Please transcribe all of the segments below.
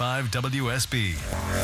95.5 WSB,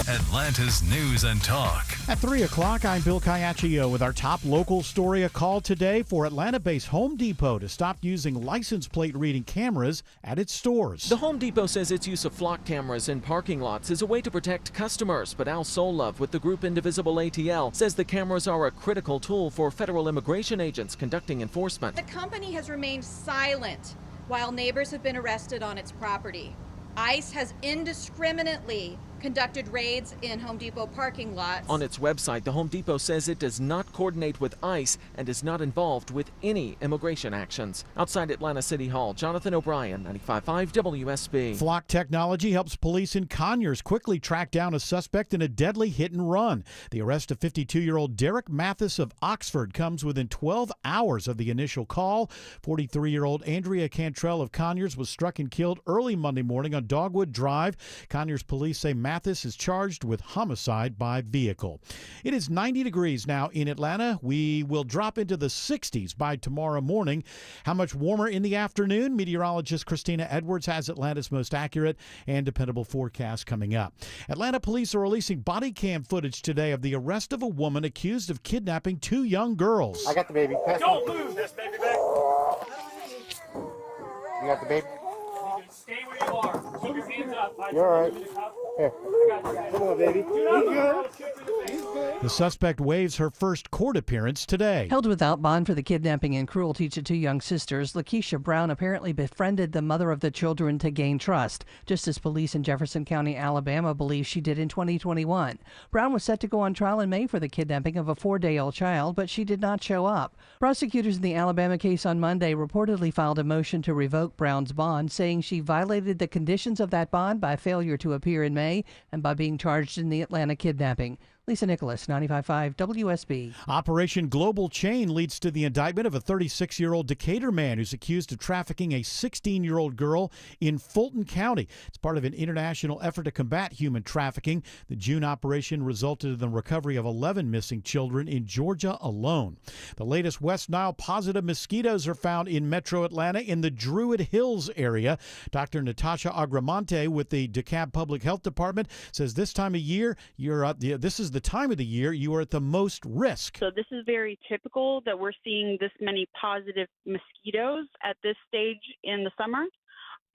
Atlanta's News and Talk. At 3 o'clock, I'm Bill Caiaccio with our top local story. A call today for Atlanta-based Home Depot to stop using license plate reading cameras at its stores. The Home Depot says its use of flock cameras in parking lots is a way to protect customers, but Al Solove with the group Indivisible ATL says the cameras are a critical tool for federal immigration agents conducting enforcement. The company has remained silent while neighbors have been arrested on its property. ICE has indiscriminately conducted raids in Home Depot parking lots. On its website, the Home Depot says it does not coordinate with ICE and is not involved with any immigration actions. Outside Atlanta City Hall, Jonathan O'Brien, 95.5 WSB. Flock technology helps police in Conyers quickly track down a suspect in a deadly hit and run. The arrest of 52-year-old Derek Mathis of Oxford comes within 12 hours of the initial call. 43-year-old Andrea Cantrell of Conyers was struck and killed early Monday morning on Dogwood Drive. Conyers police say Mathis is charged with homicide by vehicle. It is 90 degrees now in Atlanta. We will drop into the 60s by tomorrow morning. How much warmer in the afternoon? Meteorologist Christina Edwards has Atlanta's most accurate and dependable forecast coming up. Atlanta police are releasing body cam footage today of the arrest of a woman accused of kidnapping 2 young girls. I got the baby. Don't move this baby back. You got the baby? Stay where you are. Put your hands up. You're all right. Here. Come on, baby. The suspect waives her first court appearance today. Held without bond for the kidnapping and cruelty to 2 young sisters, Lakeisha Brown apparently befriended the mother of the children to gain trust, just as police in Jefferson County, Alabama, believe she did in 2021. Brown was set to go on trial in May for the kidnapping of a 4-day-old child, but she did not show up. Prosecutors in the Alabama case on Monday reportedly filed a motion to revoke Brown's bond, saying she violated the conditions of that bond by failure to appear in May and by being charged in the Atlanta kidnapping. Lisa Nicholas, 95.5 WSB. Operation Global Chain leads to the indictment of a 36-year-old Decatur man who's accused of trafficking a 16-year-old girl in Fulton County. It's part of an international effort to combat human trafficking. The June operation resulted in the recovery of 11 missing children in Georgia alone. The latest West Nile positive mosquitoes are found in metro Atlanta in the Druid Hills area. Dr. Natasha Agramonte with the DeKalb Public Health Department says this time of year, this is the time of the year you are at the most risk. So this is very typical that we're seeing this many positive mosquitoes at this stage in the summer.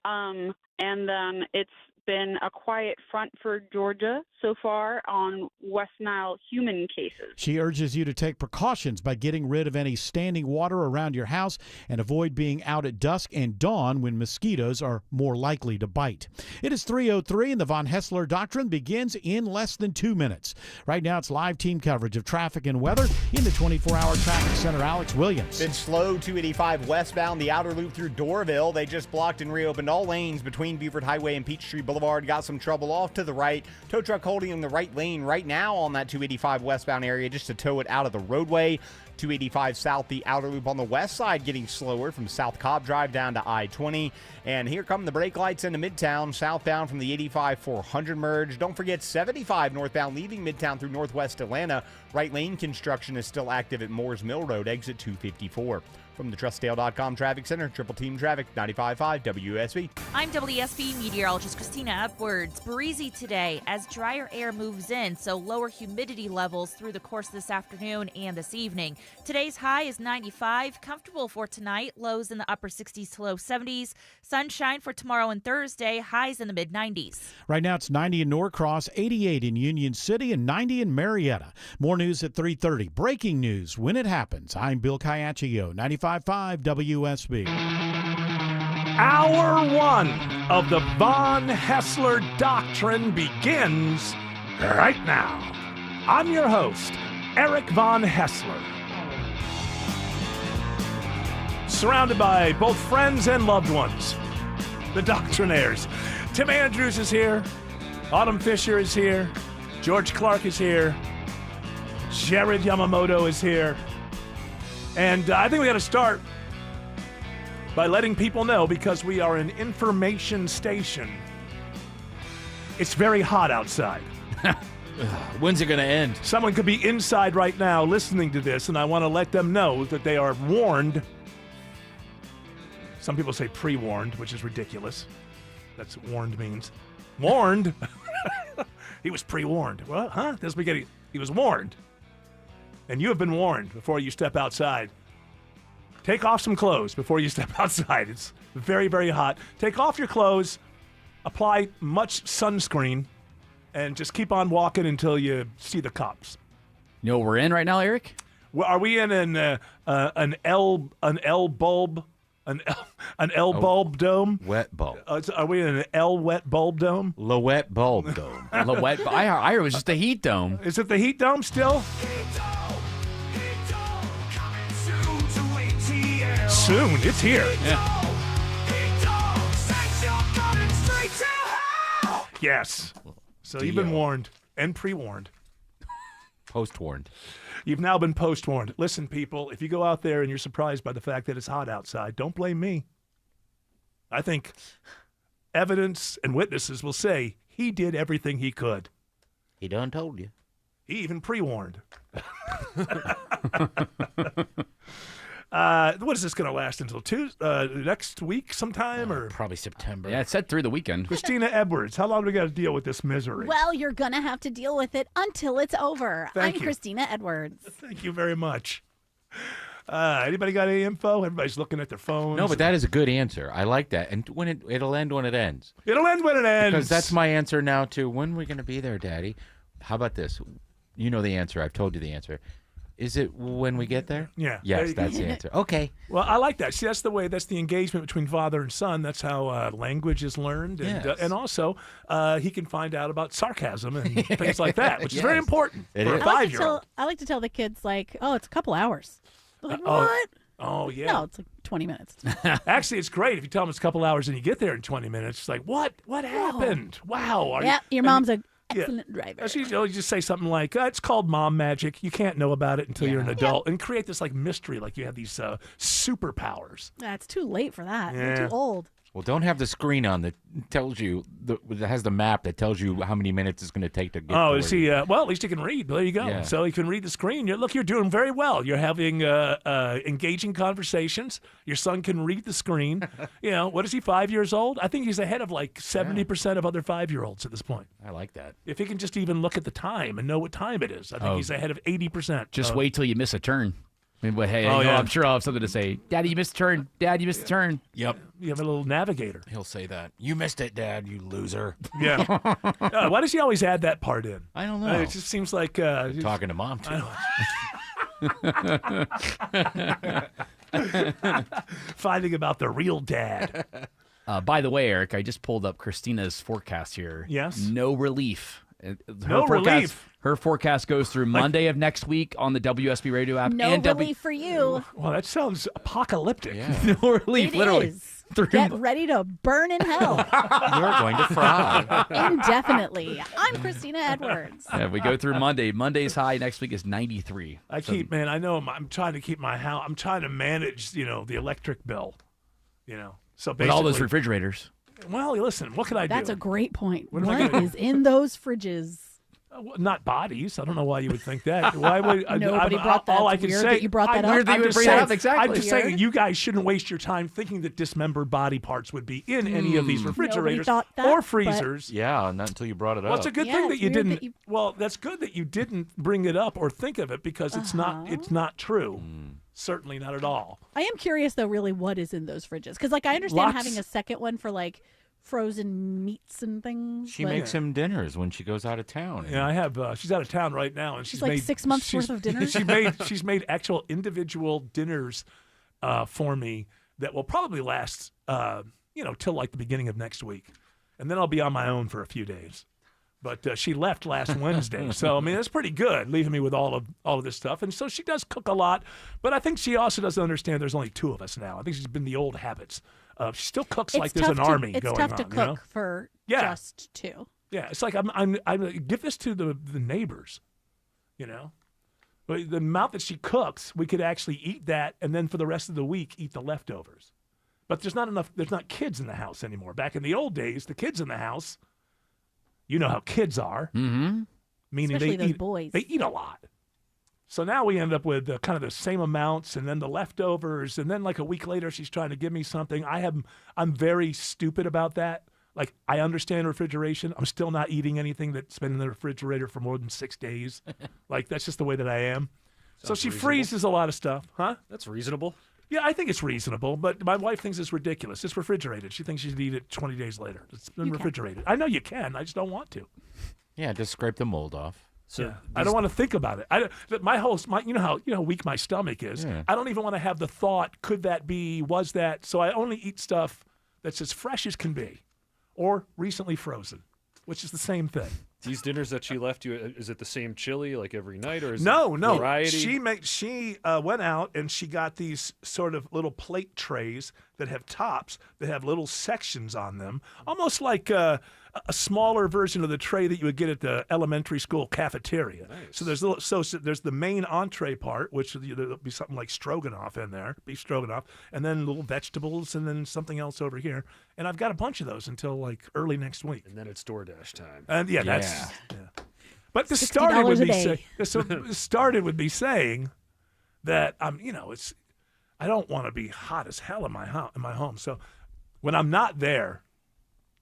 And then it's been a quiet front for Georgia so far on West Nile human cases. She urges you to take precautions by getting rid of any standing water around your house and avoid being out at dusk and dawn when mosquitoes are more likely to bite. It is 3:03 and the Von Haessler Doctrine begins in less than 2 minutes. Right now it's live team coverage of traffic and weather in the 24-hour traffic center. Alex Williams. Been slow 285 westbound, the outer loop through Doraville. They just blocked and reopened all lanes between Buford Highway and Peachtree Boulevard. Got some trouble off to the right. Tow truck holding in the right lane right now on that 285 westbound area just to tow it out of the roadway. 285 south, the outer loop on the west side getting slower from South Cobb Drive down to I-20. And here come the brake lights into Midtown, southbound from the 85 400 merge. Don't forget 75 northbound leaving Midtown through northwest Atlanta. Right lane construction is still active at Moores Mill Road, exit 254. From the TrustDale.com Traffic Center, Triple Team Traffic, 95.5 WSB. I'm WSB meteorologist Christina Upwards. Breezy today as drier air moves in, so lower humidity levels through the course of this afternoon and this evening. Today's high is 95, comfortable for tonight, lows in the upper 60s to low 70s. Sunshine for tomorrow and Thursday, highs in the mid-90s. Right now it's 90 in Norcross, 88 in Union City, and 90 in Marietta. More news at 3:30. Breaking news when it happens. I'm Bill Caiaccio, 95.5 WSB. Hour 1 of the Von Haessler Doctrine begins right now. I'm your host, Eric Von Haessler. Surrounded by both friends and loved ones, the Doctrinaires. Tim Andrews is here. Autumn Fisher is here. George Clark is here. Jared Yamamoto is here. And I think we got to start by letting people know, because we are an information station. It's very hot outside. When's it going to end? Someone could be inside right now listening to this, and I want to let them know that they are warned. Some people say pre-warned, which is ridiculous. That's what warned means. Warned? He was pre-warned. Well, huh? He was warned. And you have been warned before you step outside. Take off some clothes before you step outside. It's very, very hot. Take off your clothes, apply much sunscreen, and just keep on walking until you see the cops. You know what we're in right now, Eric? Well, are we in an L bulb? An L bulb dome? Wet bulb. Are we in an L wet bulb dome? La wet bulb dome. I heard it was just a heat dome. Is it the heat dome still? Soon. It's here. Yeah. Yes. So you've been warned and pre-warned. Post-warned. You've now been post-warned. Listen, people, if you go out there and you're surprised by the fact that it's hot outside, don't blame me. I think evidence and witnesses will say he did everything he could. He done told you. He even pre-warned. What is this going to last until next week sometime? Or probably September. Yeah, it said through the weekend. Christina Edwards, how long do we got to deal with this misery? Well, you're going to have to deal with it until it's over. Thank I'm you. Christina Edwards. Thank you very much. Anybody got any info? Everybody's looking at their phones. No, but that is a good answer. I like that. And when it'll end when it ends. It'll end when it ends. Because that's my answer now, too. When are we going to be there, Daddy? How about this? You know the answer. I've told you the answer. Is it when we get there? Yeah. Yes, that's the answer. Okay. Well, I like that. See, that's the way. That's the engagement between father and son. That's how language is learned, and also he can find out about sarcasm and things like that, which is very important for a 5-year-old. I like to tell the kids, like, oh, it's a couple hours. They're like, Oh. what? Oh, yeah. No, it's like 20 minutes. Actually, it's great if you tell them it's a couple hours and you get there in 20 minutes. It's like, what? What happened? Wow. Your mom's an excellent driver. So you just say something like, it's called mom magic. You can't know about it until you're an adult, and create this like mystery, like you have these superpowers. It's too late for that. Yeah. You're too old. Well, don't have the screen on that tells you, that has the map that tells you how many minutes it's going to take to get Oh, to is he? Well, at least he can read. There you go. Yeah. So he can read the screen. You're doing very well. You're having engaging conversations. Your son can read the screen. What is he, 5 years old? I think he's ahead of like 70% of other 5-year-olds at this point. I like that. If he can just even look at the time and know what time it is, I think he's ahead of 80%. Just wait till you miss a turn. I mean, but hey, yeah. I'm sure I'll have something to say. Daddy, you missed a turn. Dad, you missed a turn. Yep. You have a little navigator. He'll say that. You missed it, Dad, you loser. Yeah. Why does he always add that part in? I don't know. It just seems like... talking to Mom, too. Finding about the real dad. By the way, Eric, I just pulled up Christina's forecast here. Yes? No relief. Relief? Her forecast goes through Monday of next week on the WSB radio app. No relief for you. Well, that sounds apocalyptic. Yeah. No relief, It literally. is. Get ready to burn in hell You're going to fry. indefinitely. I'm Christina Edwards. Yeah, we go through Monday. Monday's high next week is 93. I know I'm trying to keep my house. I'm trying to manage, the electric bill. So basically, With all those refrigerators. Well, listen, what can I do? That's a great point. What am I gonna What is in those fridges? Not bodies. I don't know why you would think that. Why would Nobody brought that. All I It's can weird say, that you brought that up. Weird that you would bring it up, exactly. I'm just saying you guys shouldn't waste your time thinking that dismembered body parts would be in any of these refrigerators thought that, or but- freezers. Yeah, not until you brought it Well, up. it's a good Yeah, thing that it's you weird didn't. that you- Well, that's good that you didn't bring it up or think of it because it's not true. Certainly not at all. I am curious though, really, what is in those fridges? Because I understand Lots. having a second one for like frozen meats and things. She but makes him dinners when she goes out of town. Yeah, I have. She's out of town right now, and She's she's like made 6 months worth of dinners? She's made actual individual dinners for me that will probably last, till like the beginning of next week, and then I'll be on my own for a few days. But she left last Wednesday, so I mean that's pretty good, leaving me with all of this stuff. And so she does cook a lot, but I think she also doesn't understand. There's only 2 of us now. I think she's been the old habits. She still cooks like there's an army going on. It's tough to cook for just 2. Yeah, it's like I'm give this to the neighbors, But the amount that she cooks, we could actually eat that, and then for the rest of the week eat the leftovers. But there's not enough. There's not kids in the house anymore. Back in the old days, the kids in the house, you know how kids are. Mm-hmm. Meaning Especially they those eat. boys. They eat a lot. So now we end up with kind of the same amounts, and then the leftovers, and then like a week later, she's trying to give me something. I'm very stupid about that. Like, I understand refrigeration. I'm still not eating anything that's been in the refrigerator for more than 6 days. Like, that's just the way that I am. So she freezes a lot of stuff. Huh? That's reasonable. Yeah, I think it's reasonable, but my wife thinks it's ridiculous. It's refrigerated. She thinks you should eat it 20 days later. It's been refrigerated. I know you can. I just don't want to. Yeah, just scrape the mold off. So I don't want to think about it. You know how weak my stomach is. Yeah. I don't even want to have the thought, could that be, was that? So I only eat stuff that's as fresh as can be or recently frozen, which is the same thing. These dinners that she left you, is it the same chili like every night, or is No. it variety? She went out and she got these sort of little plate trays that have tops that have little sections on them, almost like a smaller version of the tray that you would get at the elementary school cafeteria. Nice. So there's the main entree part, which there'll be something like stroganoff in there, beef stroganoff, and then little vegetables, and then something else over here. And I've got a bunch of those until like early next week. And then it's DoorDash time. And that's. Yeah. But this $60 started with a me day. this started with me saying that I don't want to be hot as hell in my home. So when I'm not there,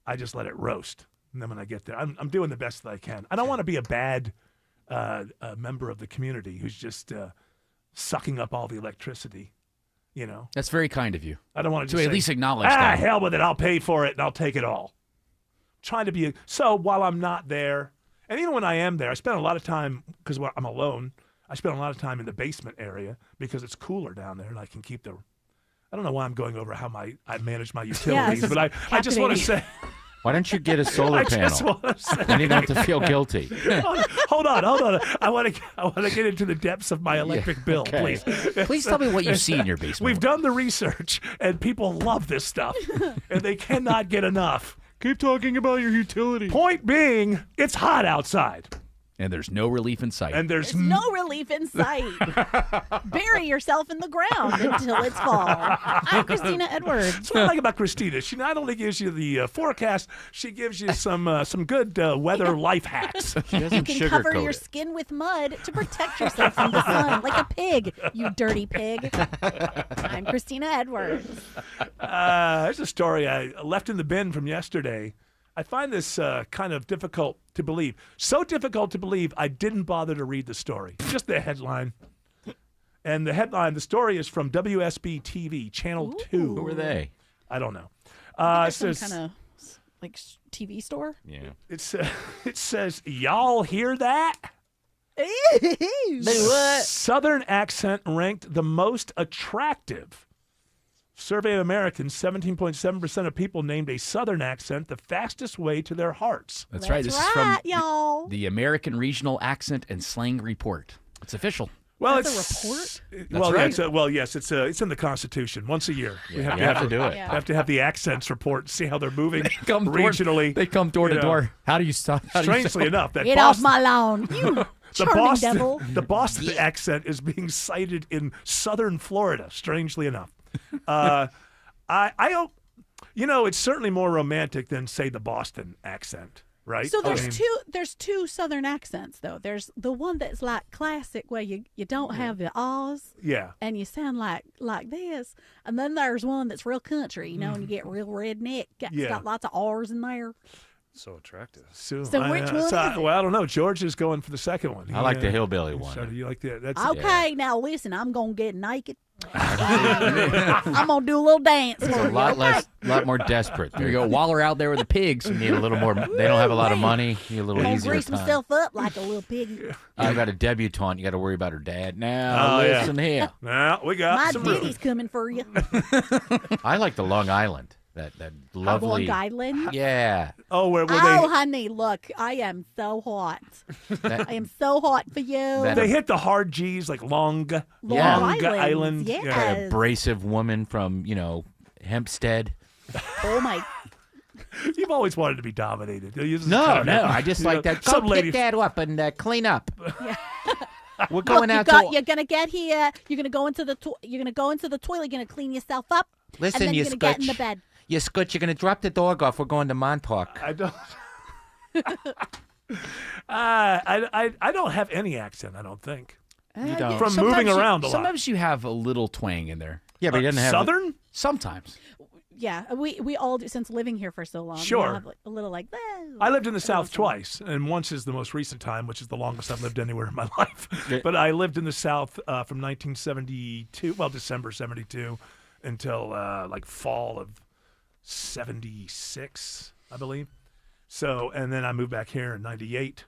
I just let it roast. And then when I get there, I'm doing the best that I can. I don't want to be a bad member of the community who's just sucking up all the electricity. That's very kind of you. I don't want to just at say, least acknowledge that. Hell with it. I'll pay for it and I'll take it all. Trying to be so while I'm not there, and even when I am there, I spend a lot of time because I'm alone. I spend a lot of time in the basement area because it's cooler down there, and I can keep the. I don't know why I'm going over how I manage my utilities, but I just want to say. Why don't you get a solar panel? Then you don't have to feel guilty. Hold on. I want to get into the depths of my electric bill, please. Please tell me what you see in your basement. We've done the research, and people love this stuff, and they cannot get enough. Keep talking about your utility. Point being, it's hot outside. And there's no relief in sight. And there's no relief in sight. Bury yourself in the ground until it's fall. I'm Christina Edwards. That's what I like about Christina. She not only gives you the forecast, she gives you some good weather life hacks. She doesn't You can cover sugarcoat your it. skin with mud to protect yourself from the sun, like a pig, you dirty pig. I'm Christina Edwards. There's a story I left in the bin from yesterday. I find this kind of difficult to believe. So difficult to believe, I didn't bother to read the story. Just the headline. And the story is from WSB TV, Channel 2. Who are they? I don't know. It It says, some kind of like TV store. Yeah. it says, y'all hear that? Southern accent ranked the most attractive. Survey of Americans, 17.7% of people named a Southern accent the fastest way to their hearts. That's right. This is from the American Regional Accent and Slang Report. It's official. Well, That's a report? Yes, it's in the Constitution. Once a year, we have to do it. Yeah. Have to have the accents report, see how they're moving Come regionally. They come door to door. How do you stop? Strangely enough, that Get off my lawn, you charming devil. The Boston accent is being cited in southern Florida. Strangely enough, I don't. It's certainly more romantic than say the Boston accent. Right. So there's two Southern accents though. There's the one that's like classic where you don't have the ahs. Yeah. And you sound like this. And then there's one that's real country, and you get real redneck. It's got lots of R's in there. So attractive. So which one is it? Well, I don't know. George is going for the second one. I like the hillbilly one. So you like that? That's Okay, now listen, I'm gonna get naked. I'm gonna do a little dance. It's a lot more desperate. There you go. While we're out there with the pigs, You need a little more. They don't have a lot of money. You need a little I'm gonna easier grease time. myself up like a little piggy. You got a debutante. You got to worry about her dad. Now listen here. Now we got My some ditty's coming for you. I like the Long Island. That lovely. Long Island. Yeah. Oh, where honey, look, I am so hot. I am so hot for you. they hit the hard G's like Long Island. Yes. That abrasive woman from Hempstead. Oh my. You've always wanted to be dominated. No. I just like that. Some Go lady pick that up and clean up. Yeah. We're going Look, out. you're gonna get here. You're gonna go into the toilet. You're gonna clean yourself up. Listen, and then you you're gonna get in the scutch. bed. You scutch. You're gonna drop the dog off. We're going to Montauk. I don't. I don't have any accent. I don't think. You don't. From moving around a lot. Sometimes you have a little twang in there. Yeah, but he doesn't have Southern. Sometimes. Yeah, we all do since living here for so long. Sure. We all have like, a little like. I lived in the South twice, and once is the most recent time, which is the longest I've lived anywhere in my life. But I lived in the South from 1972, well, December 72, until like fall of 76, I believe. So, and then I moved back here in 98.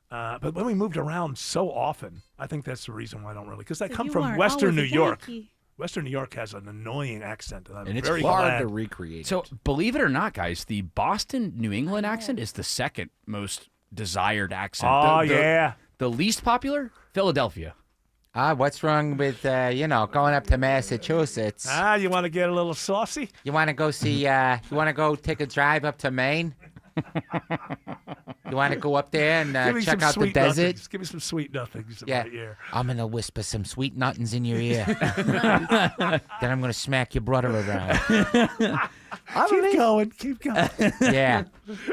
But when we moved around so often, I think that's the reason why I don't really, because I come from Western New York. Western New York has an annoying accent, and it's very hard glad to recreate. So, believe it or not, guys, the Boston New England accent is the second most desired accent. Oh, yeah. The least popular, Philadelphia. What's wrong with, going up to Massachusetts? You want to get a little saucy? You want to go see, you want to go take a drive up to Maine? You want to go up there and check out the desert? Nothings. Give me some sweet nothings in my ear. I'm going to whisper some sweet nothings in your ear. Then I'm going to smack your brother around. Keep going. Yeah.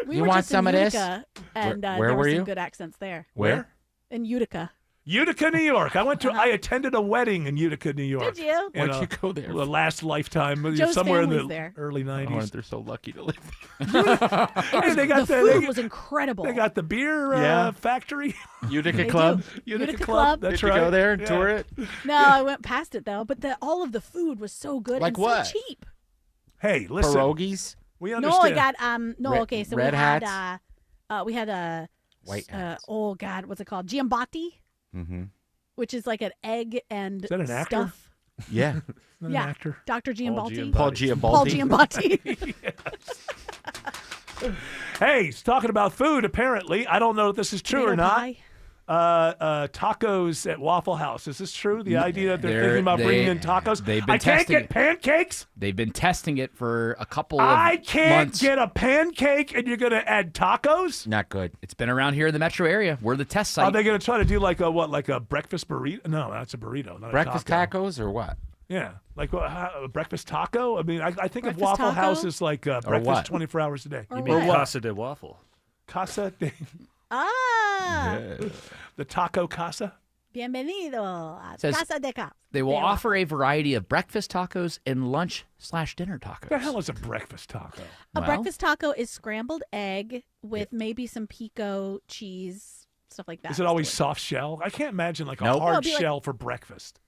We want were just some in of this? Utica, and Where there were were you? some good accents there. Where? In Utica. Utica, New York. I attended a wedding in Utica, New York. Did you? Why'd you go there? The last lifetime, Joe's somewhere in the family's there. early 90s. Oh, they're so lucky to live Hey, they got the food was incredible. They got the beer factory. Utica They Club. do. Utica Utica Club. Club. That's Did you right. go there and tour it? No, I went past it though. But all of the food was so good Like and what? so cheap. Hey, listen. Pierogies? We No, understand. I got okay. So red we had hats? we had a White hats. oh God, what's it called? Giambotti, Mm-hmm. which is like an egg and Is that an actor? stuff. Yeah. Not an Yeah, actor. Dr. Giambotti. Paul Giambaldi. Paul Giambotti. Hey, he's talking about food, apparently. I don't know if this is true or Tomato not. pie. Tacos at Waffle House. Is this true? The idea that they're They're- thinking about they- bringing in tacos? they've been I can't testing get pancakes? They've been testing it for a couple of I can't months. get a pancake and you're going to add tacos? Not good. It's been around here in the metro area. We're the test Are site. they going to try to do like a breakfast burrito? No, that's a burrito, not Breakfast a taco. tacos or what? Yeah, like a breakfast taco. I mean, I think of Breakfast Waffle taco? House as like breakfast what? 24 hours a day. Or You mean what? Casa de Waffle? Casa, de, Ah, the taco casa. bienvenido a Says- Casa de Cap. They will de offer a variety of breakfast tacos and lunch/dinner tacos. What the hell is a breakfast taco? A Well, breakfast taco is scrambled egg with maybe some pico cheese, stuff like that. Is it always soft shell? I can't imagine like a Nope. No, hard it'd be like- shell for breakfast.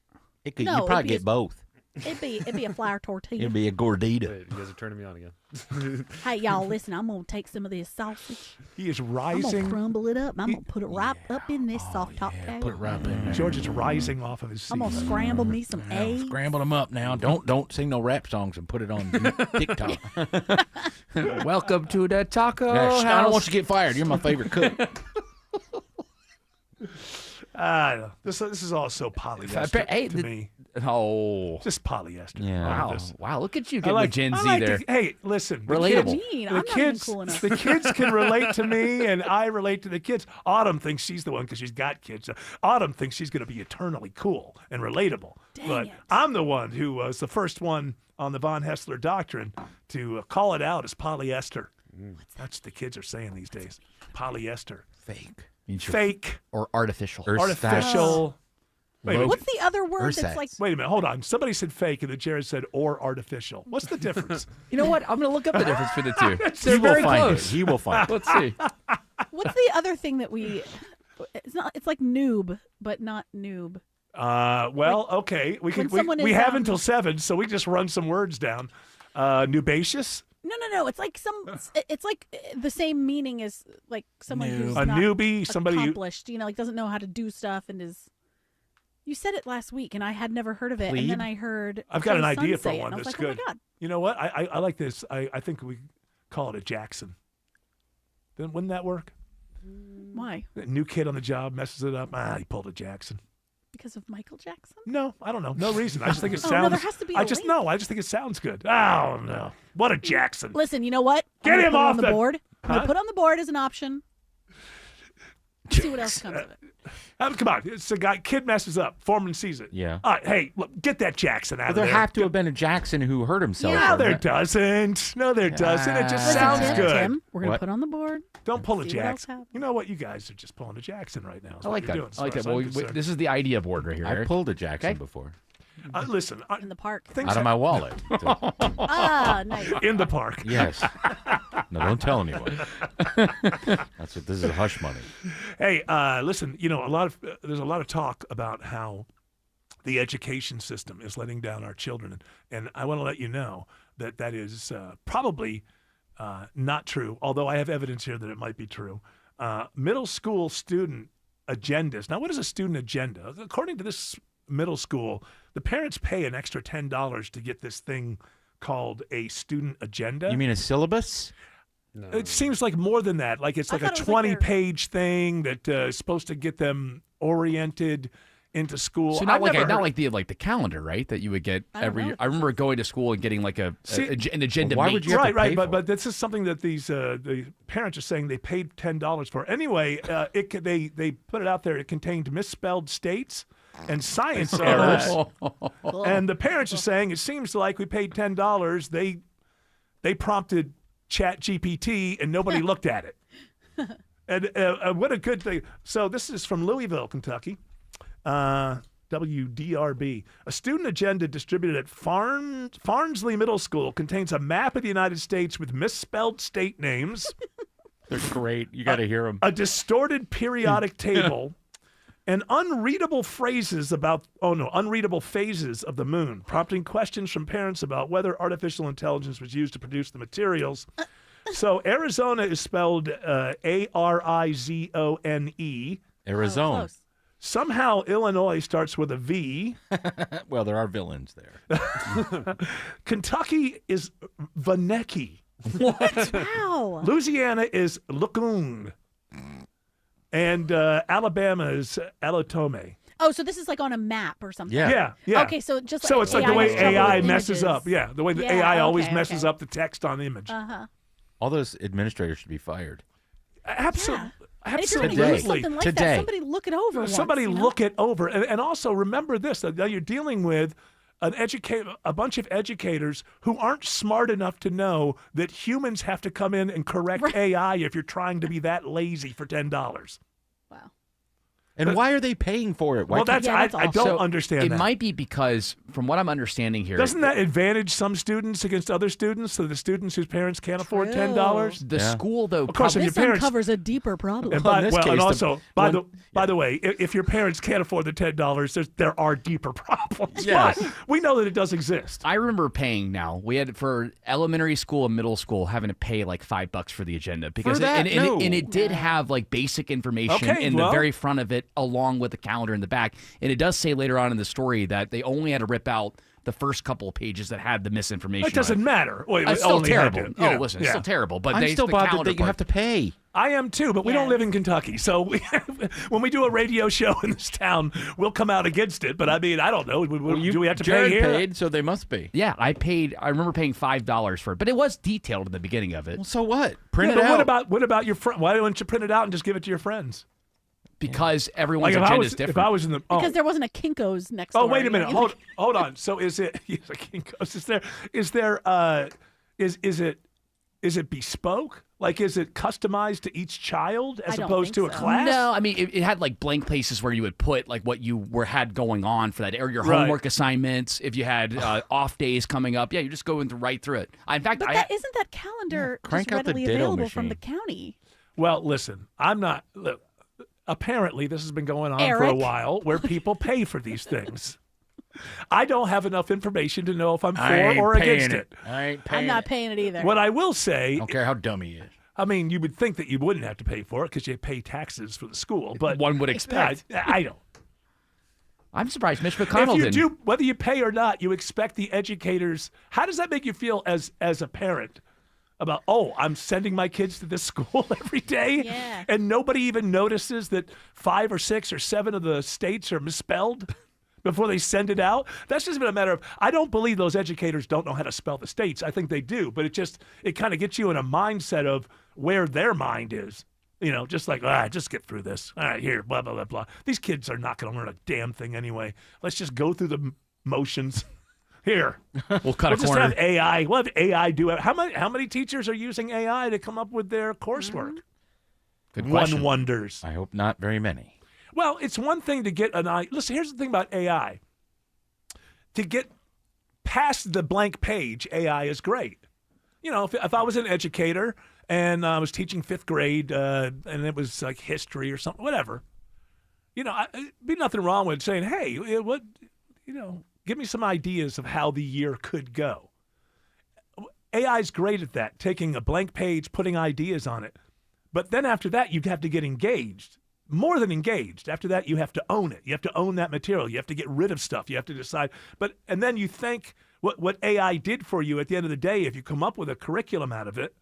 It could, No, you it'd probably be get a- both. It'd be a flour tortilla. It'd be a gordita. Wait, you guys are turning me on again. Hey y'all, listen, I'm gonna take some of this sausage. He is I'm gonna rising. crumble it up. I'm gonna put it right up in this soft top taco. Put it right in there. George is rising off of his seat. I'm gonna scramble me some eggs. Scramble them up now. Don't sing no rap songs and put it on TikTok. welcome to the taco Yeah, house. I don't want you to get fired. You're my favorite cook. This is all so polyester Hey, to me. Oh, Just polyester. Yeah. All of wow! this. Wow! Look at you I getting like, with Gen I Z like there. hey, listen. the Relatable. kids- Mean, The I'm not even kids, cool enough. the kids can relate to me, and I relate to the kids. Autumn thinks she's the one because she's got kids. Autumn thinks she's going to be eternally cool and relatable. But it. I'm the one who was the first one on the von Haessler Doctrine to call it out as polyester. That's what the kids are saying these days. Polyester. Fake. Means you're Fake. or artificial. Artificial. Wait a minute. What's the other word Ursex. that's like? Wait a minute. Hold on. Somebody said fake, and then Jared said or artificial. What's the difference? You know what? I'm going to look up the difference for the two. He They're will very find close. it. He will find it. Let's see. What's the other thing that we? It's not. It's like noob, but not noob. Well, okay. We when can. someone We is, have until 7, so we just run some words down. Nubaceous. No. It's like It's like the same meaning as like someone who's A not newbie, somebody who- accomplished. Like doesn't know how to do stuff and is. You said it last week, and I had never heard of it. And then I heard. I've got an Joe's son idea for say it, one and I was that's like, good. Oh my God. You know what? I like this. I think we call it a Jackson. Then wouldn't that work? Why? The new kid on the job messes it up. He pulled a Jackson. Because of Michael Jackson? No, I don't know. No reason. I just think it Oh, sounds. no, there has to be I a just link. know. I just think it sounds good. Oh no! What a Jackson! Listen, you know what? Get I'm gonna him put it off on the the- board. I'm Huh? gonna put it on the board as an option. See what else comes of it. Come on, it's a guy. Kid messes up. Foreman sees it. Yeah. All right, hey, look, get that Jackson out But of there there. have to have been a Jackson who hurt himself. No, or there not. doesn't. No, there doesn't. It just Listen, sounds Tim, good. Tim, we're gonna What? put on the board. Don't pull a See what else Jackson. happens. You know what? You guys are just pulling a Jackson right now. Is I what like you're that. doing, as I like far that. as Well, I'm concerned. this is the idea board right here. I Eric. pulled a Jackson Okay. before. Listen. In the park. Out of my wallet. Nice. In the park. Yes. No, don't tell anyone. That's what this is. Hush money. Hey, listen. You know, there's a lot of talk about how the education system is letting down our children, and I want to let you know that is probably not true. Although I have evidence here that it might be true. Middle school student agendas. Now, what is a student agenda? According to this middle school, the parents pay an extra $10 to get this thing called a student agenda. You mean a syllabus? No. It seems like more than that. Like it's like a 20-page thing that is supposed to get them oriented into school. So not like the calendar, right? That you would get every year. I remember going to school and getting like an agenda. Why would you have to pay for it? But this is something that these the parents are saying they paid $10 for. Anyway, they put it out there. It contained misspelled states and science errors, and the parents are saying it seems like we paid $10. They prompted ChatGPT and nobody looked at it. And what a good thing. So this is from Louisville, Kentucky. WDRB. A student agenda distributed at Farnsley Middle School contains a map of the United States with misspelled state names. They're great. You got to hear them. A distorted periodic table and unreadable phases of the moon, prompting questions from parents about whether artificial intelligence was used to produce the materials. So Arizona is spelled Arizone. Arizona. Somehow Illinois starts with a V. Well, there are villains there. Kentucky is Vaneki. What? Wow. Louisiana is Lacoon. And Alabama is Alotome. Oh, so this is like on a map or something. Yeah. Okay, so just so it's like the way AI messes images. up. Yeah, the way the AI always messes okay. up the text on the image. Uh-huh. All those administrators should be fired. Absolutely. Yeah. Absolutely. Today. Something like that. Somebody look it over. Somebody look it over. And also remember this, that you're dealing with a bunch of educators who aren't smart enough to know that humans have to come in and correct AI if you're trying to be that lazy for $10. Wow. And why are they paying for it? I don't understand that. It might be because, from what I'm understanding here, doesn't that advantage some students against other students? So the students whose parents can't afford $10. The school, though, of course, if your parents uncovers a deeper problem. And by the way, if your parents can't afford the $10, there are deeper problems. Yes. But we know that it does exist. I remember paying. Now we had for elementary school and middle school having to pay like $5 for the agenda because it did have like basic information in the very front of it, along with the calendar in the back. And it does say later on in the story that they only had to rip out the first couple of pages that had the misinformation. It doesn't matter. It's still terrible. Listen, it's still terrible. But I'm still bothered that you have to pay. I am too, but we don't live in Kentucky. So when we do a radio show in this town, we'll come out against it. But I mean, I don't know. Do we have to pay here? Paid, so they must be. Yeah, I remember paying $5 for it, but it was detailed in the beginning of it. Well, so what? Print it out. What about your friend? Why don't you print it out and just give it to your friends? Because everyone's agenda is different. If I was in the because there wasn't a Kinko's next door. Oh, wait a minute. Hold on. So is it a Kinko's? Is it bespoke? Like, is it customized to each child as opposed to a class? No, I mean it had like blank places where you would put like what you had going on for that, or your homework assignments. If you had off days coming up, you just go right through it. In fact, isn't that calendar just readily available from the county? Well, listen, I'm not. Look, apparently, this has been going on for a while, where people pay for these things. I don't have enough information to know if I'm for or against it. I'm not paying it either. What I will say, I don't care how dumb he is. I mean, you would think that you wouldn't have to pay for it because you pay taxes for the school, but one would expect. I don't. I'm surprised Mitch McConnell didn't. Whether you pay or not, you expect the educators. How does that make you feel as a parent? About, I'm sending my kids to this school every day, and nobody even notices that 5 or 6 or 7 of the states are misspelled before they send it out. That's just been a matter of, I don't believe those educators don't know how to spell the states. I think they do, but it kind of gets you in a mindset of where their mind is. You know, just like, just get through this. All right, here, blah, blah, blah, blah. These kids are not going to learn a damn thing anyway. Let's just go through the motions. Here, we'll cut a corner. Just have AI. We'll have AI do it. How many teachers are using AI to come up with their coursework? Good question. One wonders. I hope not very many. Well, it's one thing to get an eye. Listen, here's the thing about AI. to get past the blank page, AI is great. If I was an educator and I was teaching 5th grade and it was like history or something, whatever, it'd be nothing wrong with saying, hey, give me some ideas of how the year could go. AI is great at that, taking a blank page, putting ideas on it. But then after that, you'd have to get engaged. More than engaged. After that, you have to own it. You have to own that material. You have to get rid of stuff. You have to decide. And then you think what AI did for you at the end of the day, if you come up with a curriculum out of it,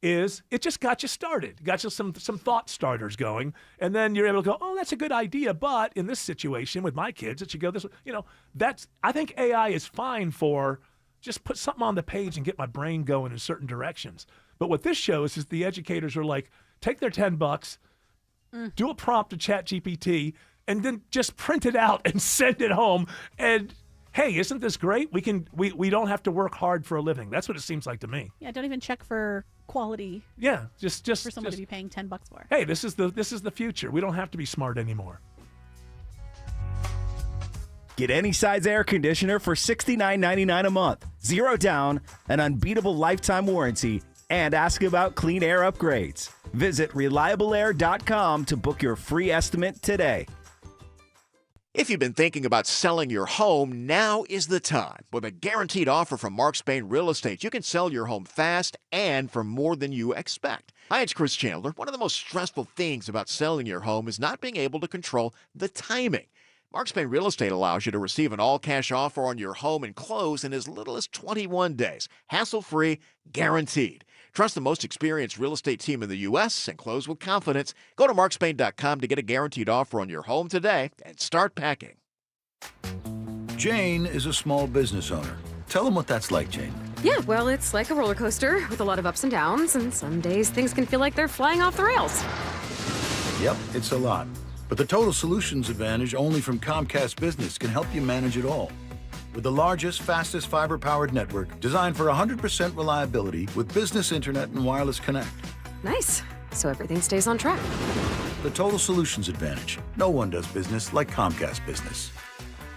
is it just got you started, got you some thought starters going, and then you're able to go, oh, that's a good idea, but in this situation with my kids, it should go this way. I think AI is fine for just put something on the page and get my brain going in certain directions. But what this shows is the educators are like, take their $10, do a prompt to ChatGPT, and then just print it out and send it home. And hey, isn't this great? We don't have to work hard for a living. That's what it seems like to me. Yeah, don't even check for quality. Yeah, just for someone to be paying $10 for. Hey, this is the future. We don't have to be smart anymore. Get any size air conditioner for $69.99 a month, 0 down, an unbeatable lifetime warranty, and ask about clean air upgrades. Visit reliableair.com to book your free estimate today. If you've been thinking about selling your home, now is the time. With a guaranteed offer from Mark Spain Real Estate, you can sell your home fast and for more than you expect. Hi, it's Chris Chandler. One of the most stressful things about selling your home is not being able to control the timing. Mark Spain Real Estate allows you to receive an all-cash offer on your home and close in as little as 21 days. Hassle-free, guaranteed. Trust the most experienced real estate team in the U.S. and close with confidence. Go to markspain.com to get a guaranteed offer on your home today and start packing. Jane is a small business owner. Tell them what that's like, Jane. Yeah, well, it's like a roller coaster with a lot of ups and downs, and some days things can feel like they're flying off the rails. Yep, it's a lot. But the Total Solutions Advantage only from Comcast Business can help you manage it all. With the largest, fastest fiber-powered network designed for 100% reliability with business internet and wireless connect. Nice. So everything stays on track. The Total Solutions Advantage. No one does business like Comcast Business.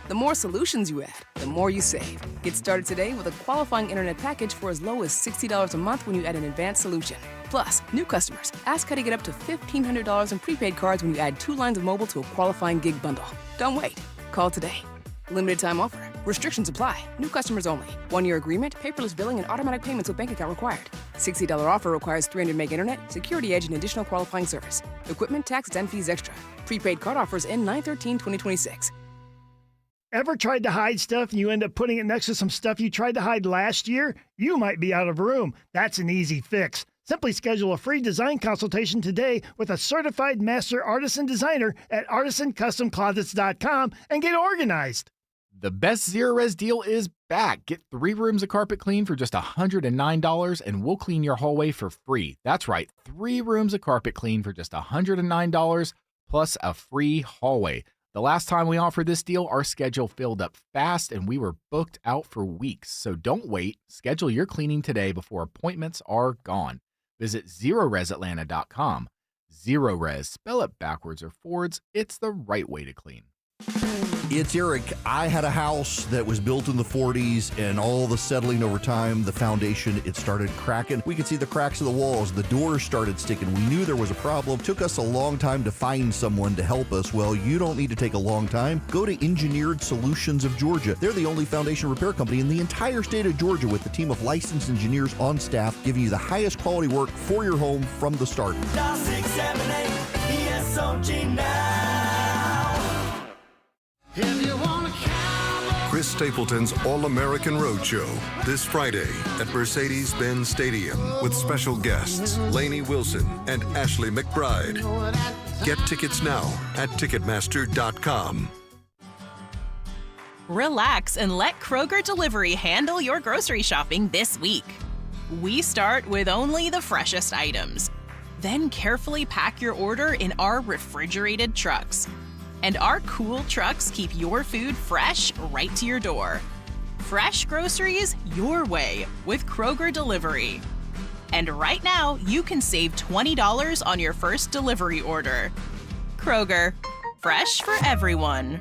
The more solutions you add, the more you save. Get started today with a qualifying internet package for as low as $60 a month when you add an advanced solution. Plus, new customers, ask how to get up to $1,500 in prepaid cards when you add 2 lines of mobile to a qualifying gig bundle. Don't wait. Call today. Limited time offer. Restrictions apply. New customers only. 1-year agreement, paperless billing, and automatic payments with bank account required. $60 offer requires 300 meg internet, security edge, and additional qualifying service. Equipment, taxes, and fees extra. Prepaid card offers end 9/13/2026. Ever tried to hide stuff and you end up putting it next to some stuff you tried to hide last year? You might be out of room. That's an easy fix. Simply schedule a free design consultation today with a certified master artisan designer at artisancustomclosets.com and get organized. The best Zero Res deal is back. Get 3 rooms of carpet clean for just $109 and we'll clean your hallway for free. That's right, 3 rooms of carpet clean for just $109 plus a free hallway. The last time we offered this deal, our schedule filled up fast and we were booked out for weeks. So don't wait. Schedule your cleaning today before appointments are gone. Visit ZeroResAtlanta.com. Zero Res, spell it backwards or forwards. It's the right way to clean. It's Eric. I had a house that was built in the 40s, and all the settling over time, the foundation, it started cracking. We could see the cracks of the walls. The doors started sticking. We knew there was a problem. Took us a long time to find someone to help us. Well, you don't need to take a long time. Go to Engineered Solutions of Georgia. They're the only foundation repair company in the entire state of Georgia with a team of licensed engineers on staff giving you the highest quality work for your home from the start. Dial 678 ESOG now. Chris Stapleton's All-American Roadshow this Friday at Mercedes-Benz Stadium with special guests Lainey Wilson and Ashley McBride. Get tickets now at Ticketmaster.com. Relax and let Kroger Delivery handle your grocery shopping this week. We start with only the freshest items. Then carefully pack your order in our refrigerated trucks. And our cool trucks keep your food fresh right to your door. Fresh groceries your way with Kroger Delivery. And right now, you can save $20 on your first delivery order. Kroger, fresh for everyone.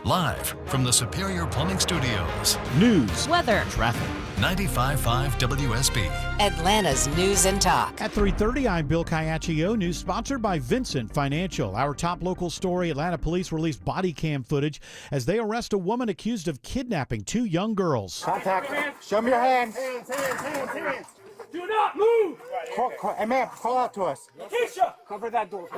Live from the Superior Plumbing Studios. News, weather, traffic. 95.5 WSB. Atlanta's News and Talk. At 3:30, I'm Bill Caiaccio. News sponsored by Vincent Financial. Our top local story, Atlanta police released body cam footage as they arrest a woman accused of kidnapping 2 young girls. Contact. Show me your hands. Hands. Do not move! Hey, man, call out to us. Lakeisha! Cover that door.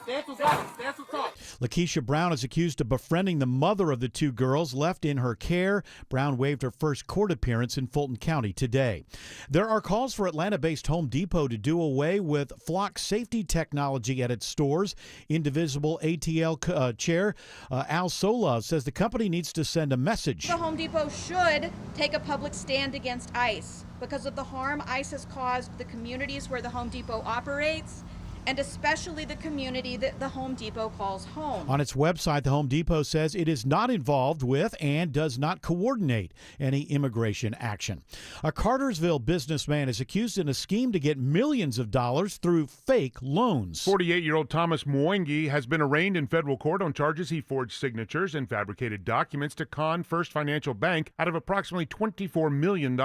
Stand to talk. Lakeisha Brown is accused of befriending the mother of the 2 girls left in her care. Brown waived her first court appearance in Fulton County today. There are calls for Atlanta-based Home Depot to do away with flock safety technology at its stores. Indivisible ATL chair Al Sola says the company needs to send a message. The Home Depot should take a public stand against ICE because of the harm ICE has caused the communities where the Home Depot operates, and especially the community that the Home Depot calls home. On its website, the Home Depot says it is not involved with and does not coordinate any immigration action. A Cartersville businessman is accused in a scheme to get millions of dollars through fake loans. 48-year-old Thomas Mwangi has been arraigned in federal court on charges he forged signatures and fabricated documents to con First Financial Bank out of approximately $24 million.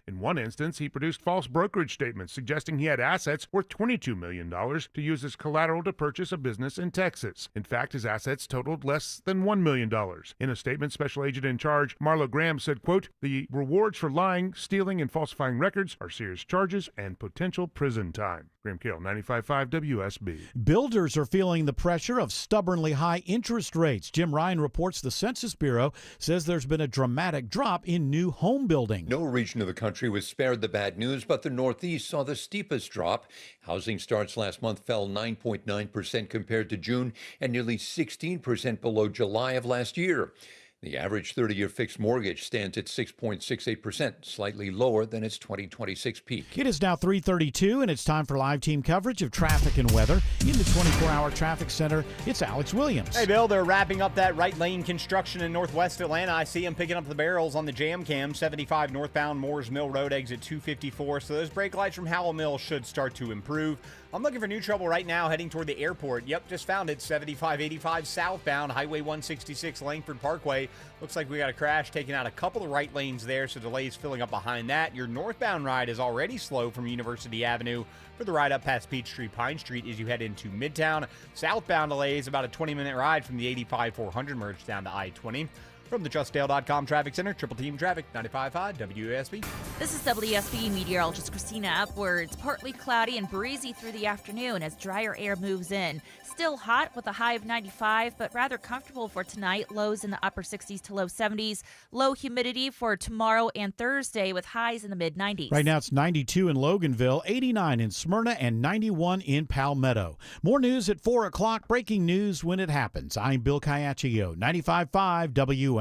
In one instance, he produced false brokerage statements suggesting he had assets worth $22 million to use as collateral to purchase a business in Texas. In fact, his assets totaled less than $1 million. In a statement, Special Agent in Charge Marlo Graham said, quote, "The rewards for lying, stealing, and falsifying records are serious charges and potential prison time." Graham Carroll, 95.5 WSB. Builders are feeling the pressure of stubbornly high interest rates. Jim Ryan reports the Census Bureau says there's been a dramatic drop in new home building. No region of the country was spared the bad news, but the Northeast saw the steepest drop. Housing starts last month fell 9.9% compared to June and nearly 16% below July of last year. The average 30-year fixed mortgage stands at 6.68%, slightly lower than its 2026 peak. It is now 3:32, and it's time for live team coverage of traffic and weather. In the 24-hour traffic center, it's Alex Williams. Hey, Bill, they're wrapping up that right lane construction in northwest Atlanta. I see them picking up the barrels on the jam cam. 75 northbound Moores Mill Road, exit 254. So those brake lights from Howell Mill should start to improve. I'm looking for new trouble right now heading toward the airport. Yep, just found it. 7585 southbound, Highway 166 Langford Parkway. Looks like we got a crash taking out a couple of right lanes there, so delays filling up behind that. Your northbound ride is already slow from University Avenue for the ride up past Peachtree Pine Street as you head into Midtown. Southbound delays about a 20-minute ride from the 85-400 merge down to I-20. From the JustDale.com Traffic Center, Triple Team Traffic, 95.5 WSB. This is WSB meteorologist Christina Upwards. Partly cloudy and breezy through the afternoon as drier air moves in. Still hot with a high of 95, but rather comfortable for tonight. Lows in the upper 60s to low 70s. Low humidity for tomorrow and Thursday with highs in the mid-90s. Right now it's 92 in Loganville, 89 in Smyrna, and 91 in Palmetto. More news at 4 o'clock. Breaking news when it happens. I'm Bill Caiaccio, 95.5 WSB.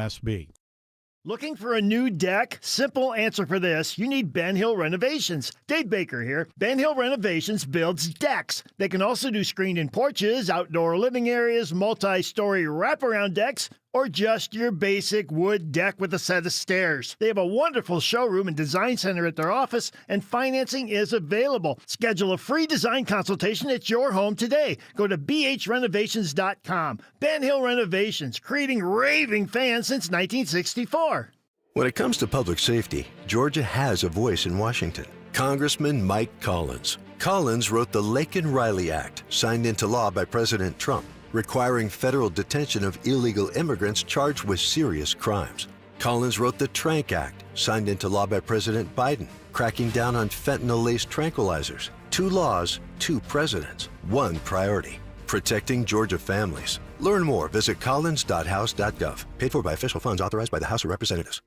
Looking for a new deck? Simple answer for this. You need Ben Hill Renovations. Dave Baker here. Ben Hill Renovations builds decks. They can also do screened-in porches, outdoor living areas, multi-story wraparound decks, or just your basic wood deck with a set of stairs. They have a wonderful showroom and design center at their office, and financing is available. Schedule a free design consultation at your home today. Go to bhrenovations.com. Ben Hill Renovations, creating raving fans since 1964. When it comes to public safety, Georgia has a voice in Washington. Congressman Mike Collins. Collins wrote the Laken-Riley Act, signed into law by President Trump, requiring federal detention of illegal immigrants charged with serious crimes. Collins wrote the Trank Act, signed into law by President Biden, cracking down on fentanyl-laced tranquilizers. 2 laws, 2 presidents, 1 priority: protecting Georgia families. Learn more. Visit collins.house.gov. Paid for by official funds authorized by the House of Representatives.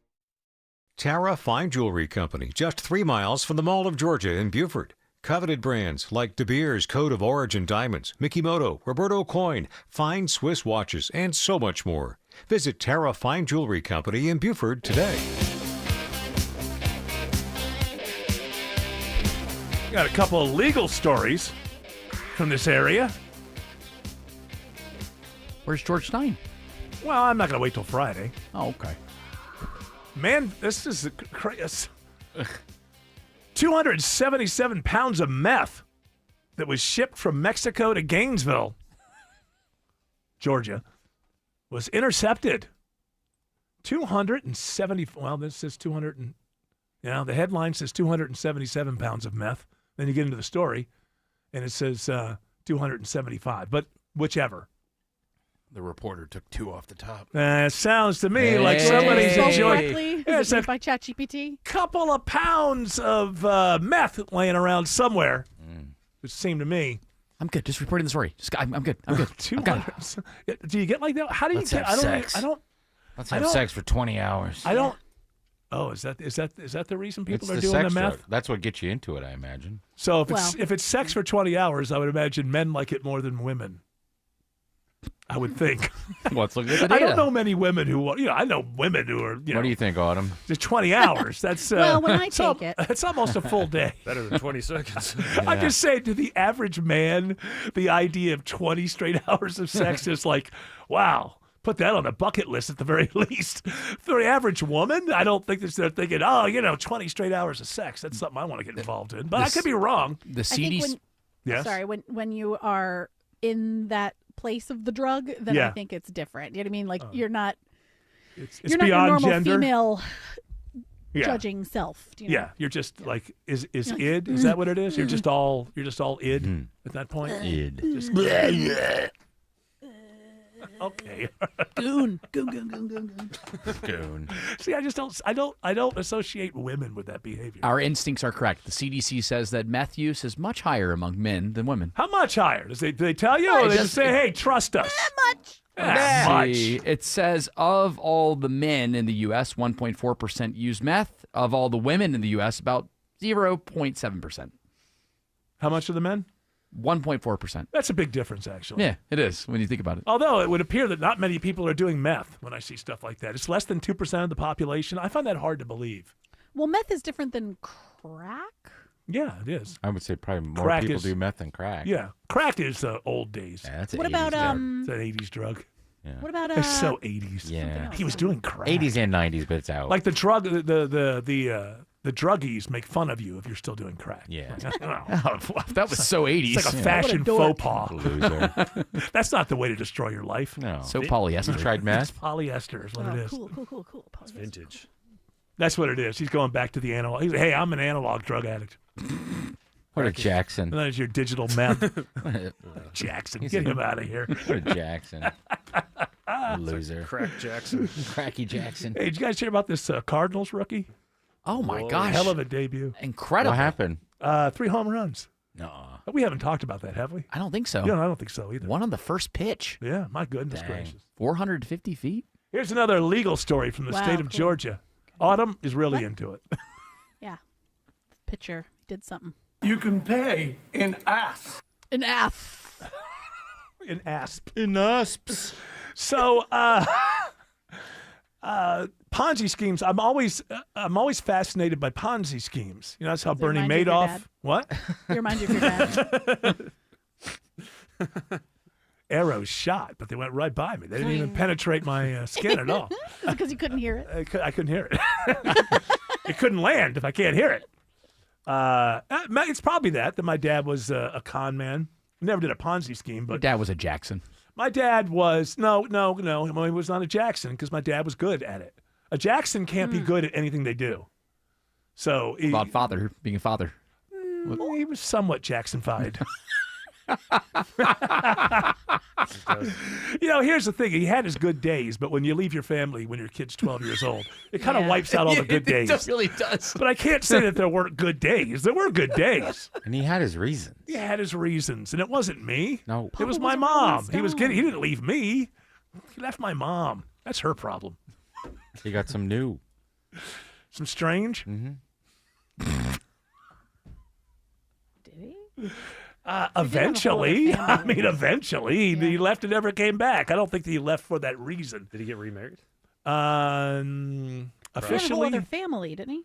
Tara Fine Jewelry Company, just 3 miles from the Mall of Georgia in Beaufort. Coveted brands like De Beers Code of Origin Diamonds, Mikimoto, Roberto Coin, fine Swiss watches, and so much more. Visit Tara Fine Jewelry Company in Beaufort today. Got a couple of legal stories from this area. Where's George Stein? Well, I'm not going to wait till Friday. Oh, okay. Man, this is crazy. 277 pounds of meth that was shipped from Mexico to Gainesville, Georgia. was intercepted. 270. Well, this says 200. The headline says 277 pounds of meth. Then you get into the story, and it says 275. But whichever. The reporter took 2 off the top. It sounds to me like somebody's enjoying. Is it made by ChatGPT? Couple of pounds of meth laying around somewhere. It seemed to me. I'm good. Just reporting the story. I'm good. I'm good. 200. Do you get like that? How do you get? Sex. Let's have sex for 20 hours. I don't. Oh, is that the reason people are doing the meth? Drug. That's what gets you into it, I imagine. So if it's sex for 20 hours, I would imagine men like it more than women. I would think. Let's look at the data. I don't know many women who, I know women who are, What do you think, Autumn? Just 20 hours. That's well, when I take it, it's almost a full day. Better than 20 seconds. I'm just saying, to the average man, the idea of 20 straight hours of sex is like, wow. Put that on a bucket list at the very least. For the average woman, I don't think they're thinking, 20 straight hours of sex. That's something I want to get involved in. But I could be wrong. The CDC. Yes. Sorry, when you are in that place of the drug, then I think it's different. You know what I mean? Like you're not. It's you're not beyond your normal gender. Female judging self. Do you know? Yeah, you're just like is id? Is that what it is? You're just all id at that point. Id. Just, okay. Goon. See, I don't associate women with that behavior. Our instincts are correct. The CDC says that meth use is much higher among men than women. How much higher? Do they tell you, or they just say, "Hey, trust us"? Much. It says of all the men in the U.S., 1.4% use meth. Of all the women in the U.S., about 0.7%. How much of the men? 1.4%. That's a big difference, actually. Yeah, it is when you think about it. Although it would appear that not many people are doing meth when I see stuff like that. It's less than 2% of the population. I find that hard to believe. Well, meth is different than crack. Yeah, it is. I would say probably more Crack people is- do meth than crack. Yeah, crack is old days. Yeah, that's What an about 80s drug. It's an 80s drug. Yeah. What about It's so 80s. Yeah. He was doing crack. 80s and 90s, but it's out. Like the druggies make fun of you if you're still doing crack. Yeah. That was so 80s. It's like a fashion faux pas. Loser. That's not the way to destroy your life. No. So polyester. You tried It's meth? polyester is what it is. Cool. It's vintage. That's what it is. He's going back to the analog. He's, hey, I'm an analog drug addict. What a Jackson. And that is your digital meth. Jackson, get him out of here. What a Jackson. Loser. Crack Jackson. Cracky Jackson. Hey, did you guys hear about this Cardinals rookie? Oh, my gosh. Hell of a debut. Incredible. What happened? 3 home runs. No. We haven't talked about that, have we? I don't think so. Yeah, I don't think so either. One on the first pitch. Yeah, my goodness Dang. gracious. 450 feet. Here's another legal story from the Wow, state of cool. Georgia. Autumn is really into it. Yeah. Pitcher did something. You can pay in ass. An ass. In ASP. In asps. So, Ponzi schemes. I'm always fascinated by Ponzi schemes. You know, that's how Does it Bernie remind you of your Madoff. dad? What? It reminds you of your dad. Arrows shot, but they went right by me. They didn't even penetrate my skin at all. Because you couldn't hear it. I couldn't hear it. It couldn't land if I can't hear it. It's probably that my dad was a con man. Never did a Ponzi scheme, but Your dad was a Jackson. my dad was no. Well, he was not a Jackson because my dad was good at it. A Jackson can't be good at anything they do. So About being a father. he was somewhat Jackson-fied. Here's the thing. He had his good days, but when you leave your family when your kid's 12 years old, it kind of wipes out all the good days. It really does. But I can't say that there weren't good days. There were good days. And he had his reasons. He had his reasons, and it wasn't me. No. It was my mom. He didn't leave me. He left my mom. That's her problem. He got some new. Some strange? Mm-hmm. Did he? Eventually. I mean, eventually. Yeah. He left and never came back. I don't think that he left for that reason. Did he get remarried? He had a whole Officially, other family, didn't he?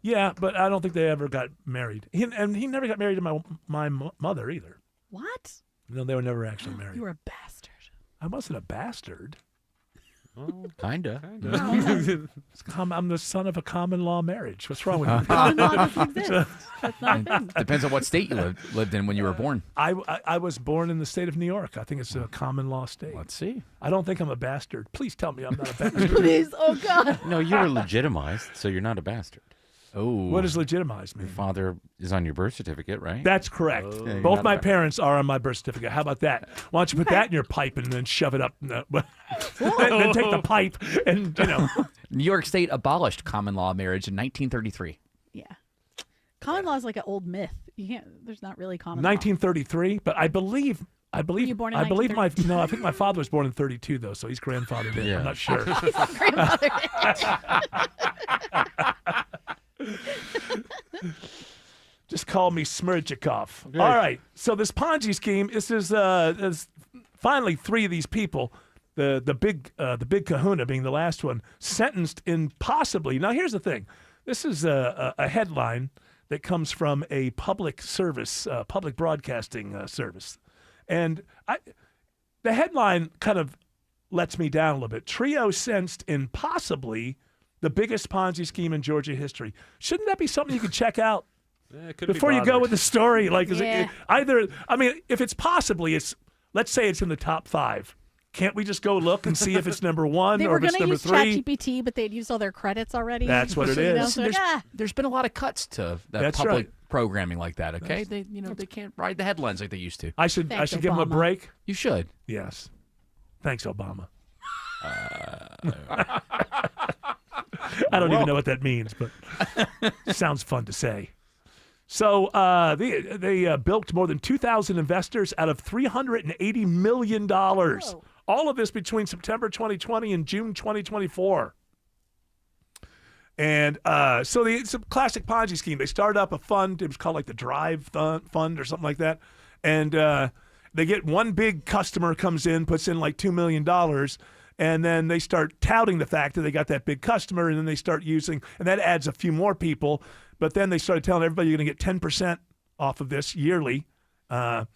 yeah, but I don't think they ever got married. And he never got married to my mother either. What? No, they were never actually married. You were a bastard. I wasn't a bastard. Kinda. I'm the son of a common law marriage. What's wrong with you? Common law doesn't exist. That's not a thing. Depends on what state you lived in when you were born. I was born in the state of New York. I think it's a common law state. Let's see. I don't think I'm a bastard. Please tell me I'm not a bastard. Please, oh God. No, you were legitimized, so you're not a bastard. Oh. What does legitimize mean? Your father is on your birth certificate, right? That's correct. Yeah, Both my parents are on my birth certificate. How about that? Why don't you put that in your pipe and then shove it up? And then take the pipe and, New York State abolished common law marriage in 1933. Yeah. Common law is like an old myth. You can't. There's not really common law. 1933, but I believe. Were you born in I think my father was born in 32 though, so he's grandfathered in. Yeah. I'm not sure. Just call me Smirchikov. Okay. All right. So this Ponzi scheme. This is finally 3 of these people. The big Kahuna being the last one, sentenced in possibly. Now here's the thing. This is a headline that comes from a public service, public broadcasting service, and the headline kind of lets me down a little bit. Trio sentenced in possibly the biggest Ponzi scheme in Georgia history. Shouldn't that be something you could check out before you go with the story? Like, is it either? I mean, if it's possibly, let's say it's in the top 5. Can't we just go look and see if it's number 1 or if it's number 3? They were going to use ChatGPT, but they'd used all their credits already. That's what it is. There's been a lot of cuts to that public programming like that. Okay, they can't write the headlines like they used to. I should give them a break. You should. Yes. Thanks, Obama. I don't even know what that means, but sounds fun to say. So they bilked more than 2,000 investors out of $380 million. Whoa. All of this between September 2020 and June 2024. And so it's a classic Ponzi scheme. They started up a fund. It was called like the Drive Fund or something like that. And they get one big customer comes in, puts in like $2 million. And then they start touting the fact that they got that big customer. And then they start using, and that adds a few more people. But then they started telling everybody you're going to get 10% off of this yearly in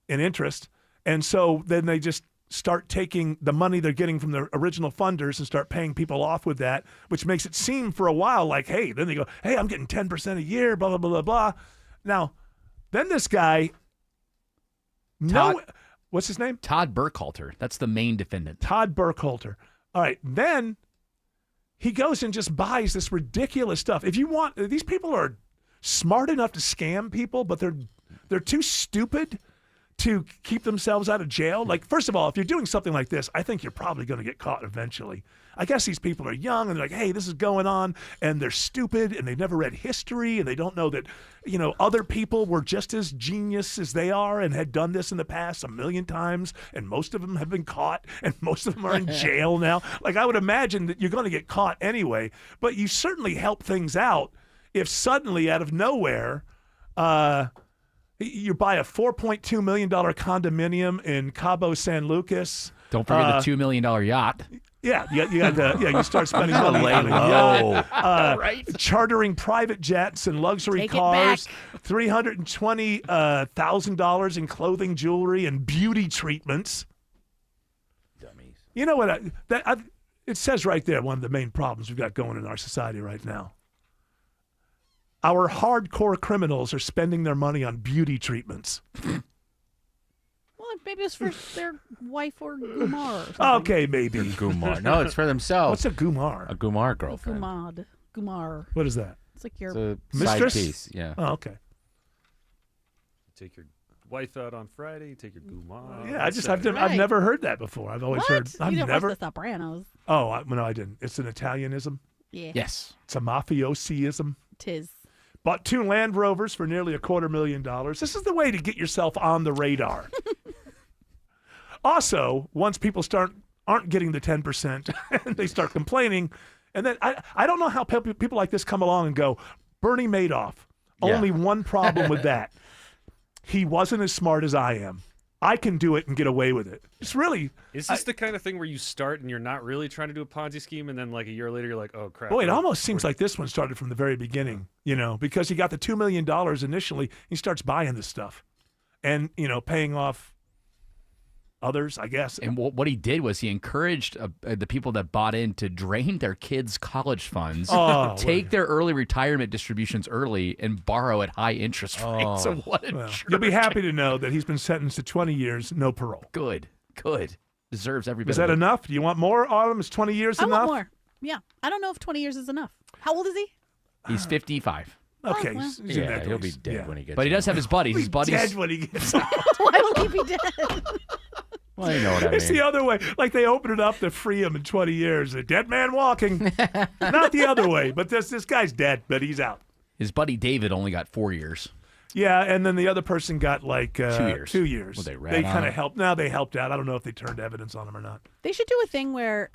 interest. And so then they just start taking the money they're getting from the original funders and start paying people off with that, which makes it seem for a while like, hey, then they go, hey, I'm getting 10% a year, blah, blah, blah, blah, blah. Now, then this guy, what's his name? Todd Burkhalter. That's the main defendant. Todd Burkhalter. All right, then he goes and just buys this ridiculous stuff. If you want, these people are smart enough to scam people, but they're too stupid to keep themselves out of jail. Like, first of all, if you're doing something like this, I think you're probably going to get caught eventually. I guess these people are young and they're like, hey, this is going on, and they're stupid and they've never read history and they don't know that, other people were just as genius as they are and had done this in the past 1,000,000 times, and most of them have been caught and most of them are in jail now. Like, I would imagine that you're going to get caught anyway, but you certainly help things out if suddenly out of nowhere, you buy a $4.2 million condominium in Cabo San Lucas. Don't forget the $2 million yacht. Yeah, you start spending money on a yacht, right? Chartering private jets and luxury cars, $320,000 in clothing, jewelry, and beauty treatments. Dummies. You know what? It says right there one of the main problems we've got going in our society right now. Our hardcore criminals are spending their money on beauty treatments. Well, maybe it's for their wife or gumar or something. Okay, maybe. Gumar. No, it's for themselves. What's a gumar? A gumar girlfriend. Gumar. What is that? It's like your It's a mistress? side piece, yeah. Oh, okay. Take your wife out on Friday, take your gumar. Yeah, I've never heard that before. I've always heard. You didn't watch The Sopranos. Oh, no, I didn't. It's an Italianism. Yeah. Yes. It's a mafiosi-ism. Tis. Bought 2 Land Rovers for nearly $250,000. This is the way to get yourself on the radar. Also, once people aren't getting the 10%, and they start complaining, and then I don't know how people like this come along and go, Bernie Madoff. Yeah. Only one problem with that. He wasn't as smart as I am. I can do it and get away with it. It's really... Is this the kind of thing where you start and you're not really trying to do a Ponzi scheme, and then like a year later you're like, oh, crap. Boy, it almost seems like this one started from the very beginning, because he got the $2 million initially. He starts buying this stuff and, paying off others, I guess. And what he did was he encouraged the people that bought in to drain their kids' college funds, take their early retirement distributions early, and borrow at high interest rates. So what a jerk. You'll be happy to know that he's been sentenced to 20 years, no parole. Good. Deserves every bit Is that of it. enough? Do you want more, Autumn? Is 20 years enough? I want more. Yeah. I don't know if 20 years is enough. How old is he? He's 55. Okay, well. he's in that he'll place. be dead when he gets But he does have his buddies. His buddies. Dead when he gets out. Why will he be dead? Well, you know what I mean. It's the other way. Like they open it up to free him in 20 years. A dead man walking. Not the other way, but this guy's dead, but he's out. His buddy David only got 4 years. Yeah, and then the other person got like 2 years. 2 years. Well, they kind of helped. Now they helped out. I don't know if they turned evidence on him or not. They should do a thing where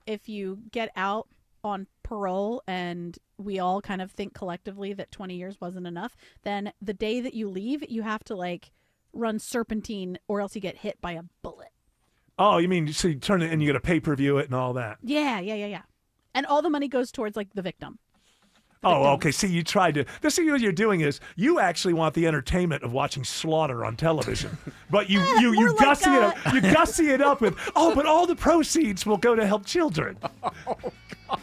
if you get out on parole and we all kind of think collectively that 20 years wasn't enough, then the day that you leave, you have to like run serpentine or else you get hit by a bullet. Oh, you mean so you turn it and you got to pay-per-view it and all that? Yeah. And all the money goes towards like the victim. Oh, okay. See, you tried to. This thing what you're doing is you actually want the entertainment of watching slaughter on television, but you gussy it up. You gussy it up with but all the proceeds will go to help children. Oh, gosh.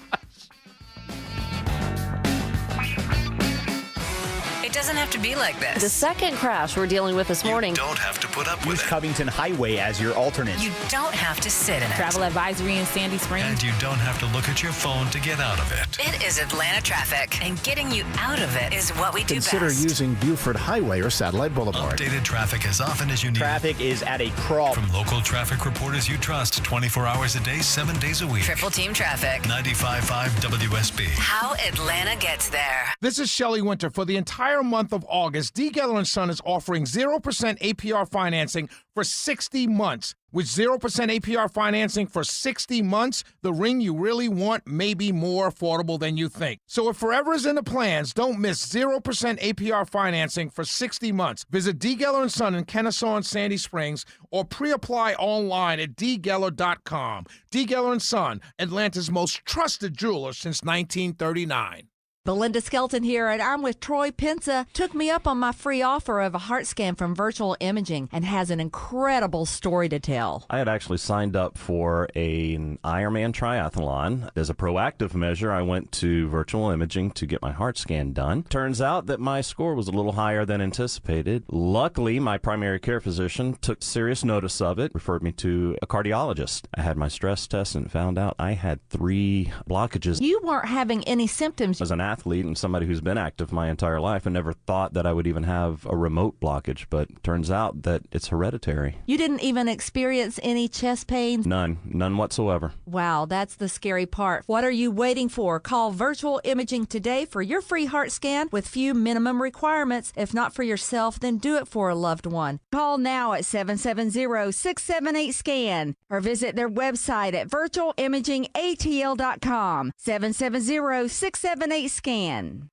It doesn't have to be like this. The second crash we're dealing with this morning. You don't have to put up with Use it. Covington Highway as your alternate. You don't have to sit in it. Travel advisory in Sandy Springs. And you don't have to look at your phone to get out of it. It is Atlanta traffic, and getting you out of it is what we do Consider best. using Buford Highway or Satellite Boulevard. Updated traffic as often as you need. Traffic is at a crawl. From local traffic reporters you trust 24 hours a day, 7 days a week. Triple Team Traffic. 95.5 WSB. How Atlanta gets there. This is Shelley Winter. For the entire month of August, D. Geller & Son is offering 0% APR financing for 60 months. With 0% APR financing for 60 months, the ring you really want may be more affordable than you think. So if forever is in the plans, don't miss 0% APR financing for 60 months. Visit D. Geller & Son in Kennesaw and Sandy Springs or pre-apply online at dgeller.com. D. Geller & Son, Atlanta's most trusted jeweler since 1939. Belinda Skelton here, and I'm with Troy Pensa. Took me up on my free offer of a heart scan from Virtual Imaging and has an incredible story to tell. I had actually signed up for an Ironman triathlon. As a proactive measure, I went to Virtual Imaging to get my heart scan done. Turns out that my score was a little higher than anticipated. Luckily, my primary care physician took serious notice of it, referred me to a cardiologist. I had my stress test and found out I had 3 blockages. You weren't having any symptoms. As an athlete and somebody who's been active my entire life, I never thought that I would even have a remote blockage, but turns out that it's hereditary. You didn't even experience any chest pains? None whatsoever. Wow, that's the scary part. What are you waiting for? Call Virtual Imaging today for your free heart scan with few minimum requirements. If not for yourself, then do it for a loved one. Call now at 770-678-SCAN or visit their website at virtualimagingatl.com. 770-678-SCAN. 1,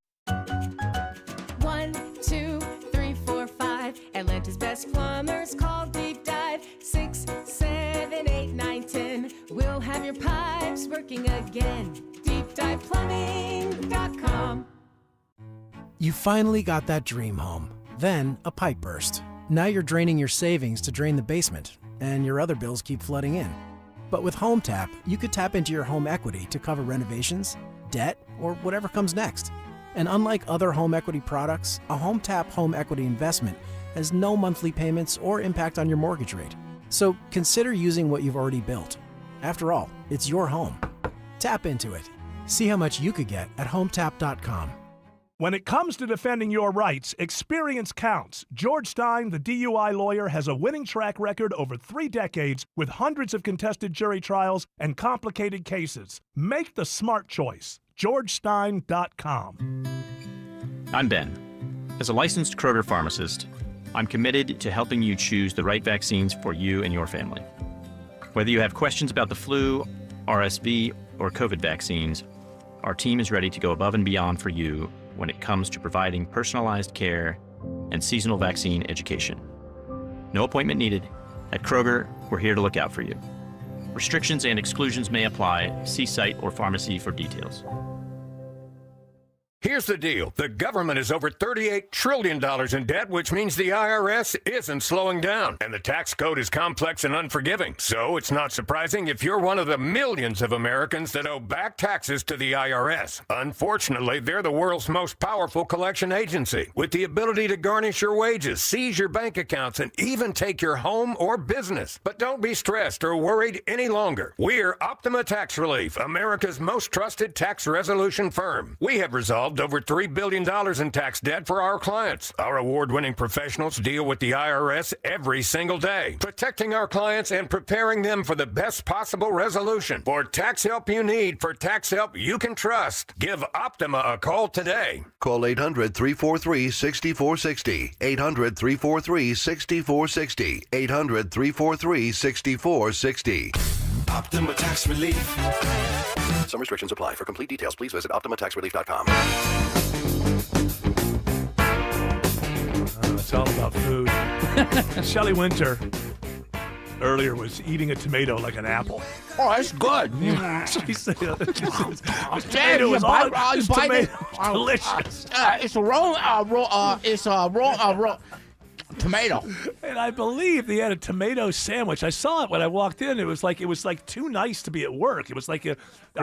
2, 3, 4, 5. Atlanta's best plumbers call Deep Dive. 6, 7, 8, 9, 10. We'll have your pipes working again. DeepDivePlumbing.com. You finally got that dream home. Then a pipe burst. Now you're draining your savings to drain the basement, and your other bills keep flooding in. But with Home Tap, you could tap into your home equity to cover renovations, debt, or whatever comes next. And unlike other home equity products, a Home Tap home equity investment has no monthly payments or impact on your mortgage rate. So consider using what you've already built. After all, it's your home. Tap into it. See how much you could get at HomeTap.com. When it comes to defending your rights, experience counts. George Stein, the DUI lawyer, has a winning track record over 3 decades with hundreds of contested jury trials and complicated cases. Make the smart choice. GeorgeStein.com. I'm Ben. As a licensed Kroger pharmacist, I'm committed to helping you choose the right vaccines for you and your family. Whether you have questions about the flu, RSV, or COVID vaccines, our team is ready to go above and beyond for you when it comes to providing personalized care and seasonal vaccine education. No appointment needed. At Kroger, we're here to look out for you. Restrictions and exclusions may apply. See site or pharmacy for details. Here's the deal. The government is over $38 trillion in debt, which means the IRS isn't slowing down. And the tax code is complex and unforgiving. So it's not surprising if you're one of the millions of Americans that owe back taxes to the IRS. Unfortunately, they're the world's most powerful collection agency, with the ability to garnish your wages, seize your bank accounts, and even take your home or business. But don't be stressed or worried any longer. We're Optima Tax Relief, America's most trusted tax resolution firm. We have resolved over $3 billion in tax debt for our clients. Our award-winning professionals deal with the IRS every single day, protecting our clients and preparing them for the best possible resolution. For tax help you need, for tax help you can trust, give Optima a call today. Call 800-343-6460. 800-343-6460. 800-343-6460. Optima Tax Relief. Some restrictions apply. For complete details, please visit OptimaTaxRelief.com. It's all about food. Shelley Winter earlier was eating a tomato like an apple. Oh, that's good. She said, tomato is delicious. It's a raw tomato. And I believe they had a tomato sandwich. I saw it when I walked in. It was like too nice to be at work. It was like are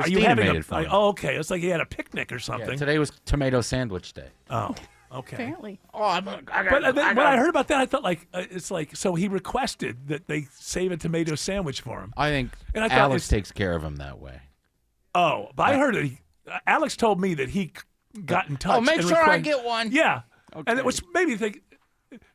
you having a? Oh, okay. It's like he had a picnic or something. Yeah, today was tomato sandwich day. Oh. Okay. Apparently. When I heard about that, I thought it's like so he requested that they save a tomato sandwich for him. I think and Alex takes care of him that way. Oh, but I heard that Alex told me that he got in touch. Oh, make sure I get one. Yeah, okay. And it was made me think.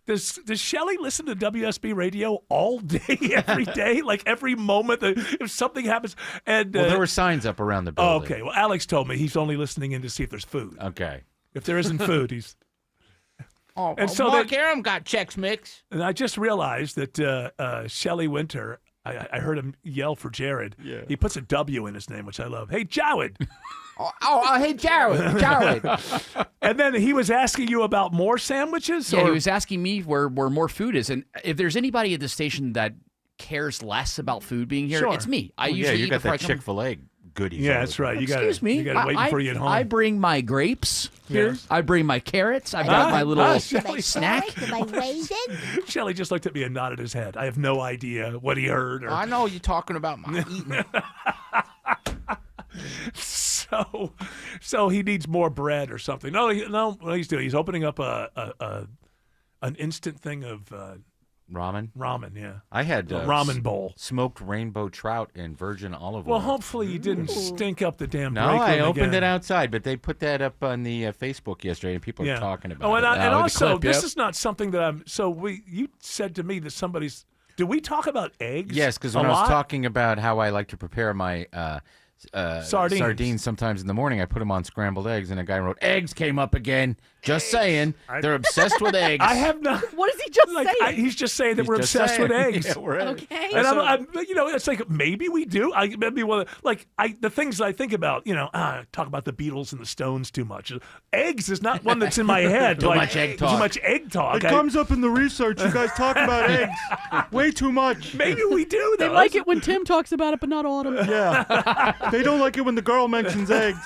Does Shelley listen to WSB radio all day, every day, like every moment that if something happens? And well, there were signs up around the building. Oh, okay. Well, Alex told me he's only listening in to see if there's food. Okay. If there isn't food, he's. Oh, and so Mark Aram got Chex Mix. And I just realized that Shelley Winter, I heard him yell for Jared. Yeah. He puts a W in his name, which I love. Hey, Jared. Hey, Jared. And then he was asking you about more sandwiches? Yeah, he was asking me where more food is. And if there's anybody at the station that cares less about food being here, it's me. I usually you eat got before that Chick-fil-A goodies. Yeah, that's right. Excuse me. You got to wait for you at home. I bring my grapes here. Yes. I bring my carrots. I've got my little snack. Shelley just looked at me and nodded his head. I have no idea what he heard. I know you're talking about my eating. So he needs more bread or something. No, what he's doing, he's opening up an instant thing of ramen. Ramen, yeah. I had a ramen bowl, smoked rainbow trout and virgin olive oil. Well, hopefully you didn't stink up the damn. No, I opened it outside, but they put that up on the Facebook yesterday, and people are talking about it. And also, this is not something that I'm. So you said to me that somebody's. Do we talk about eggs? Yes, because when I was talking about how I like to prepare my sardines sometimes in the morning, I put them on scrambled eggs, and a guy wrote, "Eggs came up again." Just saying, they're obsessed with eggs. I have not. What is he just saying? He's just saying that we're obsessed with eggs. Yeah, we're okay. And I'm, it's like maybe we do. The things that I think about, talk about the Beatles and the Stones too much. Eggs is not one that's in my head. Too much egg talk. Too much egg talk. It comes up in the research. You guys talk about eggs way too much. Maybe we do. They like it when Tim talks about it, but not Autumn. Yeah. They don't like it when the girl mentions eggs.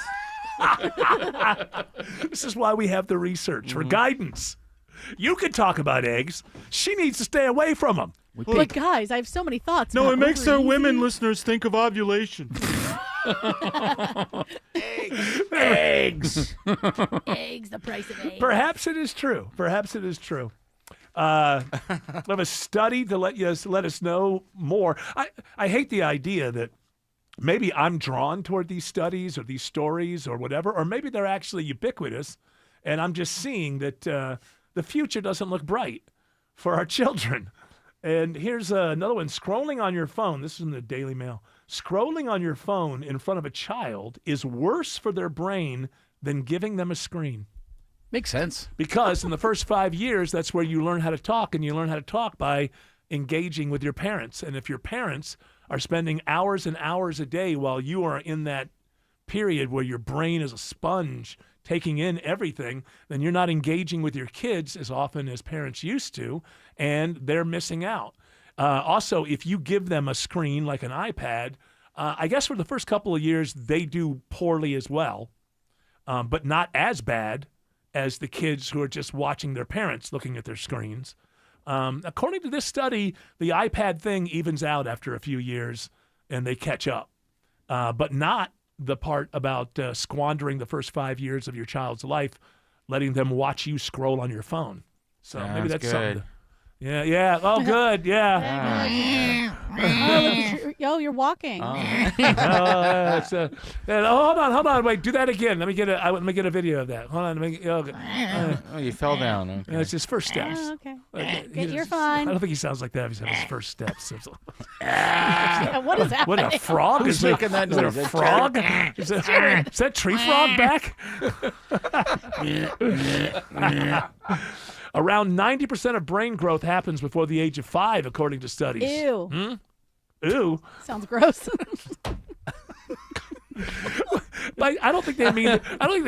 This is why we have the research for guidance. You can talk about eggs. She needs to stay away from them. But guys, I have so many thoughts. No, it makes our women listeners think of ovulation. Eggs. Eggs, the price of eggs. Perhaps it is true. We have a study to let us know more. I hate the idea that maybe I'm drawn toward these studies or these stories or whatever, or maybe they're actually ubiquitous, and I'm just seeing that the future doesn't look bright for our children. And here's another one. Scrolling on your phone, this is in the Daily Mail, scrolling on your phone in front of a child is worse for their brain than giving them a screen. Makes sense. Because in the first 5 years, that's where you learn how to talk, and you learn how to talk by engaging with your parents. And if your parents are spending hours and hours a day while you are in that period where your brain is a sponge taking in everything, then you're not engaging with your kids as often as parents used to, and they're missing out. Also, if you give them a screen like an iPad, I guess for the first couple of years, they do poorly as well. but not as bad as the kids who are just watching their parents looking at their screens. According to this study, the iPad thing evens out after a few years and they catch up, but not the part about squandering the first 5 years of your child's life, letting them watch you scroll on your phone. So maybe that's good. something. Yeah. Oh, good. Yeah. Oh, you're walking. Hold on. Wait, do that again. Let me get a video of that. Hold on. Oh, you fell down. Okay. It's his first steps. Oh, okay. You're fine. I don't think he sounds like that. He's having his first steps. What is happening? What, a frog? Who's making that noise? Is it a frog? Is that tree frog back? Around 90% of brain growth happens before the age of 5, according to studies. Ew. Ew. Sounds gross. Like, I don't think they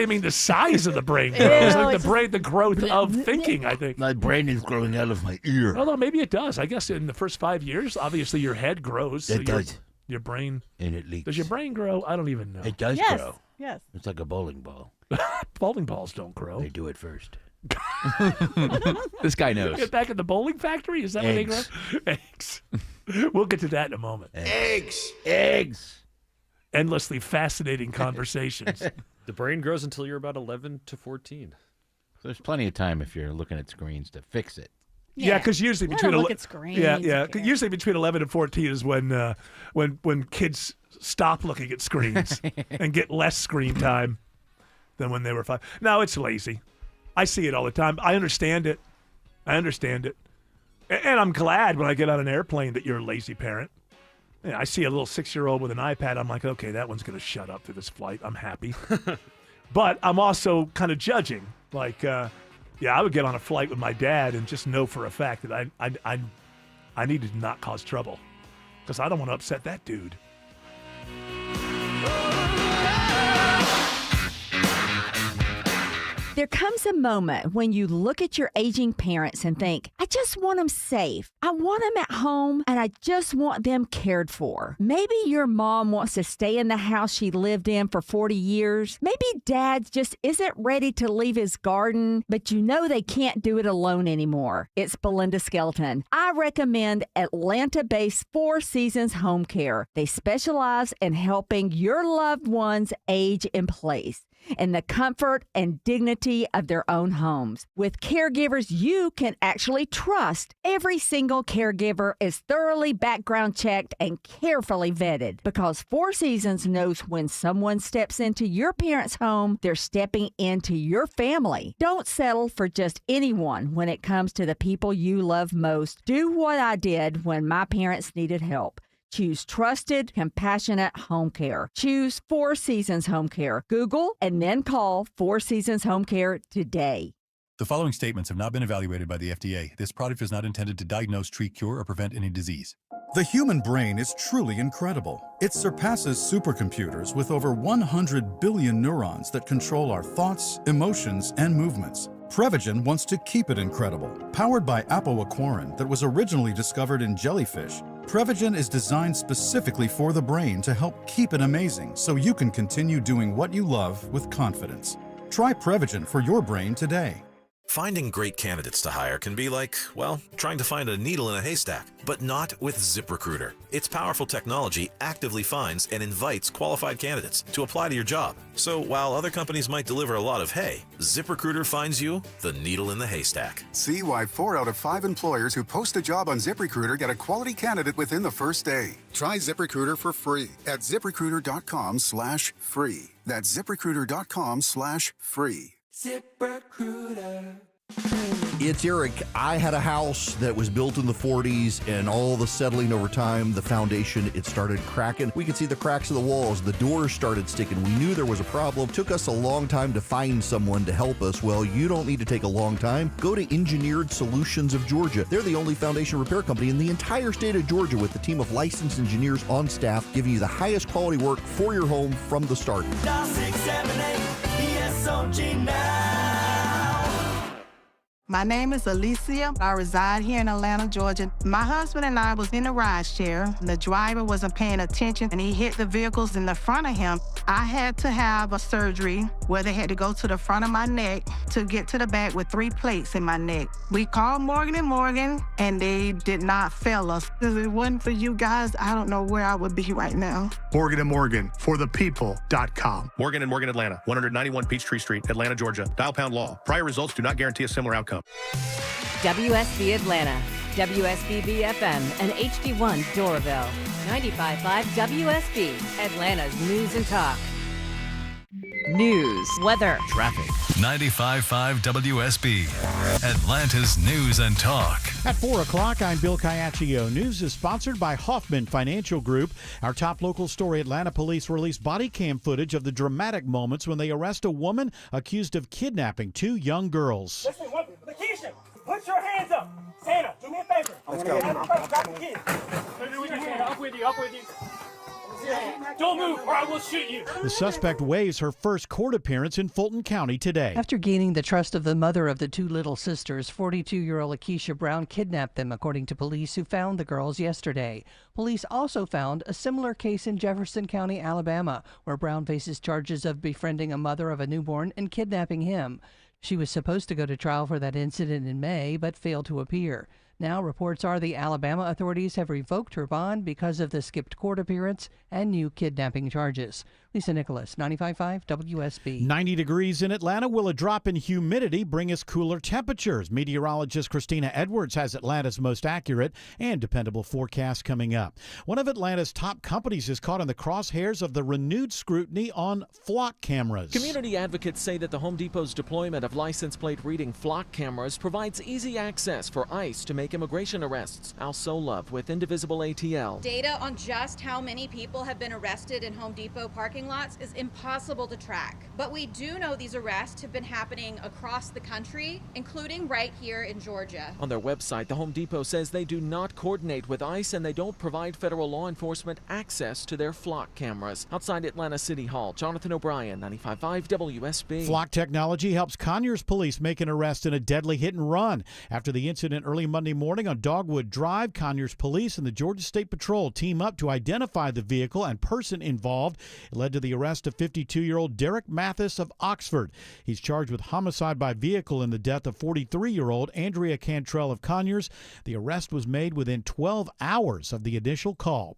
mean the size of the brain grows. Like the growth of thinking. I think my brain is growing out of my ear. Although maybe it does. I guess in the first 5 years, obviously your head grows. It does. Your brain. And it leaks. Does your brain grow? I don't even know. It does Yes. grow. Yes. It's like a bowling ball. Bowling balls don't grow. They do it first. This guy knows. Get back at the bowling factory? Is that Eggs. what they grow? Eggs. We'll get to that in a moment. Eggs. Endlessly fascinating conversations. The brain grows until you're about 11 to 14. So there's plenty of time if you're looking at screens to fix it. Yeah, because usually between look at screens. Yeah. Usually between 11 and 14 is when kids stop looking at screens and get less screen time than when they were 5. No, it's lazy. I see it all the time. I understand it. And I'm glad when I get on an airplane that you're a lazy parent. Yeah, I see a little 6-year-old with an iPad. I'm like, okay, that one's going to shut up through this flight. I'm happy. But I'm also kind of judging. Like, I would get on a flight with my dad and just know for a fact that I need to not cause trouble because I don't want to upset that dude. There comes a moment when you look at your aging parents and think, I just want them safe. I want them at home and I just want them cared for. Maybe your mom wants to stay in the house she lived in for 40 years. Maybe dad just isn't ready to leave his garden, but you know they can't do it alone anymore. It's Belinda Skelton. I recommend Atlanta-based 4 Seasons Home Care. They specialize in helping your loved ones age in place in the comfort and dignity of their own homes. With caregivers you can actually trust, every single caregiver is thoroughly background checked and carefully vetted because 4 Seasons knows when someone steps into your parents' home, they're stepping into your family. Don't settle for just anyone when it comes to the people you love most. Do what I did when my parents needed help. Choose trusted, compassionate home care. Choose 4 Seasons Home Care. Google and then call 4 Seasons Home Care today. The following statements have not been evaluated by the FDA. This product is not intended to diagnose, treat, cure, or prevent any disease. The human brain is truly incredible. It surpasses supercomputers with over 100 billion neurons that control our thoughts, emotions, and movements. Prevagen wants to keep it incredible. Powered by apoaquarin that was originally discovered in jellyfish, Prevagen is designed specifically for the brain to help keep it amazing so you can continue doing what you love with confidence. Try Prevagen for your brain today. Finding great candidates to hire can be like, well, trying to find a needle in a haystack, but not with ZipRecruiter. Its powerful technology actively finds and invites qualified candidates to apply to your job. So while other companies might deliver a lot of hay, ZipRecruiter finds you the needle in the haystack. See why 4 out of 5 employers who post a job on ZipRecruiter get a quality candidate within the first day. Try ZipRecruiter for free at ZipRecruiter.com/free. That's ZipRecruiter.com/free. ZipRecruiter. It's Eric. I had a house that was built in the 40s, and all the settling over time, the foundation, it started cracking. We could see the cracks of the walls. The doors started sticking. We knew there was a problem. Took us a long time to find someone to help us. Well, you don't need to take a long time. Go to Engineered Solutions of Georgia. They're the only foundation repair company in the entire state of Georgia with a team of licensed engineers on staff giving you the highest quality work for your home from the start. Dial 678 ESOG now. My name is Alicia. I reside here in Atlanta, Georgia. My husband and I was in a ride share. The driver wasn't paying attention and he hit the vehicles in the front of him. I had to have a surgery where they had to go to the front of my neck to get to the back with 3 plates in my neck. We called Morgan & Morgan and they did not fail us. If it wasn't for you guys, I don't know where I would be right now. Morgan & Morgan, forthepeople.com. Morgan & Morgan Atlanta, 191 Peachtree Street, Atlanta, Georgia. Dial pound law. Prior results do not guarantee a similar outcome. WSB Atlanta, WSBB FM, and HD1 Doraville. 95.5 WSB, Atlanta's news and talk. News, weather, traffic. 95.5 WSB, Atlanta's news and talk. At 4 o'clock, I'm Bill Caiaccio. News is sponsored by Hoffman Financial Group. Our top local story, Atlanta police released body cam footage of the dramatic moments when they arrest a woman accused of kidnapping 2 young girls. Listen, Lakeisha, put your hands up. Santa, do me a favor. Let's go. Grab the kid. Up with you, up with you. Don't move or I will shoot you. The suspect waives her first court appearance in Fulton County today. After gaining the trust of the mother of the 2 little sisters, 42-year-old Lakeisha Brown kidnapped them, according to police who found the girls yesterday. Police also found a similar case in Jefferson County, Alabama, where Brown faces charges of befriending a mother of a newborn and kidnapping him. She was supposed to go to trial for that incident in May, but failed to appear. Now, reports are the Alabama authorities have revoked her bond because of the skipped court appearance and new kidnapping charges. Lisa Nicholas, 95.5 WSB. 90 degrees in Atlanta. Will a drop in humidity bring us cooler temperatures? Meteorologist Christina Edwards has Atlanta's most accurate and dependable forecast coming up. One of Atlanta's top companies is caught in the crosshairs of the renewed scrutiny on flock cameras. Community advocates say that the Home Depot's deployment of license plate reading flock cameras provides easy access for ICE to make immigration arrests. Al Solove with Indivisible ATL. Data on just how many people have been arrested in Home Depot parking lots is impossible to track. But we do know these arrests have been happening across the country, including right here in Georgia. On their website, the Home Depot says they do not coordinate with ICE and they don't provide federal law enforcement access to their flock cameras. Outside Atlanta City Hall, Jonathan O'Brien, 95.5 WSB. Flock technology helps Conyers police make an arrest in a deadly hit and run. After the incident early Monday morning on Dogwood Drive, Conyers police and the Georgia State Patrol team up to identify the vehicle and person involved. It led to the arrest of 52-year-old Derek Mathis of Oxford. He's charged with homicide by vehicle in the death of 43-year-old Andrea Cantrell of Conyers. The arrest was made within 12 hours of the initial call.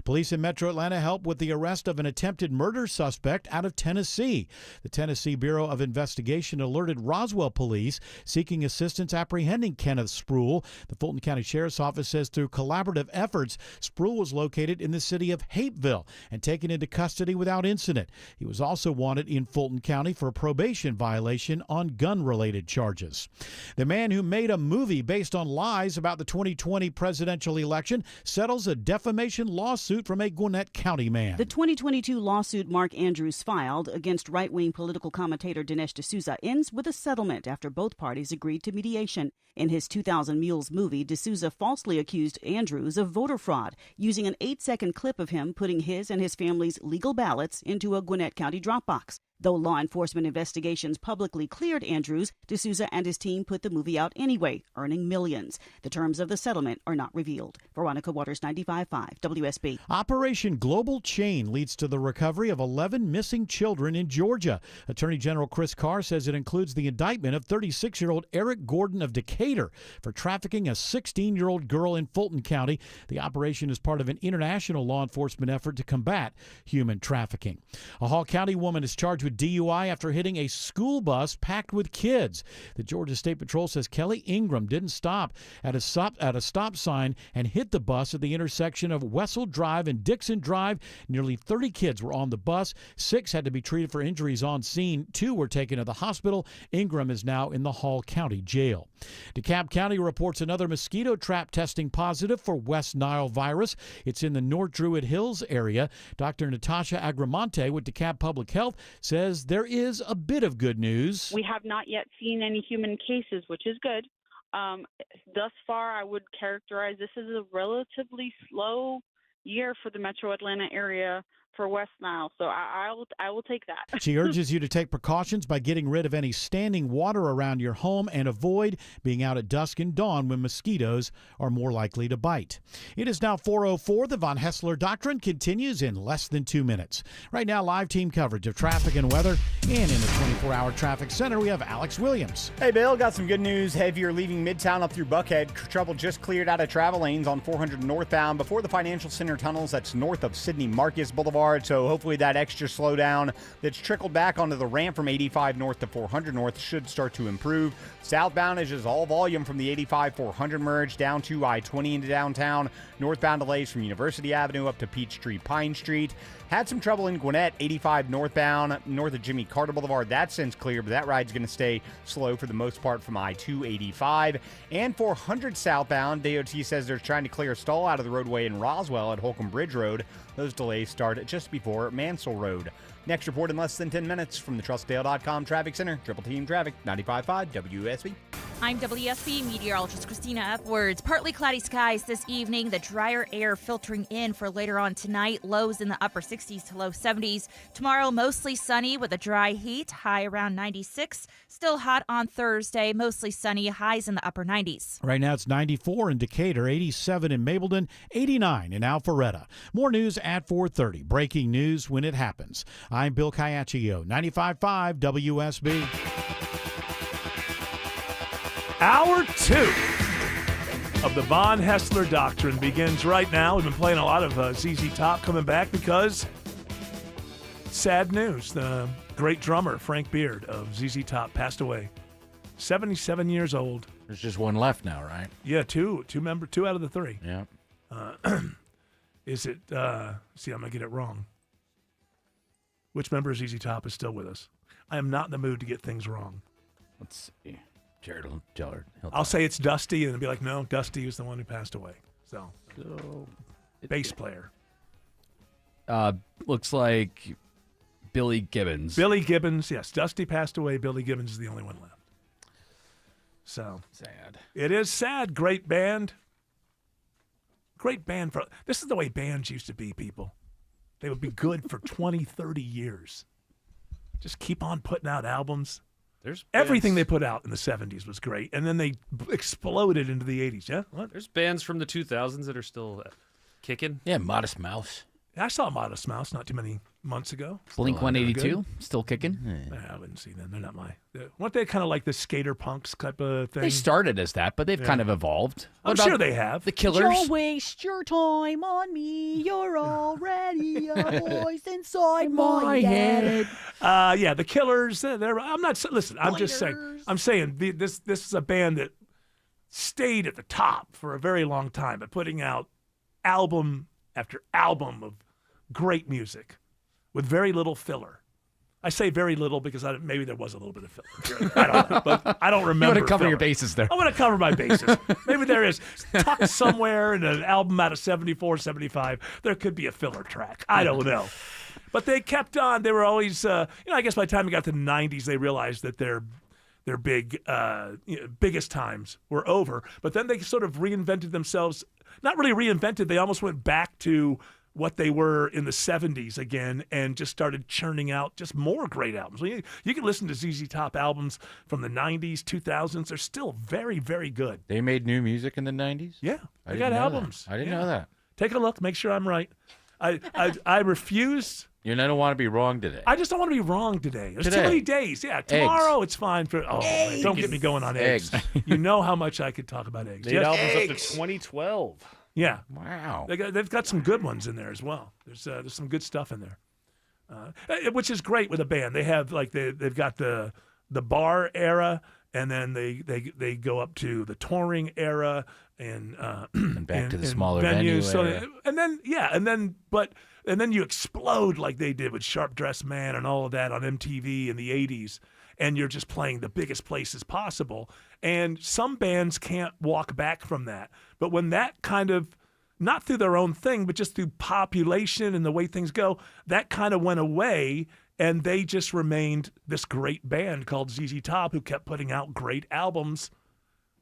Police in Metro Atlanta helped with the arrest of an attempted murder suspect out of Tennessee. The Tennessee Bureau of Investigation alerted Roswell police seeking assistance apprehending Kenneth Spruill. The Fulton County Sheriff's Office says through collaborative efforts, Spruill was located in the city of Hapeville and taken into custody without incident. He was also wanted in Fulton County for a probation violation on gun-related charges. The man who made a movie based on lies about the 2020 presidential election settles a defamation lawsuit from a Gwinnett County man. The 2022 lawsuit Mark Andrews filed against right-wing political commentator Dinesh D'Souza ends with a settlement after both parties agreed to mediation. In his 2000 Mules movie, D'Souza falsely accused Andrews of voter fraud, using an 8-second clip of him putting his and his family's legal ballots into a Gwinnett County drop box. Though law enforcement investigations publicly cleared Andrews, D'Souza and his team put the movie out anyway, earning millions. The terms of the settlement are not revealed. Veronica Waters, 95.5 WSB. Operation Global Chain leads to the recovery of 11 missing children in Georgia. Attorney General Chris Carr says it includes the indictment of 36-year-old Eric Gordon of Decatur for trafficking a 16-year-old girl in Fulton County. The operation is part of an international law enforcement effort to combat human trafficking. A Hall County woman is charged with DUI after hitting a school bus packed with kids. The Georgia State Patrol says Kelly Ingram didn't stop at a stop sign and hit the bus at the intersection of Wessel Drive and Dixon Drive. Nearly 30 kids were on the bus. 6 had to be treated for injuries on scene. 2 were taken to the hospital. Ingram is now in the Hall County Jail. DeKalb County reports another mosquito trap testing positive for West Nile virus. It's in the North Druid Hills area. Dr. Natasha Agramonte with DeKalb Public Health says there is a bit of good news. We have not yet seen any human cases, which is good. Thus far, I would characterize this as a relatively slow year for the metro Atlanta area. for West Nile. So I will take that. She urges you to take precautions by getting rid of any standing water around your home and avoid being out at dusk and dawn when mosquitoes are more likely to bite. It is now 4:04. The Von Haessler Doctrine continues in less than 2 minutes. Right now, live team coverage of traffic and weather. And in the 24-hour traffic center, we have Alex Williams. Hey, Bill, got some good news. Heavier leaving Midtown up through Buckhead. Trouble just cleared out of travel lanes on 400 northbound before the Financial Center tunnels. That's north of Sidney Marcus Boulevard. So hopefully that extra slowdown that's trickled back onto the ramp from 85 north to 400 north should start to improve. Southbound is just all volume from the 85-400 merge down to I-20 into downtown. Northbound delays from University Avenue up to Peachtree Pine Street. Had some trouble in Gwinnett, 85 northbound, north of Jimmy Carter Boulevard. That's since clear, but that ride's going to stay slow for the most part from I-285. And 400 southbound, DOT says they're trying to clear a stall out of the roadway in Roswell at Holcomb Bridge Road. Those delays start just before Mansell Road. Next report in less than 10 minutes from the TrustDale.com Traffic Center. Triple Team Traffic, 95.5 WSB. I'm WSB meteorologist Christina Upwards. Partly cloudy skies this evening. The drier air filtering in for later on tonight. Lows in the upper 60s to low 70s. Tomorrow, mostly sunny with a dry heat. High around 96. Still hot on Thursday. Mostly sunny. Highs in the upper 90s. Right now, it's 94 in Decatur, 87 in Mableton, 89 in Alpharetta. More news at 4:30. Breaking news when it happens. I'm Bill Caiaccio, 95.5 WSB. Hour 2 of the Von Haessler Doctrine begins right now. We've been playing a lot of ZZ Top coming back because sad news. The great drummer, Frank Beard of ZZ Top, passed away. 77 years old. There's just one left now, right? Yeah, two out of the 3. Yeah. Is it, see, I'm going to get it wrong. Which member of ZZ Top is still with us? I am not in the mood to get things wrong. Let's see. Jared will tell her. I'll say it's Dusty and be like, no, Dusty was the one who passed away. So bass player. Looks like Billy Gibbons. Billy Gibbons, yes. Dusty passed away. Billy Gibbons is the only one left. So sad. It is sad. Great band. Great band. This is the way bands used to be, people. They would be good for 20, 30 years. Just keep on putting out albums. Everything they put out in the 70s was great, and then they exploded into the 80s. Yeah, what? There's bands from the 2000s that are still kicking. Yeah, Modest Mouse. I saw Modest Mouse not too many months ago. Blink-182, still kicking. I wouldn't see them. They're not weren't they kind of like the skater punks type of thing? They started as that, but they've kind of evolved. I'm sure they have. The Killers. Don't waste your time on me. You're already a voice inside my head. Yeah, the Killers. I'm not. Listen, I'm just saying. I'm saying this is a band that stayed at the top for a very long time, but putting out album after album of great music with very little filler. I say very little because maybe there was a little bit of filler. I don't know, but I don't remember. You want to cover your bases there. I want to cover my bases. Maybe there is. Tucked somewhere in an album out of 74, 75, there could be a filler track. I don't know. But they kept on. They were always, I guess by the time we got to the 90s, they realized that their biggest times were over. But then they sort of reinvented themselves. Not really reinvented. They almost went back to what they were in the 70s again and just started churning out just more great albums. You can listen to ZZ Top albums from the 90s, 2000s. They're still very, very good. They made new music in the 90s? Yeah. They got albums. I didn't know that. Take a look. Make sure I'm right. I refuse. You don't want to be wrong today. I just don't want to be wrong today. There's too many days. Yeah, tomorrow it's fine. Don't get me going on eggs. You know how much I could talk about eggs. They had albums up to 2012. Yeah. Wow. They've got some good ones in there as well. There's some good stuff in there, which is great with a band. They have they've got the bar era, and then they go up to the touring era and back to the smaller venues. And then you explode like they did with Sharp Dressed Man and all of that on MTV in the 80s, and you're just playing the biggest places possible. And some bands can't walk back from that. But when that kind of, not through their own thing, but just through population and the way things go, that kind of went away, and they just remained this great band called ZZ Top who kept putting out great albums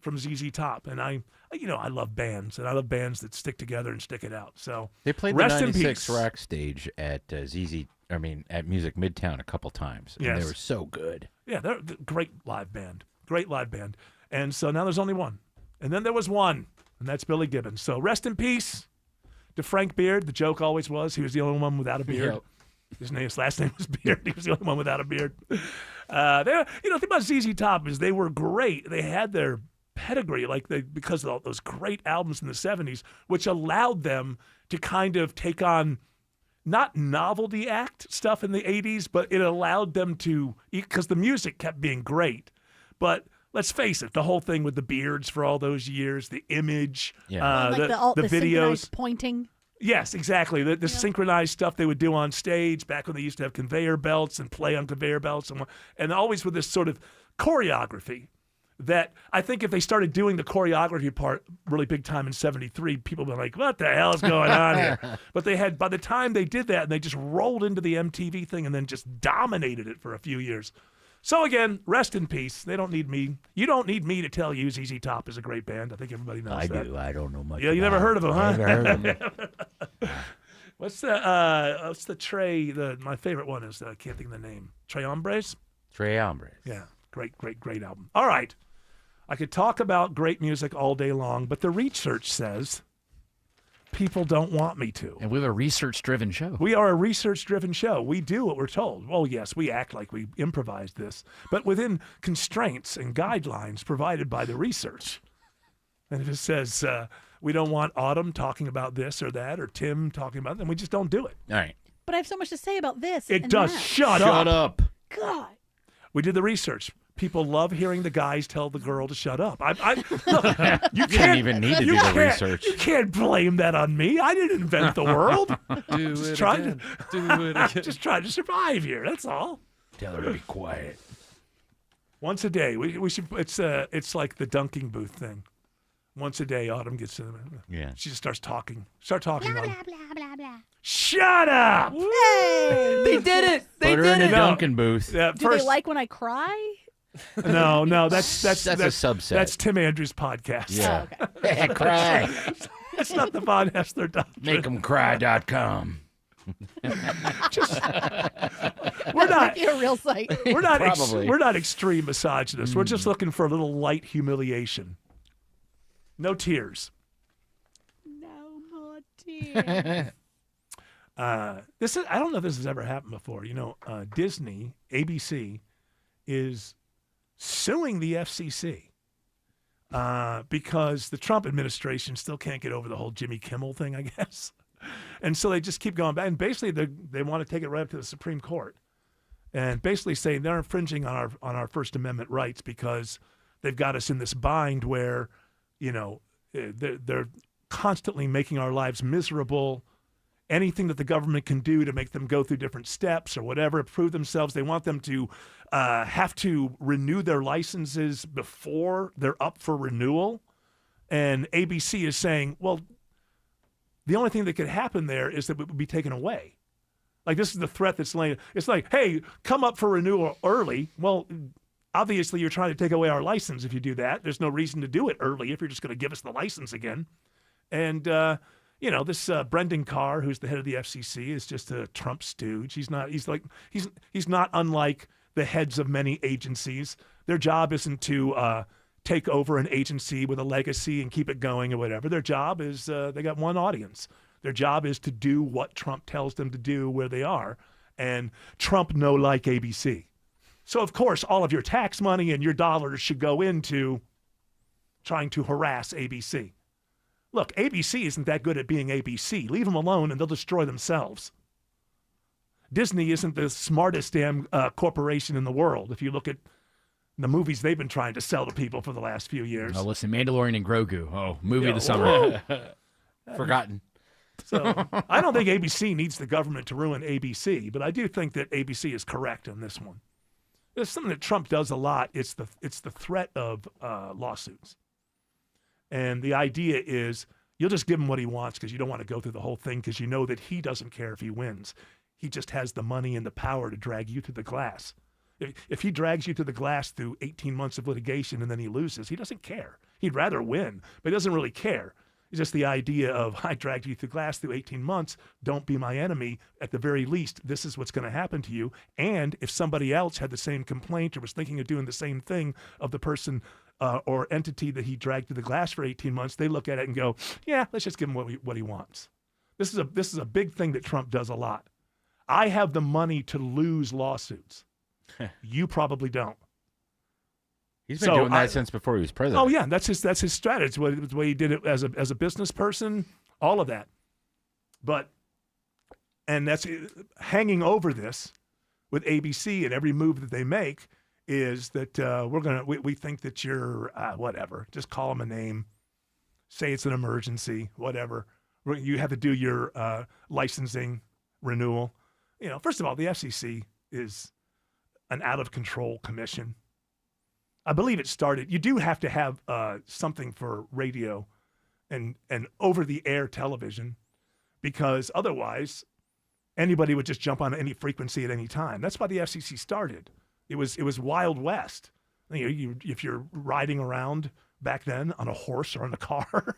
from ZZ Top. And I love bands, and I love bands that stick together and stick it out. So They played rest the in 96 peace. Rack stage at at Music Midtown a couple times, and Yes. they were so good. Yeah, they're a great live band. Great live band. And so now there's only one. And then there was one, and that's Billy Gibbons. So rest in peace to Frank Beard. The joke always was he was the only one without a beard. Yep. His last name was Beard. He was the only one without a beard. The thing about ZZ Top is they were great. They had their pedigree, because of all those great albums in the 70s, which allowed them to kind of take on not novelty act stuff in the 80s, but it allowed them to, because the music kept being great. But let's face it, the whole thing with the beards for all those years, the image, the videos, synchronized pointing. Yes, exactly. The synchronized stuff they would do on stage back when they used to have conveyor belts and play on conveyor belts, and always with this sort of choreography that I think if they started doing the choreography part really big time in 73, people would be like, what the hell is going on here? But by the time they did that, and they just rolled into the MTV thing and then just dominated it for a few years. So again, rest in peace. They don't need me. You don't need me to tell you ZZ Top is a great band. I think everybody knows that. I do. I don't know much. Yeah, you never heard of them, huh? Never heard of them. What's the Trey? My favorite one is I can't think of the name. Trey Hombres. Trey Hombres. Yeah, great album. All right, I could talk about great music all day long, but the research says people don't want me to. And we have a research-driven show. We are a research-driven show. We do what we're told. Oh, yes, we act like we improvised this, but within constraints and guidelines provided by the research. And if it says we don't want Autumn talking about this or that, or Tim talking about it, then we just don't do it. All right. But I have so much to say about this. It and does. that. Shut up. God. We did the research. People love hearing the guys tell the girl to shut up. Look, you didn't even need to do the research. You can't blame that on me. I didn't invent the world. Do it again. Just trying to survive here. That's all. Tell her to be quiet. Once a day. We should. It's like the dunking booth thing. Once a day, Autumn gets to them. Yeah. She just starts talking. Start talking. Blah, Autumn. blah, blah, blah, blah. Shut up! Hey! They did it. They Put her did in a it. Dunkin' booth. Yeah, Do they like when I cry? No, that's a subset. That's Tim Andrews' podcast. Yeah. Oh, okay. Hey, cry. It's not the Von Haessler Doctrine. MakeEmCry.com. We're not a real site. We're not Probably. we're not extreme misogynists. We're just looking for a little light humiliation. No tears. No more tears. I don't know if this has ever happened before. Disney, ABC, is suing the FCC because the Trump administration still can't get over the whole Jimmy Kimmel thing, I guess. And so they just keep going back. And basically, they want to take it right up to the Supreme Court and basically say they're infringing on our First Amendment rights because they've got us in this bind where, they're constantly making our lives miserable. Anything that the government can do to make them go through different steps or whatever, prove themselves. They want them to have to renew their licenses before they're up for renewal. And ABC is saying, well, the only thing that could happen there is that it would be taken away. Like, this is the threat that's laying. It's like, hey, come up for renewal early. Well, obviously you're trying to take away our license if you do that. There's no reason to do it early if you're just going to give us the license again. And, this Brendan Carr, who's the head of the FCC, is just a Trump stooge. He's not unlike the heads of many agencies. Their job isn't to take over an agency with a legacy and keep it going or whatever. Their job is they got one audience. Their job is to do what Trump tells them to do where they are. And Trump no like ABC. So, of course, all of your tax money and your dollars should go into trying to harass ABC. Look, ABC isn't that good at being ABC. Leave them alone and they'll destroy themselves. Disney isn't the smartest damn corporation in the world. If you look at the movies they've been trying to sell to people for the last few years. Oh, listen, Mandalorian and Grogu. Oh, movie of the summer. Forgotten. So I don't think ABC needs the government to ruin ABC, but I do think that ABC is correct on this one. There's something that Trump does a lot. It's the threat of lawsuits. And the idea is you'll just give him what he wants because you don't want to go through the whole thing because you know that he doesn't care if he wins. He just has the money and the power to drag you through the glass. If he drags you to the glass through 18 months of litigation and then he loses, he doesn't care. He'd rather win, but he doesn't really care. It's just the idea of, I dragged you through glass through 18 months. Don't be my enemy. At the very least, this is what's going to happen to you. And if somebody else had the same complaint or was thinking of doing the same thing of the person or entity that he dragged through the glass for 18 months, they look at it and go, yeah, let's just give him what he wants. This is a big thing that Trump does a lot. I have the money to lose lawsuits. You probably don't. He's been doing that since before he was president. Oh yeah, that's his strategy. The way he did it as a business person, all of that. And that's hanging over this with ABC and every move that they make is that we think that you're whatever. Just call them a name, say it's an emergency, whatever. You have to do your licensing renewal. First of all, the FCC is an out of control commission. I believe it started. You do have to have something for radio and over-the-air television, because otherwise anybody would just jump on any frequency at any time. That's why the FCC started. It was Wild West. If you're riding around back then on a horse or in a car,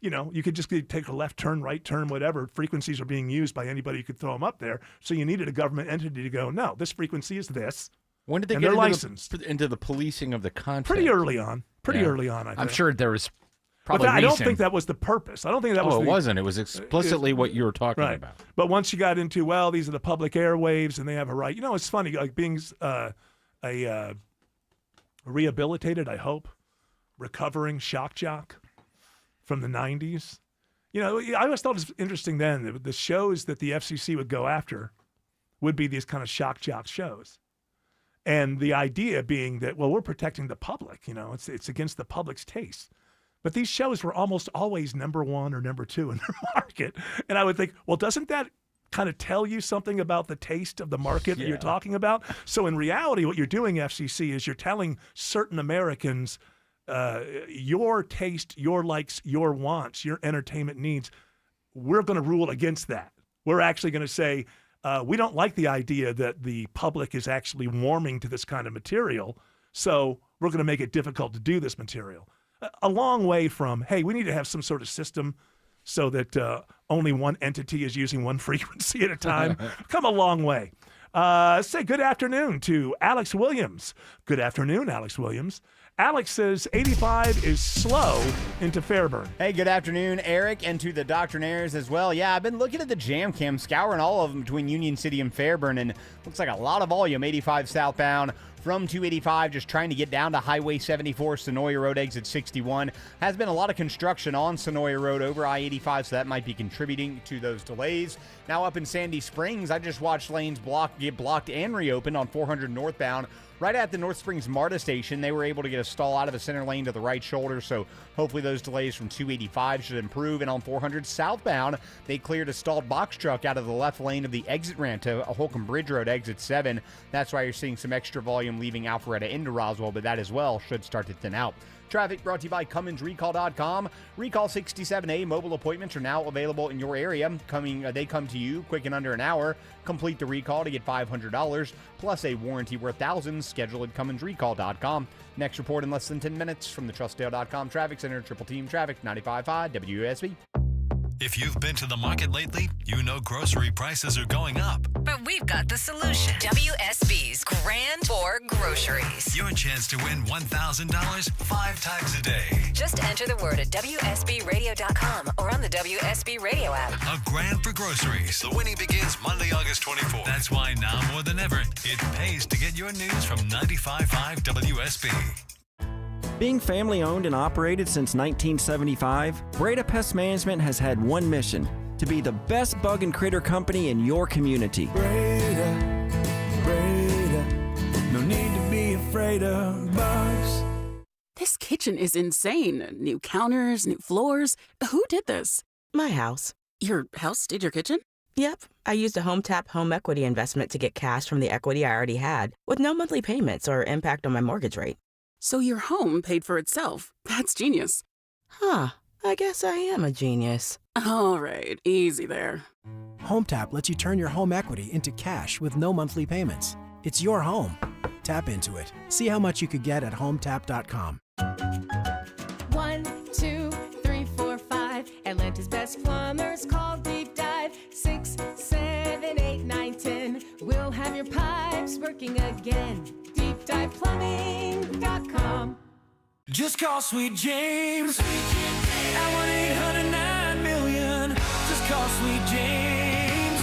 you could just take a left turn, right turn, whatever. Frequencies are being used by anybody who could throw them up there. So you needed a government entity to go, no, this frequency is this. When did they and get they're licensed? Into the policing of the content? Pretty early on. Early on, I think. I'm sure there was probably I don't think that was the purpose. I don't think that was it wasn't. It was explicitly what you were talking about. But once you got into, these are the public airwaves and they have a right. It's funny, like being a rehabilitated, I hope, recovering shock jock from the 90s. I always thought it was interesting then that the shows that the FCC would go after would be these kind of shock jock shows. And the idea being that, we're protecting the public, it's against the public's taste. But these shows were almost always number one or number two in their market. And I would think, doesn't that kind of tell you something about the taste of the market that you're talking about? So in reality, what you're doing, FCC, is you're telling certain Americans your taste, your likes, your wants, your entertainment needs, we're going to rule against that. We're actually going to say, we don't like the idea that the public is actually warming to this kind of material, so we're going to make it difficult to do this material. A long way from, hey, we need to have some sort of system so that only one entity is using one frequency at a time. Come a long way. Say good afternoon to Alex Williams. Good afternoon, Alex Williams. Alex says 85 is slow into Fairburn. Hey, good afternoon, Eric, and to the Doctrinaires as well. Yeah, I've been looking at the jam cam, scouring all of them between Union City and Fairburn, and looks like a lot of volume. 85 southbound from 285, just trying to get down to Highway 74, Sonoya Road exit 61. Has been a lot of construction on Sonoya Road over I-85, so that might be contributing to those delays. Now up in Sandy Springs, I just watched lanes get blocked and reopened on 400 northbound. Right at the North Springs MARTA station, they were able to get a stall out of the center lane to the right shoulder, so hopefully those delays from 285 should improve. And on 400 southbound, they cleared a stalled box truck out of the left lane of the exit ramp to Holcomb Bridge Road, exit 7. That's why you're seeing some extra volume leaving Alpharetta into Roswell, but that as well should start to thin out. Traffic brought to you by CummonsRecall.com. Recall 67A mobile appointments are now available in your area. They come to you quick in under an hour. Complete the recall to get $500 plus a warranty worth thousands. Schedule at CummonsRecall.com. Next report in less than 10 minutes from the TrustDale.com Traffic Center. Triple Team Traffic 95.5 WSB. If you've been to the market lately, you know grocery prices are going up. But we've got the solution. WSB's Grand for Groceries. Your chance to win $1,000 5 times a day. Just enter the word at WSBradio.com or on the WSB Radio app. A grand for groceries. The winning begins Monday, August 24th. That's why now more than ever, it pays to get your news from 95.5 WSB. Being family-owned and operated since 1975, Breda Pest Management has had one mission: to be the best bug and critter company in your community. Breda, no need to be afraid of bugs. This kitchen is insane. New counters, new floors. Who did this? My house. Your house did your kitchen? Yep. I used a HomeTap home equity investment to get cash from the equity I already had, with no monthly payments or impact on my mortgage rate. So your home paid for itself. That's genius. Huh. I guess I am a genius. All right. Easy there. HomeTap lets you turn your home equity into cash with no monthly payments. It's your home. Tap into it. See how much you could get at HomeTap.com. your pipes working again. DeepDivePlumbing.com. Just call Sweet James at 1-800-9-million. Just call Sweet James,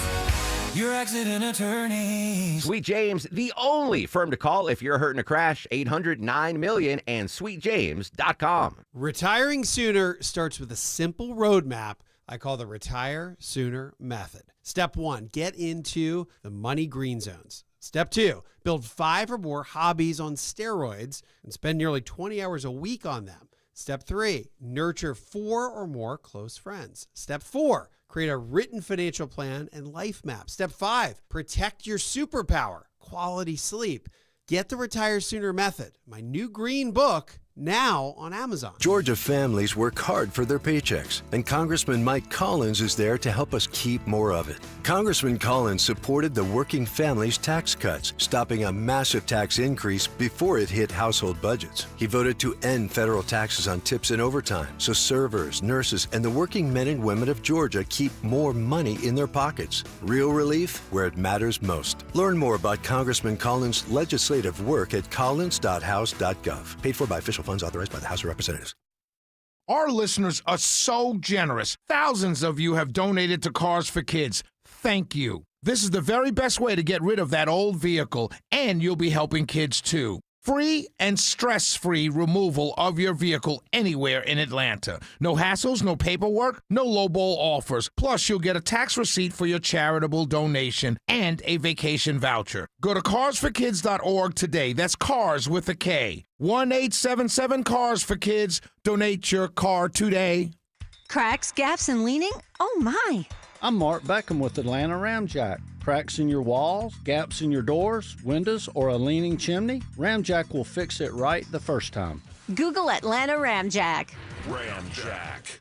your accident attorney. Sweet James, the only firm to call if you're hurt in a crash. 800-9-million and sweetjames.com. Retiring sooner starts with a simple roadmap I call the Retire Sooner Method. Step 1, get into the money green zones. Step 2, build 5 or more hobbies on steroids and spend nearly 20 hours a week on them. Step 3, nurture 4 or more close friends. Step 4, create a written financial plan and life map. Step 5, protect your superpower, quality sleep. Get the Retire Sooner Method, my new green book, now on Amazon. Georgia families work hard for their paychecks, and Congressman Mike Collins is there to help us keep more of it. Congressman Collins supported the working families tax cuts, stopping a massive tax increase before it hit household budgets. He voted to end federal taxes on tips and overtime, so servers, nurses, and the working men and women of Georgia keep more money in their pockets. Real relief where it matters most. Learn more about Congressman Collins' legislative work at collins.house.gov. Paid for by official funds authorized by the House of Representatives. Our listeners are so generous. Thousands of you have donated to Cars for Kids. Thank you. This is the very best way to get rid of that old vehicle, and you'll be helping kids too. Free and stress-free removal of your vehicle anywhere in Atlanta. No hassles, no paperwork, no lowball offers. Plus, you'll get a tax receipt for your charitable donation and a vacation voucher. Go to carsforkids.org today. That's cars with a K. 1-877-CARS-FOR-KIDS. Donate your car today. Cracks, gaps, and leaning? Oh, my. I'm Mark Beckham with Atlanta Ramjack. Cracks in your walls, gaps in your doors, windows, or a leaning chimney? Ramjack will fix it right the first time. Google Atlanta Ramjack. Ramjack.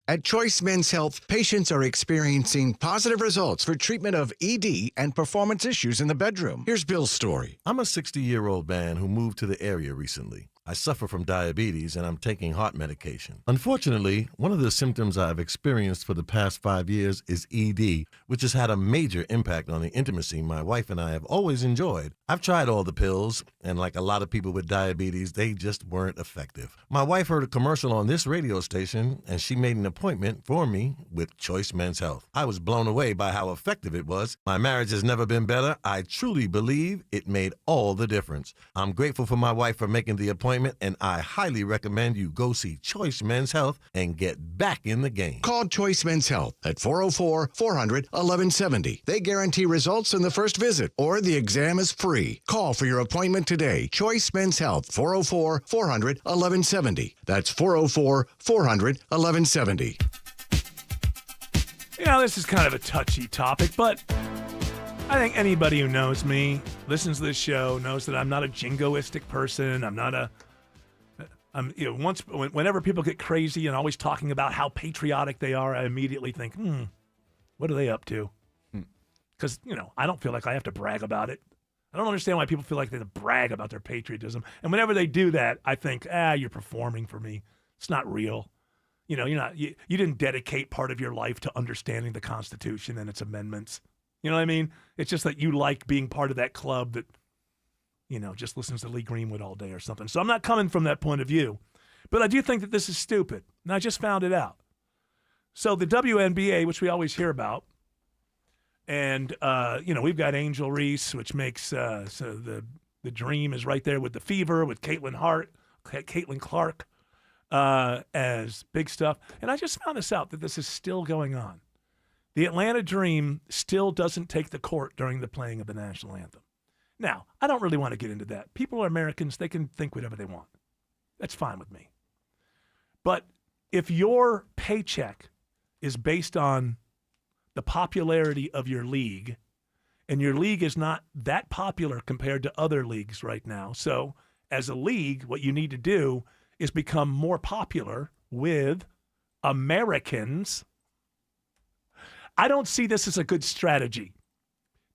At Choice Men's Health, patients are experiencing positive results for treatment of ED and performance issues in the bedroom. Here's Bill's story. I'm a 60-year-old man who moved to the area recently. I suffer from diabetes and I'm taking heart medication. Unfortunately, one of the symptoms I've experienced for the past 5 years is ED, which has had a major impact on the intimacy my wife and I have always enjoyed. I've tried all the pills, and like a lot of people with diabetes, they just weren't effective. My wife heard a commercial on this radio station, and she made an appointment for me with Choice Men's Health. I was blown away by how effective it was. My marriage has never been better. I truly believe it made all the difference. I'm grateful for my wife for making the appointment, and I highly recommend you go see Choice Men's Health and get back in the game. Call Choice Men's Health at 404-400-1170. They guarantee results in the first visit, or the exam is free. Call for your appointment today. Choice Men's Health, 404-400-1170. That's 404-400-1170. You know, this is kind of a touchy topic, but I think anybody who knows me, listens to this show, knows that I'm not a jingoistic person. I'm not a... whenever people get crazy and always talking about how patriotic they are, I immediately think, what are they up to? Because, I don't feel like I have to brag about it. I don't understand why people feel like they have to brag about their patriotism. And whenever they do that, I think, you're performing for me. It's not real. You didn't dedicate part of your life to understanding the Constitution and its amendments. You know what I mean? It's just that you like being part of that club that, just listens to Lee Greenwood all day or something. So I'm not coming from that point of view. But I do think that this is stupid. And I just found it out. So the WNBA, which we always hear about, and, we've got Angel Reese, which makes so the dream is right there with the Fever, with Caitlin Clark as big stuff. And I just found this out, that this is still going on. The Atlanta Dream still doesn't take the court during the playing of the national anthem. Now, I don't really want to get into that. People are Americans. They can think whatever they want. That's fine with me. But if your paycheck is based on the popularity of your league, and your league is not that popular compared to other leagues right now. So as a league, what you need to do is become more popular with Americans. I don't see this as a good strategy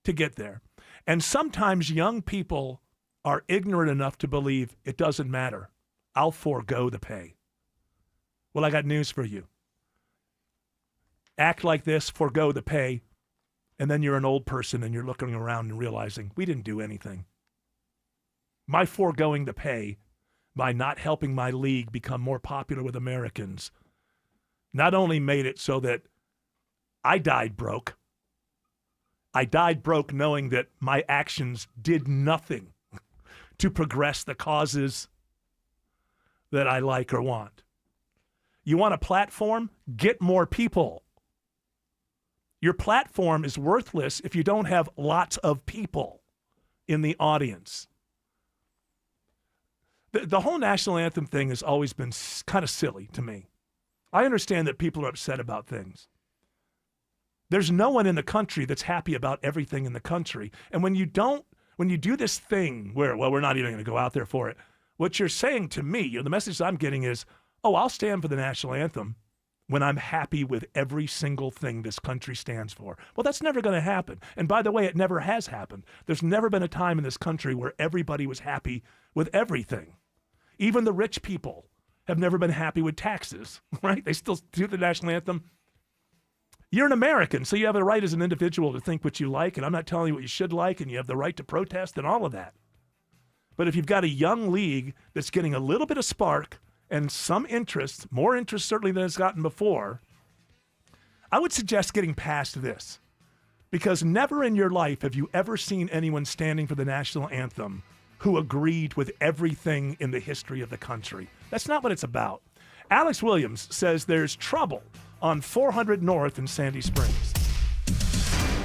to get there. And sometimes young people are ignorant enough to believe it doesn't matter. I'll forego the pay. Well, I got news for you. Act like this, forego the pay. And then you're an old person and you're looking around and realizing we didn't do anything. My foregoing the pay by not helping my league become more popular with Americans not only made it so that I died broke, I died broke knowing that my actions did nothing to progress the causes that I like or want. You want a platform? Get more people. Your platform is worthless if you don't have lots of people in the audience. The whole national anthem thing has always been kind of silly to me. I understand that people are upset about things. There's no one in the country that's happy about everything in the country. And when you do this thing where, well, we're not even going to go out there for it, what you're saying to me, the message I'm getting is, oh, I'll stand for the national anthem when I'm happy with every single thing this country stands for. Well, that's never going to happen. And by the way, it never has happened. There's never been a time in this country where everybody was happy with everything. Even the rich people have never been happy with taxes, right? They still do the national anthem. You're an American, so you have the right as an individual to think what you like, and I'm not telling you what you should like, and you have the right to protest and all of that. But if you've got a young league that's getting a little bit of spark and some interest, more interest certainly than it's gotten before, I would suggest getting past this. Because never in your life have you ever seen anyone standing for the national anthem who agreed with everything in the history of the country. That's not what it's about. Alex Williams says there's trouble on 400 North in Sandy Springs.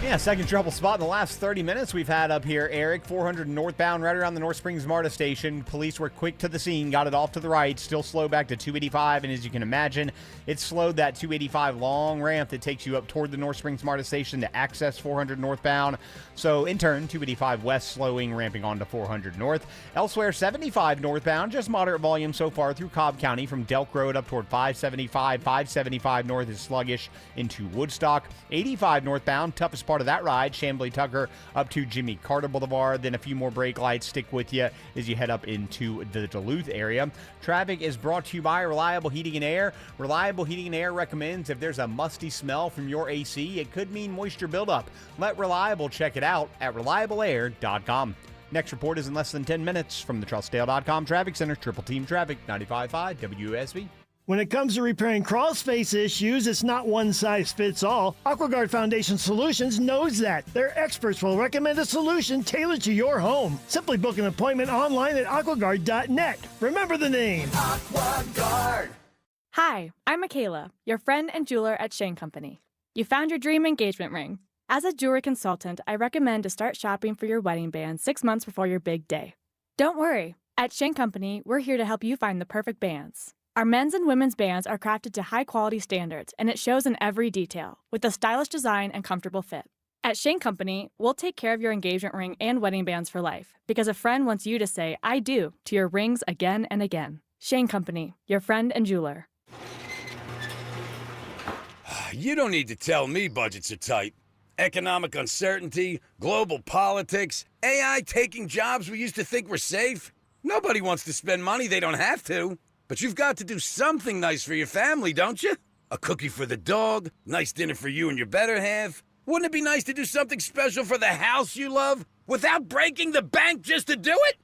Yeah, second trouble spot in the last 30 minutes we've had up here, Eric. 400 northbound, right around the North Springs MARTA station. Police were quick to the scene, got it off to the right, still slow back to 285. And as you can imagine, it slowed that 285 long ramp that takes you up toward the North Springs MARTA station to access 400 northbound. So in turn, 285 west slowing, ramping on to 400 north. Elsewhere, 75 northbound, just moderate volume so far through Cobb County from Delk Road up toward 575. 575 north is sluggish into Woodstock. 85 northbound, toughest part of that ride, Chamblee Tucker up to Jimmy Carter Boulevard. Then a few more brake lights stick with you as you head up into the Duluth area. Traffic is brought to you by Reliable Heating and Air. Reliable Heating and Air recommends if there's a musty smell from your AC, it could mean moisture buildup. Let Reliable check it out at reliableair.com. Next report is in less than 10 minutes from the TrustDale.com Traffic Center. Triple Team Traffic, 95.5 WSB. When it comes to repairing crawl space issues, it's not one size fits all. AquaGuard Foundation Solutions knows that. Their experts will recommend a solution tailored to your home. Simply book an appointment online at aquaguard.net. Remember the name. AquaGuard. Hi, I'm Michaela, your friend and jeweler at Shane Company. You found your dream engagement ring. As a jewelry consultant, I recommend to start shopping for your wedding band 6 months before your big day. Don't worry. At Shane Company, we're here to help you find the perfect bands. Our men's and women's bands are crafted to high-quality standards, and it shows in every detail, with a stylish design and comfortable fit. At Shane Company, we'll take care of your engagement ring and wedding bands for life, because a friend wants you to say, I do, to your rings again and again. Shane Company, your friend and jeweler. You don't need to tell me budgets are tight. Economic uncertainty, global politics, AI taking jobs we used to think were safe. Nobody wants to spend money they don't have to. But you've got to do something nice for your family, don't you? A cookie for the dog, nice dinner for you and your better half. Wouldn't it be nice to do something special for the house you love without breaking the bank just to do it?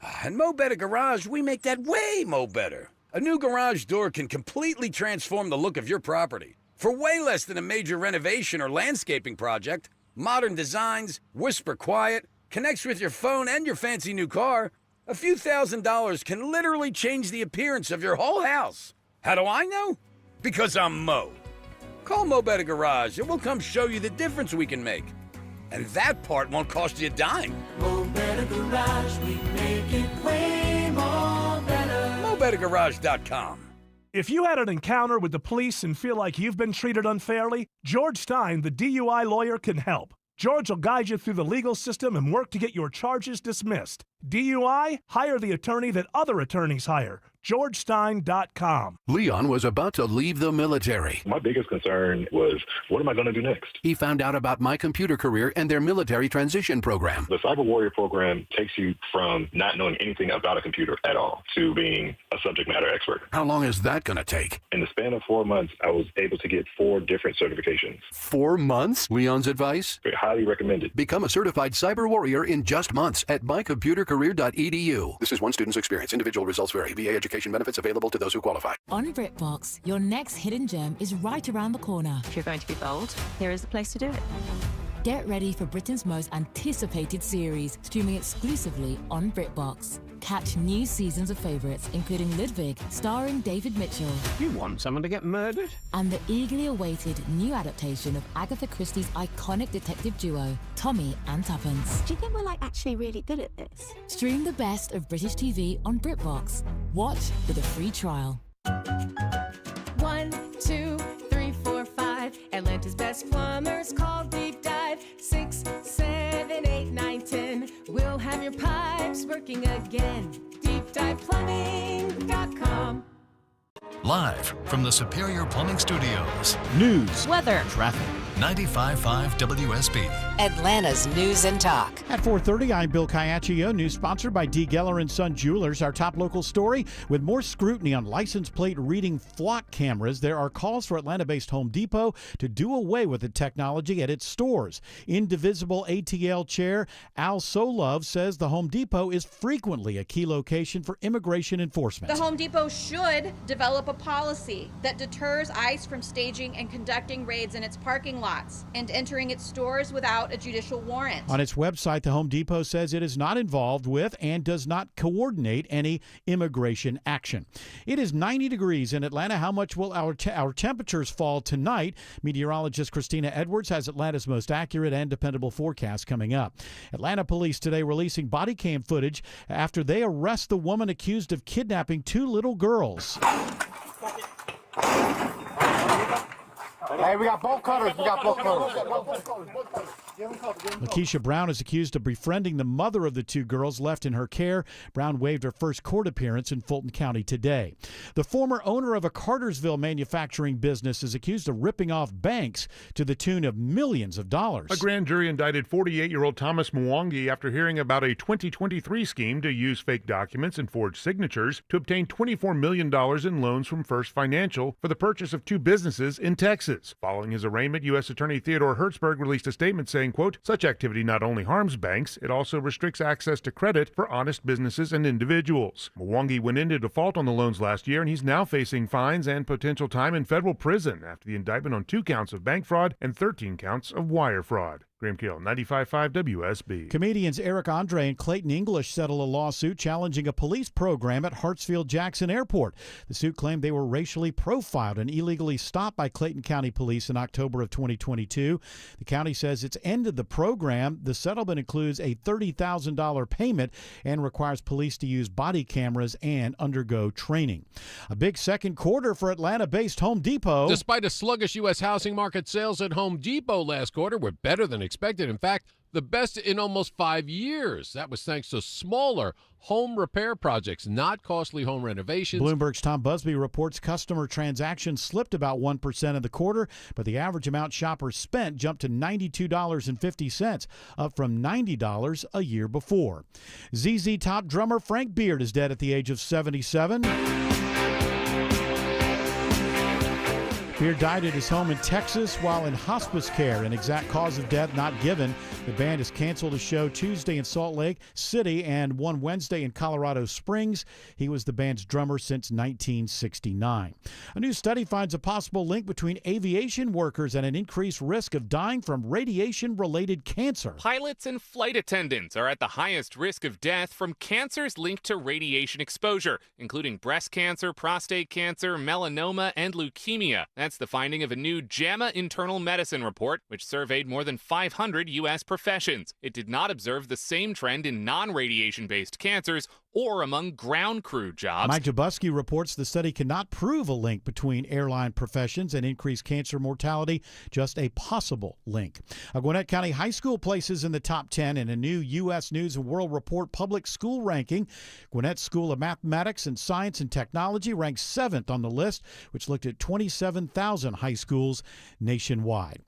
At Mo Better Garage, we make that way mo better. A new garage door can completely transform the look of your property. For way less than a major renovation or landscaping project, modern designs, whisper quiet, connects with your phone and your fancy new car. A few $1,000s can literally change the appearance of your whole house. How do I know? Because I'm Mo. Call Mo Better Garage and we'll come show you the difference we can make. And that part won't cost you a dime. Mo Better Garage, we make it way more better. MoBetterGarage.com. If you had an encounter with the police and feel like you've been treated unfairly, George Stein, the DUI lawyer, can help. George will guide you through the legal system and work to get your charges dismissed. DUI? Hire the attorney that other attorneys hire. GeorgeStein.com. Leon was about to leave the military. My biggest concern was, what am I going to do next? He found out about My Computer Career and their military transition program. The Cyber Warrior program takes you from not knowing anything about a computer at all to being a subject matter expert. How long is that going to take? In the span of 4 months, I was able to get 4 different certifications. 4 months? Leon's advice? Highly recommended. Become a certified cyber warrior in just months at mycomputercareer.edu. This is one student's experience. Individual results vary. VA education benefits available to those who qualify. On BritBox, your next hidden gem is right around the corner. If you're going to be bold, here is the place to do it. Get ready for Britain's most anticipated series, streaming exclusively on BritBox. Catch new seasons of favourites, including Ludwig, starring David Mitchell. You want someone to get murdered? And the eagerly awaited new adaptation of Agatha Christie's iconic detective duo, Tommy and Tuppence. Do you think we're actually really good at this? Stream the best of British TV on BritBox. Watch with a free trial. 1, 2, 3, 4, 5. Atlanta's best plumbers call Deep Dive. 6, 7, 8, 9, 10. We'll have your pipes working again. DeepDivePlumbing.com. Live from the Superior Plumbing Studios. News, weather, traffic. 95.5 WSB. Atlanta's News and Talk. At 4:30, I'm Bill Caiaccio. News sponsored by D. Geller & Son Jewelers. Our top local story, with more scrutiny on license plate reading flock cameras, there are calls for Atlanta-based Home Depot to do away with the technology at its stores. Indivisible ATL chair Al Solove says the Home Depot is frequently a key location for immigration enforcement. The Home Depot should develop a policy that deters ICE from staging and conducting raids in its parking lots and entering its stores without a judicial warrant. On its website, the Home Depot says it is not involved with and does not coordinate any immigration action. It is 90 degrees in Atlanta. How much will our temperatures fall tonight? Meteorologist Christina Edwards has Atlanta's most accurate and dependable forecast coming up. Atlanta police today releasing body cam footage after they arrest the woman accused of kidnapping 2 little girls. Hey, we got bolt cutters. Lakeisha Brown is accused of befriending the mother of the 2 girls left in her care. Brown waived her first court appearance in Fulton County today. The former owner of a Cartersville manufacturing business is accused of ripping off banks to the tune of millions of dollars. A grand jury indicted 48-year-old Thomas Mwangi after hearing about a 2023 scheme to use fake documents and forged signatures to obtain $24 million in loans from First Financial for the purchase of 2 businesses in Texas. Following his arraignment, U.S. Attorney Theodore Hertzberg released a statement saying, quote, such activity not only harms banks, it also restricts access to credit for honest businesses and individuals. Mwangi went into default on the loans last year, and he's now facing fines and potential time in federal prison after the indictment on 2 counts of bank fraud and 13 counts of wire fraud. Graham Keel, 95.5 WSB. Comedians Eric Andre and Clayton English settle a lawsuit challenging a police program at Hartsfield-Jackson Airport. The suit claimed they were racially profiled and illegally stopped by Clayton County Police in October of 2022. The county says it's ended the program. The settlement includes a $30,000 payment and requires police to use body cameras and undergo training. A big second quarter for Atlanta-based Home Depot. Despite a sluggish U.S. housing market, sales at Home Depot last quarter were better than expected. In fact, the best in almost 5 years. That was thanks to smaller home repair projects, not costly home renovations. Bloomberg's Tom Busby reports customer transactions slipped about 1% in the quarter, but the average amount shoppers spent jumped to $92.50, up from $90 a year before. ZZ Top drummer Frank Beard is dead at the age of 77. Beard died at his home in Texas while in hospice care. An exact cause of death not given. The band has canceled a show Tuesday in Salt Lake City and one Wednesday in Colorado Springs. He was the band's drummer since 1969. A new study finds a possible link between aviation workers and an increased risk of dying from radiation-related cancer. Pilots and flight attendants are at the highest risk of death from cancers linked to radiation exposure, including breast cancer, prostate cancer, melanoma, and leukemia. That's the finding of a new JAMA Internal Medicine report, which surveyed more than 500 U.S. professions. It did not observe the same trend in non-radiation-based cancers or among ground crew jobs. Mike Dubusky reports the study cannot prove a link between airline professions and increased cancer mortality, just a possible link. A Gwinnett County high school places in the top 10 in a new U.S. News & World Report public school ranking. Gwinnett School of Mathematics and Science and Technology ranks 7th on the list, which looked at 27,000 high schools nationwide.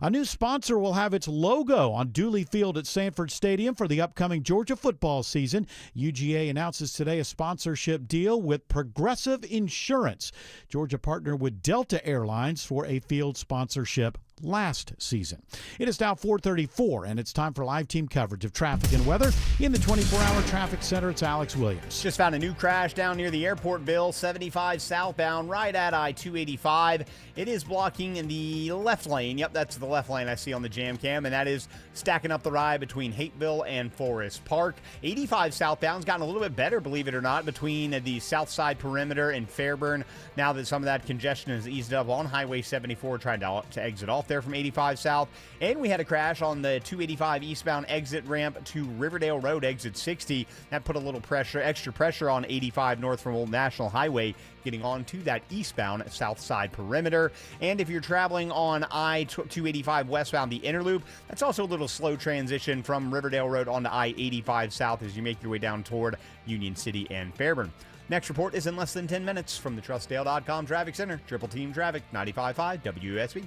A new sponsor will have its logo on Dooley Field at Sanford Stadium for the upcoming Georgia football season. UGA announces today a sponsorship deal with Progressive Insurance. Georgia partnered with Delta Airlines for a field sponsorship last season. It is now 4:34, and it's time for live team coverage of traffic and weather in the 24-hour traffic center. It's Alex Williams. Just found a new crash down near the airport, Bill, 75 southbound, right at I-285. It is blocking in the left lane. Yep, that's the left lane I see on the jam cam, and that is stacking up the ride between Hateville and Forest Park. 85 southbound's gotten a little bit better, believe it or not, between the south side perimeter and Fairburn. Now that some of that congestion has eased up on Highway 74, trying to exit off there from 85 south. And we had a crash on the 285 eastbound exit ramp to Riverdale Road, exit 60. That put a little extra pressure on 85 north from Old National Highway, getting onto that eastbound south side perimeter. And if you're traveling on I-285 westbound, the inner loop, that's also a little slow transition from Riverdale Road onto I-85 south as you make your way down toward Union City and Fairburn. Next report is in less than 10 minutes from the TrustDale.com Traffic Center. Triple Team Traffic, 95.5 WSB.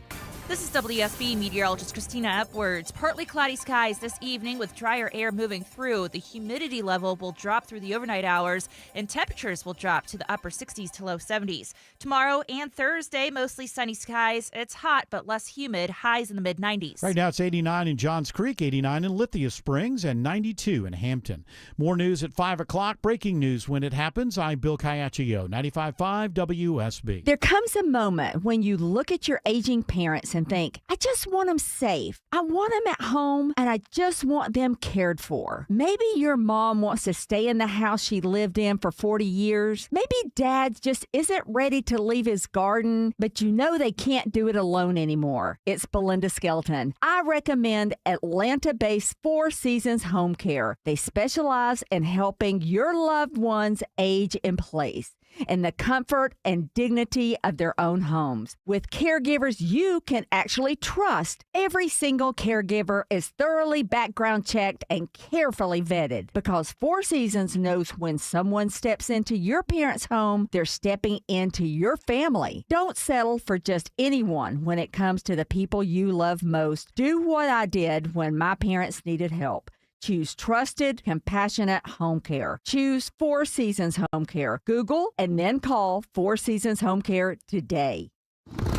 This is WSB meteorologist Christina Upwards. Partly cloudy skies this evening with drier air moving through. The humidity level will drop through the overnight hours, and temperatures will drop to the upper 60s to low 70s. Tomorrow and Thursday, mostly sunny skies. It's hot but less humid, highs in the mid-90s. Right now it's 89 in Johns Creek, 89 in Lithia Springs, and 92 in Hampton. More news at 5 o'clock. Breaking news when it happens. I'm Bill Caiaccio, 95.5 WSB. There comes a moment when you look at your aging parents and think, I just want them safe. I want them at home, and I just want them cared for. Maybe your mom wants to stay in the house she lived in for 40 years. Maybe dad just isn't ready to leave his garden, but you know they can't do it alone anymore. It's Belinda Skelton. I recommend Atlanta-based Four Seasons Home Care. They specialize in helping your loved ones age in place in the comfort and dignity of their own homes. With caregivers you can actually trust, every single caregiver is thoroughly background checked and carefully vetted, because Four Seasons knows when someone steps into your parents' home, they're stepping into your family. Don't settle for just anyone when it comes to the people you love most. Do what I did when my parents needed help. Choose trusted, compassionate home care. Choose Four Seasons Home Care. Google and then call Four Seasons Home Care today.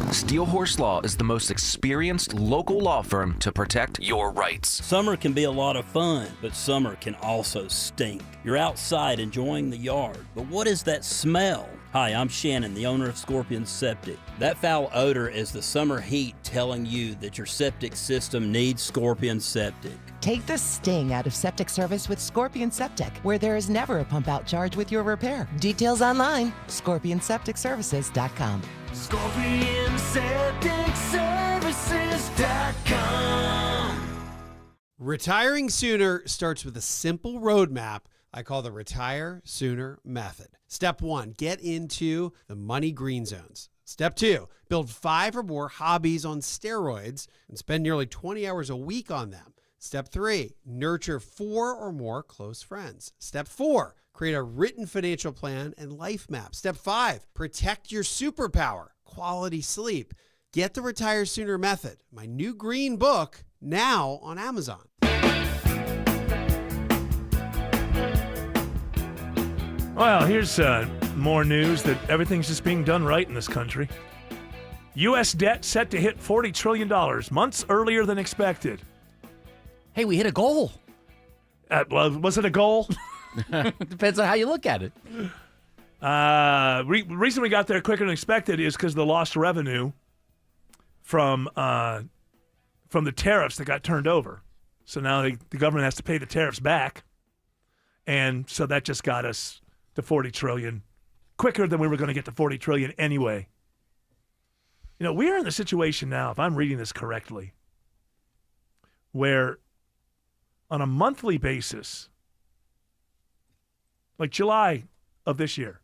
Steel Horse Law is the most experienced local law firm to protect your rights. Summer can be a lot of fun, but summer can also stink. You're outside enjoying the yard, but what is that smell? Hi, I'm Shannon, the owner of Scorpion Septic. That foul odor is the summer heat telling you that your septic system needs Scorpion Septic. Take the sting out of septic service with Scorpion Septic, where there is never a pump-out charge with your repair. Details online, scorpionsepticservices.com. ScorpionSepticServices.com. Retiring sooner starts with a simple roadmap I call the Retire Sooner Method. Step 1, get into the money green zones. Step 2, build 5 or more hobbies on steroids and spend nearly 20 hours a week on them. Step 3, nurture 4 or more close friends. Step 4, create a written financial plan and life map. Step 5, protect your superpower, quality sleep. Get the Retire Sooner Method, my new green book, now on Amazon. Well, here's more news that everything's just being done right in this country. U.S. debt set to hit $40 trillion, months earlier than expected. Hey, we hit a goal. Well, was it a goal? Depends on how you look at it. Reason we got there quicker than expected is because the lost revenue from the tariffs that got turned over. So now the government has to pay the tariffs back. And so that just got us to $40 trillion quicker than we were going to get to $40 trillion anyway. You know, we're in the situation now, if I'm reading this correctly, where on a monthly basis, Like July of this year.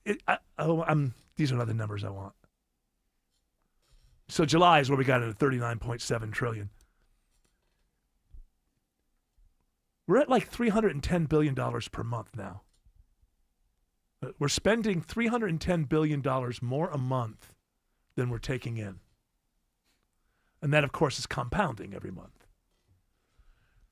These are not the numbers I want. So July is where we got into 39.7 trillion. We're at like $310 billion per month now. We're spending $310 billion more a month than we're taking in. And that, of course, is compounding every month.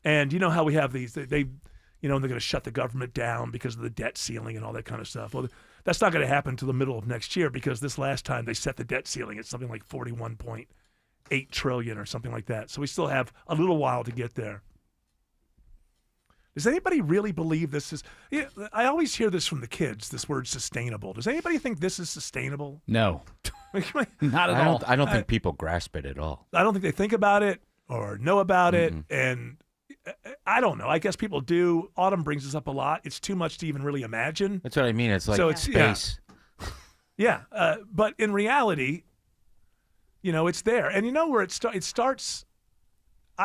And you know how we have these, they're going to shut the government down because of the debt ceiling and all that kind of stuff. Well, that's not going to happen until the middle of next year because this last time they set the debt ceiling at something like 41.8 trillion or something like that. So we still have a little while to get there. Does anybody really believe this is... I always hear this from the kids, this word sustainable. Does anybody think this is sustainable? No. Not at all. I don't think people grasp it at all. I don't think they think about it or know about it. And I don't know. I guess people do. Autumn brings this up a lot. It's too much to even really imagine. That's what I mean. It's like space. Yeah. But in reality, it's there. And you know where it starts...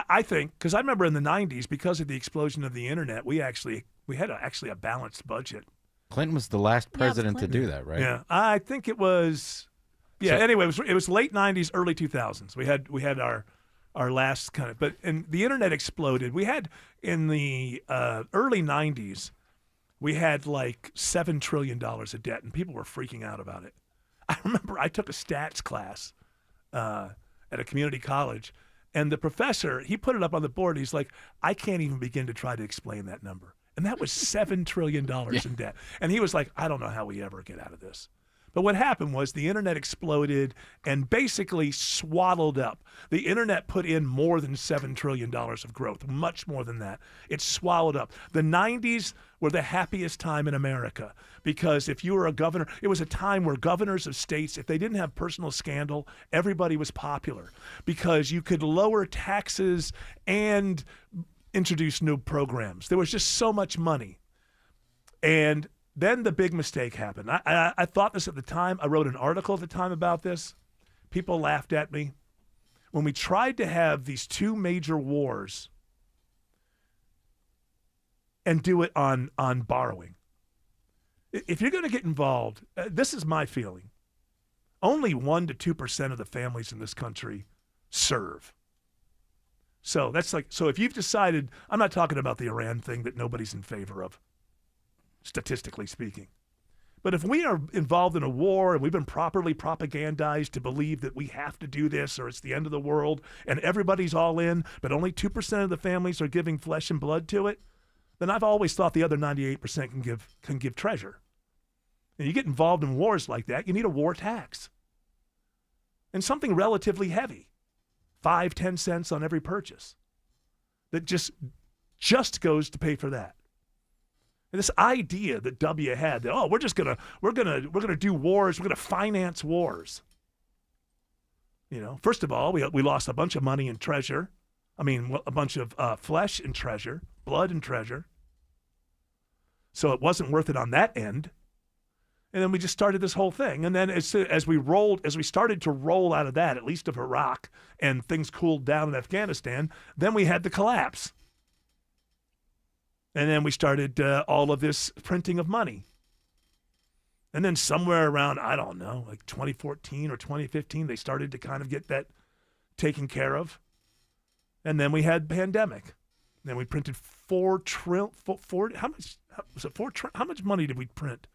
I think, because I remember in the 90s, because of the explosion of the internet, we had a balanced budget. Clinton was the last president to do that, right? Yeah, I think it was. Yeah. Anyway, it was late 90s, early 2000s. We had our last kind of, and the internet exploded. We had in the early 90s, we had like $7 trillion of debt, and people were freaking out about it. I remember I took a stats class at a community college. And the professor, he put it up on the board. He's like, I can't even begin to try to explain that number. And that was $7 trillion in debt. And he was like, I don't know how we ever get out of this. But what happened was the internet exploded and basically swaddled up. The internet put in more than $7 trillion of growth, much more than that. It swallowed up. The 90s were the happiest time in America because if you were a governor, it was a time where governors of states, if they didn't have personal scandal, everybody was popular because you could lower taxes and introduce new programs. There was just so much money. And then the big mistake happened. I thought this at the time. I wrote an article at the time about this. People laughed at me. When we tried to have these two major wars and do it on borrowing. If you're going to get involved, this is my feeling. Only 1% to 2% of the families in this country serve. So so if you've decided, I'm not talking about the Iran thing that nobody's in favor of, statistically speaking. But if we are involved in a war and we've been properly propagandized to believe that we have to do this or it's the end of the world and everybody's all in, but only 2% of the families are giving flesh and blood to it, then I've always thought the other 98% can give treasure. And you get involved in wars like that, you need a war tax. And something relatively heavy, 5-10 cents on every purchase, that just goes to pay for that. And this idea that W had that we're gonna do wars, we're gonna finance wars. First of all, we lost a bunch of money and treasure. I mean, a bunch of flesh and treasure, blood and treasure. So it wasn't worth it on that end. And then we just started this whole thing. And then as we started to roll out of that, at least of Iraq, and things cooled down in Afghanistan, then we had the collapse. And then we started all of this printing of money. And then somewhere around, I don't know, like 2014 or 2015, they started to kind of get that taken care of. And then we had pandemic. Then we printed how much money did we print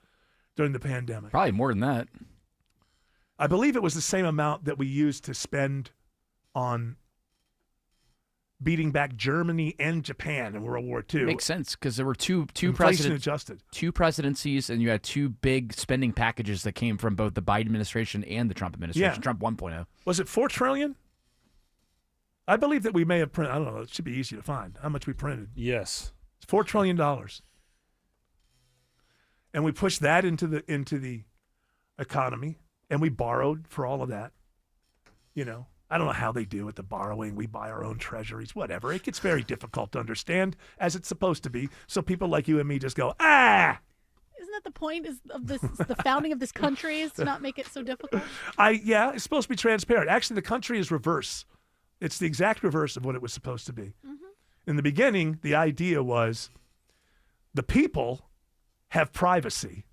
during the pandemic? Probably more than that. I believe it was the same amount that we used to spend on beating back Germany and Japan in World War II. Makes sense because there were two presidencies, and you had two big spending packages that came from both the Biden administration and the Trump administration. Yeah. Trump 1.0. Was it $4 trillion? I believe that we may have printed. I don't know. It should be easy to find how much we printed. Yes, it's $4 trillion, and we pushed that into the economy, and we borrowed for all of that. I don't know how they do with the borrowing. We buy our own treasuries, whatever. It gets very difficult to understand, as it's supposed to be. So people like you and me just go, ah! Isn't that the point of this, the founding of this country is to not make it so difficult? Yeah, it's supposed to be transparent. Actually, the country is reverse. It's the exact reverse of what it was supposed to be. Mm-hmm. In the beginning, the idea was the people have privacy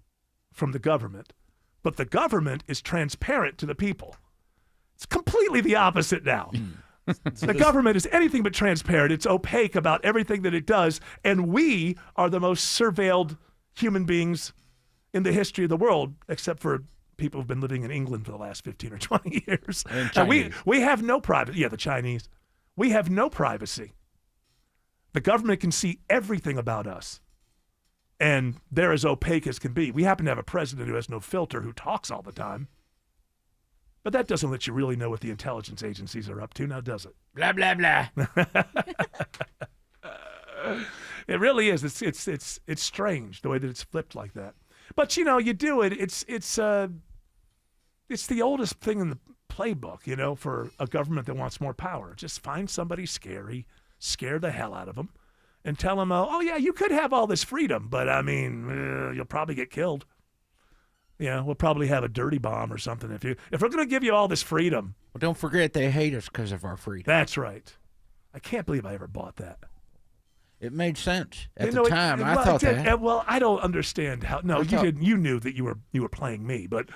from the government, but the government is transparent to the people. It's completely the opposite now. The government is anything but transparent. It's opaque about everything that it does, and we are the most surveilled human beings in the history of the world, except for people who've been living in England for the last 15 or 20 years. And we have no privacy. Yeah, the Chinese. We have no privacy. The government can see everything about us, and they're as opaque as can be. We happen to have a president who has no filter, who talks all the time. But that doesn't let you really know what the intelligence agencies are up to, now does it? Blah, blah, blah. It really is. It's strange the way that it's flipped like that. But, you do it. It's the oldest thing in the playbook, for a government that wants more power. Just find somebody scary, scare the hell out of them, and tell them, oh, yeah, you could have all this freedom, but, you'll probably get killed. We'll probably have a dirty bomb or something if we're going to give you all this freedom. Well, don't forget they hate us because of our freedom. That's right. I can't believe I ever bought that. It made sense at the time. I thought that. Well, I don't understand how. No, you didn't. You knew that you were playing me, but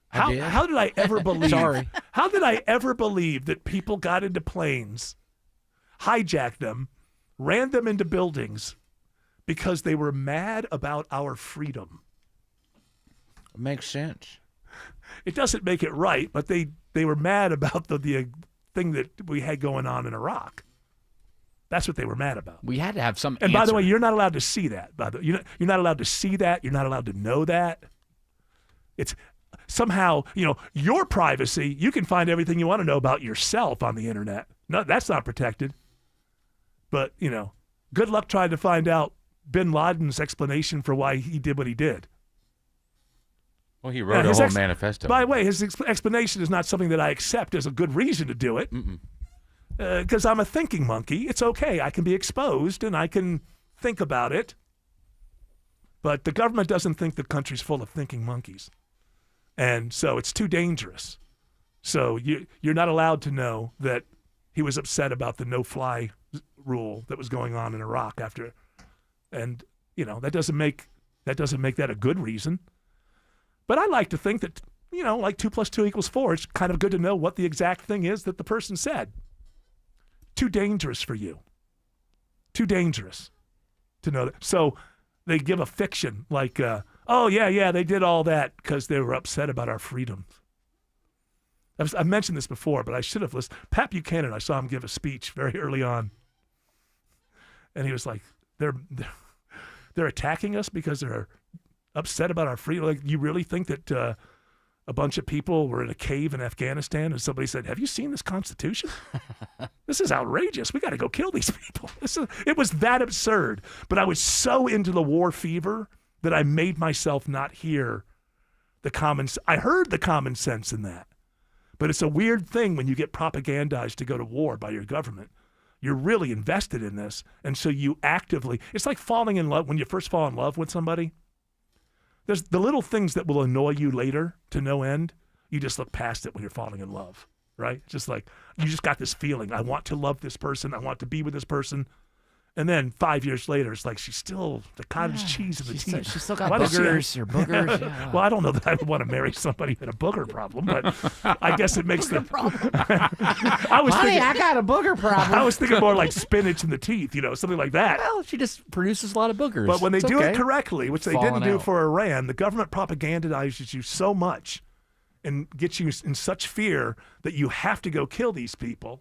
how did I ever believe? Sorry. How did I ever believe that people got into planes, hijacked them, ran them into buildings because they were mad about our freedom? It makes sense. It doesn't make it right, but they were mad about the thing that we had going on in Iraq. That's what they were mad about. We had to have some. And by the way, you're not allowed to see that. You're not allowed to see that. You're not allowed to know that. It's somehow, your privacy. You can find everything you want to know about yourself on the internet. No, that's not protected. But good luck trying to find out Bin Laden's explanation for why he did what he did. Well, he wrote a whole manifesto. By the way, his explanation is not something that I accept as a good reason to do it. Because I'm a thinking monkey. It's okay. I can be exposed and I can think about it. But the government doesn't think the country's full of thinking monkeys. And so it's too dangerous. So you're not allowed to know that he was upset about the no-fly rule that was going on in Iraq after. And, that doesn't make that a good reason. But I like to think that, like 2 + 2 = 4, it's kind of good to know what the exact thing is that the person said. Too dangerous for you. Too dangerous to know that. So they give a fiction like, oh, yeah, they did all that because they were upset about our freedom. I've mentioned this before, but I should have listened. Pat Buchanan, I saw him give a speech very early on. And he was like, they're attacking us because they're upset about our freedom. Like, you really think that a bunch of people were in a cave in Afghanistan and somebody said, have you seen this Constitution? This is outrageous. We got to go kill these people. It was that absurd. But I was so into the war fever that I made myself not hear I heard the common sense in that. But it's a weird thing when you get propagandized to go to war by your government. You're really invested in this. And so you actively, it's like falling in love. When you first fall in love with somebody, there's the little things that will annoy you later to no end. You just look past it when you're falling in love, right? Just like, you just got this feeling. I want to love this person. I want to be with this person. And then 5 years later, it's like she's still the cottage cheese in the teeth. She's still got boogers or boogers. Yeah. Well, I don't know that I would want to marry somebody with a booger problem, but I guess it makes problem. I got a booger problem. I was thinking more like spinach in the teeth, something like that. Well, she just produces a lot of boogers. But when they do it correctly, which they didn't do for Iran, the government propagandizes you so much and gets you in such fear that you have to go kill these people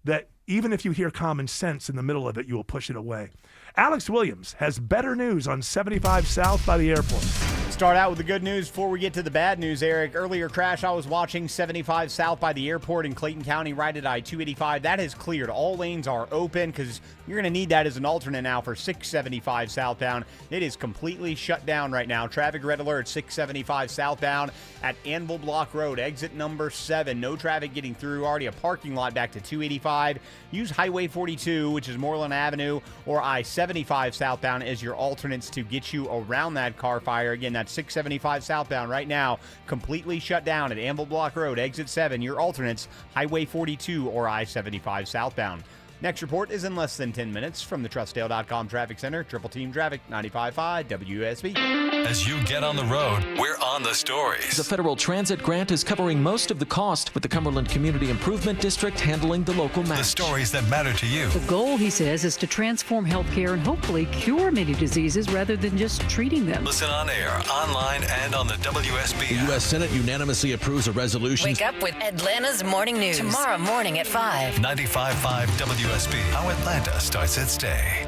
that even if you hear common sense in the middle of it, you will push it away. Alex Williams has better news on 75 South by the airport. Start out with the good news before we get to the bad news, Eric. Earlier crash I was watching 75 South by the airport in Clayton County right at I-285. That has cleared. All lanes are open because you're going to need that as an alternate now for 675 southbound. It is completely shut down right now. Traffic red alert 675 southbound at Anvil Block Road, exit number 7. No traffic getting through. Already a parking lot back to 285. Use Highway 42, which is Moreland Avenue, or I-75 southbound as your alternates to get you around that car fire. Again, that's 675 southbound right now, completely shut down at Anvil Block Road, exit 7. Your alternates, Highway 42 or I-75 southbound. Next report is in less than 10 minutes from the Trustdale.com Traffic Center. Triple Team Traffic, 95.5 WSB. As you get on the road, we're on the stories. The federal transit grant is covering most of the cost, with the Cumberland Community Improvement District handling the local match. The stories that matter to you. The goal, he says, is to transform healthcare and hopefully cure many diseases rather than just treating them. Listen on air, online, and on the WSB The U.S. Senate unanimously approves a resolution. Wake up with Atlanta's morning news. Tomorrow morning at 5. 95.5 WSB. How Atlanta starts its day.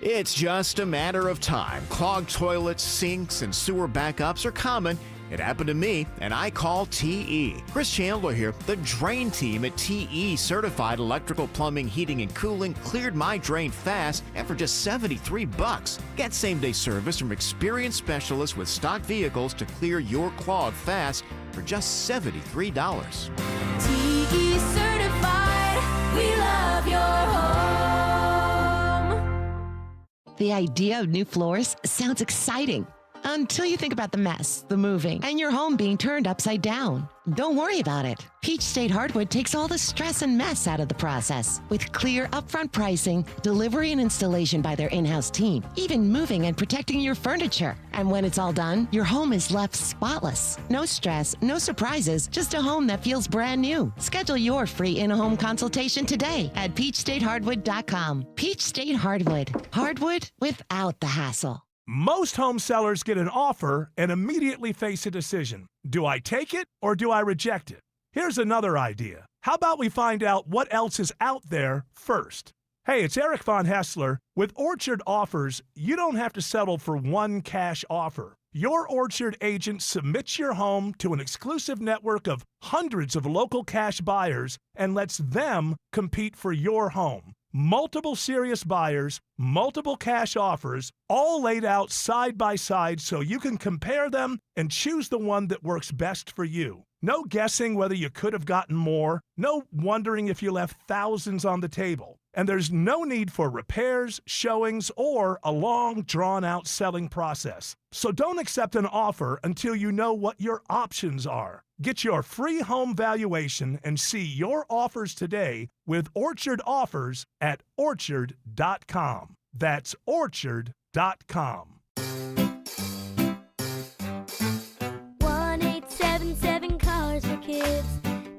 It's just a matter of time. Clogged toilets, sinks, and sewer backups are common. It happened to me, and I call TE. Chris Chandler here. The drain team at TE Certified Electrical Plumbing, Heating, and Cooling cleared my drain fast and for just $73. Get same-day service from experienced specialists with stock vehicles to clear your clog fast for just $73. TE Certified, we love your home. The idea of new floors sounds exciting until you think about the mess, the moving, and your home being turned upside down. Don't worry about it. Peach State Hardwood takes all the stress and mess out of the process with clear upfront pricing, delivery and installation by their in-house team, even moving and protecting your furniture. And when it's all done, your home is left spotless. No stress, no surprises, just a home that feels brand new. Schedule your free in-home consultation today at peachstatehardwood.com. Peach State Hardwood. Hardwood without the hassle. Most home sellers get an offer and immediately face a decision. Do I take it or do I reject it? Here's another idea. How about we find out what else is out there first? Hey, it's Eric Von Haessler. With Orchard Offers, you don't have to settle for one cash offer. Your Orchard agent submits your home to an exclusive network of hundreds of local cash buyers and lets them compete for your home. Multiple serious buyers, multiple cash offers, all laid out side by side so you can compare them and choose the one that works best for you. No guessing whether you could have gotten more, no wondering if you left thousands on the table. And there's no need for repairs, showings, or a long, drawn-out selling process. So don't accept an offer until you know what your options are. Get your free home valuation and see your offers today with Orchard Offers at orchard.com. That's orchard.com. 1877 Cars for Kids.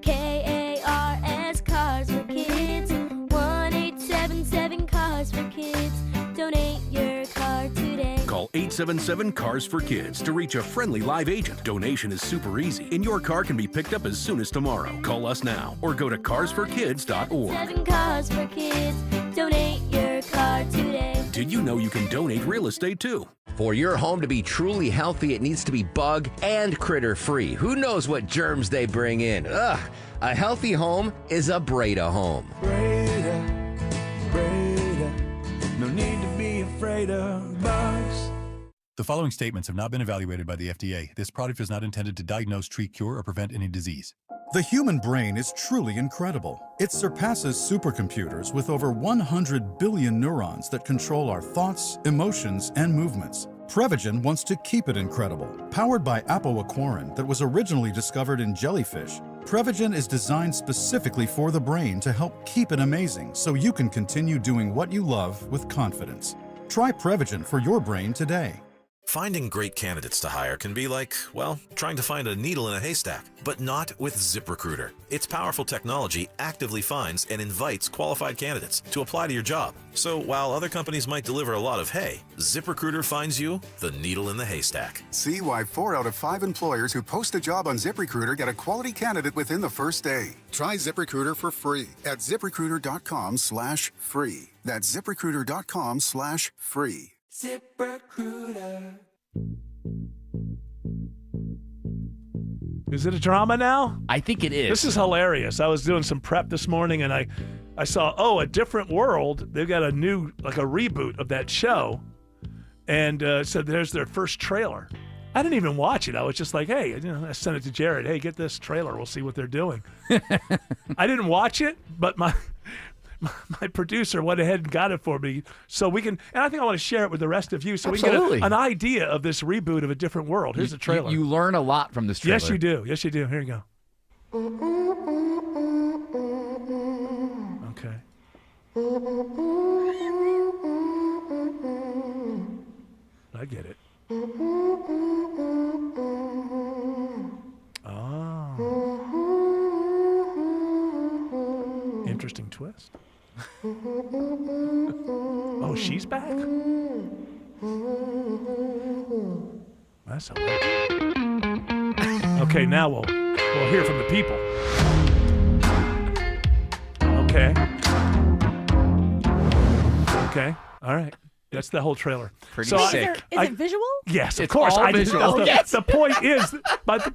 KARS Cars for Kids. 1877 Cars for Kids. Donate your car today. Call 877 Cars for Kids to reach a friendly live agent. Donation is super easy, and your car can be picked up as soon as tomorrow. Call us now or go to carsforkids.org. 7 Cars for Kids. Donate your car today. Did you know you can donate real estate too? For your home to be truly healthy, it needs to be bug and critter free. Who knows what germs they bring in? Ugh. A healthy home is a Breda home. Breda, no need to be afraid of bugs. The following statements have not been evaluated by the FDA. This product is not intended to diagnose, treat, cure, or prevent any disease. The human brain is truly incredible. It surpasses supercomputers with over 100 billion neurons that control our thoughts, emotions, and movements. Prevagen wants to keep it incredible. Powered by apoaquarin that was originally discovered in jellyfish, Prevagen is designed specifically for the brain to help keep it amazing so you can continue doing what you love with confidence. Try Prevagen for your brain today. Finding great candidates to hire can be like, well, trying to find a needle in a haystack, but not with ZipRecruiter. Its powerful technology actively finds and invites qualified candidates to apply to your job. So while other companies might deliver a lot of hay, ZipRecruiter finds you the needle in the haystack. See why 4 out of 5 employers who post a job on ZipRecruiter get a quality candidate within the first day. Try ZipRecruiter for free at ZipRecruiter.com/free. That's ZipRecruiter.com/free. ZipRecruiter. Is it a drama now? I think it is. This is hilarious. I was doing some prep this morning and I saw, A Different World. They've got a new, like a reboot of that show. And so there's their first trailer. I didn't even watch it. I was just like, hey, I sent it to Jared. Hey, get this trailer. We'll see what they're doing. I didn't watch it, but my producer went ahead and got it for me so we can, and I think I want to share it with the rest of you so Absolutely. We can get an idea of this reboot of A Different World. Here's the trailer. You learn a lot from this trailer. Yes, you do. Here you go. Okay. interesting twist. Oh, she's back? That's hilarious. Okay, now we'll hear from the people. Okay. All right. That's the whole trailer. Pretty sick. Is it visual? Yes, of It's course. all visual. The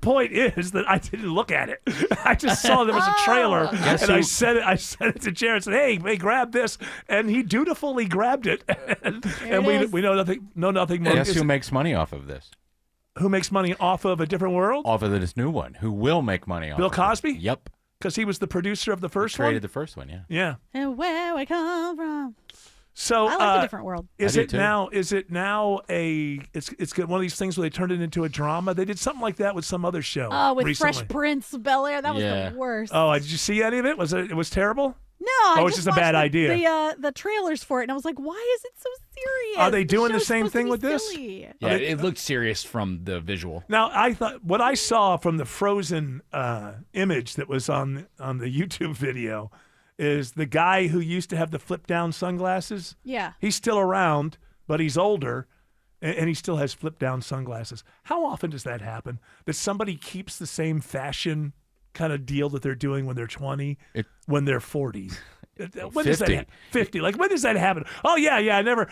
point is that I didn't look at it. I just saw there was a trailer, and I said it to Jared. Said, "Hey, grab this," and he dutifully grabbed it. and we know nothing more. Guess who makes money off of this? Who makes money off of A Different World? Off of this new one. Who will make money off Bill of Cosby? it? Yep. Because he was the producer of the first one? Created the first one, yeah. Yeah. And where we come from. So I like A Different World. Is it now it's one of these things where they turned it into a drama? They did something like that with some other show. Oh, with recently. Fresh Prince of Bel-Air. That was the worst. Oh, did you see any of it? It was terrible? No, it I was just a bad idea. The trailers for it, and I was like, why is it so serious? Are they doing the show's same supposed to thing be with this? silly. Yeah, it looked serious from the visual. Now, I thought what I saw from the Frozen image that was on the YouTube video is the guy who used to have the flip-down sunglasses. Yeah. He's still around, but he's older, and he still has flip-down sunglasses. How often does that happen, that somebody keeps the same fashion kind of deal that they're doing when they're 20, when they're 40? When 50. Does that 50. Like, when does that happen? Oh, yeah, I never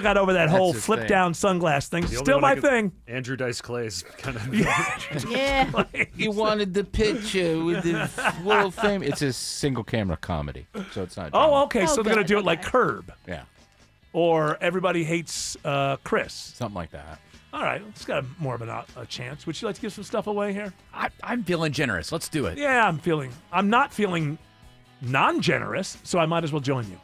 got over that whole flip-down sunglass thing. Still my thing. Andrew Dice Clay's kind of... Yeah. You wanted the picture with the world fame. It's a single-camera comedy, so it's not... Oh, okay, so they're going to do it like Curb. Yeah. Or Everybody Hates Chris. Something like that. All right, it's got more of a chance. Would you like to give some stuff away here? I'm feeling generous. Let's do it. Yeah, I'm not feeling non-generous, so I might as well join you.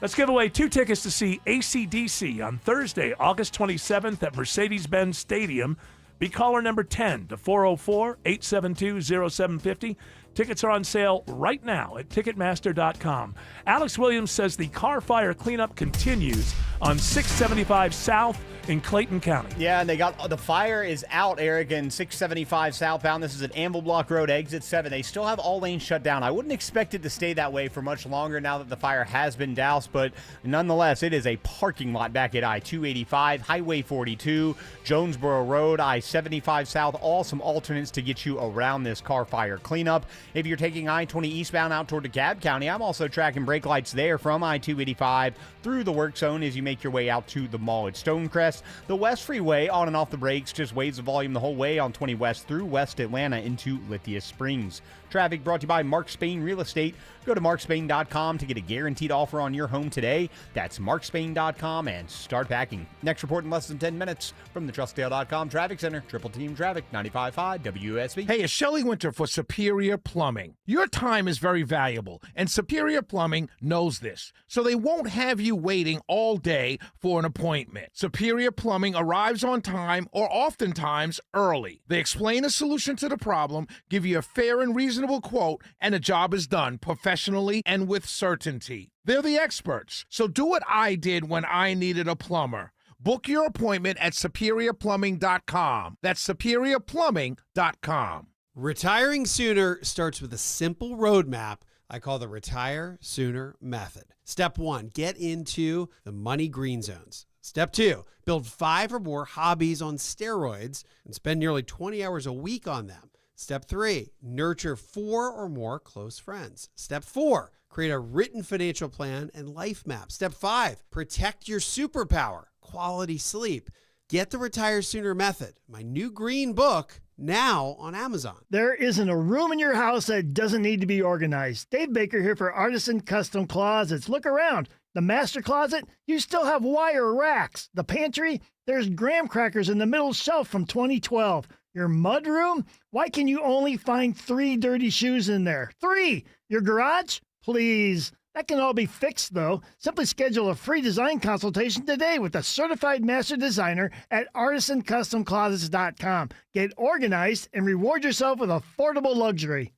Let's give away 2 tickets to see AC/DC on Thursday, August 27th at Mercedes-Benz Stadium. Be caller number 10 to 404-872-0750. Tickets are on sale right now at Ticketmaster.com. Alex Williams says the car fire cleanup continues on 675 South in Clayton County. Yeah, and the fire is out, Eric, in 675 southbound. This is at Amble Block Road, exit 7. They still have all lanes shut down. I wouldn't expect it to stay that way for much longer now that the fire has been doused, but nonetheless, it is a parking lot back at I-285, Highway 42, Jonesboro Road, I-75 South, all some alternates to get you around this car fire cleanup. If you're taking I-20 eastbound out toward DeKalb County, I'm also tracking brake lights there from I-285 through the work zone as you make your way out to the mall at Stonecrest. The West Freeway, on and off the brakes, just waves the volume the whole way on 20 West through West Atlanta into Lithia Springs. Traffic brought to you by Mark Spain Real Estate. Go to markspain.com to get a guaranteed offer on your home today. That's markspain.com and start packing. Next report in less than 10 minutes from the TrustDale.com Traffic Center. Triple Team Traffic, 95.5 WSB. Hey, it's Shelley Winter for Superior Plumbing. Your time is very valuable, and Superior Plumbing knows this, so they won't have you waiting all day for an appointment. Superior Plumbing arrives on time or oftentimes early. They explain a solution to the problem, give you a fair and reasonable quote, and the job is done professionally and with certainty. They're the experts, so do what I did when I needed a plumber. Book your appointment at SuperiorPlumbing.com. That's SuperiorPlumbing.com. Retiring sooner starts with a simple roadmap I call the Retire Sooner Method. Step 1, get into the money green zones. Step 2, build 5 or more hobbies on steroids and spend nearly 20 hours a week on them. Step 3, nurture 4 or more close friends. Step 4, create a written financial plan and life map. Step 5, protect your superpower, quality sleep. Get the Retire Sooner Method, my new green book, now on Amazon. There isn't a room in your house that doesn't need to be organized. Dave Baker here for Artisan Custom Closets. Look around. The master closet, you still have wire racks. The pantry, there's graham crackers in the middle shelf from 2012. Your mudroom, why can you only find 3 dirty shoes in there? 3! Your garage? Please. That can all be fixed, though. Simply schedule a free design consultation today with a certified master designer at artisancustomclosets.com. Get organized and reward yourself with affordable luxury.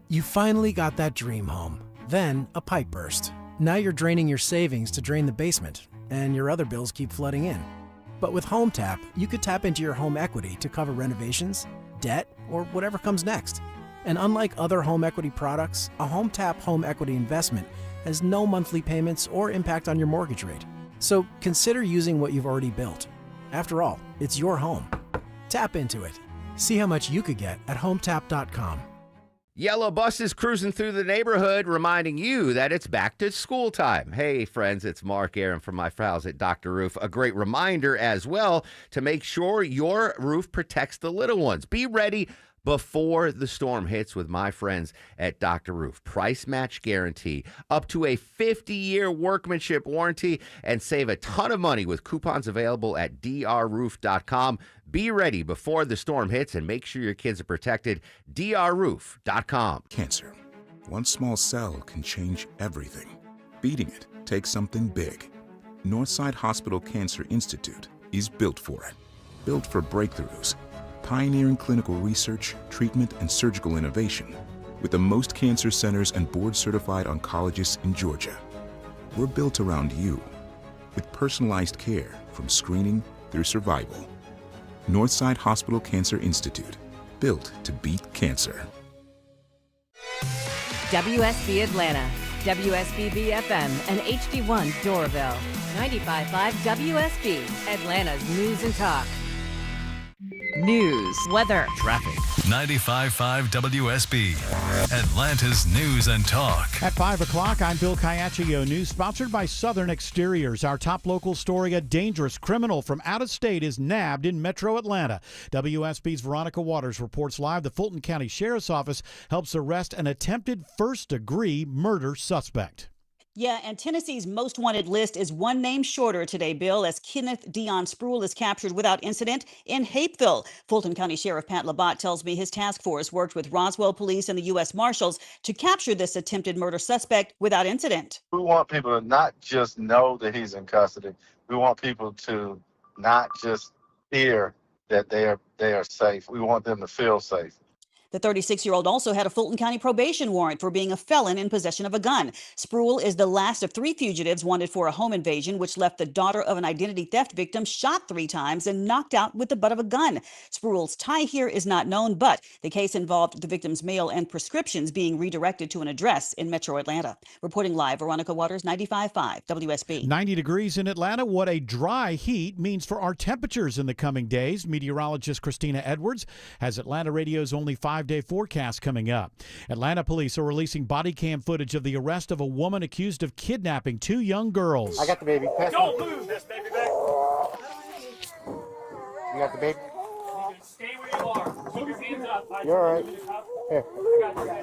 You finally got that dream home. Then a pipe burst. Now you're draining your savings to drain the basement, and your other bills keep flooding in. But with HomeTap, you could tap into your home equity to cover renovations, debt, or whatever comes next. And unlike other home equity products, a Home Tap home equity investment has no monthly payments or impact on your mortgage rate. So consider using what you've already built. After all, it's your home. Tap into it. See how much you could get at HomeTap.com. Yellow buses cruising through the neighborhood, reminding you that it's back to school time. Hey, friends, it's Mark Aaron from my pals at Dr. Roof. A great reminder as well to make sure your roof protects the little ones. Be ready before the storm hits with my friends at Dr. Roof. Price match guarantee, up to a 50-year workmanship warranty, and save a ton of money with coupons available at drroof.com. Be ready before the storm hits and make sure your kids are protected. drroof.com. Cancer. One small cell can change everything. Beating it takes something big. Northside Hospital Cancer Institute is built for it. Built for breakthroughs. Pioneering clinical research, treatment, and surgical innovation. With the most cancer centers and board-certified oncologists in Georgia. We're built around you. With personalized care from screening through survival. Northside Hospital Cancer Institute, built to beat cancer. WSB Atlanta, WSBB FM, and HD1 Doraville. 95.5 WSB, Atlanta's news and talk. News, weather, traffic. 95.5 WSB, Atlanta's news and talk. At 5 o'clock, I'm Bill Caiaccio. News sponsored by Southern Exteriors. Our top local story, a dangerous criminal from out of state is nabbed in metro Atlanta. WSB's Veronica Waters reports live. The Fulton County Sheriff's Office helps arrest an attempted first-degree murder suspect. Yeah, and Tennessee's most wanted list is one name shorter today, Bill, as Kenneth Dion Spruill is captured without incident in Hapeville. Fulton County Sheriff Pat Labatt tells me his task force worked with Roswell Police and the U.S. Marshals to capture this attempted murder suspect without incident. We want people to not just know that he's in custody. We want people to not just hear that they are safe. We want them to feel safe. The 36-year-old also had a Fulton County probation warrant for being a felon in possession of a gun. Spruill is the last of 3 fugitives wanted for a home invasion, which left the daughter of an identity theft victim shot 3 times and knocked out with the butt of a gun. Spruill's tie here is not known, but the case involved the victim's mail and prescriptions being redirected to an address in metro Atlanta. Reporting live, Veronica Waters, 95.5 WSB. 90 degrees in Atlanta. What a dry heat means for our temperatures in the coming days. Meteorologist Christina Edwards has Atlanta Radio's only 5-day forecast coming up. Atlanta police are releasing body cam footage of the arrest of a woman accused of kidnapping 2 young girls. I got the baby. Don't move this baby back. You got the baby? You can stay where you are. Put your hands up. You're all right. Here.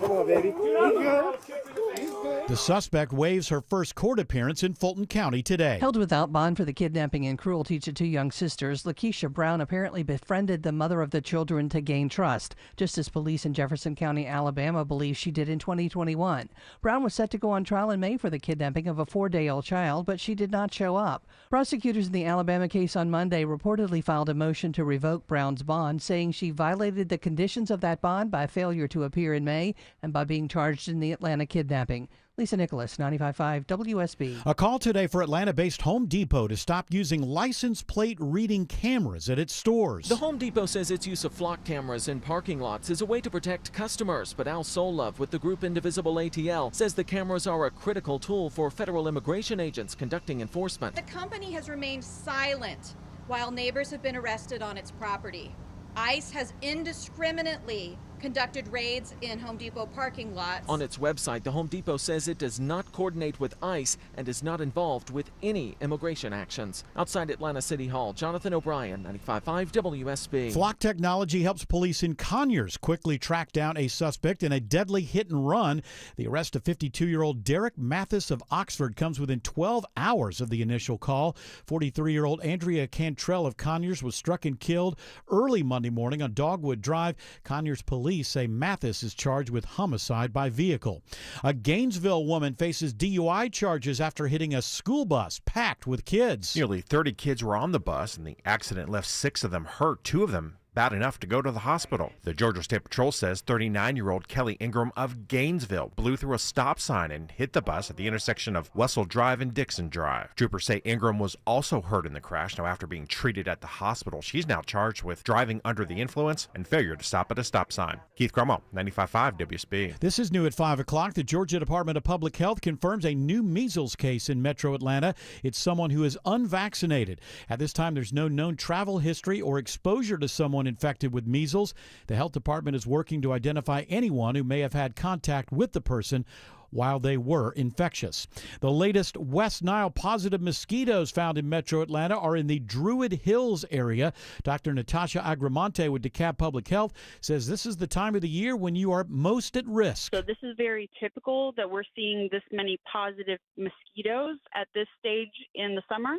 Come on, baby. He's good. The suspect waives her first court appearance in Fulton County today. Held without bond for the kidnapping and cruelty to 2 young sisters, Lakeisha Brown apparently befriended the mother of the children to gain trust, just as police in Jefferson County, Alabama, believe she did in 2021. Brown was set to go on trial in May for the kidnapping of a 4-day-old child, but she did not show up. Prosecutors in the Alabama case on Monday reportedly filed a motion to revoke Brown's bond, saying she violated the conditions of that bond by failure to appear in May and by being charged in the Atlanta kidnapping. Lisa Nicholas, 95.5 WSB. A call today for Atlanta-based Home Depot to stop using license plate reading cameras at its stores. The Home Depot says its use of flock cameras in parking lots is a way to protect customers, but Al Solove with the group Indivisible ATL says the cameras are a critical tool for federal immigration agents conducting enforcement. The company has remained silent while neighbors have been arrested on its property. ICE has indiscriminately conducted raids in Home Depot parking lots. On its website, the Home Depot says it does not coordinate with ICE and is not involved with any immigration actions. Outside Atlanta City Hall, Jonathan O'Brien, 95.5 WSB. Flock Technology helps police in Conyers quickly track down a suspect in a deadly hit and run. The arrest of 52-year-old Derek Mathis of Oxford comes within 12 hours of the initial call. 43-year-old Andrea Cantrell of Conyers was struck and killed early Monday morning on Dogwood Drive. Conyers police say Mathis is charged with homicide by vehicle. A Gainesville woman faces DUI charges after hitting a school bus packed with kids. Nearly 30 kids were on the bus, and the accident left 6 of them hurt, 2 of them bad enough to go to the hospital. The Georgia State Patrol says 39-year-old Kelly Ingram of Gainesville blew through a stop sign and hit the bus at the intersection of Wessel Drive and Dixon Drive. Troopers say Ingram was also hurt in the crash. Now, after being treated at the hospital, she's now charged with driving under the influence and failure to stop at a stop sign. Keith Cromwell, 95.5 WSB. This is new at 5 o'clock. The Georgia Department of Public Health confirms a new measles case in metro Atlanta. It's someone who is unvaccinated. At this time, there's no known travel history or exposure to someone infected with measles. The health department is working to identify anyone who may have had contact with the person while they were infectious. The latest West Nile positive mosquitoes found in metro Atlanta are in the Druid Hills area. Dr. Natasha Agramonte with DeKalb Public Health says this is the time of the year when you are most at risk. So this is very typical that we're seeing this many positive mosquitoes at this stage in the summer.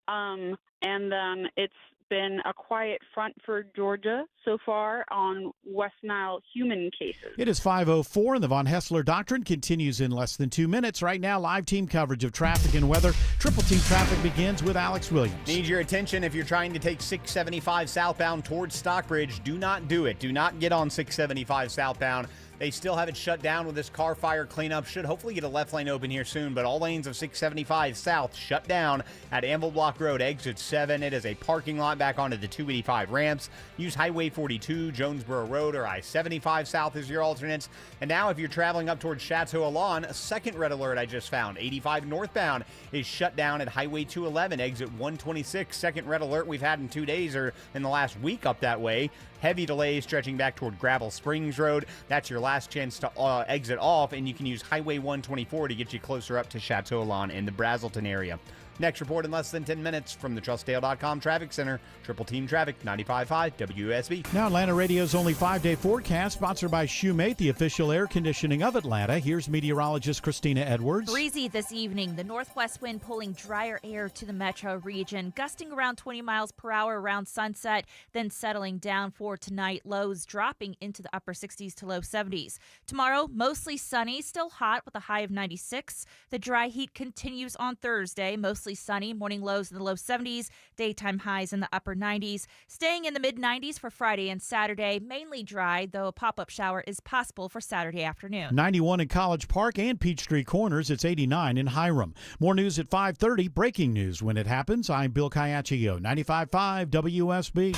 And then it's been a quiet front for Georgia so far on West Nile human cases. It is 5:04 and the Von Haessler Doctrine continues in less than 2 minutes. Right now, live team coverage of traffic and weather. Triple Team Traffic begins with Alex Williams. Need your attention if you're trying to take 675 southbound towards Stockbridge. Do not do it. Do not get on 675 southbound. They still have it shut down with this car fire cleanup. Should hopefully get a left lane open here soon, but all lanes of 675 south shut down at Anvil Block Road, exit 7. It is a parking lot back onto the 285 ramps. Use Highway 42, Jonesboro Road, or I-75 south as your alternates. And now if you're traveling up towards Chateau Alon, a second red alert I just found. 85 northbound is shut down at Highway 211, exit 126. Second red alert we've had in 2 days or in the last week up that way. Heavy delays stretching back toward Gravel Springs Road. That's your last chance to exit off, and you can use Highway 124 to get you closer up to Chateau Alon in the Brazelton area. Next report in less than 10 minutes from the TrustDale.com Traffic Center. Triple Team Traffic, 95.5 WSB. Now Atlanta Radio's only 5-day forecast, sponsored by Shoemate, the official air conditioning of Atlanta. Here's meteorologist Christina Edwards. Breezy this evening. The northwest wind pulling drier air to the metro region, gusting around 20 miles per hour around sunset, then settling down for tonight. Lows dropping into the upper 60s to low 70s. Tomorrow, mostly sunny, still hot with a high of 96. The dry heat continues on Thursday, mostly sunny, morning lows in the low 70s, daytime highs in the upper 90s, staying in the mid-90s for Friday and Saturday, mainly dry, though a pop-up shower is possible for Saturday afternoon. 91 in College Park and Peachtree Corners. It's 89 in Hiram. More news at 5:30. Breaking news when it happens. I'm Bill Caiaccio, 95.5 WSB.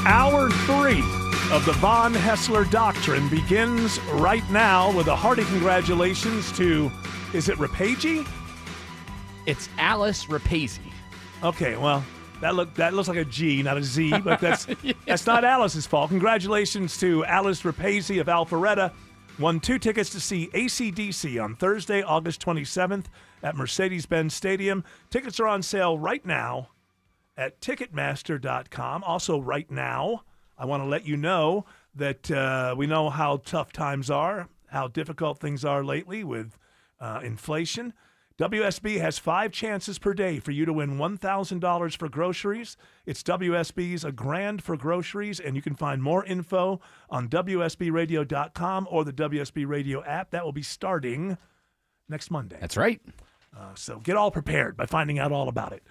Hour 3 of the Von Haessler Doctrine begins right now with a hearty congratulations to, is it Rapagey? It's Alice Rapace. Okay, well, that looks like a G, not a Z, but that's that's not Alice's fault. Congratulations to Alice Rapace of Alpharetta. Won 2 tickets to see AC/DC on Thursday, August 27th at Mercedes-Benz Stadium. Tickets are on sale right now at Ticketmaster.com. Also right now, I want to let you know that we know how tough times are, how difficult things are lately with inflation. WSB has 5 chances per day for you to win $1,000 for groceries. It's WSB's A Grand for Groceries, and you can find more info on WSBradio.com or the WSB Radio app. That will be starting next Monday. That's right. So get all prepared by finding out all about it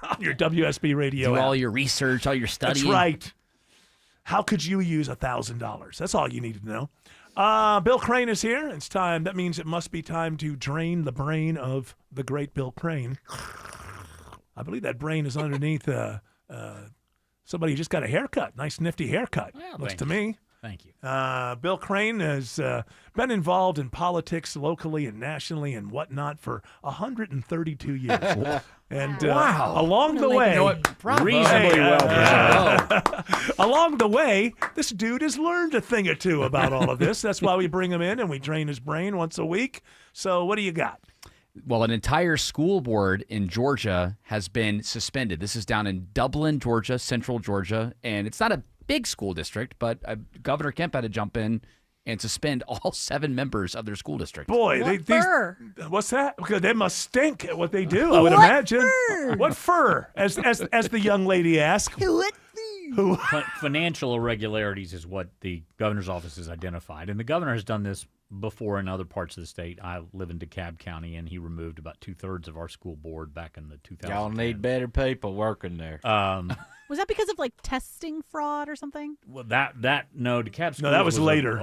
on your WSB Radio app. Do all your research, all your studying. That's right. How could you use $1,000? That's all you need to know. Bill Crane is here. It's time. That means it must be time to drain the brain of the great Bill Crane. I believe that brain is underneath somebody who just got a haircut. Nice, nifty haircut. Well, looks to me. Thank you. Bill Crane has been involved in politics locally and nationally and whatnot for 132 years. And along the way, reasonably well. Along the way, this dude has learned a thing or two about all of this. That's why we bring him in and we drain his brain once a week. So what do you got? Well, an entire school board in Georgia has been suspended. This is down in Dublin, Georgia, central Georgia, and it's not a big school district, but Governor Kemp had to jump in and suspend all 7 members of their school district. Boy, what's that? Because they must stink at what they do, I would What imagine. fur? What fur? As the young lady asked. What Financial irregularities is what the governor's office has identified. And the governor has done this before in other parts of the state. I live in DeKalb County, and he removed about 2/3 of our school board back in the 2000s. Y'all need better people working there. Was that because of like testing fraud or something? Well, no, DeKalb Schools. No, that was later.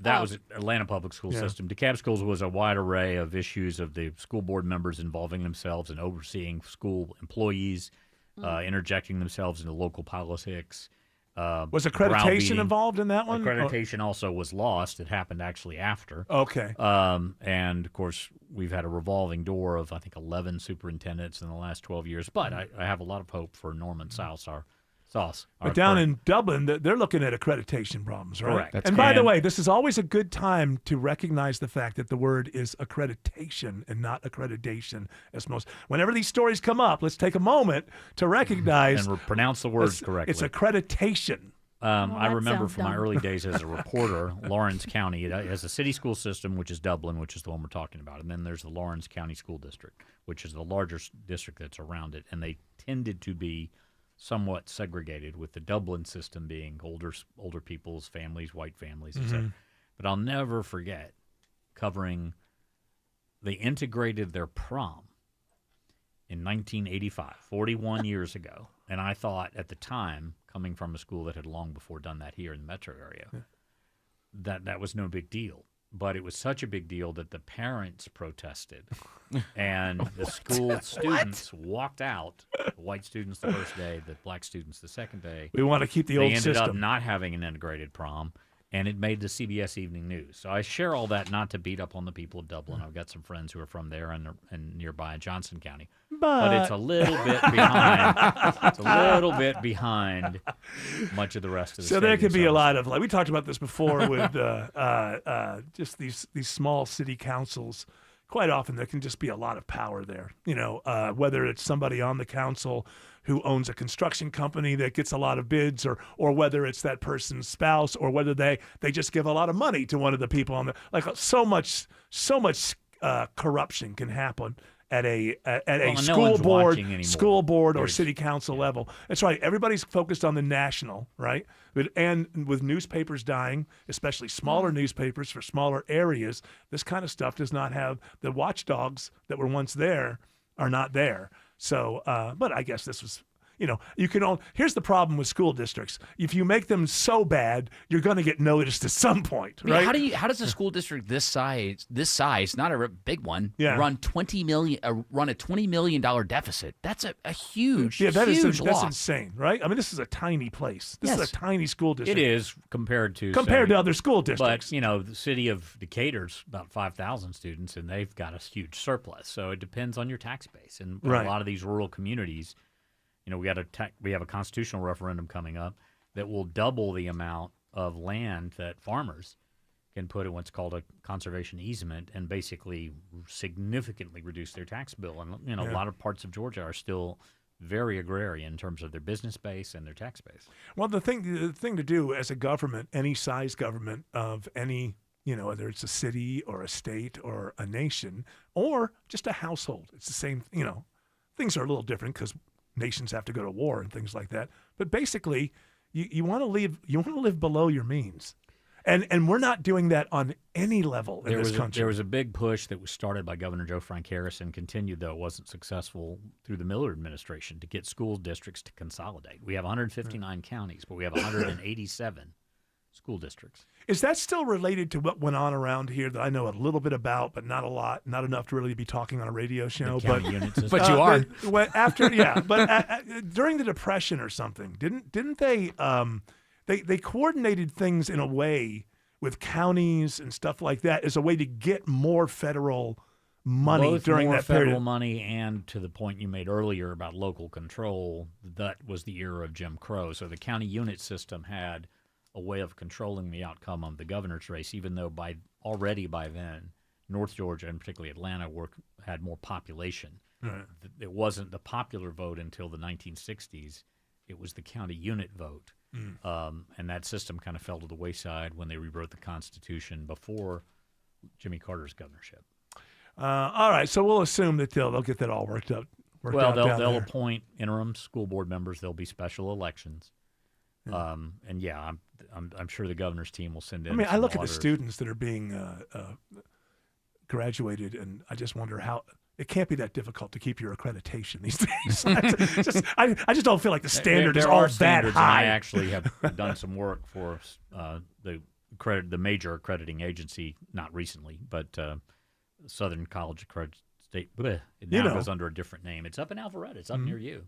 That was Atlanta Public School System. DeKalb Schools was a wide array of issues of the school board members involving themselves and overseeing school employees, interjecting themselves into local politics. Was accreditation involved in that one? Accreditation also was lost. It happened actually after. Okay. And, of course, we've had a revolving door of, I think, 11 superintendents in the last 12 years. But I have a lot of hope for Norman Sauce, But down in Dublin, they're looking at accreditation problems, right? Correct. And by the way, this is always a good time to recognize the fact that the word is accreditation and not accreditation. Whenever these stories come up, let's take a moment to recognize and pronounce the words correctly. It's accreditation. I remember from my early days as a reporter, Lawrence County it has a city school system, which is Dublin, which is the one we're talking about, and then there's the Lawrence County School District, which is the larger district that's around it, and they tended to be somewhat segregated, with the Dublin system being older people's families, white families, etc. But I'll never forget they integrated their prom in 1985, 41 years ago. And I thought at the time, coming from a school that had long before done that here in the metro area, that was no big deal. But it was such a big deal that the parents protested, and the school students walked out. The white students the first day, the black students the second day. We want to keep the old system. They ended up not having an integrated prom, and it made the CBS Evening News. So I share all that not to beat up on the people of Dublin. I've got some friends who are from there and nearby in Johnson County. But it's a little bit behind. It's a little bit behind much of the rest of the state. So there could be a lot of, like we talked about this before with just these small city councils. Quite often there can just be a lot of power there. Whether it's somebody on the council who owns a construction company that gets a lot of bids, or whether it's that person's spouse, or whether they just give a lot of money to one of the people on the, like so much corruption can happen at a school board or city council level. That's right. Everybody's focused on the national, right? And with newspapers dying, especially smaller newspapers for smaller areas, this kind of stuff does not have the watchdogs that were once there are not there. So, but I guess this was, here's the problem with school districts. If you make them so bad, you're going to get noticed at some point, right? How does a school district this size, not a big one, Yeah. run a $20 million deficit? That's a huge, huge loss. That's insane, right? I mean, this is a tiny place. This is a tiny school district. It is compared to other school districts. But the city of Decatur's about 5,000 students, and they've got a huge surplus. So it depends on your tax base, and Right. a lot of these rural communities. We have a constitutional referendum coming up that will double the amount of land that farmers can put in what's called a conservation easement, and basically significantly reduce their tax bill. And a lot of parts of Georgia are still very agrarian in terms of their business base and their tax base. Well, the thing to do as a government, any size government of any, whether it's a city or a state or a nation or just a household, it's the same. Things are a little different because nations have to go to war and things like that. But basically, you want to live below your means, and we're not doing that on any level in this country. There was a big push that was started by Governor Joe Frank Harris and continued, though it wasn't successful, through the Miller administration to get school districts to consolidate. We have 159 counties, but we have 187 school districts. Is that still related to what went on around here that I know a little bit about, but not a lot, not enough to really be talking on a radio show? But unit system. But you are. During the Depression or something, didn't they? They coordinated things in a way with counties and stuff like that as a way to get more federal money Both during more that federal period. money, and to the point you made earlier about local control, that was the era of Jim Crow. So the county unit system had a way of controlling the outcome of the governor's race, even though by then, North Georgia and particularly Atlanta had more population. Right. It wasn't the popular vote until the 1960s. It was the county unit vote. And that system kind of fell to the wayside when they rewrote the Constitution before Jimmy Carter's governorship. All right, so we'll assume that they'll get that all worked out. Well, down they'll there. appoint interim school board members. There'll be special elections. And yeah, I'm sure the governor's team will send in. I mean, I some look at the auditors. students that are being graduated, and I just wonder how it can't be that difficult to keep your accreditation these days. I just don't feel like the standard is There all are that standards, and high. I actually have done some work for the major accrediting agency, not recently, but Southern College Accredited State. It now goes under a different name. It's up in Alpharetta. It's up near you.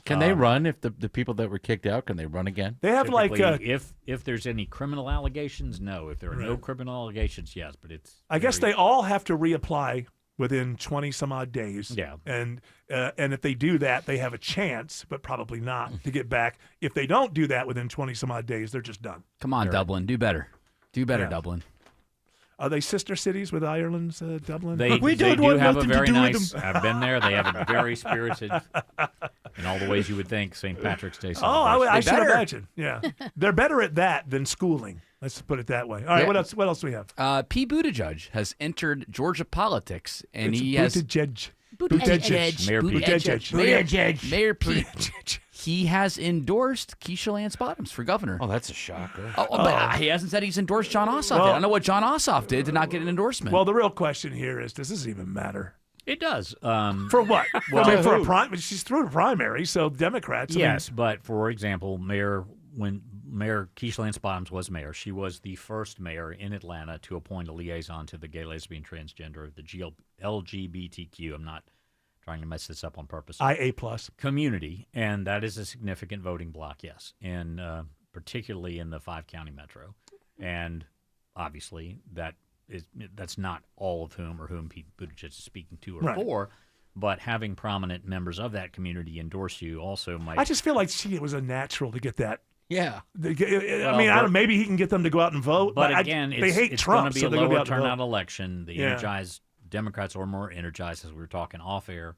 Can they run if the people that were kicked out? Can they run again? They have Typically, if there's any criminal allegations, no. If there are no criminal allegations, yes. But it's I guess they all have to reapply within 20 some odd days. Yeah. And if they do that, they have a chance, but probably not, to get back. If they don't do that within 20 some odd days, they're just done. Come on, Dublin. Do better. Do better, Yeah. Dublin. Are they sister cities with Ireland's Dublin? They do have a very nice. I've been there. They have a very spirited, in all the ways you would think, St. Patrick's Day celebration. I should imagine. Yeah, they're better at that than schooling. Let's put it that way. All right, Yeah. what else? What else do we have? Pete Buttigieg has entered Georgia politics, and It's he has Buttigieg. Mayor Pete. Buttigieg. Mayor Pete. He has endorsed Keisha Lance Bottoms for governor. Oh, that's a shocker. But he hasn't said he's endorsed John Ossoff yet. I don't know what John Ossoff did to not get an endorsement. Well, the real question here is, does this even matter? It does. For what? Well, I mean, she's through a primary, so Democrats. Yes, but for example, when Mayor Keisha Lance Bottoms was mayor, she was the first mayor in Atlanta to appoint a liaison to the gay, lesbian, transgender, the LGBTQ. I'm not trying to mess this up on purpose. IA+ community, and that is a significant voting block, yes, and particularly in the 5-county metro. And obviously, that's not all of whom Pete Buttigieg is speaking to or for. But having prominent members of that community endorse you also might. I just feel like it was a natural to get that. Yeah. Maybe he can get them to go out and vote. But again, they hate it's Trump, going to be so a they're gonna lower out and turnout vote. election. The energized Democrats are more energized, as we were talking off air.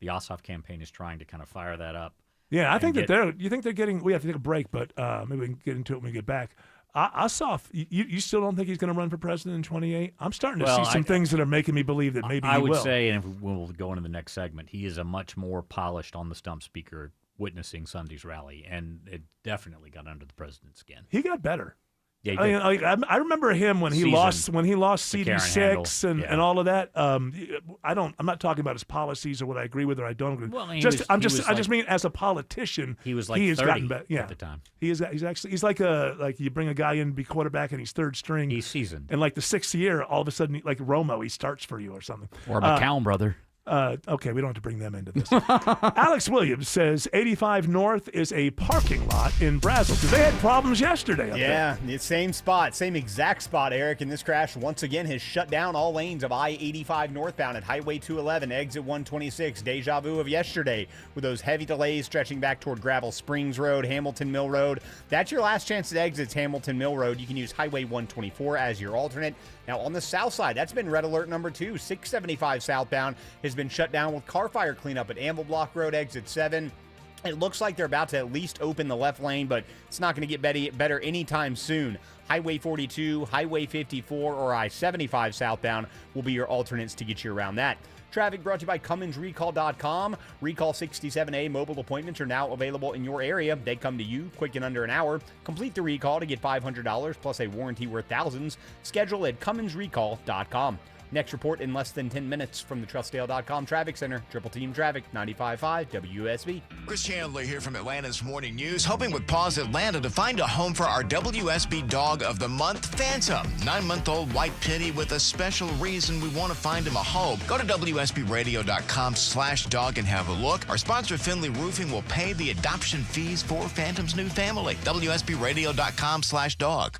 The Ossoff campaign is trying to kind of fire that up. Yeah, I think that you think they're getting. We have to take a break, but maybe we can get into it when we get back. Ossoff, you still don't think he's going to run for president in 28? I'm starting to see some things that are making me believe that maybe I he would will. say, and we'll go into the next segment, he is a much more polished on the stump speaker witnessing Sunday's rally, and it definitely got under the president's skin. He got better. Yeah, I remember him when he lost CD6 and all of that. I'm not talking about his policies or what I agree with or I don't agree. Well, I just mean as a politician, he was like he has 30 gotten better. Yeah. at the time. He's like you bring a guy in to be quarterback and he's third string. He's seasoned. And like the 6th year, all of a sudden, like Romo, he starts for you or something. Or McCown brother. Okay, we don't have to bring them into this. Alex Williams says 85 North is a parking lot in Brazil because they had problems yesterday up there. Yeah, the same spot, same exact spot, Eric. And this crash once again has shut down all lanes of I-85 northbound at Highway 211, exit 126. Deja vu of yesterday with those heavy delays stretching back toward Gravel Springs Road, Hamilton Mill Road. That's your last chance at exits, Hamilton Mill Road. You can use Highway 124 as your alternate. Now, on the south side, that's been red alert number 2. 675 southbound has been shut down with car fire cleanup at Amble Block Road, exit 7. It looks like they're about to at least open the left lane, but it's not going to get better anytime soon. Highway 42, Highway 54, or I-75 southbound will be your alternates to get you around that. Traffic brought to you by CumminsRecall.com. Recall 67A mobile appointments are now available in your area. They come to you quick in under an hour. Complete the recall to get $500 plus a warranty worth thousands. Schedule at CumminsRecall.com. Next report in less than 10 minutes from the TrustDale.com Traffic Center. Triple Team Traffic, 95.5 WSB. Chris Chandler here from Atlanta's Morning News, hoping with Paws Atlanta to find a home for our WSB Dog of the Month, Phantom. 9-month-old white pitty with a special reason we want to find him a home. Go to WSBRadio.com/dog and have a look. Our sponsor, Finley Roofing, will pay the adoption fees for Phantom's new family. WSBRadio.com/dog.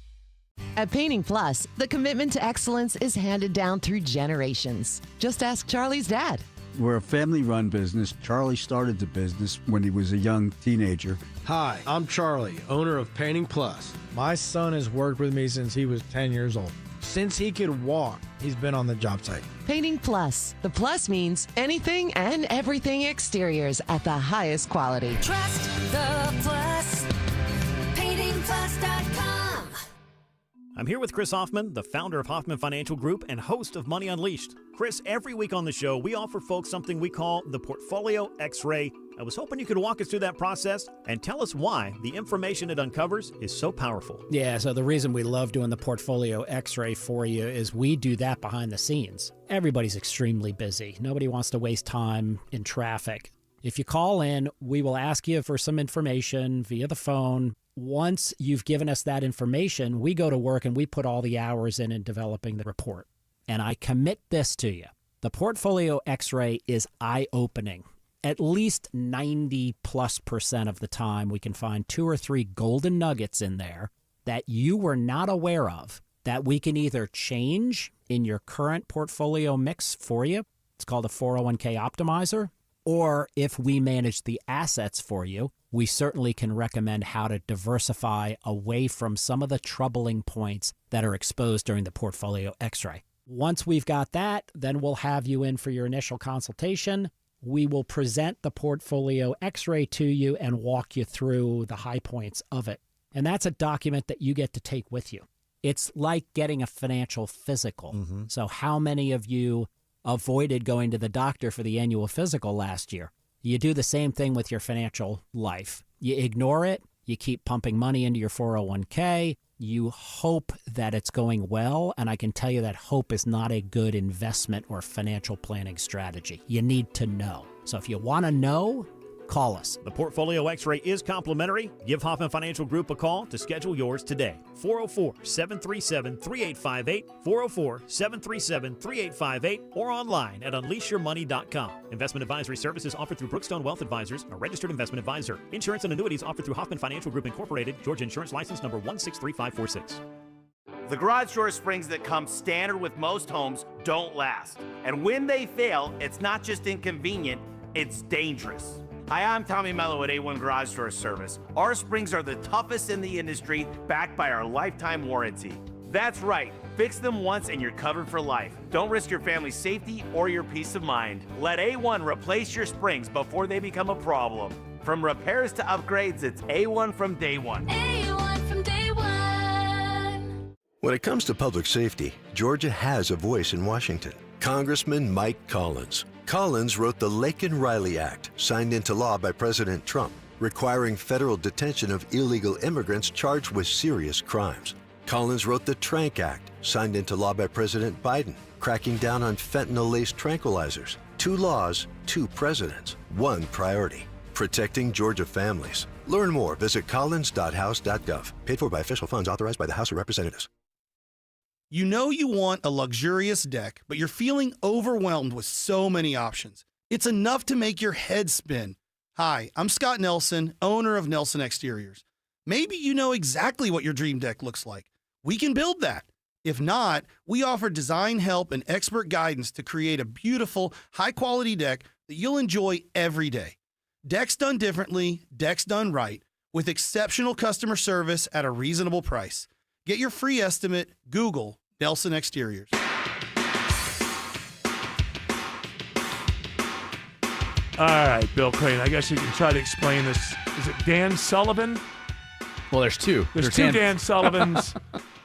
At Painting Plus, the commitment to excellence is handed down through generations. Just ask Charlie's dad. We're a family-run business. Charlie started the business when he was a young teenager. Hi, I'm Charlie, owner of Painting Plus. My son has worked with me since he was 10 years old. Since he could walk, he's been on the job site. Painting Plus. The plus means anything and everything exteriors at the highest quality. Trust the Plus. PaintingPlus.com. I'm here with Chris Hoffman, the founder of Hoffman Financial Group and host of Money Unleashed. Chris, every week on the show, we offer folks something we call the Portfolio X-Ray I was hoping you could walk us through that process and tell us why the information it uncovers is so powerful. Yeah, so the reason we love doing the portfolio x-ray for you is we do that behind the scenes. Everybody's extremely busy. Nobody wants to waste time in traffic. If you call in, we will ask you for some information via the phone. Once you've given us that information, we go to work and we put all the hours in developing the report. And I commit this to you. The portfolio x-ray is eye-opening. At least 90+% of the time, we can find 2 or 3 golden nuggets in there that you were not aware of that we can either change in your current portfolio mix for you. It's called a 401k optimizer. Or if we manage the assets for you, we certainly can recommend how to diversify away from some of the troubling points that are exposed during the portfolio x-ray. Once we've got that, then we'll have you in for your initial consultation. We will present the portfolio x-ray to you and walk you through the high points of it. And that's a document that you get to take with you. It's like getting a financial physical. Mm-hmm. So how many of you avoided going to the doctor for the annual physical last year? You do the same thing with your financial life. You ignore it. You keep pumping money into your 401k. You hope that it's going well, and I can tell you that hope is not a good investment or financial planning strategy. You need to know. So if you want to know, call us. The Portfolio X-ray is complimentary. Give Hoffman Financial Group a call to schedule yours today. 404-737-3858, 404-737-3858, or online at unleashyourmoney.com. Investment advisory services offered through Brookstone Wealth Advisors, a registered investment advisor. Insurance and annuities offered through Hoffman Financial Group Incorporated, Georgia Insurance License number 163546. The garage door springs that come standard with most homes don't last. And when they fail, it's not just inconvenient, it's dangerous. Hi, I'm Tommy Mello at A1 Garage Door Service. Our springs are the toughest in the industry, backed by our lifetime warranty. That's right. Fix them once and you're covered for life. Don't risk your family's safety or your peace of mind. Let A1 replace your springs before they become a problem. From repairs to upgrades, it's A1 from day one. A1 from day one. When it comes to public safety, Georgia has a voice in Washington. Congressman Mike Collins. Collins wrote the Laken-Riley Act, signed into law by President Trump, requiring federal detention of illegal immigrants charged with serious crimes. Collins wrote the Trank Act, signed into law by President Biden, cracking down on fentanyl-laced tranquilizers. 2 laws, 2 presidents, 1 priority: protecting Georgia families. Learn more. Visit collins.house.gov. Paid for by official funds authorized by the House of Representatives. You know you want a luxurious deck, but you're feeling overwhelmed with so many options. It's enough to make your head spin. Hi, I'm Scott Nelson, owner of Nelson Exteriors. Maybe you know exactly what your dream deck looks like. We can build that. If not, we offer design help and expert guidance to create a beautiful, high-quality deck that you'll enjoy every day. Decks done differently, decks done right, with exceptional customer service at a reasonable price. Get your free estimate. Google Nelson Exteriors. All right, Bill Crane, I guess you can try to explain this. Is it Dan Sullivan? Well, there's 2. There's 2 Dan Sullivans,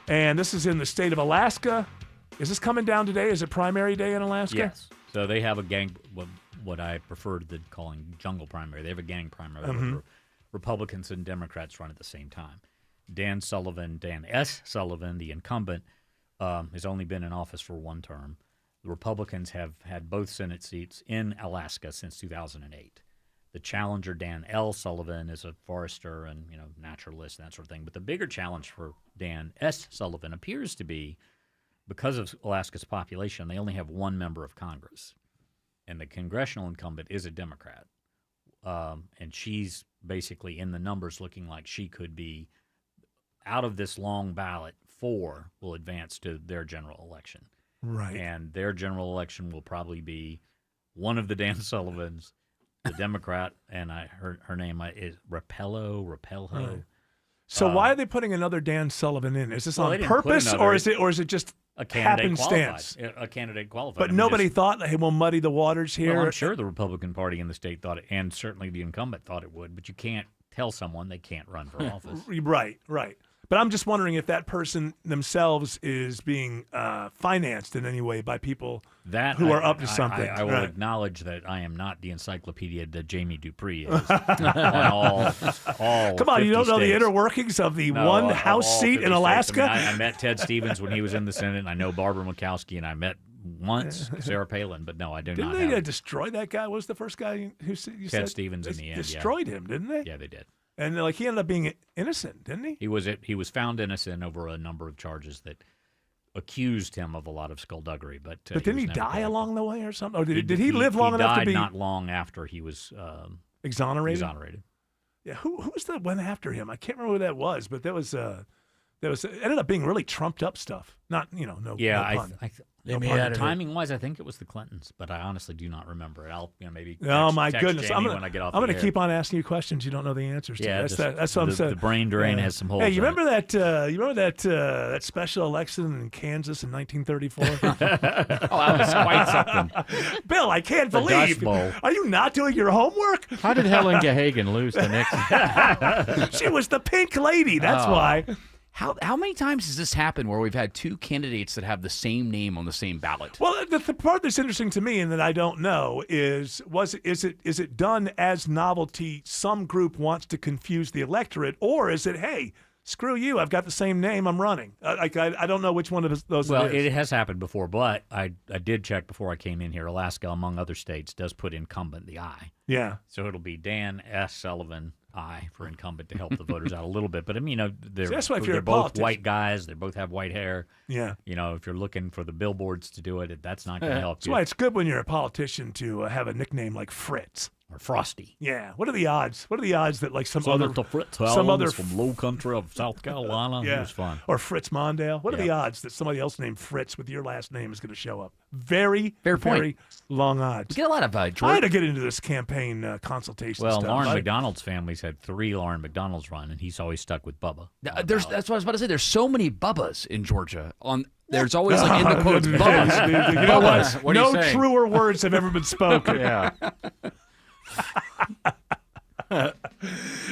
and this is in the state of Alaska. Is this coming down today? Is it primary day in Alaska? Yes. So they have a gang, what I prefer to calling jungle primary. They have a gang primary where Republicans and Democrats run at the same time. Dan S. Sullivan, the incumbent, has only been in office for 1 term. The Republicans have had both Senate seats in Alaska since 2008. The challenger, Dan L. Sullivan, is a forester and naturalist and that sort of thing. But the bigger challenge for Dan S. Sullivan appears to be, because of Alaska's population, they only have 1 member of Congress. And the congressional incumbent is a Democrat. And she's basically in the numbers looking like she could be, out of this long ballot, 4 will advance to their general election. Right. And their general election will probably be one of the Dan Sullivans, the Democrat, and her name is Rapello. Right. So why are they putting another Dan Sullivan in? Is this on purpose, another, or is it just a candidate happenstance? Qualified, a candidate qualified. But nobody thought that, hey, we'll muddy the waters here. Well, I'm sure the Republican Party in the state thought it, and certainly the incumbent thought it would. But you can't tell someone they can't run for office. Right. But I'm just wondering if that person themselves is being financed in any way by people who are up to something. I will acknowledge that I am not the encyclopedia that Jamie Dupree is. all Come on, you don't know the states. inner workings of the No, one of House all seat 50 in Alaska? states. I met Ted Stevens when he was in the Senate, and I know Barbara Murkowski, and I met once Sarah Palin, but no, I do Didn't not. they have destroy that guy? What was the first guy who said? Ted Stevens in They the end, destroyed him, didn't they? Yeah, they did. And like he ended up being innocent, didn't he? He was found innocent over a number of charges that accused him of a lot of skullduggery, but didn't he was never die convicted. along the way or something? Or did he live long enough to be He died not long after he was exonerated? Exonerated. Yeah, who was the one after him? I can't remember who that was, but there was it ended up being really trumped up stuff. Not no Yeah, no pun. no Maybe pun. Timing wise, I think it was the Clintons, but I honestly do not remember it. I'll maybe. Oh my text goodness! Jamie I'm when I get off gonna the air. keep on asking you questions you don't know the answers to. Yeah, That's what I'm saying. The brain drain has some holes. Hey, you in remember that? You remember that special election in Kansas in 1934? that was quite something. Bill, I can't The believe. Dust Bowl. Are you not doing your homework? How did Helen Gahagan lose to Nixon? She was the pink lady. That's Oh. why. How many times has this happened where we've had two candidates that have the same name on the same ballot? Well, the part that's interesting to me and that I don't know is it done as novelty? Some group wants to confuse the electorate, or is it, hey, screw you, I've got the same name, I'm running? I don't know which one of those. Well, it is. it has happened before, but I did check before I came in here. Alaska, among other states, does put incumbent the I. Yeah. So it'll be Dan S. Sullivan I for incumbent to help the voters out a little bit. But I mean, they're that's why if you're they're a both politician- white guys. They both have white hair. Yeah. If you're looking for the billboards to do it, that's not going to help That's you. why it's good when you're a politician to have a nickname like Fritz. Or Frosty. Yeah. What are the odds? What are the odds that like some Senator other Fritz some other Howlands from Low Country of South Carolina? yeah. It was fun. Or Fritz Mondale? What are the odds that somebody else named Fritz with your last name is going to show up? Very, Fair point. very long odds. We get a lot of I had to get into this campaign consultation Well, stuff. Lauren McDonald's family's had 3 Lauren McDonald's run, and he's always stuck with Bubba. That's what I was about to say. There's so many Bubbas in Georgia. There's always like in the quotes Bubbas. You know what? What are you No saying? truer words have ever been spoken. Yeah.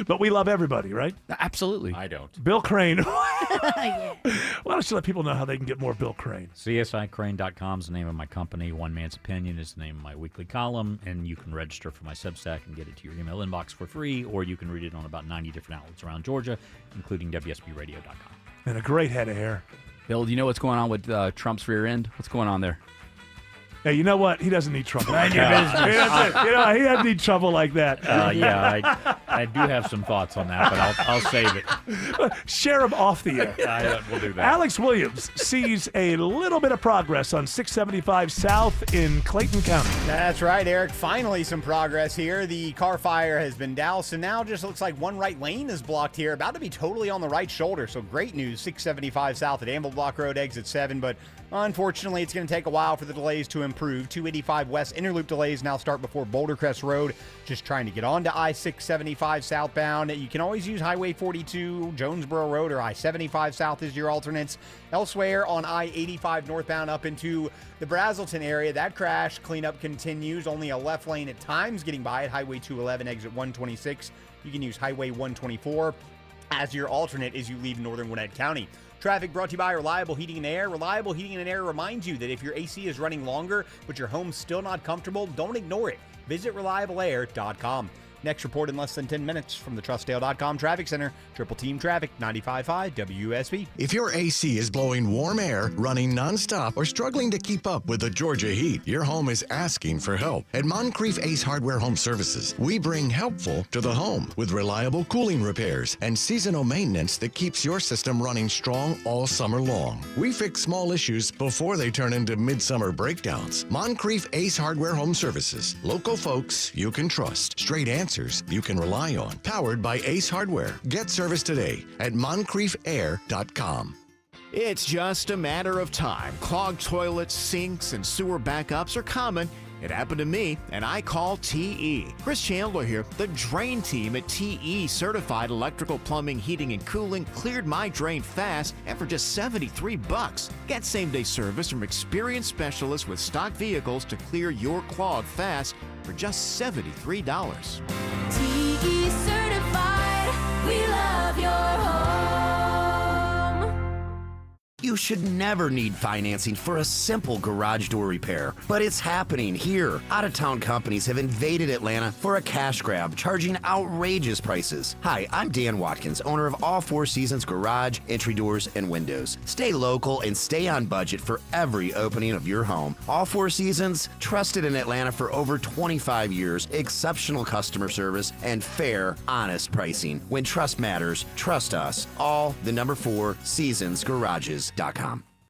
But we love everybody, right? Absolutely. I don't. Bill Crane. Yeah. Why don't you let people know how they can get more Bill Crane? CSICrane.com is the name of my company. One Man's Opinion is the name of my weekly column, and you can register for my Substack and get it to your email inbox for free, or you can read it on about 90 different outlets around Georgia, including WSBRadio.com. And a great head of hair. Bill, do you know what's going on with Trump's rear end? What's going on there? Hey, you know what? He doesn't need trouble. Mind your business. He doesn't need trouble like that. Yeah, I do have some thoughts on that, but I'll save it. Share them off the air. We'll do that. Alex Williams sees a little bit of progress on 675 South in Clayton County. That's right, Eric. Finally, some progress here. The car fire has been doused, and now just looks like one right lane is blocked here, about to be totally on the right shoulder. So great news. 675 South at Amble Block Road, exit 7, but unfortunately, it's going to take a while for the delays to improve. 285 West Interloop delays now start before Boulder Crest Road. Just trying to get onto I-675 southbound. You can always use Highway 42, Jonesboro Road, or I-75 South as your alternates. Elsewhere on I-85 northbound up into the Brazelton area, that crash cleanup continues. Only a left lane at times getting by at Highway 211, exit 126. You can use Highway 124 as your alternate as you leave northern Gwinnett County. Traffic brought to you by Reliable Heating and Air. Reliable Heating and Air reminds you that if your AC is running longer, but your home's still not comfortable, don't ignore it. Visit ReliableAir.com. Next report in less than 10 minutes from the TrustDale.com Traffic Center. Triple Team Traffic, 95.5 WSB. If your AC is blowing warm air, running nonstop, or struggling to keep up with the Georgia heat, your home is asking for help. At Moncrief Ace Hardware Home Services, we bring helpful to the home with reliable cooling repairs and seasonal maintenance that keeps your system running strong all summer long. We fix small issues before they turn into midsummer breakdowns. Moncrief Ace Hardware Home Services. Local folks you can trust. Straight answers you can rely on. Powered by Ace Hardware. Get service today at moncriefair.com. It's just a matter of time. Clogged toilets, sinks, and sewer backups are common. It happened to me, and I call TE. Chris Chandler here. The drain team at TE Certified Electrical Plumbing, Heating, and Cooling cleared my drain fast and for just $73. Get same-day service from experienced specialists with stock vehicles to clear your clog fast for just $73. TE certified, we love your home. You should never need financing for a simple garage door repair. But it's happening here. Out-of-town companies have invaded Atlanta for a cash grab, charging outrageous prices. Hi, I'm Dan Watkins, owner of All Four Seasons Garage, Entry Doors, and Windows. Stay local and stay on budget for every opening of your home. All Four Seasons, trusted in Atlanta for over 25 years, exceptional customer service, and fair, honest pricing. When trust matters, trust us. All the number 4 seasonsgarages.com.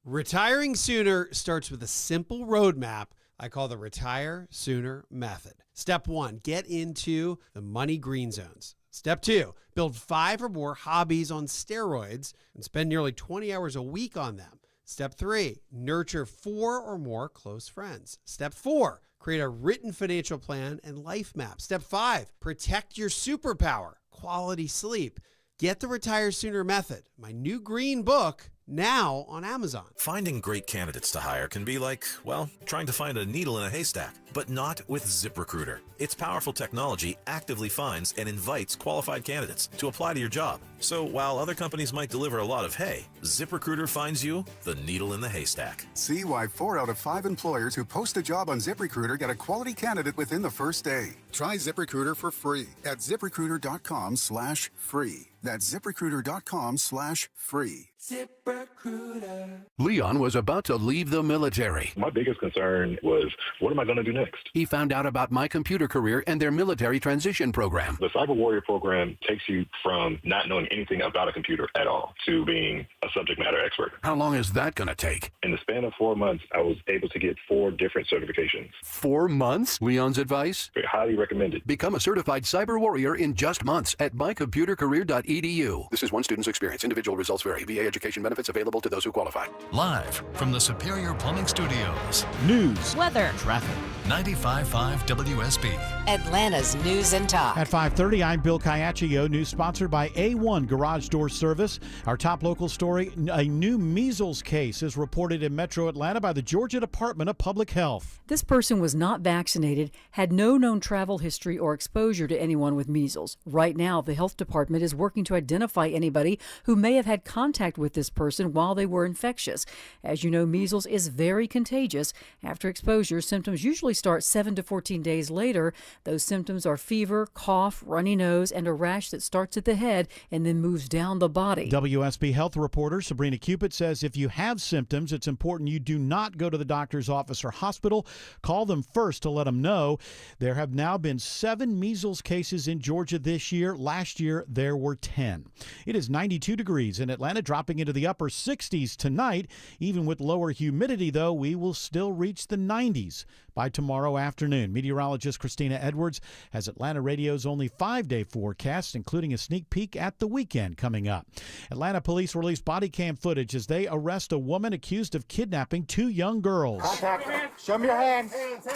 Retiring sooner starts with a simple roadmap I call the Retire Sooner Method. Step 1, get into the money green zones. Step 2, build 5 or more hobbies on steroids and spend nearly 20 hours a week on them. Step 3, nurture 4 or more close friends. Step 4, create a written financial plan and life map. Step 5, protect your superpower, quality sleep. Get the Retire Sooner Method, my new green book, now on Amazon. Finding great candidates to hire can be like, well, trying to find a needle in a haystack, but not with ZipRecruiter. Its powerful technology actively finds and invites qualified candidates to apply to your job. So while other companies might deliver a lot of hay, ZipRecruiter finds you the needle in the haystack. See why 4 out of 5 employers who post a job on ZipRecruiter get a quality candidate within the first day. Try ZipRecruiter for free at ZipRecruiter.com/free. That's ZipRecruiter.com/free. ZipRecruiter. Leon was about to leave the military. My biggest concern was, what am I going to do next? He found out about My Computer Career and their military transition program. The Cyber Warrior program takes you from not knowing anything about a computer at all to being a subject matter expert. How long is that going to take? In the span of 4 months, I was able to get 4 different certifications. 4 months? Leon's advice? Highly recommended. Become a certified cyber warrior in just months at mycomputercareer.edu. This is one student's experience. Individual results vary. VA education benefits available to those who qualify. Live from the Superior Plumbing Studios. News. Weather. Traffic. 95.5 WSB. Atlanta's News and Talk. At 5:30, I'm Bill Caiaccio. News sponsored by A1 Garage Door Service. Our top local story, a new measles case is reported in Metro Atlanta by the Georgia Department of Public Health. This person was not vaccinated, had no known travel history or exposure to anyone with measles. Right now, the health department is working to identify anybody who may have had contact with this person while they were infectious. As you know, measles is very contagious. After exposure, symptoms usually start 7 to 14 days later. Those symptoms are fever, cough, runny nose, and a rash that starts at the head and then moves down the body. WSB health reporter Sabrina Cupid says if you have symptoms, it's important you do not go to the doctor's office or hospital. Call them first to let them know. There have now been 7 measles cases in Georgia this year. Last year, there were 10. It is 92 degrees in Atlanta, dropping into the upper 60s tonight. Even with lower humidity, though, we will still reach the 90s by tomorrow afternoon. Meteorologist Christina Edwards has Atlanta Radio's only 5-day forecast, including a sneak peek at the weekend coming up. Atlanta police released body cam footage as they arrest a woman accused of kidnapping 2 young girls. Contact. Show me your hands. Hands.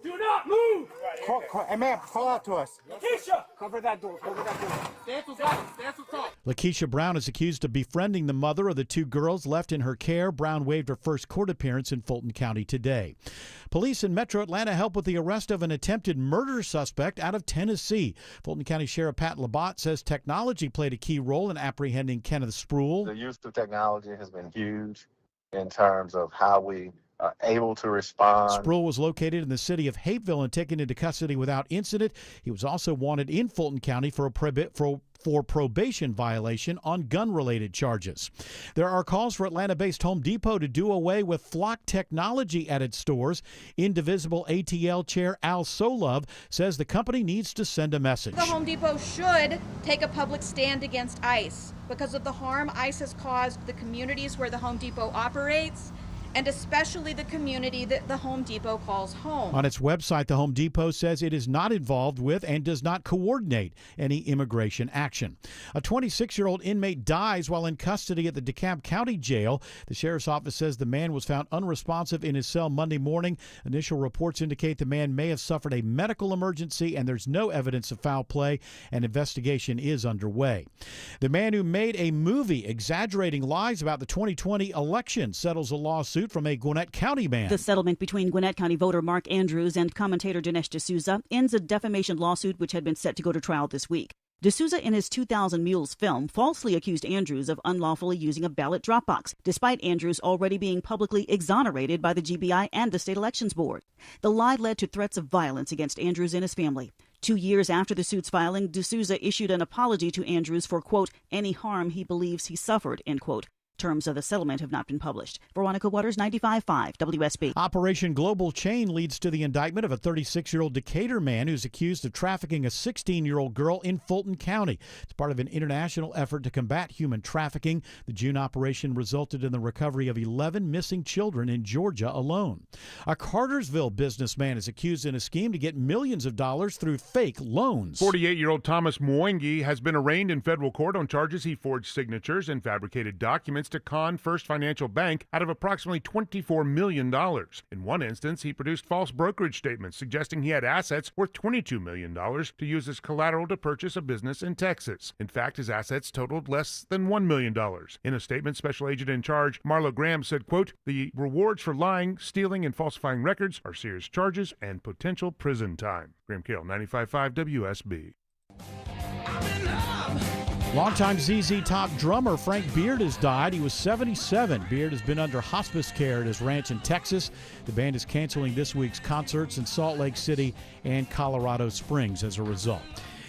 Do not move. Hey, ma'am, call out to us. Lakeisha. Cover that door. Stand to top. Lakeisha Brown is accused of befriending the mother of the 2 girls left in her care. Brown waived her first court appearance in Fulton County today. Police in Metro Atlanta help with the arrest of an attempted murder suspect out of Tennessee. Fulton County Sheriff Pat Labatt says technology played a key role in apprehending Kenneth Spruill. The use of technology has been huge in terms of how we are able to respond. Spruill was located in the city of Hapeville and taken into custody without incident. He was also wanted in Fulton County for probation violation on gun-related charges. There are calls for Atlanta-based Home Depot to do away with Flock technology at its stores. Indivisible ATL chair Al Solove says the company needs to send a message. The Home Depot should take a public stand against ICE because of the harm ICE has caused the communities where the Home Depot operates, and especially the community that the Home Depot calls home. On its website, the Home Depot says it is not involved with and does not coordinate any immigration action. A 26-year-old inmate dies while in custody at the DeKalb County Jail. The sheriff's office says the man was found unresponsive in his cell Monday morning. Initial reports indicate the man may have suffered a medical emergency, and there's no evidence of foul play. An investigation is underway. The man who made a movie exaggerating lies about the 2020 election settles a lawsuit from a Gwinnett County man. The settlement between Gwinnett County voter Mark Andrews and commentator Dinesh D'Souza ends a defamation lawsuit which had been set to go to trial this week. D'Souza, in his 2000 Mules film, falsely accused Andrews of unlawfully using a ballot drop box, despite Andrews already being publicly exonerated by the GBI and the State Elections Board. The lie led to threats of violence against Andrews and his family. 2 years after the suit's filing, D'Souza issued an apology to Andrews for, quote, any harm he believes he suffered, end quote. Terms of the settlement have not been published. Veronica Waters, 95.5 WSB. Operation Global Chain leads to the indictment of a 36-year-old Decatur man who's accused of trafficking a 16-year-old girl in Fulton County. It's part of an international effort to combat human trafficking. The June operation resulted in the recovery of 11 missing children in Georgia alone. A Cartersville businessman is accused in a scheme to get millions of dollars through fake loans. 48-year-old Thomas Mwangi has been arraigned in federal court on charges he forged signatures and fabricated documents to con First Financial Bank out of approximately $24 million. In one instance, he produced false brokerage statements suggesting he had assets worth $22 million to use as collateral to purchase a business in Texas. In fact, his assets totaled less than $1 million. In a statement, Special Agent in Charge Marlo Graham said, quote, the rewards for lying, stealing, and falsifying records are serious charges and potential prison time. Graham Cale, 95.5 WSB. Longtime ZZ Top drummer Frank Beard has died. He was 77. Beard has been under hospice care at his ranch in Texas. The band is canceling this week's concerts in Salt Lake City and Colorado Springs as a result.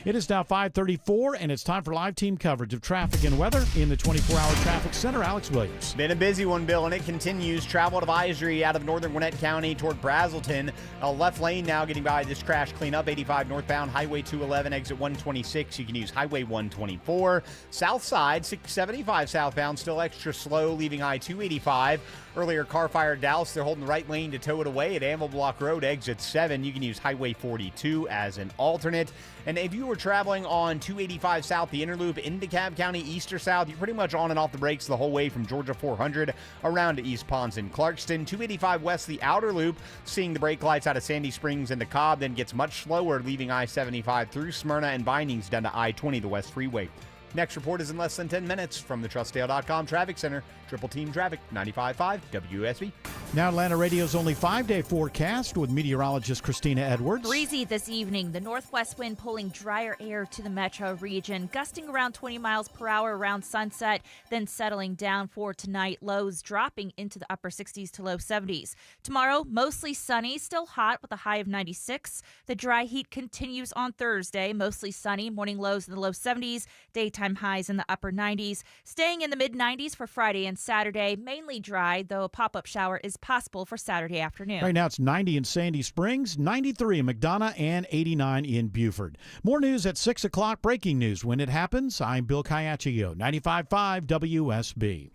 It is now 5:34, and it's time for live team coverage of traffic and weather in the 24-hour traffic center. Alex Williams. Been a busy one, Bill, and it continues. Travel advisory out of northern Gwinnett County toward Brazelton. Left lane now getting by this crash cleanup. 85 northbound, Highway 211, exit 126. You can use Highway 124. South side, 675 southbound, still extra slow, leaving I-285. Earlier, car fire at Dallas. They're holding the right lane to tow it away at Anvil Block Road, exit 7. You can use Highway 42 as an alternate. And if you were traveling on 285 South, the inner loop in DeKalb County, east or south, you're pretty much on and off the brakes the whole way from Georgia 400 around to East Ponce and Clarkston. 285 West, the outer loop, seeing the brake lights out of Sandy Springs into Cobb, then gets much slower, leaving I-75 through Smyrna and Bindings down to I-20, the West Freeway. Next report is in less than 10 minutes from the TrustDale.com Traffic Center. Triple Team Traffic, 95.5 WSB. Now Atlanta Radio's only 5-day forecast with meteorologist Christina Edwards. Breezy this evening. The northwest wind pulling drier air to the metro region, gusting around 20 miles per hour around sunset, then settling down for tonight. Lows dropping into the upper 60s to low 70s. Tomorrow, mostly sunny, still hot with a high of 96. The dry heat continues on Thursday. Mostly sunny, morning lows in the low 70s, daytime highs in the upper 90s. Staying in the mid 90s for Friday and Saturday. Mainly dry, though a pop-up shower is possible for Saturday afternoon. Right now it's 90 in Sandy Springs, 93 in McDonough, and 89 in Buford. More news at 6 o'clock. Breaking news when it happens. I'm Bill Caiaccio, 95.5 WSB.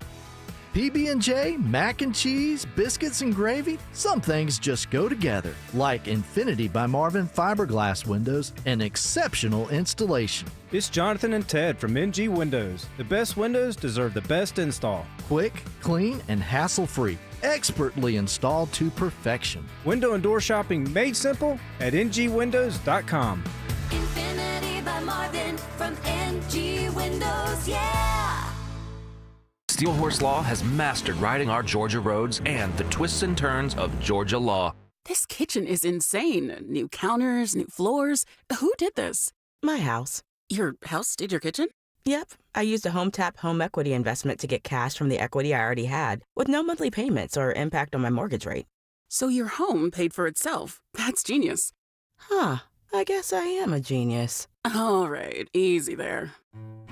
PB&J, mac and cheese, biscuits and gravy, some things just go together, like Infinity by Marvin fiberglass windows and exceptional installation. It's Jonathan and Ted from NG Windows. The best windows deserve the best install. Quick, clean, and hassle-free. Expertly installed to perfection. Window and door shopping made simple at ngwindows.com. Infinity by Marvin from NG Windows, yeah! Steel Horse Law has mastered riding our Georgia roads and the twists and turns of Georgia law. This kitchen is insane. New counters, new floors. Who did this? My house. Your house did your kitchen? Yep. I used a HomeTap home equity investment to get cash from the equity I already had, with no monthly payments or impact on my mortgage rate. So your home paid for itself. That's genius. Huh. I guess I am a genius. All right. Easy there.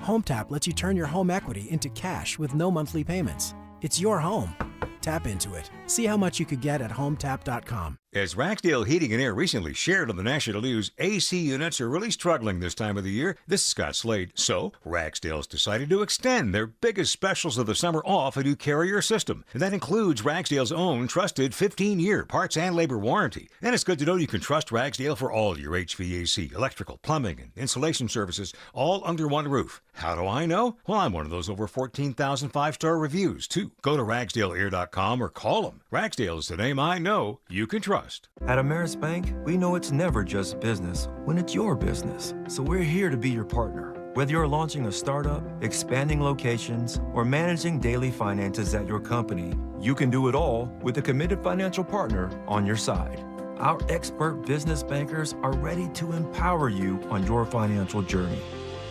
HomeTap lets you turn your home equity into cash with no monthly payments. It's your home. Tap into it. See how much you could get at HomeTap.com. As Ragsdale Heating and Air recently shared on the national news, AC units are really struggling this time of the year. This is Scott Slade. So, Ragsdale's decided to extend their biggest specials of the summer off a new Carrier system. And that includes Ragsdale's own trusted 15-year parts and labor warranty. And it's good to know you can trust Ragsdale for all your HVAC, electrical, plumbing, and insulation services, all under one roof. How do I know? Well, I'm one of those over 14,000 five-star reviews, too. Go to RagsdaleAir.com or call them. Ragsdale is the name I know you can trust. At Ameris Bank, we know it's never just business when it's your business. So we're here to be your partner. Whether you're launching a startup, expanding locations, or managing daily finances at your company, you can do it all with a committed financial partner on your side. Our expert business bankers are ready to empower you on your financial journey.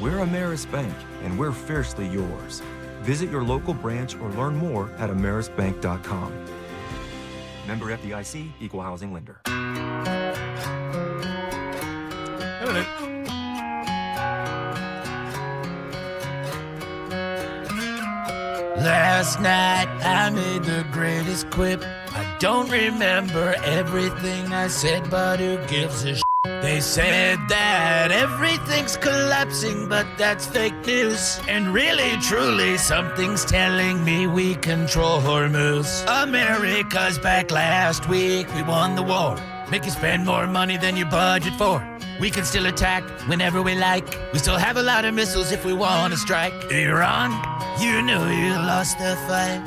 We're Ameris Bank, and we're fiercely yours. Visit your local branch or learn more at amerisbank.com. Member FDIC, Equal Housing Lender. Last night I made the greatest quip. I don't remember everything I said, but who gives a shit? They said that everything's collapsing, but that's fake news. And really, truly, something's telling me we control Hormuz. America's back last week. We won the war. Make you spend more money than you budget for. We can still attack whenever we like. We still have a lot of missiles if we want to strike. Iran, you know you lost the fight.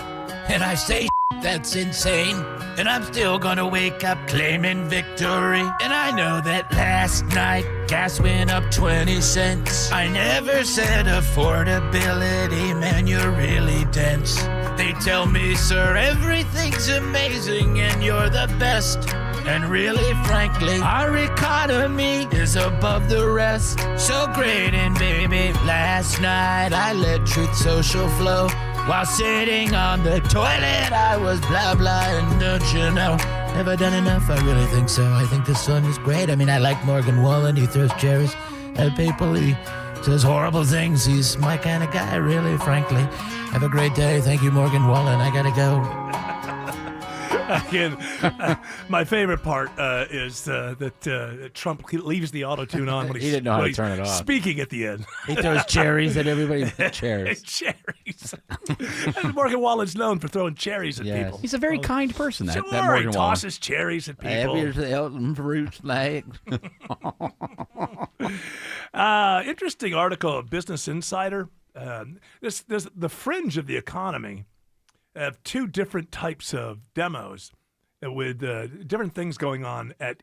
And I say that's insane. And I'm still gonna wake up claiming victory. And I know that last night gas went up 20 cents. I never said affordability, man, you're really dense. They tell me, sir, everything's amazing and you're the best. And really, frankly, our economy is above the rest. So great, and baby, last night I let Truth Social flow. While sitting on the toilet, I was blah, blah, and don't you know? Have I done enough? I really think so. I think this song is great. I mean, I like Morgan Wallen. He throws cherries at people. He says horrible things. He's my kind of guy, really, frankly. Have a great day. Thank you, Morgan Wallen. I gotta go. Again, my favorite part is that Trump leaves the auto-tune on when he didn't know how to turn it off. Speaking at the end. He throws cherries at everybody. Cherries. Cherries. And Morgan Wallen's known for throwing cherries at people. He's a very kind person, that Sure, Morgan Wallen. he tosses cherries at people. Here's the Elton fruit snack. Interesting article of Business Insider. There's the fringe of the economy have two different types of demos with different things going on at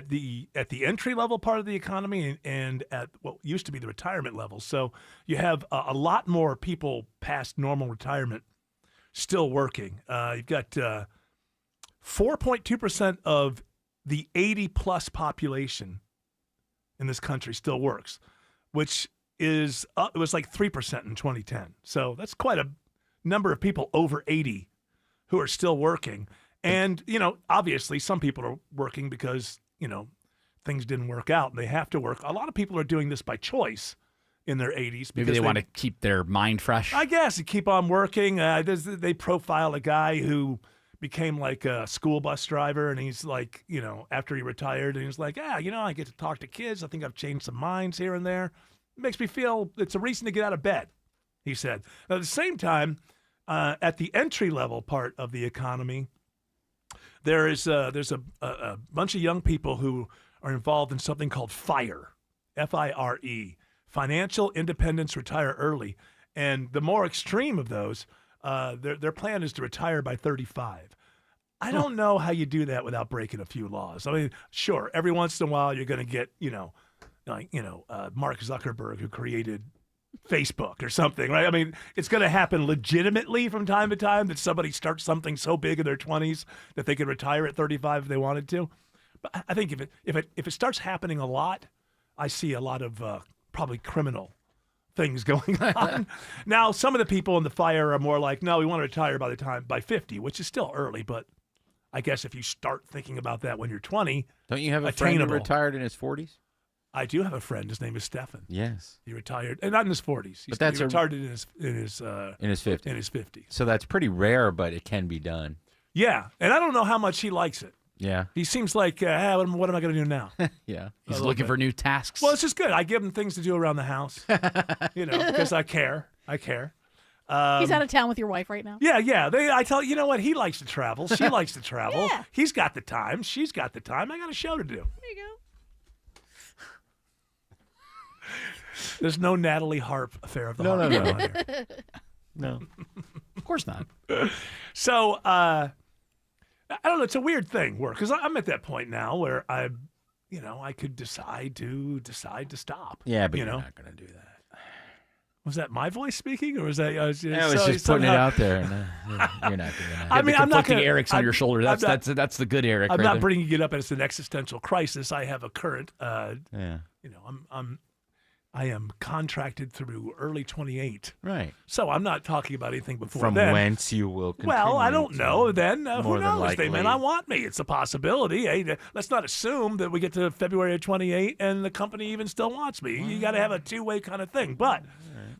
the entry level part of the economy and at what used to be the retirement level. So you have a lot more people past normal retirement still working. You've got 4.2% of the 80-plus population in this country still works, which is it was like 3% in 2010. So that's quite a number of people over 80 who are still working. And, obviously some people are working because, things didn't work out and they have to work. A lot of people are doing this by choice in their 80s. Maybe they want to keep their mind fresh. I guess you keep on working. They profile a guy who became like a school bus driver, and he's like, after he retired, and he's like, I get to talk to kids. I think I've changed some minds here and there. It makes me feel it's a reason to get out of bed, he said. At the same time, at the entry-level part of the economy, there's a bunch of young people who are involved in something called FIRE, F-I-R-E, Financial Independence Retire Early. And the more extreme of those, their plan is to retire by 35. I don't know how you do that without breaking a few laws. I mean, sure, every once in a while you're going to get, Mark Zuckerberg, who created Facebook or something, right? I mean, it's going to happen legitimately from time to time that somebody starts something so big in their 20s that they could retire at 35 if they wanted to. But I think if it starts happening a lot, I see a lot of probably criminal things going on. Now, some of the people in the FIRE are more like, no, we want to retire by 50, which is still early, but I guess if you start thinking about that when you're 20, don't you have a friend who retired in his 40s? I do have a friend. His name is Stefan. Yes, he retired, and not in his 40s. He retired in his 50s. In his 50s. So that's pretty rare, but it can be done. Yeah, and I don't know how much he likes it. Yeah, he seems like, what am I going to do now? Yeah, he's looking for new tasks. Well, it's just good. I give him things to do around the house, because I care. He's out of town with your wife right now. Yeah. I tell you know what? He likes to travel. She likes to travel. Yeah. He's got the time. She's got the time. I got a show to do. There you go. There's no Natalie Harp affair of the No. heart. No, of course not. So I don't know. It's a weird thing, work, because I'm at that point now where I could decide to stop. Yeah, but you're not going to do that. Was that my voice speaking, or was that? I was just putting it out there. You're not doing that. I mean, I'm not going to. Eric's on your shoulder. That's the good Eric. I'm not bringing it up as an existential crisis. I have a current. I am contracted through early 28. Right. So I'm not talking about anything before From then. whence you will continue. Well, I don't know. Then who more than knows? They may likely. not want me. It's a possibility. Hey, let's not assume that we get to February of 28 and the company even still wants me. You got to have a two-way kind of thing. But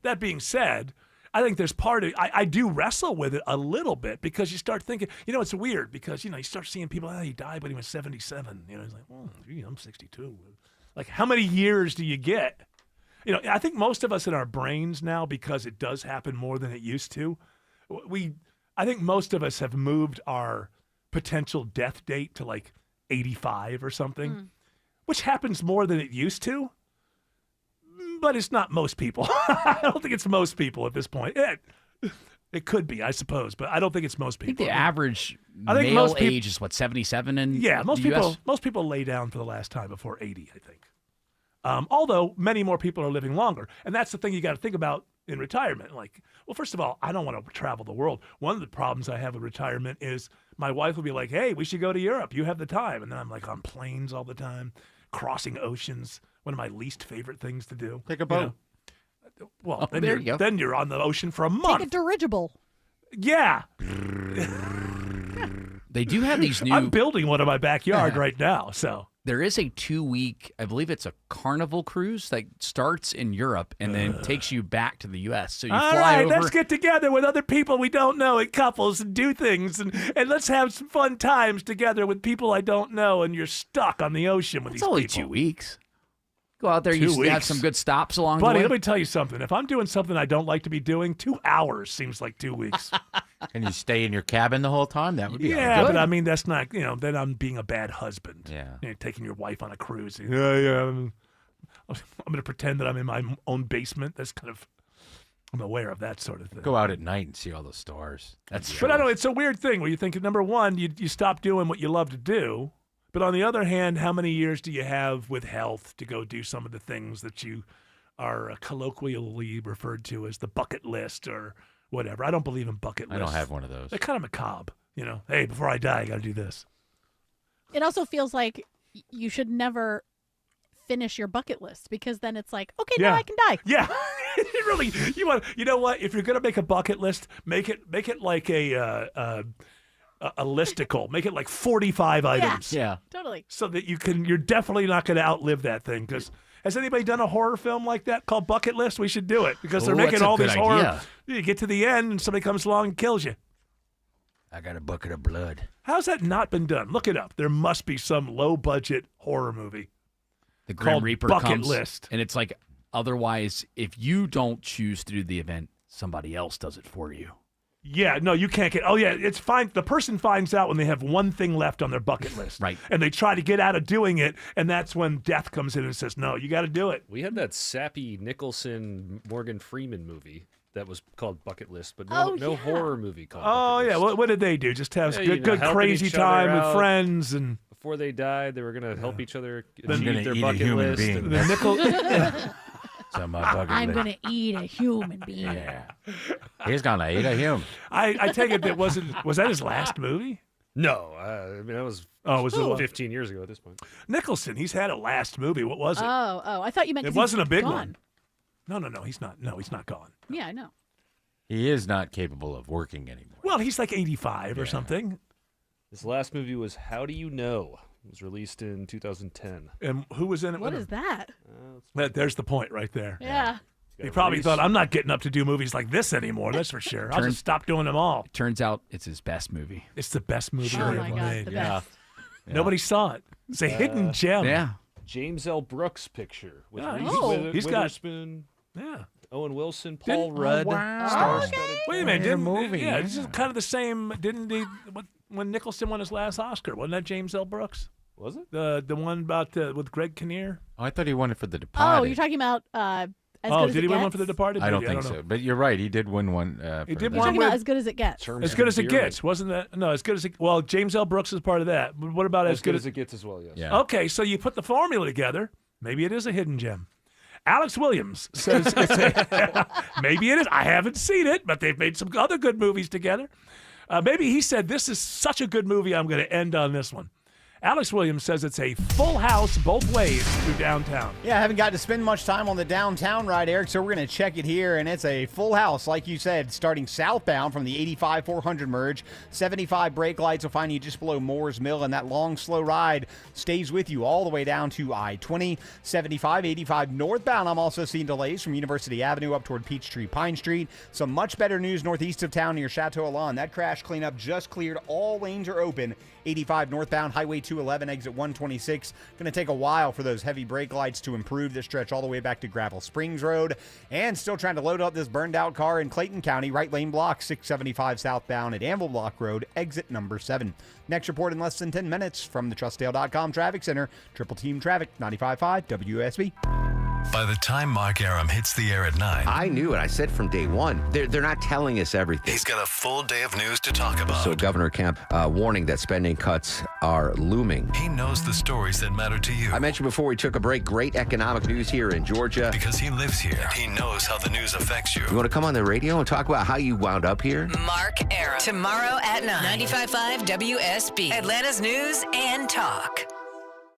that being said, I think there's part of I do wrestle with it a little bit because you start thinking, it's weird because, you start seeing people, he died when he was 77. It's like, gee, I'm 62. Like, how many years do you get? I think most of us in our brains now, because it does happen more than it used to, I think most of us have moved our potential death date to like 85 or something, which happens more than it used to. But it's not most people. I don't think it's most people at this point. It could be, I suppose, but I don't think it's most people. I think the average think male most peop- age is, 77 in most the people US? most people lay down for the last time before 80, I think. Although many more people are living longer. And that's the thing you got to think about in retirement. Like, well, first of all, I don't want to travel the world. One of the problems I have with retirement is my wife will be like, hey, we should go to Europe. You have the time. And then I'm like on planes all the time, crossing oceans, one of my least favorite things to do. Take a boat. Well, then, there you go. then you're on the ocean for a month. Take a dirigible. Yeah. They do have these new. I'm building one in my backyard right now, so. There is a 2-week, I believe it's a Carnival cruise that starts in Europe and then takes you back to the U.S. So you All fly right, over. let's get together with other people we don't know in couples and do things, and let's have some fun times together with people I don't know, and you're stuck on the ocean with It's these only people. 2 weeks. Go out there, 2 you have weeks. some good stops along Buddy, the way. let me tell you something. If I'm doing something I don't like to be doing, 2 hours seems like 2 weeks. Can you stay in your cabin the whole time? That would be Yeah, good. but I mean, that's not, then I'm being a bad husband. Yeah. Taking your wife on a cruise. Yeah, I'm going to pretend that I'm in my own basement. That's kind of, I'm aware of that sort of thing. Go out at night and see all the stars. That's But I know it's a weird thing where you think, number one, you stop doing what you love to do. But on the other hand, how many years do you have with health to go do some of the things that you are colloquially referred to as the bucket list or whatever? I don't believe in bucket lists. I don't have one of those. They're kind of macabre. Hey, before I die, I got to do this. It also feels like you should never finish your bucket list because then it's like, okay, now I can die. Yeah. Really, you know what? If you're going to make a bucket list, make it like a listicle. Make it like 45 items. Yeah. Totally. So that you're definitely not going to outlive that thing. Because has anybody done a horror film like that called Bucket List? We should do it because they're making that's a all good these horror. idea. You get to the end and somebody comes along and kills you. I got a bucket of blood. How's that not been done? Look it up. There must be some low budget horror movie. The Grim called Reaper Bucket comes, List. and it's like, otherwise, if you don't choose to do the event, somebody else does it for you. Yeah, no, you can't get. Oh, yeah, it's fine. The person finds out when they have one thing left on their bucket list. Right. And they try to get out of doing it, and that's when death comes in and says, no, you got to do it. We had that sappy Nicholson Morgan Freeman movie that was called Bucket List, but Oh, no yeah. horror movie called Oh, Bucket yeah. List. What did they do? Just have Yeah, good helping crazy each other time with out. friends and. Before they died, they were going to help each other I'm achieve gonna their eat a bucket human list. being. and- The nickel. So my bucket I'm list. going to eat a human being. Yeah. He's gonna eat a human. I take it that was that his last movie? No, I mean, that was Was it 15 years ago at this point. Nicholson? He's had a last movie. What was it? Oh, I thought you meant It 'cause wasn't he's a big gone. one. No, he's not. No, he's not gone. Yeah, I know. He is not capable of working anymore. Well, he's like 85 or something. His last movie was How Do You Know? It was released in 2010. And who was in it? What is that? There's the point right there. Yeah. He probably thought, I'm not getting up to do movies like this anymore. That's for sure. I'll just stop doing them all. Turns out it's his best movie. It's the best movie Oh ever my God, made. the Yeah. best. Nobody saw it. It's a hidden gem. Yeah. James L. Brooks picture with Yeah, Reese he's got- Witherspoon, Yeah. Owen Wilson, Paul Didn't- Rudd. Oh, Star-studded Wait a minute. Good Didn't, movie, yeah, yeah. this is kind of the same. Didn't he? When Nicholson won his last Oscar, wasn't that James L. Brooks? Was it? The one about with Greg Kinnear? Oh, I thought he won it for The Departed. Oh, you're talking about As Good Oh, as did It he win one Gets? for The Departed? I don't Maybe, think so. But you're right. He did win one. He did You're one talking with about As Good as It Gets. As Good as It Gets, wasn't that? No, As Good as It. Well, James L. Brooks is part of that. But what about As good as it gets as well, yes. Yeah. Okay, so you put the formula together. Maybe it is a hidden gem. Alex Williams says it's maybe it is. I haven't seen it, but they've made some other good movies together. Maybe he said, this is such a good movie, I'm going to end on this one. Alex Williams says it's a full house both ways through downtown. Yeah, I haven't got to spend much time on the downtown ride, Eric, so we're going to check it here, and it's a full house, like you said, starting southbound from the 85-400 merge. 75 brake lights will find you just below Moore's Mill, and that long, slow ride stays with you all the way down to I-20. 75, 85 northbound, I'm also seeing delays from University Avenue up toward Peachtree Pine Street. Some much better news northeast of town near Chateau Alon. That crash cleanup just cleared. All lanes are open. 85 northbound, Highway 211, exit 126. Going to take a while for those heavy brake lights to improve this stretch all the way back to Gravel Springs Road. And still trying to load up this burned out car in Clayton County. Right lane block, 675 southbound at Anvil Block Road, exit number 7. Next report in less than 10 minutes from the TrustDale.com Traffic Center. Triple Team Traffic, 95.5 WSB. By the time Mark Aram hits the air at 9, I knew it. I said from day one, they're not telling us everything. he's got a full day of news to talk about. So Governor Kemp warning that spending cuts are looming. He knows the stories that matter to you. I mentioned before we took a break, great economic news here in Georgia. Because he lives here. He knows how the news affects you. You want to come on the radio and talk about how you wound up here? Mark Aram. Tomorrow at 9. 95.5 WSB. Atlanta's News and Talk.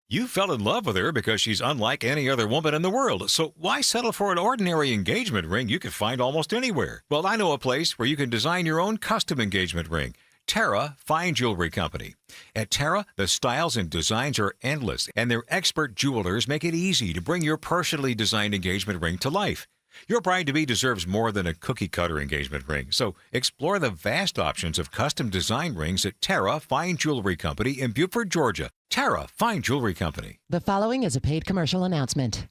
You fell in love with her because she's unlike any other woman in the world. So why settle for an ordinary engagement ring you could find almost anywhere? Well, I know a place where you can design your own custom engagement ring. Terra Fine Jewelry Company. At Terra, the styles and designs are endless, and their expert jewelers make it easy to bring your personally designed engagement ring to life. Your bride-to-be deserves more than a cookie-cutter engagement ring, so explore the vast options of custom design rings at Terra Fine Jewelry Company in Beaufort, Georgia. Terra Fine Jewelry Company. The following is a paid commercial announcement.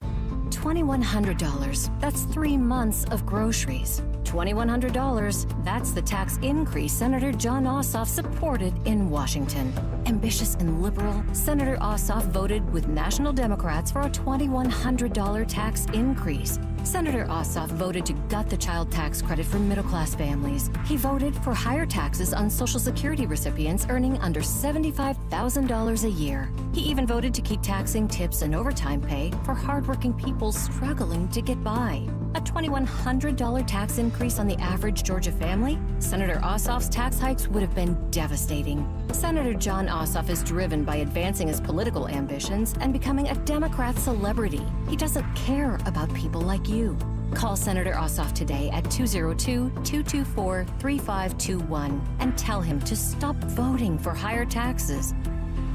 $2,100. That's 3 months of groceries. $2,100. That's the tax increase Senator John Ossoff supported in Washington. Ambitious and liberal, Senator Ossoff voted with national Democrats for a $2,100 tax increase. Senator Ossoff voted to gut the child tax credit for middle-class families. He voted for higher taxes on Social Security recipients earning under $75,000 a year. He even voted to keep taxing tips and overtime pay for hardworking people struggling to get by. A $2,100 tax increase on the average Georgia family? Senator Ossoff's tax hikes would have been devastating. Senator John Ossoff is driven by advancing his political ambitions and becoming a Democrat celebrity. He doesn't care about people like you. Call Senator Ossoff today at 202-224-3521 and tell him to stop voting for higher taxes.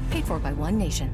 Paid for by One Nation.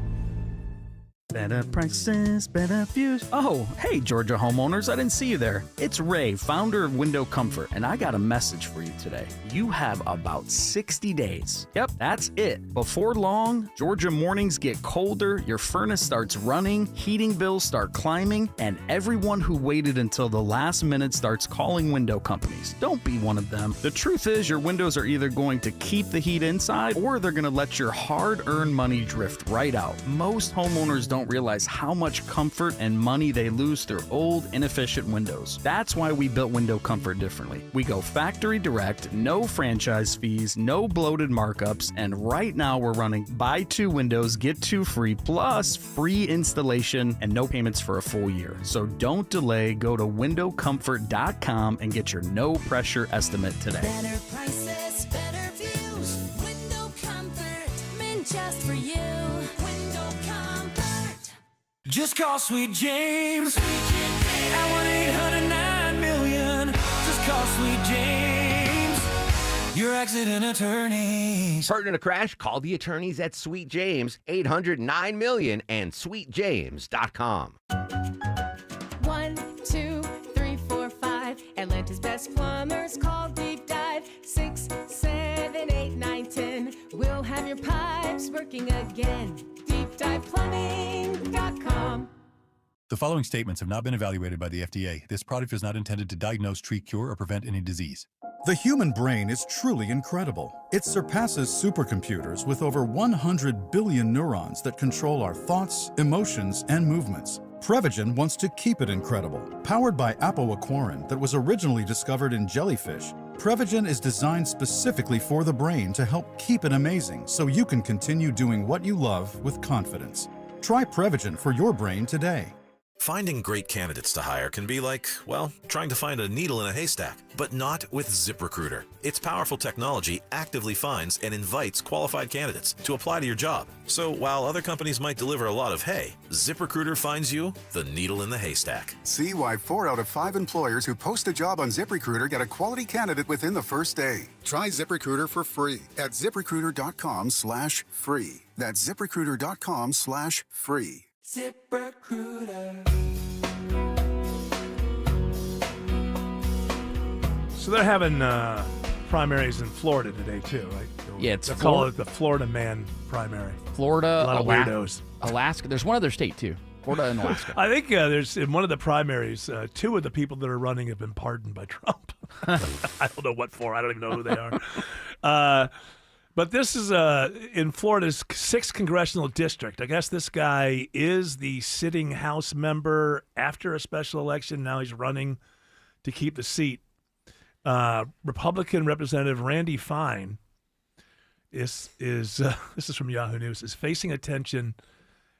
Better prices, better views. Oh, hey, Georgia homeowners, I didn't see you there. It's Ray, founder of Window Comfort, and I got a message for you today. You have about 60 days. Yep, that's it. Before long, Georgia mornings get colder, your furnace starts running, heating bills start climbing, and everyone who waited until the last minute starts calling window companies. Don't be one of them. The truth is, your windows are either going to keep the heat inside, or they're going to let your hard-earned money drift right out. Most homeowners don't realize how much comfort and money they lose through old, inefficient windows. That's why we built Window Comfort differently. We go factory direct, no franchise fees, no bloated markups, and right now we're running buy 2 windows, get 2 free, plus free installation and no payments for a full year. So don't delay. Go to windowcomfort.com and get your no pressure estimate today. Better prices, better views. Window Comfort, meant just for you. Window Comfort. Just call Sweet James at 1-800-9-million. Just call Sweet James, your accident attorneys. Hurt in a crash? Call the attorneys at Sweet James, 800-9-million and sweetjames.com. 1, 2, 3, 4, 5. Atlanta's best plumbers call Deep Dive. 6, 7, 8, 9, 10. We'll have your pipes working again. DeepDivePlumbing.com. The following statements have not been evaluated by the FDA. This product is not intended to diagnose, treat, cure, or prevent any disease. The human brain is truly incredible. It surpasses supercomputers with over 100 billion neurons that control our thoughts, emotions, and movements. Prevagen wants to keep it incredible. Powered by apoaquarin that was originally discovered in jellyfish, Prevagen is designed specifically for the brain to help keep it amazing so you can continue doing what you love with confidence. Try Prevagen for your brain today. Finding great candidates to hire can be like, well, trying to find a needle in a haystack, but not with ZipRecruiter. Its powerful technology actively finds and invites qualified candidates to apply to your job. So while other companies might deliver a lot of hay, ZipRecruiter finds you the needle in the haystack. See why 4 out of 5 employers who post a job on ZipRecruiter get a quality candidate within the first day. Try ZipRecruiter for free at ZipRecruiter.com/free. That's ZipRecruiter.com/free. ZipRecruiter. So they're having primaries in Florida today too, right? Yeah, it's they call it the Florida Man primary. Florida, a lot of weirdos. Alaska. There's one other state too. Florida and Alaska. I think there's in one of the primaries, 2 of the people that are running have been pardoned by Trump. I don't know what for. I don't even know who they are. But this is in Florida's 6th congressional district. I guess this guy is the sitting House member after a special election. Now he's running to keep the seat. Republican Representative Randy Fine this is from Yahoo News, is facing attention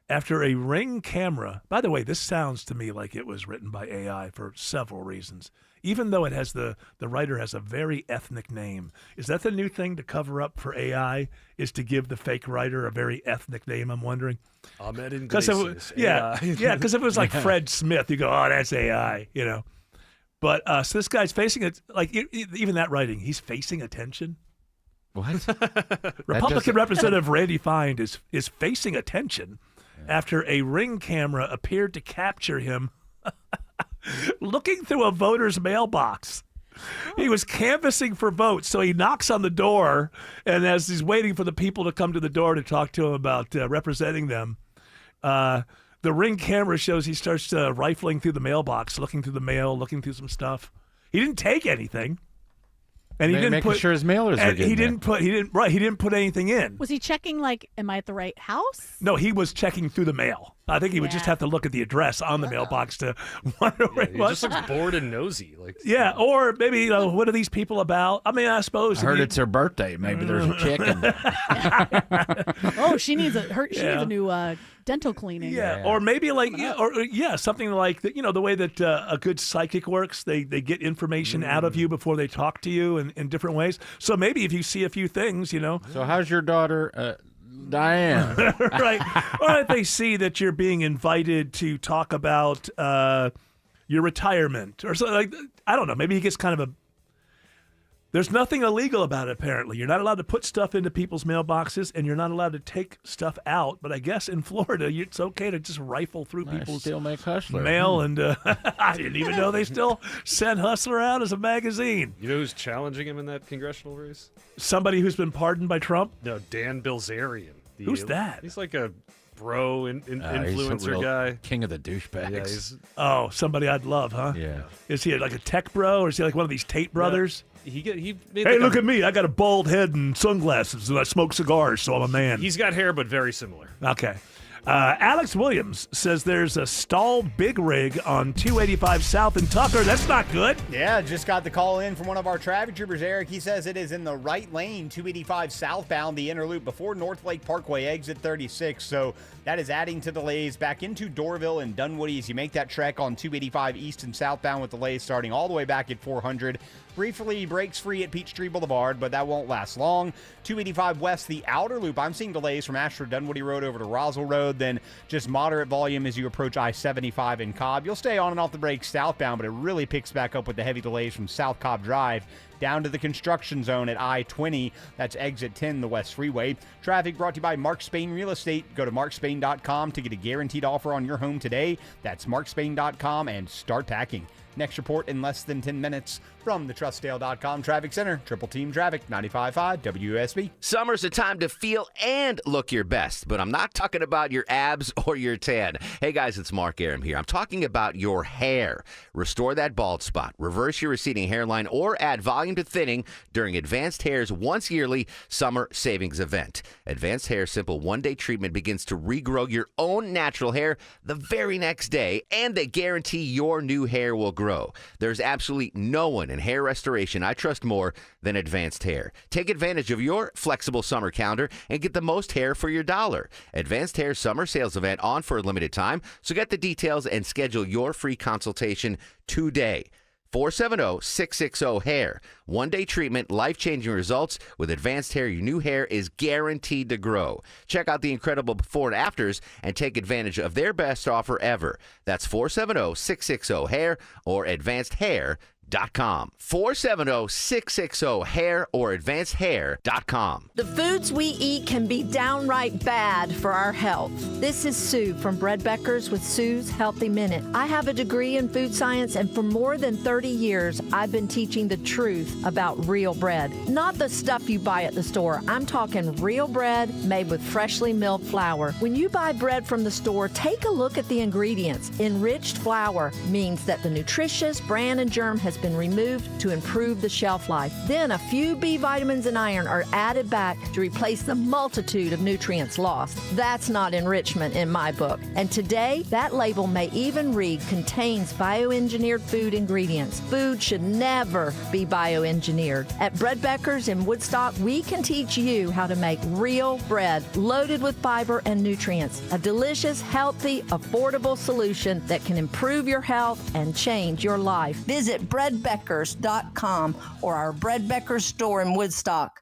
after a Ring camera. By the way, this sounds to me like it was written by AI for several reasons. Even though it has the writer has a very ethnic name. Is that the new thing to cover up for AI, is to give the fake writer a very ethnic name, I'm wondering? Ahmed Iglesias. Yeah, because if it was like Fred Smith, you go, oh, that's AI, you know. But so this guy's facing it, like even that writing, he's facing attention. What? Republican Representative Randy Fine is facing attention after a Ring camera appeared to capture him looking through a voter's mailbox. He was canvassing for votes, so he knocks on the door, and as he's waiting for the people to come to the door to talk to him about representing them, the Ring camera shows he starts rifling through the mailbox, looking through the mail, looking through some stuff. He didn't take anything. And he didn't making put, sure his mailers are getting he didn't put anything in. Was he checking, like, am I at the right house? No, he was checking through the mail. I think he would just have to look at the address on the mailbox to wonder where He it was. just looks bored and nosy. Like, Yeah, or maybe, what are these people about? I mean, I suppose. I heard it's her birthday. Maybe there's a chicken. Oh, she needs a new dental cleaning. Yeah, or maybe something like that. The way that a good psychic works, they get information out of you before they talk to you in different ways. So maybe if you see a few things, So how's your daughter, Diane? Right. Or if they see that you're being invited to talk about your retirement or something like that. I don't know. Maybe he gets kind of There's nothing illegal about it, apparently. You're not allowed to put stuff into people's mailboxes, and you're not allowed to take stuff out. But I guess in Florida, it's okay to just rifle through people's still make Haessler. mail. And I didn't even know they still sent Haessler out as a magazine. You know who's challenging him in that congressional race? Somebody who's been pardoned by Trump? No, Dan Bilzerian. Who's that? He's like a influencer he's a real guy. King of the douchebags. Oh, somebody I'd love, huh? Yeah. Is he like a tech bro, or is he like one of these Tate brothers? He made Hey, like look at me. I got a bald head and sunglasses, and I smoke cigars, so I'm a man. He's got hair, but very similar. Okay. Alex Williams says there's a stalled big rig on 285 South in Tucker. That's not good. Yeah, just got the call in from one of our traffic troopers, Eric. He says it is in the right lane, 285 southbound, the inner loop before North Lake Parkway, exit 36. So that is adding to delays back into Doraville and Dunwoody as you make that trek on 285 east and southbound, with delays starting all the way back at 400. Briefly breaks free at Peachtree Boulevard, but that won't last long. 285 west, the outer loop. I'm seeing delays from Ashford Dunwoody Road over to Roswell Road, then just moderate volume as you approach I-75 in Cobb. You'll stay on and off the brakes southbound, but it really picks back up with the heavy delays from South Cobb Drive down to the construction zone at I-20. That's exit 10, the West Freeway. Traffic brought to you by Mark Spain Real Estate. Go to markspain.com to get a guaranteed offer on your home today. That's markspain.com and start packing. Next report in less than 10 minutes from the TrustDale.com Traffic Center. Triple Team Traffic, 95.5 WSB. Summer's a time to feel and look your best, but I'm not talking about your abs or your tan. Hey guys, it's Mark Aram here. I'm talking about your hair. Restore that bald spot, reverse your receding hairline, or add volume cream to thinning during Advanced Hair's once-yearly summer savings event. Advanced Hair's simple one-day treatment begins to regrow your own natural hair the very next day, and they guarantee your new hair will grow. There's absolutely no one in hair restoration I trust more than Advanced Hair. Take advantage of your flexible summer calendar and get the most hair for your dollar. Advanced Hair summer sales event on for a limited time, so get the details and schedule your free consultation today. 470-660-HAIR. One-day treatment, life-changing results. With Advanced Hair, your new hair is guaranteed to grow. Check out the incredible before and afters and take advantage of their best offer ever. That's 470-660-HAIR or advancedhair.com. 470-660-HAIR or advancedhair.com. The foods we eat can be downright bad for our health. This is Sue from Bread Beckers with Sue's Healthy Minute. I have a degree in food science, and for more than 30 years, I've been teaching the truth about real bread. Not the stuff you buy at the store. I'm talking real bread made with freshly milled flour. When you buy bread from the store, take a look at the ingredients. Enriched flour means that the nutritious bran and germ has been removed to improve the shelf life. Then a few B vitamins and iron are added back to replace the multitude of nutrients lost. That's not enrichment in my book. And today, that label may even read contains bioengineered food ingredients. Food should never be bioengineered. At Bread Beckers in Woodstock, we can teach you how to make real bread loaded with fiber and nutrients. A delicious, healthy, affordable solution that can improve your health and change your life. Visit breadbeckers.com or our Bread Beckers store in Woodstock.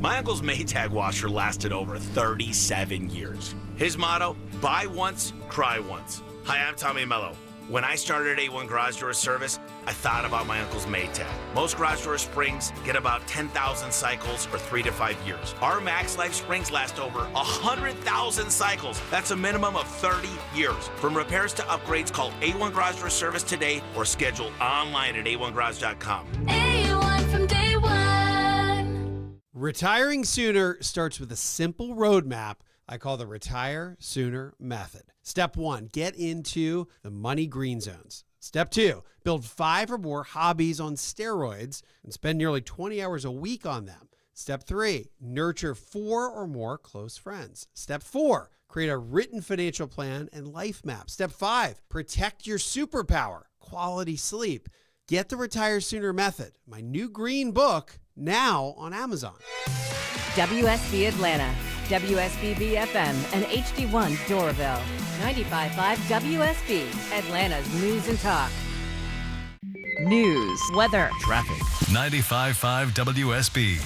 My uncle's Maytag washer lasted over 37 years. His motto, buy once, cry once. Hi, I'm Tommy Mello. When I started at A1 Garage Door Service, I thought about my uncle's Maytag. Most garage door springs get about 10,000 cycles for 3 to 5 years. Our Max Life springs last over 100,000 cycles. That's a minimum of 30 years. From repairs to upgrades, call A1 Garage Door Service today or schedule online at a1garage.com. A1 from day one. Retiring sooner starts with a simple roadmap I call the Retire Sooner Method. Step 1, get into the money green zones. Step 2, build 5 or more hobbies on steroids and spend nearly 20 hours a week on them. Step 3, nurture 4 or more close friends. Step 4, create a written financial plan and life map. Step 5, protect your superpower, quality sleep. Get the Retire Sooner Method, my new green book, now on Amazon. WSB Atlanta, WSB BFM, and HD1 Doraville. 95.5 WSB, Atlanta's news and talk. News, weather, traffic. 95.5 WSB,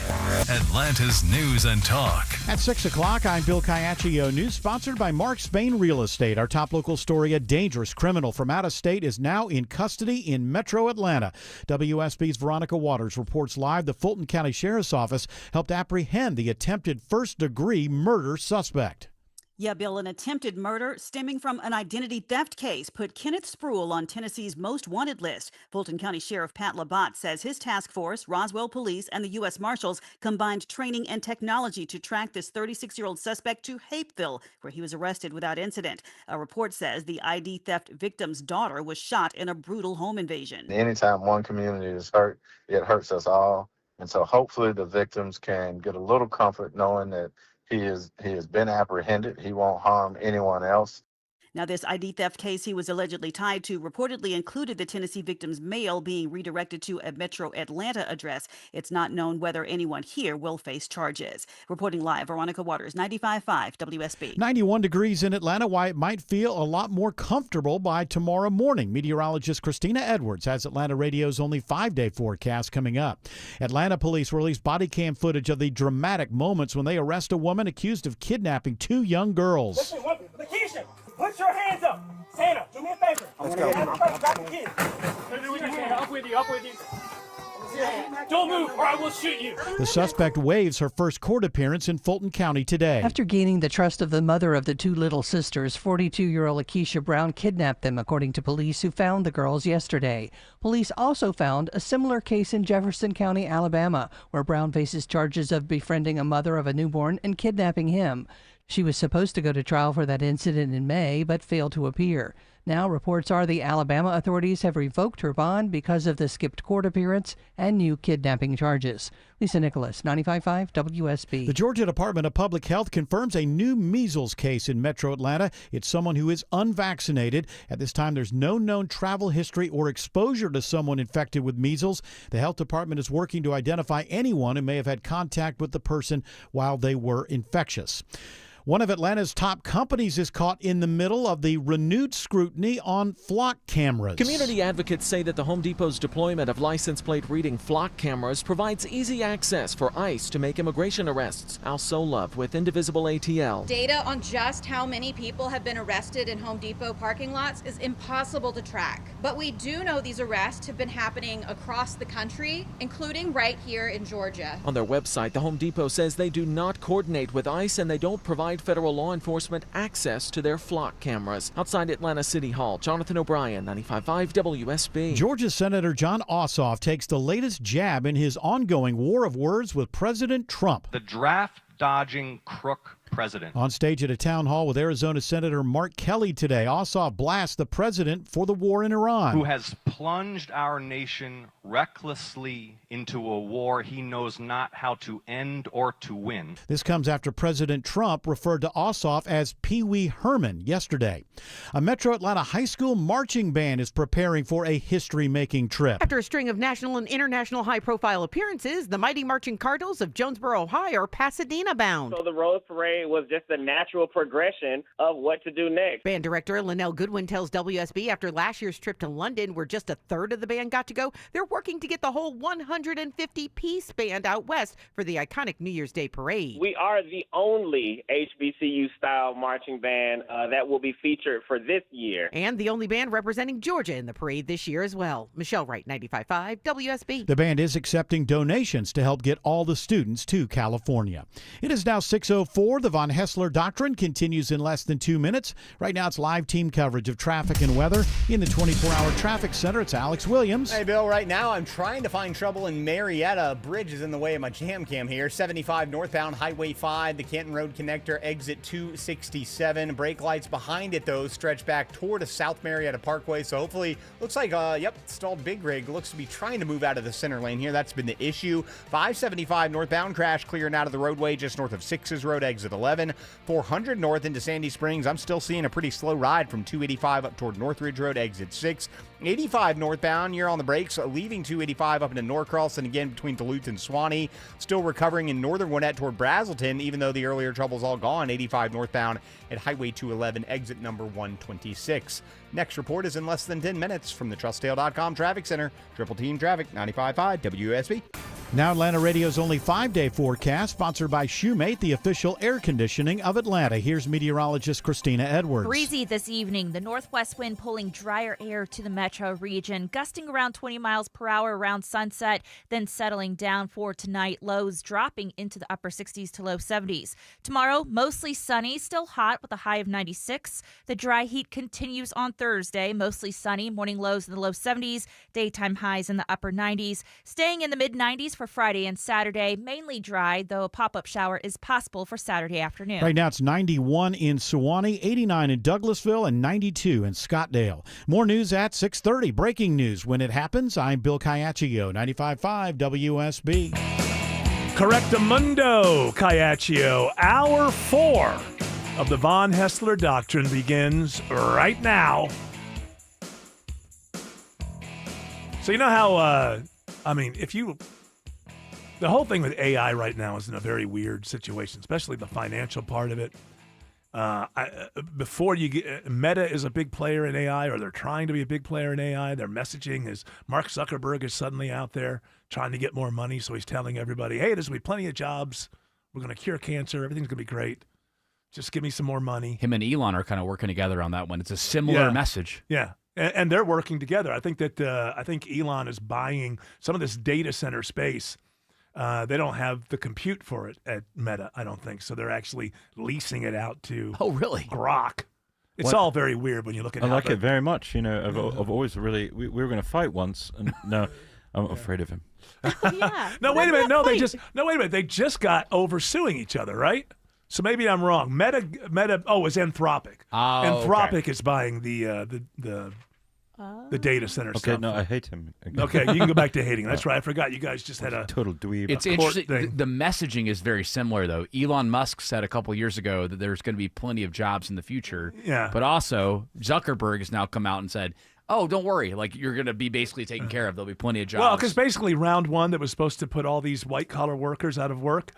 Atlanta's news and talk. At 6 o'clock, I'm Bill Caiaccio. News sponsored by Mark Spain Real Estate. Our top local story, a dangerous criminal from out of state is now in custody in Metro Atlanta. WSB's Veronica Waters reports live the Fulton County Sheriff's Office helped apprehend the attempted first-degree murder suspect. Yeah, Bill, an attempted murder stemming from an identity theft case put Kenneth Spruill on Tennessee's most wanted list. Fulton County Sheriff Pat Labatt says his task force, Roswell Police, and the U.S. Marshals combined training and technology to track this 36-year-old suspect to Hapeville, where he was arrested without incident. A report says the ID theft victim's daughter was shot in a brutal home invasion. Anytime one community is hurt, it hurts us all. And so hopefully the victims can get a little comfort knowing that he has been apprehended. He won't harm anyone else. Now, this ID theft case he was allegedly tied to reportedly included the Tennessee victim's mail being redirected to a Metro Atlanta address. It's not known whether anyone here will face charges. Reporting live, Veronica Waters, 95.5 WSB. 91 degrees in Atlanta, why it might feel a lot more comfortable by tomorrow morning. Meteorologist Christina Edwards has Atlanta Radio's only 5-day forecast coming up. Atlanta police released body cam footage of the dramatic moments when they arrest a woman accused of kidnapping 2 young girls. Listen, Lakeisha, put your hands up. Santa, do me a favor. Let's go. Everybody grab the kids. Up with you, up with you. Don't move or I will shoot you. The suspect waives her first court appearance in Fulton County today. After gaining the trust of the mother of the 2 little sisters, 42-year-old Lakeisha Brown kidnapped them, according to police who found the girls yesterday. Police also found a similar case in Jefferson County, Alabama, where Brown faces charges of befriending a mother of a newborn and kidnapping him. She was supposed to go to trial for that incident in May, but failed to appear. Now, reports are the Alabama authorities have revoked her bond because of the skipped court appearance and new kidnapping charges. Lisa Nicholas, 95.5 WSB. The Georgia Department of Public Health confirms a new measles case in metro Atlanta. It's someone who is unvaccinated. At this time, there's no known travel history or exposure to someone infected with measles. The health department is working to identify anyone who may have had contact with the person while they were infectious. One of Atlanta's top companies is caught in the middle of the renewed scrutiny on flock cameras. Community advocates say that the Home Depot's deployment of license plate reading flock cameras provides easy access for ICE to make immigration arrests. Al Solove with Indivisible ATL. Data on just how many people have been arrested in Home Depot parking lots is impossible to track. But we do know these arrests have been happening across the country, including right here in Georgia. On their website, the Home Depot says they do not coordinate with ICE and they don't provide federal law enforcement access to their flock cameras. Outside Atlanta City Hall, Jonathan O'Brien, 95.5 WSB. Georgia Senator John Ossoff takes the latest jab in his ongoing war of words with President Trump. The draft-dodging crook president. On stage at a town hall with Arizona Senator Mark Kelly today, Ossoff blasts the president for the war in Iran. Who has plunged our nation recklessly into a war he knows not how to end or to win. This comes after President Trump referred to Ossoff as Pee Wee Herman yesterday. A Metro Atlanta high school marching band is preparing for a history-making trip. After a string of national and international high-profile appearances, the mighty marching Cardinals of Jonesboro, Ohio are Pasadena bound. So the Rose Parade was just a natural progression of what to do next. Band director Linnell Goodwin tells WSB after last year's trip to London, where just a third of the band got to go, they're working to get the whole 150-piece band out west for the iconic New Year's Day parade. We are the only HBCU-style marching band that will be featured for this year. And the only band representing Georgia in the parade this year as well. Michelle Wright, 95.5 WSB. The band is accepting donations to help get all the students to California. It is now 6:04. The Von Haessler Doctrine continues in less than 2 minutes. Right now, it's live team coverage of traffic and weather. In the 24-hour traffic center, it's Alex Williams. Hey, Bill, right now I'm trying to find trouble in Marietta. Bridge is in the way of my jam cam here. 75 northbound, Highway 5, the Canton Road connector, exit 267. Brake lights behind it, though, stretch back toward a South Marietta Parkway. So hopefully, looks like, stalled big rig. Looks to be trying to move out of the center lane here. That's been the issue. 575 northbound, crash clearing out of the roadway just north of 6's Road, exit 11. 400 north into Sandy Springs. I'm still seeing a pretty slow ride from 285 up toward Northridge Road, exit 6. 85 northbound, you're on the brakes, leaving 285 up into Norcross, and again between Duluth and Swanee. Still recovering in northern Gwinnett toward Brazelton, even though the earlier trouble's all gone. 85 northbound at Highway 211, exit number 126. Next report is in less than 10 minutes from the TrustDale.com Traffic Center. Triple Team Traffic, 95.5 WSB. Now Atlanta Radio's only 5-day forecast, sponsored by Shoemate, the official air conditioning of Atlanta. Here's meteorologist Christina Edwards. Breezy this evening. The northwest wind pulling drier air to the metro region, gusting around 20 miles per hour around sunset, then settling down for tonight. Lows dropping into the upper 60s to low 70s. Tomorrow, mostly sunny, still hot with a high of 96. The dry heat continues on Thursday, mostly sunny, morning lows in the low 70s, daytime highs in the upper 90s. Staying in the mid 90s for Friday and Saturday, mainly dry, though a pop-up shower is possible for Saturday afternoon. Right now it's 91 in Sewanee, 89 in Douglasville, and 92 in Scottdale. More news at 6:30. Breaking news when it happens. I'm Bill Caiaccio, 95.5 WSB. Correctamundo, Caiaccio. Hour 4 of the Von Haessler Doctrine begins right now. So you know how, the whole thing with AI right now is in a very weird situation, especially the financial part of it. Meta is a big player in AI, or they're trying to be a big player in AI. Their messaging is Mark Zuckerberg is suddenly out there trying to get more money, so he's telling everybody, hey, there's going to be plenty of jobs. We're going to cure cancer. Everything's going to be great. Just give me some more money. Him and Elon are kind of working together on that one. It's a similar message. Yeah, and they're working together. I think Elon is buying some of this data center space. They don't have the compute for it at Meta, I don't think. So they're actually leasing it out to Grok. It's all very weird when you look at it. I like it very much. You know, I've always really... We were going to fight once, and no, I'm afraid of him. No, wait a minute. Wait a minute. They just got over suing each other, right? So maybe I'm wrong. Meta. Oh, it's Anthropic. Oh, Anthropic is buying the data center Okay, stuff. no, I hate him. Okay, you can go back to hating. That's right. I forgot you guys just had a total dweeb. It's interesting. The messaging is very similar, though. Elon Musk said a couple years ago that there's going to be plenty of jobs in the future. Yeah. But also, Zuckerberg has now come out and said, oh, don't worry. Like, you're going to be basically taken care of. There'll be plenty of jobs. Well, because basically round one that was supposed to put all these white-collar workers out of work,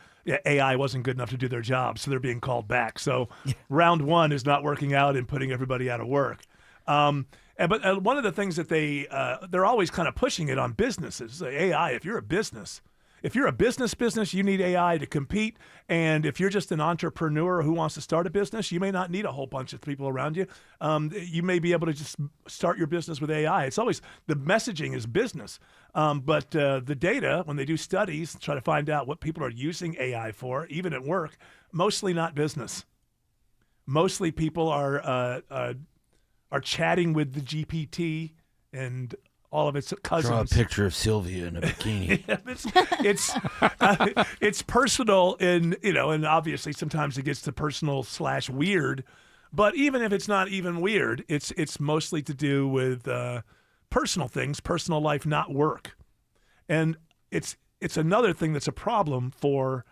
AI wasn't good enough to do their job, so they're being called back. So round one is not working out and putting everybody out of work. But one of the things that they're always kind of pushing it on businesses. AI, if you're a business, you need AI to compete. And if you're just an entrepreneur who wants to start a business, you may not need a whole bunch of people around you. You may be able to just start your business with AI. It's always the messaging is business. But the data, when they do studies, try to find out what people are using AI for, even at work, mostly not business. Mostly people are chatting with the GPT and all of its cousins. Draw a picture of Sylvia in a bikini. It's personal, and obviously sometimes it gets to personal / weird. But even if it's not even weird, it's mostly to do with personal things, personal life, not work. And it's another thing that's a problem for,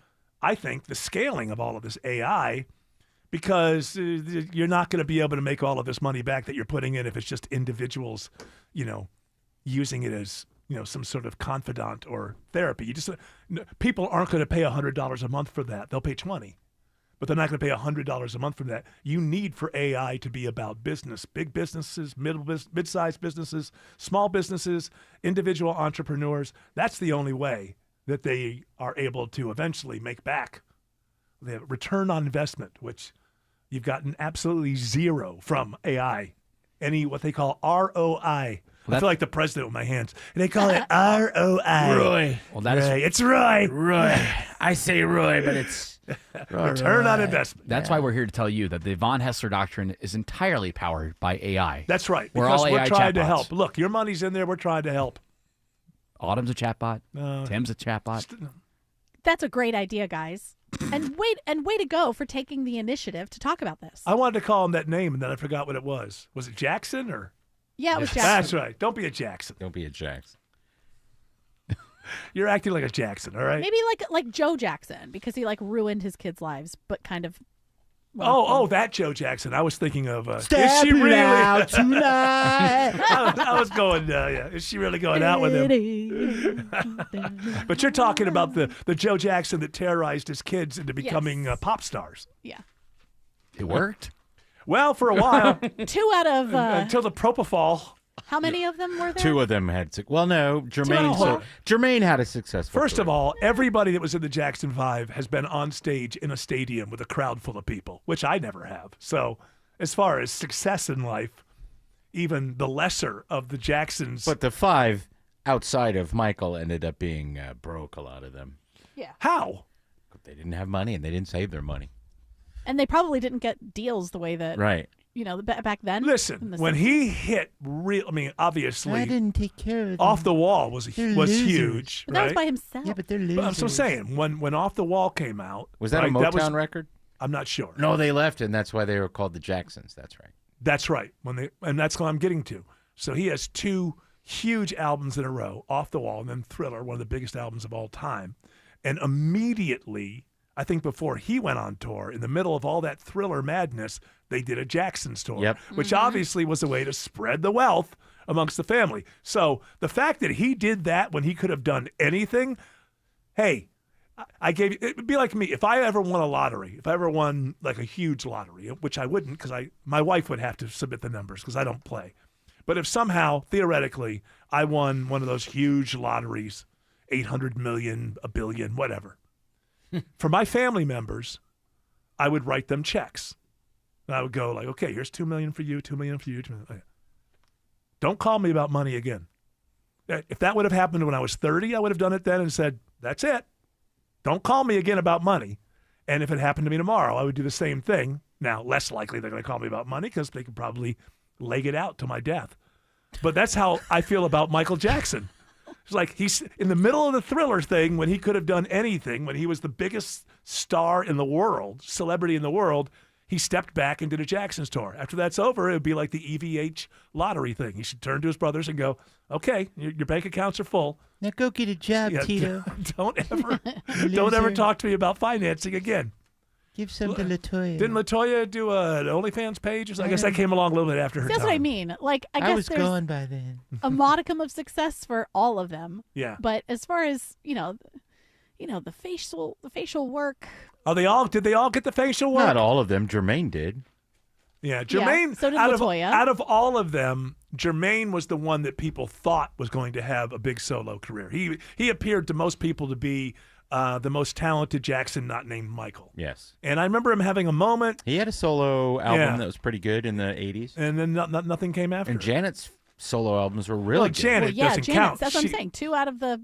I think, the scaling of all of this AI. Because you're not going to be able to make all of this money back that you're putting in if it's just individuals, using it as, some sort of confidant or therapy. People aren't going to pay $100 a month for that. They'll pay $20, but they're not going to pay $100 a month for that. You need for AI to be about business, big businesses, mid-sized businesses, small businesses, individual entrepreneurs. That's the only way that they are able to eventually make back the return on investment, which you've gotten absolutely zero from AI. What they call ROI. I feel like the president with my hands. They call it ROI. Roy. Well, that is it's Roy. Roy. I say Roy, but it's return on investment. That's why we're here to tell you that the von Haessler Doctrine is entirely powered by AI. That's right. We're Because all we're AI trying to chatbots. help. Look, your money's in there. We're trying to help. Autumn's a chatbot. Tim's a chatbot. That's a great idea, guys. And way to go for taking the initiative to talk about this. I wanted to call him that name, and then I forgot what it was. Was it Jackson or? Yeah, it was Jackson. That's right. Don't be a Jackson. Don't be a Jackson. You're acting like a Jackson, all right? Maybe like Joe Jackson, because he ruined his kids' lives, but kind of. That Joe Jackson. I was thinking of. Step is she really out tonight? I was going. Is she really going out with him? But you're talking about the Joe Jackson that terrorized his kids into becoming pop stars. Yeah. It worked. Well, for a while. 2 out of. Until the propofol. How many of them were there? 2 of them had. Jermaine had a successful. First of career. all, everybody that was in the Jackson 5 has been on stage in a stadium with a crowd full of people, which I never have. So, as far as success in life, even the lesser of the Jacksons. But the 5 outside of Michael ended up being broke. A lot of them. Yeah. How? They didn't have money and they didn't save their money. And they probably didn't get deals the way that. Right. Back then. Listen, when he hit obviously, I didn't take care of them. Off the Wall was huge. But that was right? by himself. Yeah, but they're losers. I'm so saying when Off the Wall came out, Was that a Motown record? I'm not sure. No, they left, and that's why they were called the Jacksons. That's right. That's right. And that's what I'm getting to. So he has 2 huge albums in a row, Off the Wall, and then Thriller, one of the biggest albums of all time. And immediately, I think before he went on tour, in the middle of all that Thriller madness, they did a Jackson's tour, which obviously was a way to spread the wealth amongst the family. So the fact that he did that when he could have done anything, hey, it would be like me. If I ever won a lottery, if I ever won like a huge lottery, which I wouldn't because my wife would have to submit the numbers because I don't play. But if somehow, theoretically, I won one of those huge lotteries, 800 million, a billion, whatever, for my family members, I would write them checks. And I would go like, okay, here's $2 million for you, $2 million for you. $2 million. Don't call me about money again. If that would have happened when I was 30, I would have done it then and said, that's it. Don't call me again about money. And if it happened to me tomorrow, I would do the same thing. Now, less likely they're going to call me about money because they could probably leg it out to my death. But that's how I feel about Michael Jackson. It's like he's in the middle of the Thriller thing when he could have done anything, when he was the biggest star in the world, celebrity in the world, he stepped back and did a Jackson's tour. After that's over, it would be like the EVH lottery thing. He should turn to his brothers and go, okay, your bank accounts are full. Now go get a job, Tito. Don't ever talk to me about financing again. Give some to LaToya. Didn't LaToya do an OnlyFans page? I guess that came along a little bit after her That's time. what I mean. Like, I I guess was there's gone by then. a modicum of success for all of them. Yeah. But as far as the facial work. Did they all get the facial work? Not all of them. Jermaine did. Yeah, Jermaine. So did out LaToya. of all of them, Jermaine was the one that people thought was going to have a big solo career. He appeared to most people to be the most talented Jackson not named Michael. Yes. And I remember him having a moment. He had a solo album Yeah. that was pretty good in the 80s. And then nothing came after. And Janet's solo albums were really good. Janet doesn't Janet, count. that's what I'm saying. 2 out of the.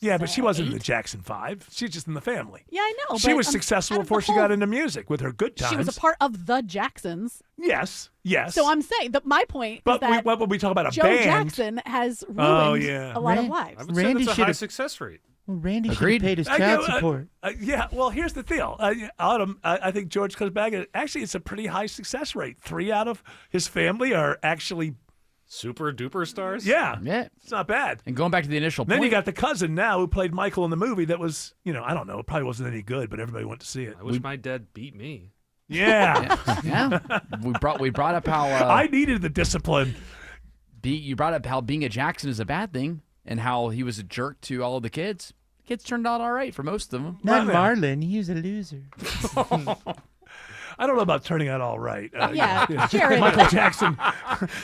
Yeah, but she wasn't in the Jackson 5. She's just in the family. Yeah, I know. She but was out successful of the before she whole- got into music with her Good Times. She was a part of the Jacksons. Yes. So I'm saying that my point But is that when we talk about a Joe band, Jackson has ruined a lot of lives. I would say that's a high success rate. Well, Randy should Agreed. have paid his child support. Yeah, well, here's the deal. Autumn, I think George comes back. Actually, it's a pretty high success rate. 3 out of his family are actually super duper stars. Yeah, Yeah. it's not bad. And going back to the initial Then point. you got the cousin now who played Michael in the movie that was, I don't know, it probably wasn't any good, but everybody went to see it. I wish my dad beat me. Yeah. Yeah. We brought up how I needed the discipline. You brought up how being a Jackson is a bad thing and how he was a jerk to all of the kids. Kids turned out all right for most of them. Not Marlon. He was a loser. I don't know about turning out all right. Yeah, Jared. Michael Jackson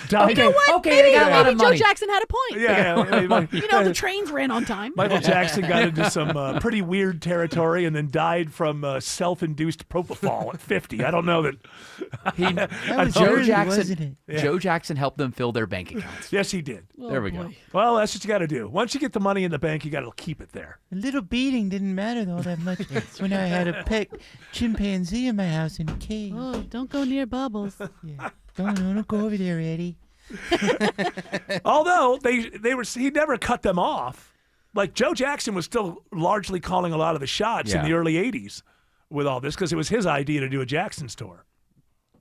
died. You know what? Okay, maybe they got a lot of Joe money. Jackson had a point. Yeah. The trains ran on time. Michael Jackson got into some pretty weird territory and then died from self-induced propofol at 50. I don't know that. Joe Jackson helped them fill their bank accounts. Yes, he did. There we go. Well, that's what you got to do. Once you get the money in the bank, you got to keep it there. A little beating didn't matter all that much when I had a pet chimpanzee in my house in a cage. Oh, don't go near Bubbles. Yeah. Don't go over there, Eddie. Although he never cut them off. Like Joe Jackson was still largely calling a lot of the shots in the early 80s with all this because it was his idea to do a Jackson's tour.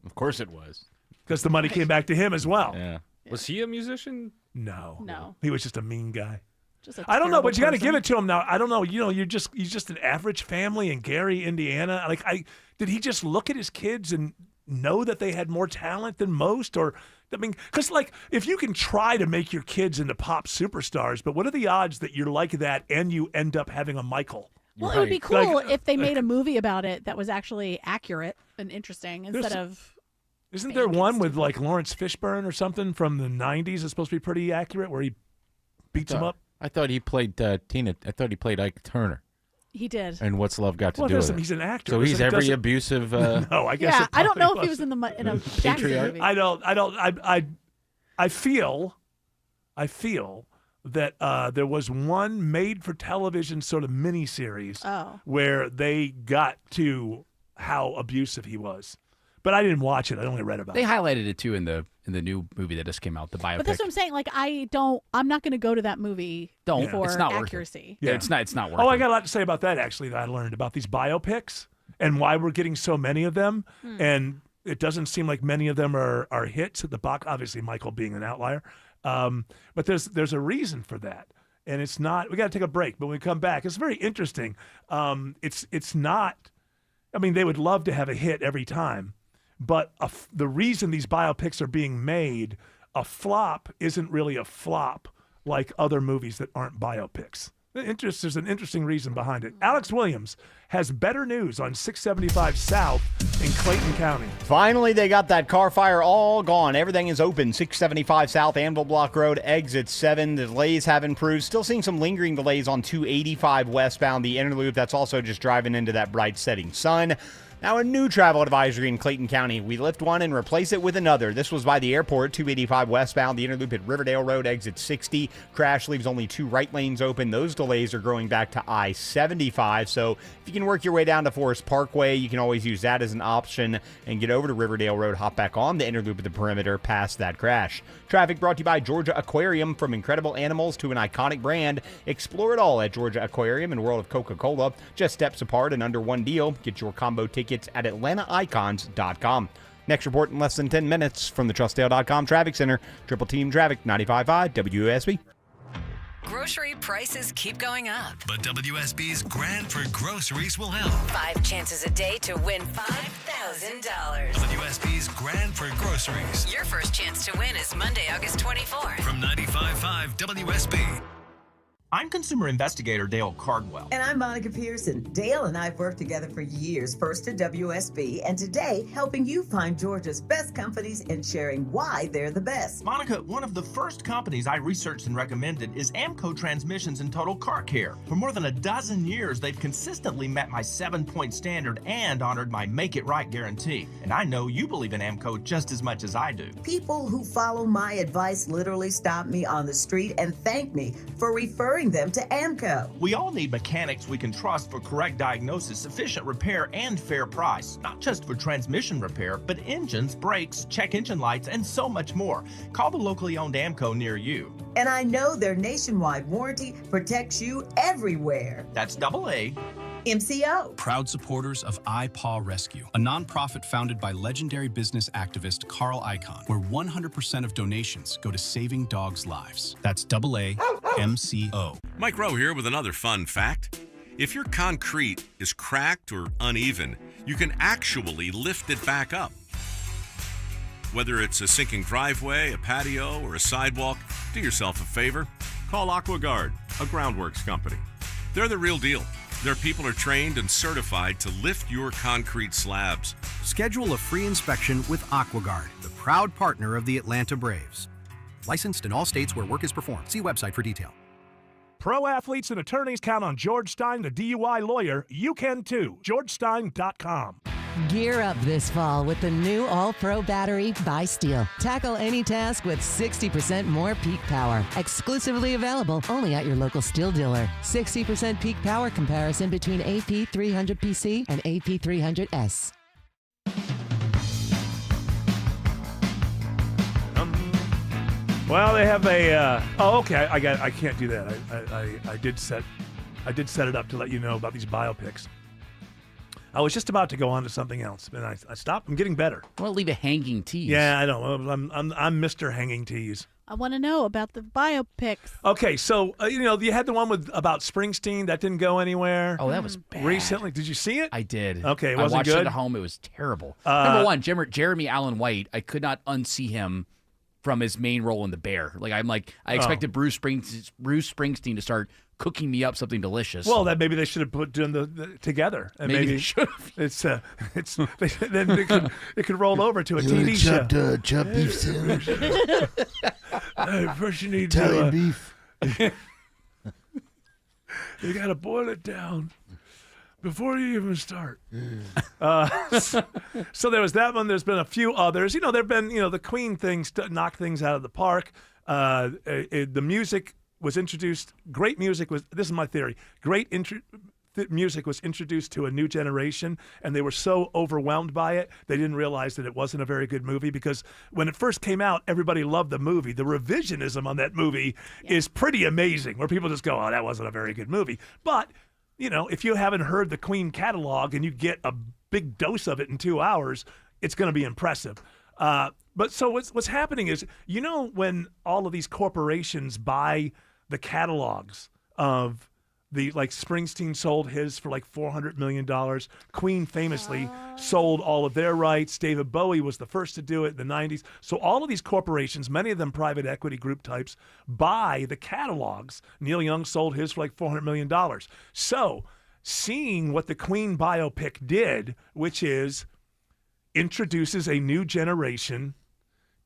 Of course it was. Because the money came back to him as well. Yeah. Was he a musician? No. He was just a mean guy. Just a I don't know, but you got to terrible give it to him now. I don't know. You're just an average family in Gary, Indiana. Did he just look at his kids and know that they had more talent than most? Or, because if you can try to make your kids into pop superstars, but what are the odds that you're like that and you end up having a Michael? Well, it would be cool if they made a movie about it that was actually accurate and interesting instead of. Isn't there one with Lawrence Fishburne or something from the 90s that's supposed to be pretty accurate where he beats him up? I thought he played Tina. I thought he played Ike Turner. He did. And What's Love Got to do Well, with it? he's an actor. So Listen, he's it every doesn't- abusive. No, I guess. Yeah, it I don't know if probably he was in a Jackson movie. I feel that there was one made-for-television sort of miniseries where they got to how abusive he was, but I didn't watch it. I only read about They it. highlighted it too in the new movie that just came out, the biopic. But that's what I'm saying. I'm not going to go to that movie for It's not accuracy. Worth it. Yeah, it's not worth Oh, it. I got a lot to say about that actually. That I learned about these biopics and why we're getting so many of them, and it doesn't seem like many of them are hits at the box. Obviously, Michael being an outlier, but there's a reason for that, and it's not. We got to take a break, but when we come back, it's very interesting. It's not. I mean, they would love to have a hit every time, but the reason these biopics are being made, a flop isn't really a flop like other movies that aren't biopics. There's an interesting reason behind it. Alex Williams has better news on 675 South in Clayton County. Finally, they got that car fire all gone. Everything is open. 675 South, Anvil Block Road, exit 7. The delays have improved. Still seeing some lingering delays on 285 westbound, the inner loop. That's also just driving into that bright setting sun. Now, a new travel advisory in Clayton County. We lift one and replace it with another. This was by the airport, 285 westbound, the interloop at Riverdale Road, exit 60. Crash leaves only 2 right lanes open. Those delays are going back to I-75. So if you can work your way down to Forest Parkway, you can always use that as an option and get over to Riverdale Road, hop back on the interloop at the perimeter past that crash. Traffic brought to you by Georgia Aquarium. From incredible animals to an iconic brand, explore it all at Georgia Aquarium and World of Coca-Cola. Just steps apart and under one deal. Get your combo tickets at AtlantaIcons.com. Next report in less than 10 minutes from the TrustDale.com Traffic Center. Triple Team Traffic, 95.5 WSB. Grocery prices keep going up. But WSB's Grand for Groceries will help. 5 chances a day to win $5,000. WSB's Grand for Groceries. Your first chance to win is Monday, August 24th. From 95.5 WSB. I'm consumer investigator Dale Cardwell. And I'm Monica Pearson. Dale and I have worked together for years, first at WSB, and today helping you find Georgia's best companies and sharing why they're the best. Monica, one of the first companies I researched and recommended is Amco Transmissions and Total Car Care. For more than a dozen years, they've consistently met my 7-point standard and honored my Make It Right guarantee. And I know you believe in Amco just as much as I do. People who follow my advice literally stop me on the street and thank me for referring them to Amco. We all need mechanics we can trust for correct diagnosis, efficient repair, and fair price. Not just for transmission repair, but engines, brakes, check engine lights, and so much more. Call the locally owned Amco near you. And I know their nationwide warranty protects you everywhere. That's AA. MCO. Proud supporters of iPaw Rescue, a nonprofit founded by legendary business activist Carl Icahn, where 100% of donations go to saving dogs' lives. That's AA MCO. Mike Rowe here with another fun fact. If your concrete is cracked or uneven, you can actually lift it back up. Whether it's a sinking driveway, a patio, or a sidewalk, do yourself a favor. Call AquaGuard, a groundworks company. They're the real deal. Their people are trained and certified to lift your concrete slabs. Schedule a free inspection with AquaGuard, the proud partner of the Atlanta Braves. Licensed in all states where work is performed. See website for detail. Pro athletes and attorneys count on George Stein, the DUI lawyer. You can too. GeorgeStein.com. Gear up this fall with the new All-Pro battery by Steel. Tackle any task with 60% more peak power. Exclusively available only at your local Steel dealer. 60% peak power comparison between AP300PC and AP300S. Well, they have a. Okay. I can't do that. I did set it up to let you know about these biopics. I was just about to go on to something else, and I stopped. I'm getting better. I want to leave a hanging tease. Yeah, I know. I'm Mr. Hanging Tease. I want to know about the biopics. Okay, so you had the one about Springsteen that didn't go anywhere. Oh, that was bad. Recently, did you see it? I did. Okay, it I wasn't watched good? it at home. It was terrible. Number one, Jeremy Allen White. I could not unsee him from his main role in The Bear. I expected Bruce Springsteen to start cooking me up something delicious. Well, that maybe they should have put them together. And maybe they should have. Then it could roll over to a TV show. Chopped beef sandwich. First you need Italian beef. You got to boil it down before you even start. So there was that one. There's been a few others. There've been the Queen things knock things out of the park. The music was introduced. Great music was. This is my theory. Music was introduced to a new generation, and they were so overwhelmed by it, they didn't realize that it wasn't a very good movie, because when it first came out, everybody loved the movie. The revisionism on that movie is pretty amazing, where people just go, oh, that wasn't a very good movie. But, if you haven't heard the Queen catalog and you get a big dose of it in 2 hours, it's going to be impressive. But so what's happening is, when all of these corporations buy the catalogs of Springsteen sold his for $400 million. Queen famously sold all of their rights. David Bowie was the first to do it in the 90s. So all of these corporations, many of them private equity group types, buy the catalogs. Neil Young sold his for $400 million. So seeing what the Queen biopic did, which is introduces a new generation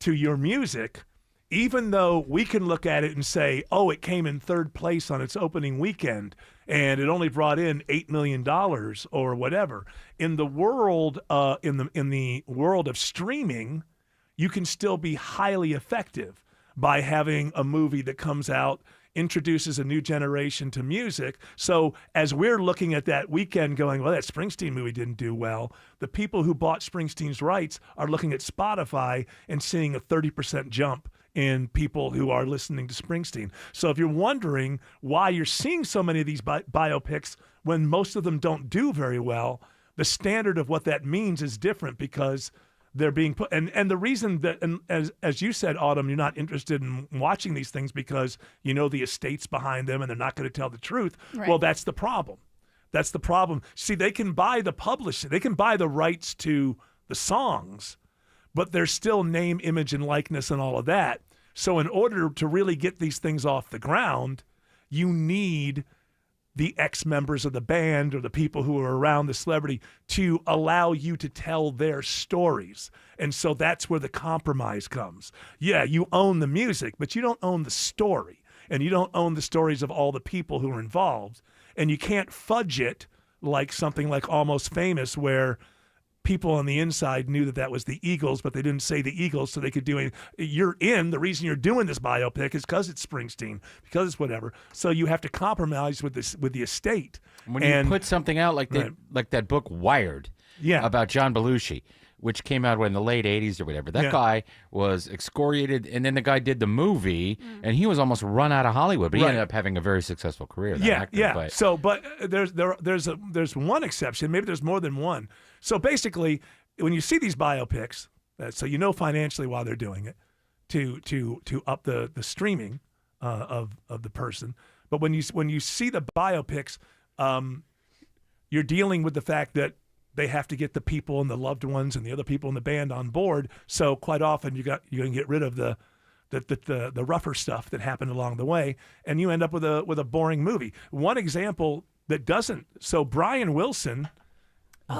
to your music, even though we can look at it and say, oh, it came in third place on its opening weekend and it only brought in $8 million or whatever, in the world in the world of streaming, you can still be highly effective by having a movie that comes out, introduces a new generation to music. So as we're looking at that weekend going, well, that Springsteen movie didn't do well, the people who bought Springsteen's rights are looking at Spotify and seeing a 30% jump in people who are listening to Springsteen. So if you're wondering why you're seeing so many of these biopics when most of them don't do very well, the standard of what that means is different because they're being put, and the reason that, and as you said, Autumn, you're not interested in watching these things because you know the estate's behind them and they're not going to tell the truth. Right. Well, that's the problem. That's the problem. See, they can buy the publishing, they can buy the rights to the songs, but there's still name, image, and likeness and all of that. So in order to really get these things off the ground, you need the ex-members of the band or the people who are around the celebrity to allow you to tell their stories. And so that's where the compromise comes. Yeah, you own the music, but you don't own the story. And you don't own the stories of all the people who are involved. And you can't fudge it like something like Almost Famous, where people on the inside knew that was the Eagles, but they didn't say the Eagles, so they could do it. You're in. The reason you're doing this biopic is because it's Springsteen, because it's whatever. So you have to compromise with the estate. When you put something out like that book Wired, about John Belushi, which came out in the late 80s or whatever, that guy was excoriated, and then the guy did the movie, and he was almost run out of Hollywood, but he ended up having a very successful career. That actor, But. So, but there's one exception. Maybe there's more than one. So basically, when you see these biopics, so you know financially why they're doing it, to up the streaming of the person. But when you see the biopics, you're dealing with the fact that they have to get the people and the loved ones and the other people in the band on board. So quite often you're going to get rid of the rougher stuff that happened along the way, and you end up with a boring movie. One example that doesn't. So Brian Wilson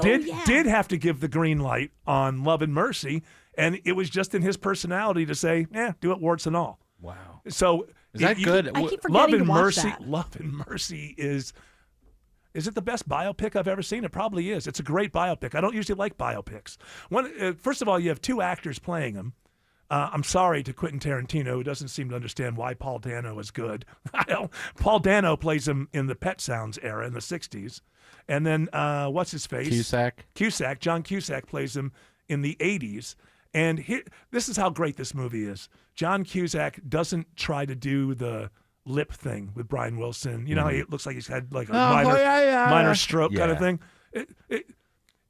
did have to give the green light on Love and Mercy, and it was just in his personality to say, do it warts and all. Wow. So is that good? I keep forgetting to watch that. Love and Mercy is it the best biopic I've ever seen? It probably is. It's a great biopic. I don't usually like biopics. First of all, you have two actors playing them. I'm sorry to Quentin Tarantino, who doesn't seem to understand why Paul Dano is good. Paul Dano plays him in the Pet Sounds era in the 60s. And then, what's his face? Cusack. John Cusack plays him in the 80s. And this is how great this movie is. John Cusack doesn't try to do the lip thing with Brian Wilson. You know, it looks like he's had like a minor stroke kind of thing.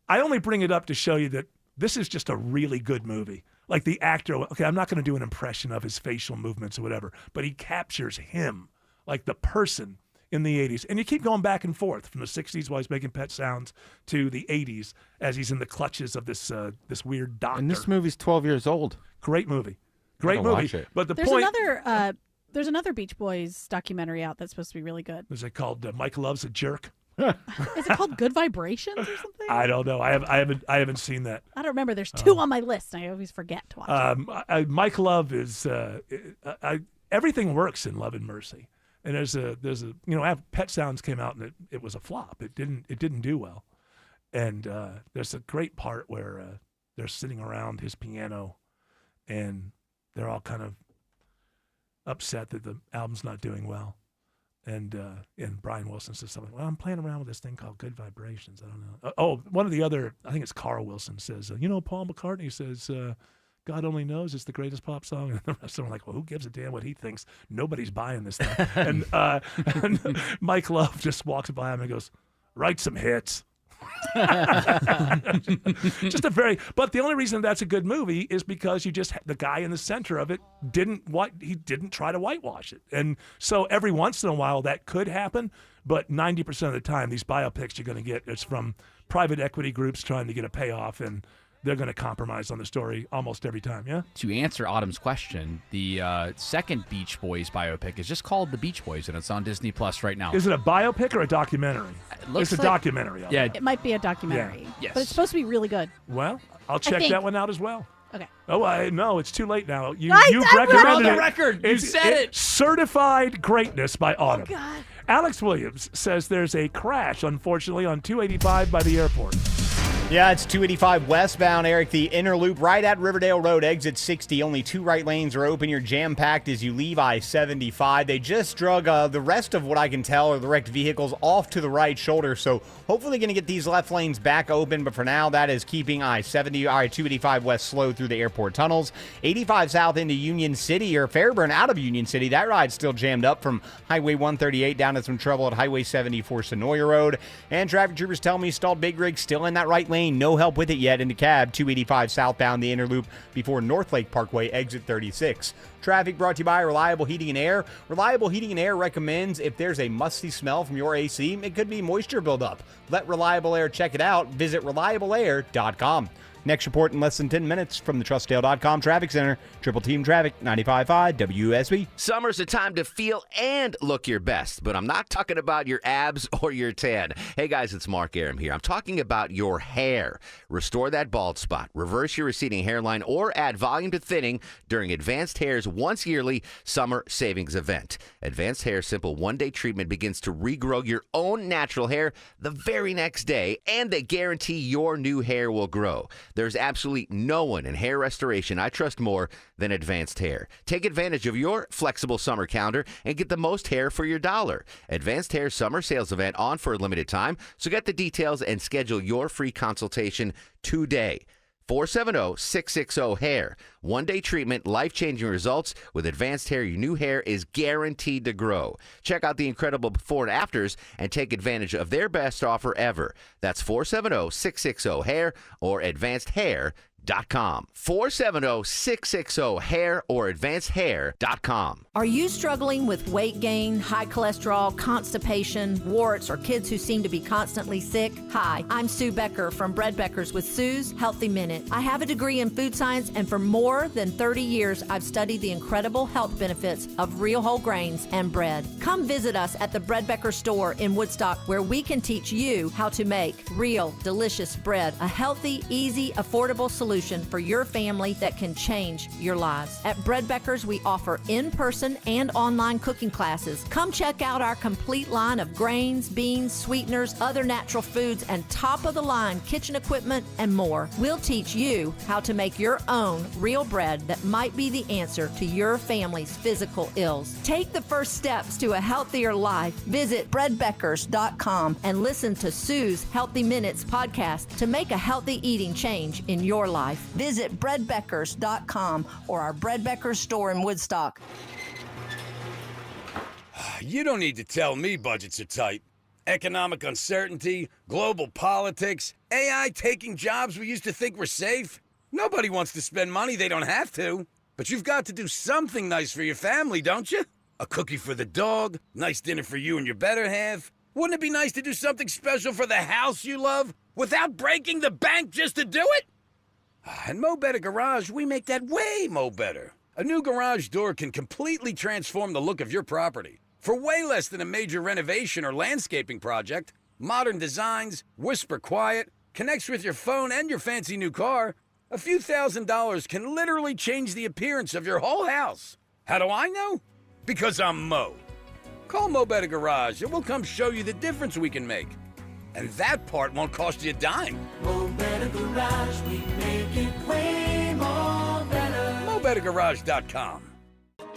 I only bring it up to show you that this is just a really good movie. Like the actor, okay, I'm not going to do an impression of his facial movements or whatever, but he captures him, like the person in the 80s. And you keep going back and forth from the 60s while he's making Pet Sounds to the 80s as he's in the clutches of this weird doctor. And this movie's 12 years old. Great movie. Great movie. Watch it. But there's another Beach Boys documentary out that's supposed to be really good. Is it called Mike Loves a Jerk? Is it called Good Vibrations or something? I don't know. I haven't seen that. I don't remember. There's two on my list, and I always forget to watch. Mike Love is everything works in Love and Mercy, and there's a Pet Sounds came out and it was a flop. It didn't do well, and there's a great part where they're sitting around his piano, and they're all kind of upset that the album's not doing well. And Brian Wilson says something, well, I'm playing around with this thing called Good Vibrations. I don't know. One of the other, I think it's Carl Wilson, says, Paul McCartney says, God Only Knows is the greatest pop song. And the rest of them are like, well, who gives a damn what he thinks? Nobody's buying this thing. and Mike Love just walks by him and goes, write some hits. But the only reason that's a good movie is because the guy in the center of it didn't try to whitewash it. And so every once in a while that could happen, but 90% of the time these biopics you're going to get it's from private equity groups trying to get a payoff, and they're going to compromise on the story almost every time. Yeah. To answer Autumn's question, the second Beach Boys biopic is just called The Beach Boys, and it's on Disney Plus right now. Is it a biopic or a documentary? It's a documentary. Yeah, it might be a documentary. Yes. But it's supposed to be really good. Well, I'll check that one out as well. Okay. Oh, no, it's too late now. You've You're recommended on the it. record. You said it. Certified greatness by Autumn. Oh, God. Alex Williams says there's a crash, unfortunately, on 285 by the airport. Yeah, it's 285 westbound, Eric. The inner loop right at Riverdale Road, exit 60. Only 2 right lanes are open. You're jam-packed as you leave I-75. They just drug the rest of what I can tell are the wrecked vehicles off to the right shoulder. So hopefully going to get these left lanes back open. But for now, that is keeping I-285 west slow through the airport tunnels. 85 south into Union City or Fairburn out of Union City. That ride's still jammed up from Highway 138 down to some trouble at Highway 74 Sonoya Road. And traffic troopers tell me stalled big rig still in that right lane. No help with it yet in DeKalb, 285 southbound the inner loop before North Lake Parkway, exit 36. Traffic brought to you by Reliable Heating and Air. Reliable Heating and Air recommends if there's a musty smell from your AC, it could be moisture buildup. Let Reliable Air check it out. Visit reliableair.com. Next report in less than 10 minutes from the TrustDale.com Traffic Center. Triple Team Traffic, 95.5 WSB. Summer's a time to feel and look your best, but I'm not talking about your abs or your tan. Hey guys, it's Mark Aram here. I'm talking about your hair. Restore that bald spot, reverse your receding hairline, or add volume to thinning during Advanced Hair's once yearly summer savings event. Advanced Hair's simple one-day treatment begins to regrow your own natural hair the very next day, and they guarantee your new hair will grow. There's absolutely no one in hair restoration I trust more than Advanced Hair. Take advantage of your flexible summer calendar and get the most hair for your dollar. Advanced Hair summer sales event on for a limited time, so get the details and schedule your free consultation today. 470-660-HAIR. One-day treatment, life-changing results. With Advanced Hair, your new hair is guaranteed to grow. Check out the incredible before and afters and take advantage of their best offer ever. That's 470-660-HAIR or advancedhair.com. 470-660-HAIR or advancedhair.com. Are you struggling with weight gain, high cholesterol, constipation, warts, or kids who seem to be constantly sick? Hi, I'm Sue Becker from Bread Beckers with Sue's Healthy Minute. I have a degree in food science, and for more than 30 years, I've studied the incredible health benefits of real whole grains and bread. Come visit us at the Bread Becker store in Woodstock, where we can teach you how to make real, delicious bread, a healthy, easy, affordable solution for your family that can change your lives. At Bread Beckers, we offer in-person and online cooking classes. Come check out our complete line of grains, beans, sweeteners, other natural foods, and top-of-the-line kitchen equipment and more. We'll teach you how to make your own real bread that might be the answer to your family's physical ills. Take the first steps to a healthier life. Visit breadbeckers.com and listen to Sue's Healthy Minutes podcast to make a healthy eating change in your life. Visit breadbeckers.com or our Bread Beckers store in Woodstock. You don't need to tell me budgets are tight. Economic uncertainty, global politics, AI taking jobs we used to think were safe. Nobody wants to spend money they don't have to. But you've got to do something nice for your family, don't you? A cookie for the dog, nice dinner for you and your better half. Wouldn't it be nice to do something special for the house you love without breaking the bank just to do it? At Mo Better Garage, we make that way mo better. A new garage door can completely transform the look of your property. For way less than a major renovation or landscaping project, modern designs, whisper quiet, connects with your phone and your fancy new car, a few $1,000s can literally change the appearance of your whole house. How do I know? Because I'm Mo. Call Mo Better Garage and we'll come show you the difference we can make. And that part won't cost you a dime. Mo Better Garage, we make it way more better. MoBetterGarage.com.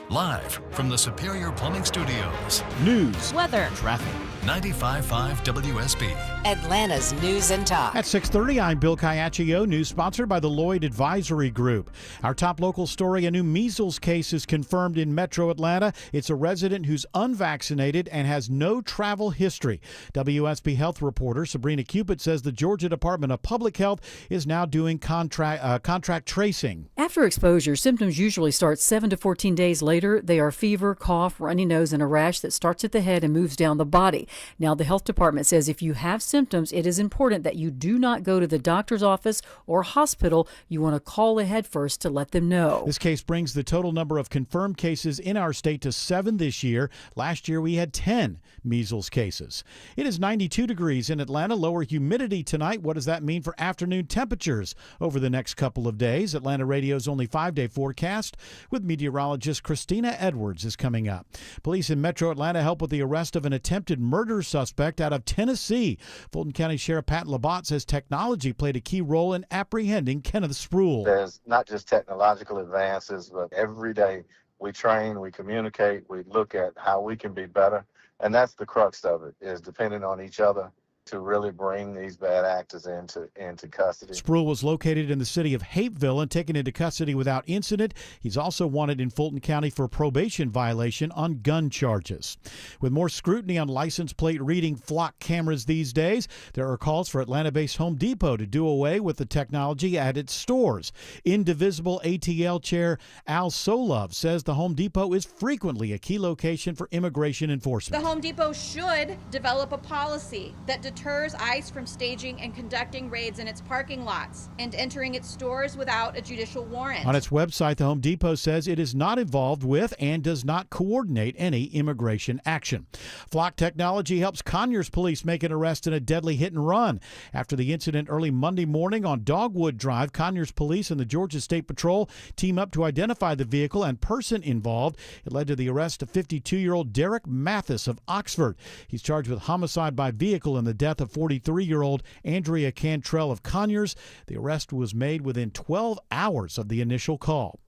Live from the Superior Plumbing Studios. News, weather, traffic. 95.5 WSB. Atlanta's News and Talk. At 6:30, I'm Bill Caiaccio. News sponsored by the Lloyd Advisory Group. Our top local story, a new measles case is confirmed in Metro Atlanta. It's a resident who's unvaccinated and has no travel history. WSB health reporter Sabrina Cupid says the Georgia Department of Public Health is now doing contract tracing. After exposure, symptoms usually start 7 to 14 days later. They are fever, cough, runny nose, and a rash that starts at the head and moves down the body. Now, the health department says if you have symptoms, it is important that you do not go to the doctor's office or hospital. You want to call ahead first to let them know. This case brings the total number of confirmed cases in our state to 7 this year. Last year, we had 10 measles cases. It is 92 degrees in Atlanta, lower humidity tonight. What does that mean for afternoon temperatures over the next couple of days? Atlanta Radio's only 5-day forecast with meteorologist Christina Edwards is coming up. Police in Metro Atlanta help with the arrest of an attempted murder suspect out of Tennessee. Fulton County Sheriff Pat Labatt says technology played a key role in apprehending Kenneth Spruill. There's not just technological advances, but every day we train, we communicate, we look at how we can be better. And that's the crux of it, is depending on each other to really bring these bad actors into custody. Spruill was located in the city of Hapeville and taken into custody without incident. He's also wanted in Fulton County for probation violation on gun charges. With more scrutiny on license plate reading flock cameras these days, there are calls for Atlanta-based Home Depot to do away with the technology at its stores. Indivisible ATL chair Al Solove says the Home Depot is frequently a key location for immigration enforcement. The Home Depot should develop a policy that deters ICE from staging and conducting raids in its parking lots and entering its stores without a judicial warrant. On its website, the Home Depot says it is not involved with and does not coordinate any immigration action. Flock Technology helps Conyers police make an arrest in a deadly hit and run. After the incident early Monday morning on Dogwood Drive, Conyers police and the Georgia State Patrol team up to identify the vehicle and person involved. It led to the arrest of 52-year-old Derek Mathis of Oxford. He's charged with homicide by vehicle in the death of 43-year-old Andrea Cantrell of Conyers. The arrest was made within 12 hours of the initial call.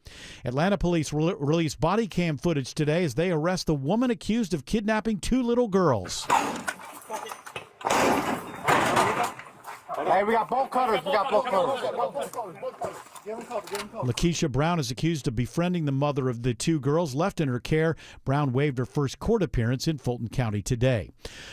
Atlanta police released body cam footage today as they arrest the woman accused of kidnapping 2 little girls. Hey, we got bolt cutters. Lakeisha Brown is accused of befriending the mother of the 2 girls left in her care. Brown waived her first court appearance in Fulton County today.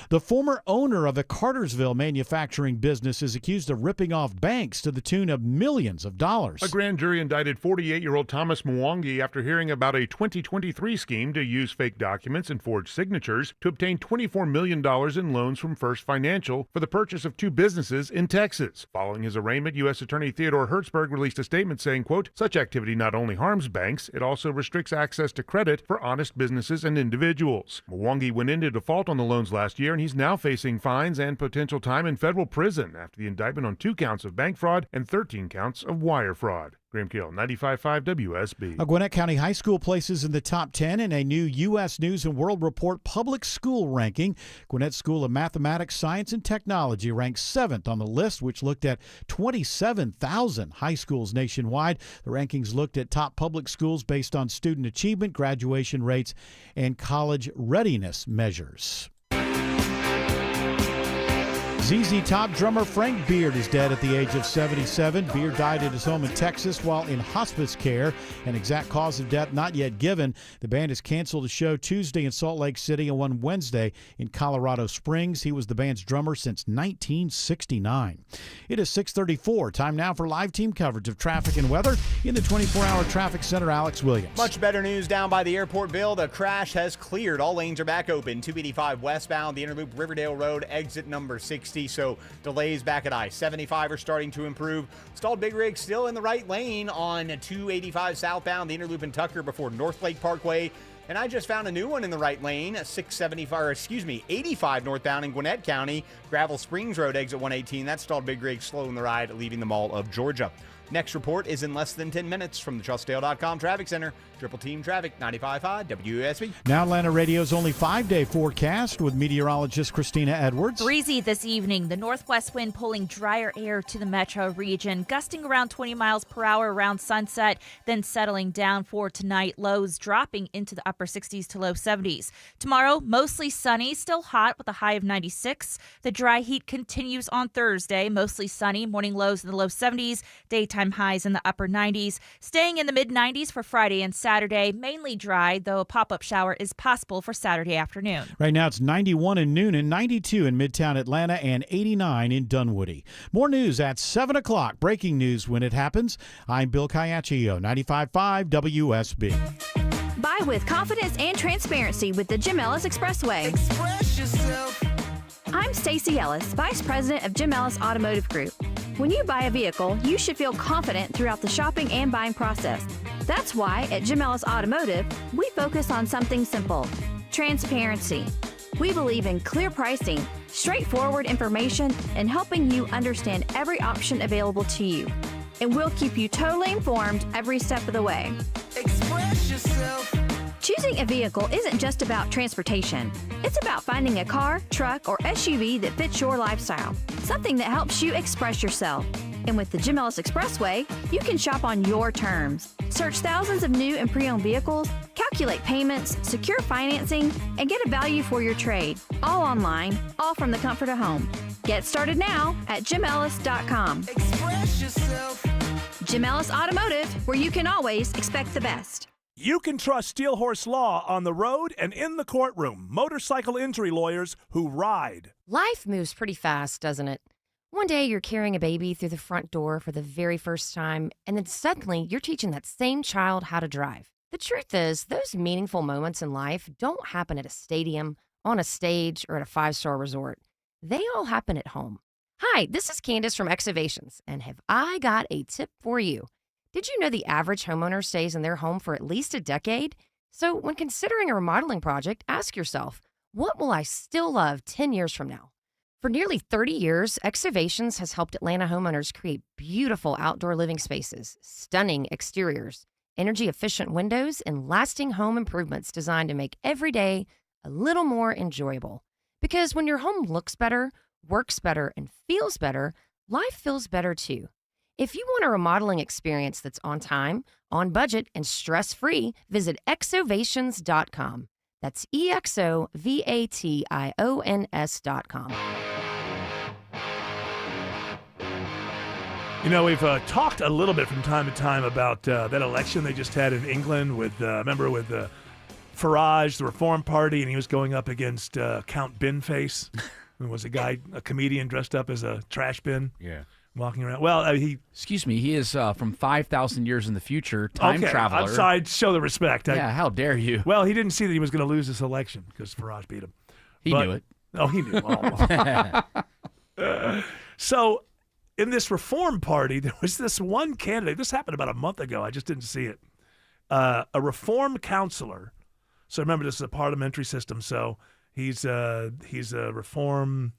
The former owner of a Cartersville manufacturing business is accused of ripping off banks to the tune of millions of dollars. A grand jury indicted 48-year-old Thomas Mwangi after hearing about a 2023 scheme to use fake documents and forged signatures to obtain $24 million in loans from First Financial for the purchase of 2 businesses in Texas. Following his arraignment, U.S. Attorney Theodore Hertzberg released a statement saying, quote, "Such activity not only harms banks, it also restricts access to credit for honest businesses and individuals." Mwangi went into default on the loans last year, and he's now facing fines and potential time in federal prison after the indictment on 2 counts of bank fraud and 13 counts of wire fraud. Graham Keel, 95.5 WSB. A Gwinnett County High School places in the top 10 in a new U.S. News & World Report public school ranking. Gwinnett School of Mathematics, Science, and Technology ranks 7th on the list, which looked at 27,000 high schools nationwide. The rankings looked at top public schools based on student achievement, graduation rates, and college readiness measures. ZZ Top drummer Frank Beard is dead at the age of 77. Beard died at his home in Texas while in hospice care. An exact cause of death not yet given. The band has canceled a show Tuesday in Salt Lake City and one Wednesday in Colorado Springs. He was the band's drummer since 1969. It is 6:34. Time now for live team coverage of traffic and weather in the 24-hour traffic center. Alex Williams. Much better news down by the airport, Bill. The crash has cleared. All lanes are back open. 285 westbound, the Interloop Riverdale Road, exit number 60. So delays back at I-75 are starting to improve. Stalled big rig still in the right lane on 285 southbound, the Interloop in Tucker before North Lake Parkway. And I just found a new one in the right lane, 85 northbound in Gwinnett County, Gravel Springs Road, exit 118. That stalled big rig slow in the ride, leaving the Mall of Georgia. Next report is in less than 10 minutes from the TrustDale.com Traffic Center. Triple Team Traffic, 95.5 WSB. Now Atlanta Radio's only 5-day forecast with meteorologist Christina Edwards. Breezy this evening. The northwest wind pulling drier air to the metro region, gusting around 20 miles per hour around sunset, then settling down for tonight. Lows dropping into the upper 60s to low 70s. Tomorrow, mostly sunny, still hot with a high of 96. The dry heat continues on Thursday. Mostly sunny, morning lows in the low 70s, daytime highs in the upper 90s. Staying in the mid 90s for Friday and Saturday, mainly dry, though a pop-up shower is possible for Saturday afternoon. Right now it's 91 in Noonan, 92 in Midtown Atlanta, and 89 in Dunwoody. More news at 7 o'clock. Breaking news when it happens. I'm Bill Caiaccio, 95.5 WSB. Buy with confidence and transparency with the Jim Ellis Expressway. Express yourself. I'm Stacy Ellis, Vice President of Jim Ellis Automotive Group. When you buy a vehicle, you should feel confident throughout the shopping and buying process. That's why at Jim Ellis Automotive, we focus on something simple: transparency. We believe in clear pricing, straightforward information, and helping you understand every option available to you. And we'll keep you totally informed every step of the way. Express yourself. Choosing a vehicle isn't just about transportation. It's about finding a car, truck, or SUV that fits your lifestyle. Something that helps you express yourself. And with the Jim Ellis Expressway, you can shop on your terms. Search thousands of new and pre-owned vehicles, calculate payments, secure financing, and get a value for your trade. All online, all from the comfort of home. Get started now at jimellis.com. Express yourself. Jim Ellis Automotive, where you can always expect the best. You can trust Steel Horse Law on the road and in the courtroom. Motorcycle injury lawyers who ride. Life moves pretty fast, doesn't it? One day you're carrying a baby through the front door for the very first time, and then suddenly you're teaching that same child how to drive. The truth is, those meaningful moments in life don't happen at a stadium, on a stage, or at a 5-star resort. They all happen at home. Hi, this is Candace from Excavations, and have I got a tip for you. Did you know the average homeowner stays in their home for at least a decade? So when considering a remodeling project, ask yourself, what will I still love 10 years from now? For nearly 30 years, Excavations has helped Atlanta homeowners create beautiful outdoor living spaces, stunning exteriors, energy-efficient windows, and lasting home improvements designed to make every day a little more enjoyable. Because when your home looks better, works better, and feels better, life feels better too. If you want a remodeling experience that's on time, on budget, and stress-free, visit exovations.com. That's EXOVATIONS.com. You know, we've talked a little bit from time to time about that election they just had in England with, remember, with Farage, the Reform Party, and he was going up against Count Binface, who was a comedian dressed up as a trash bin. Yeah. Walking around. Well, Excuse me, he is from 5,000 years in the future, time traveler. I'm sorry, I'd show the respect. Yeah, how dare you? Well, he didn't see that he was going to lose this election because Farage beat him. He knew it. Oh, he knew. So, in this Reform Party, there was this one candidate. This happened about a month ago. I just didn't see it. A Reform counselor. So remember, this is a parliamentary system. So he's a Reform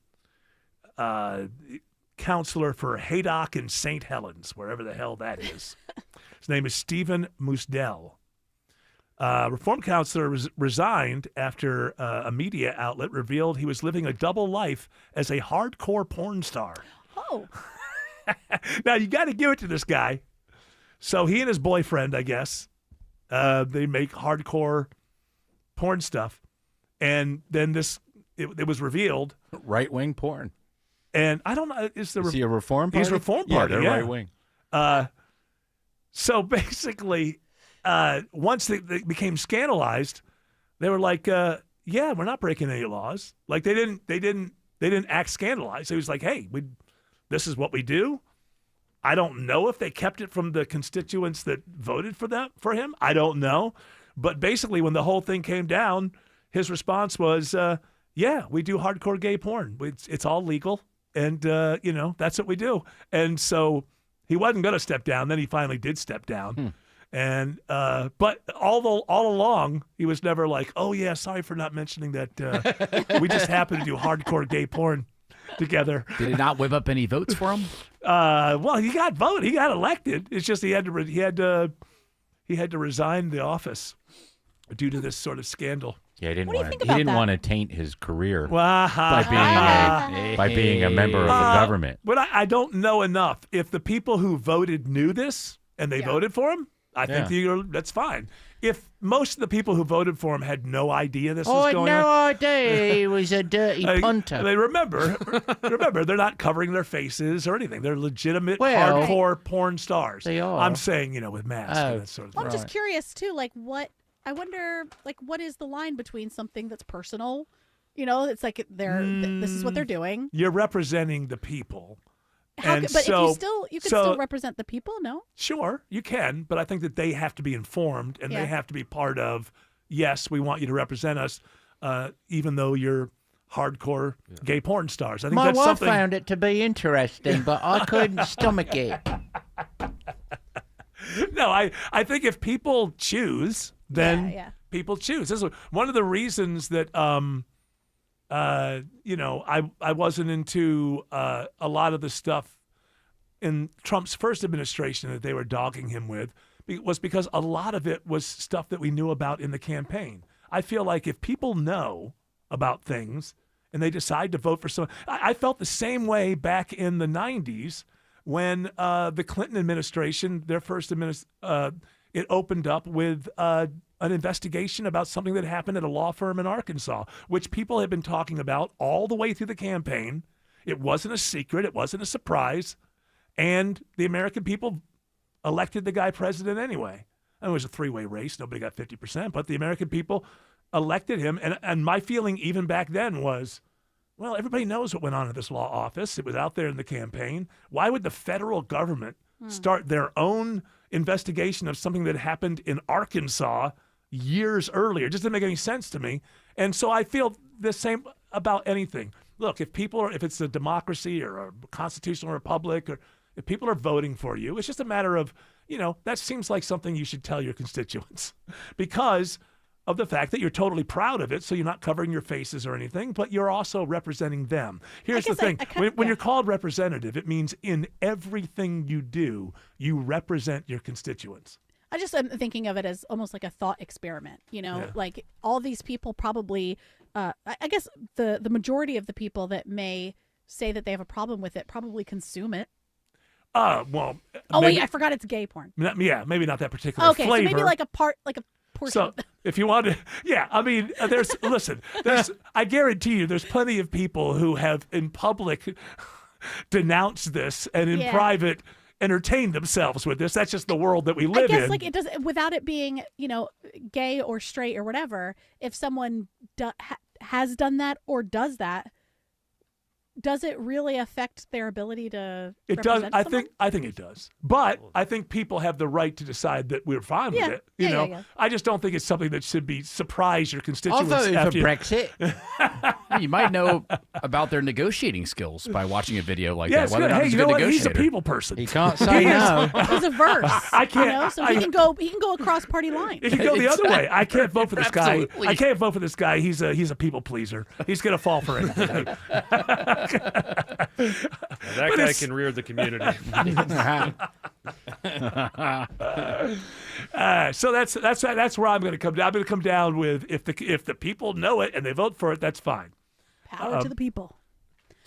counselor for Haydock and St. Helens, wherever the hell that is. His name is Stephen Musdell. Reform counselor resigned after a media outlet revealed he was living a double life as a hardcore porn star. Oh. Now, you got to give it to this guy. So he and his boyfriend, I guess, they make hardcore porn stuff. And then it was revealed. Right-wing porn. And I don't know, is he a Reform Party? He's Reform Party, yeah. They're right-wing. So basically, once they became scandalized, they were like, yeah, we're not breaking any laws. Like they didn't act scandalized. So he was like, hey, this is what we do. I don't know if they kept it from the constituents that voted for him. I don't know. But basically, when the whole thing came down, his response was, yeah, we do hardcore gay porn. It's all legal. And, that's what we do. And so he wasn't going to step down. Then he finally did step down. And but all along, he was never like, oh, yeah, sorry for not mentioning that. We just happen to do hardcore gay porn together. Did it not whip up any votes for him? Well, he got voted. He got elected. It's just he had to resign the office due to this sort of scandal. Yeah, he didn't want to taint his career by being a member of the government. But I don't know enough. If the people who voted knew this and they voted for him, I think that's fine. If most of the people who voted for him had no idea this was going on. no idea he was a dirty punter. They remember, they're not covering their faces or anything. They're legitimate hardcore porn stars. They are. I'm saying, with masks and that sort of thing. I'm just curious, too, I wonder, what is the line between something that's personal? It's like this is what they're doing. You're representing the people. But if you could still represent the people, no? Sure, you can, but I think that they have to be informed and they have to be part of, yes, we want you to represent us, even though you're hardcore gay porn stars. I think My that's wife something. found it to be interesting, but I couldn't stomach it. No, I think if people choose, then people choose. This is one of the reasons that I wasn't into a lot of the stuff in Trump's first administration that they were dogging him with, was because a lot of it was stuff that we knew about in the campaign. I feel like if people know about things and they decide to vote for someone, I felt the same way back in the 90s when the Clinton administration, their first it opened up with an investigation about something that happened at a law firm in Arkansas, which people had been talking about all the way through the campaign. It wasn't a secret. It wasn't a surprise. And the American people elected the guy president anyway. And it was a three-way race. Nobody got 50%, but the American people elected him. And my feeling even back then was, well, everybody knows what went on at this law office. It was out there in the campaign. Why would the federal government start their own investigation of something that happened in Arkansas years earlier? It just didn't make any sense to me. And so I feel the same about anything. Look, if it's a democracy or a constitutional republic, or if people are voting for you, it's just a matter of, that seems like something you should tell your constituents because of the fact that you're totally proud of it, so you're not covering your faces or anything, but you're also representing them. Here's the thing. When you're called representative, it means in everything you do, you represent your constituents. I just am thinking of it as almost like a thought experiment, like all these people probably, I guess the majority of the people that may say that they have a problem with it probably consume it. Well. Oh, wait, I forgot it's gay porn. Yeah, maybe not that particular flavor. Okay, so maybe like a portion. So if you want to, I guarantee you there's plenty of people who have in public denounced this and in private entertained themselves with this. That's just the world that we live in. I guess like it does, without it being, gay or straight or whatever, if someone has done that or does that, does it really affect their ability to represent someone? I think it does. But I think people have the right to decide that we're fine with it. Yeah. I just don't think it's something that should be surprise your constituents. I voted for Brexit. You might know about their negotiating skills by watching a video like that. Whether or not he's a good negotiator. He's a people person. He can't say no. He's a verse. I can't. So he can go across party lines. He can go the other way. I can't vote for this guy. I can't vote for this guy. He's a people pleaser. He's gonna fall for anything. That guy can rear the community. So that's where I'm going to come down. I'm going to come down with if the people know it and they vote for it, that's fine. Power to the people.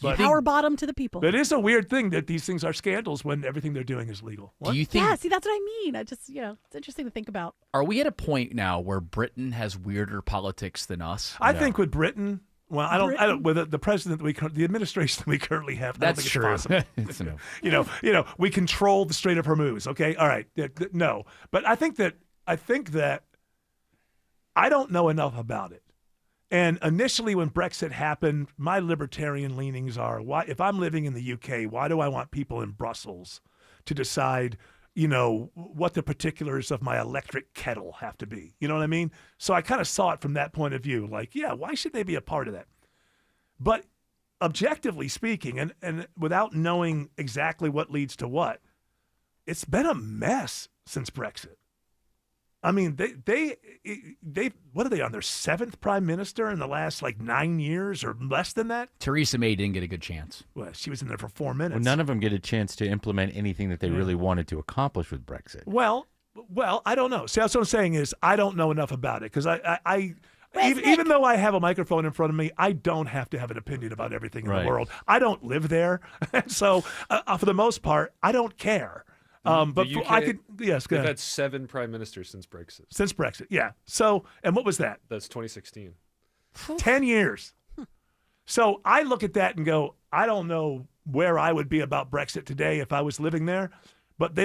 But power bottom to the people. It is a weird thing that these things are scandals when everything they're doing is legal. What? Do you think? Yeah, see, that's what I mean. I just, it's interesting to think about. Are we at a point now where Britain has weirder politics than us? I think with Britain. Well, I don't. With the president the administration that we currently have, I don't think it's possible. We control the Strait of Hormuz. Okay, all right, no, but I think that I don't know enough about it. And initially, when Brexit happened, my libertarian leanings are: why, if I'm living in the UK, why do I want people in Brussels to decide? What the particulars of my electric kettle have to be. You know what I mean? So I kind of saw it from that point of view. Like, yeah, why should they be a part of that? But objectively speaking, and without knowing exactly what leads to what, it's been a mess since Brexit. I mean, they what are they on their 7th prime minister in the last 9 years or less than that? Theresa May didn't get a good chance. Well, she was in there for 4 minutes. Well, none of them get a chance to implement anything that they really wanted to accomplish with Brexit. Well, I don't know. See, that's what I'm saying is I don't know enough about it because even though I have a microphone in front of me, I don't have to have an opinion about everything in the world. I don't live there, so for the most part, I don't care. But I could, yes, go They've ahead. had 7 prime ministers since Brexit. Since Brexit, yeah. So, and what was that? That's 2016. 10 years. So I look at that and go, I don't know where I would be about Brexit today if I was living there, but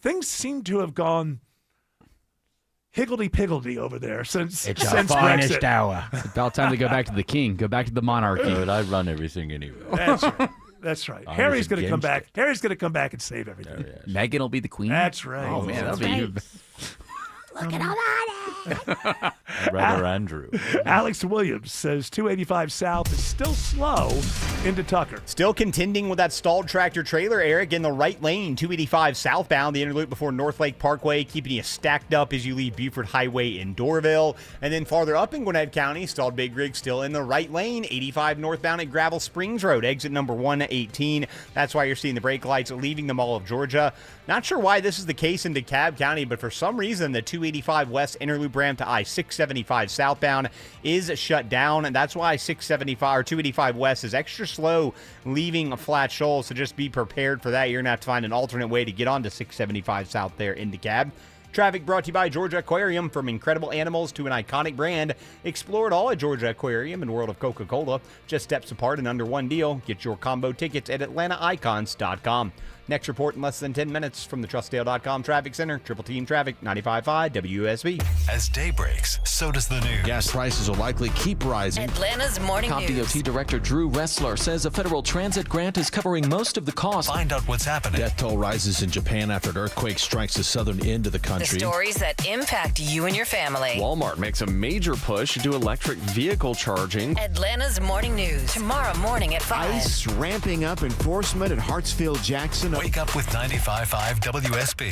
things seem to have gone higgledy-piggledy over there since finest Brexit. Hour. It's about time to go back to the king, go back to the monarchy. But I run everything anyway. That's right. That's right. Harry's going to come back. Harry's going to come back and save everything. Meghan will be the queen. That's right. Oh man, that'll be. Look at all that. Brother Andrew. Alex Williams says 285 South is still slow into Tucker. Still contending with that stalled tractor trailer, Eric, in the right lane, 285 southbound, the interloop before North Lake Parkway, keeping you stacked up as you leave Buford Highway in Doraville. And then farther up in Gwinnett County, stalled big rig still in the right lane, 85 northbound at Gravel Springs Road, exit number 118. That's why you're seeing the brake lights leaving the Mall of Georgia. Not sure why this is the case in DeKalb County, but for some reason, the 285 west interloop ramp to I-675 southbound is shut down, and that's why 675 or 285 west is extra slow leaving a Flat Shoal, so just be prepared for that. You're going to have to find an alternate way to get onto 675 south there in DeKalb. Traffic brought to you by Georgia Aquarium. From incredible animals to an iconic brand, explore it all at Georgia Aquarium and World of Coca-Cola. Just steps apart and under one deal. Get your combo tickets at AtlantaIcons.com. Next report in less than 10 minutes from the TrustDale.com Traffic Center. Triple Team Traffic, 95.5 WSB. As day breaks, so does the news. Gas prices will likely keep rising. Atlanta's Morning News. DOT Director Drew Haessler says a federal transit grant is covering most of the cost. Find out what's happening. Death toll rises in Japan after an earthquake strikes the southern end of the country. The stories that impact you and your family. Walmart makes a major push into electric vehicle charging. Atlanta's Morning News. Tomorrow morning at 5. ICE ramping up enforcement at Hartsfield-Jackson. Wake up with 95.5 WSB.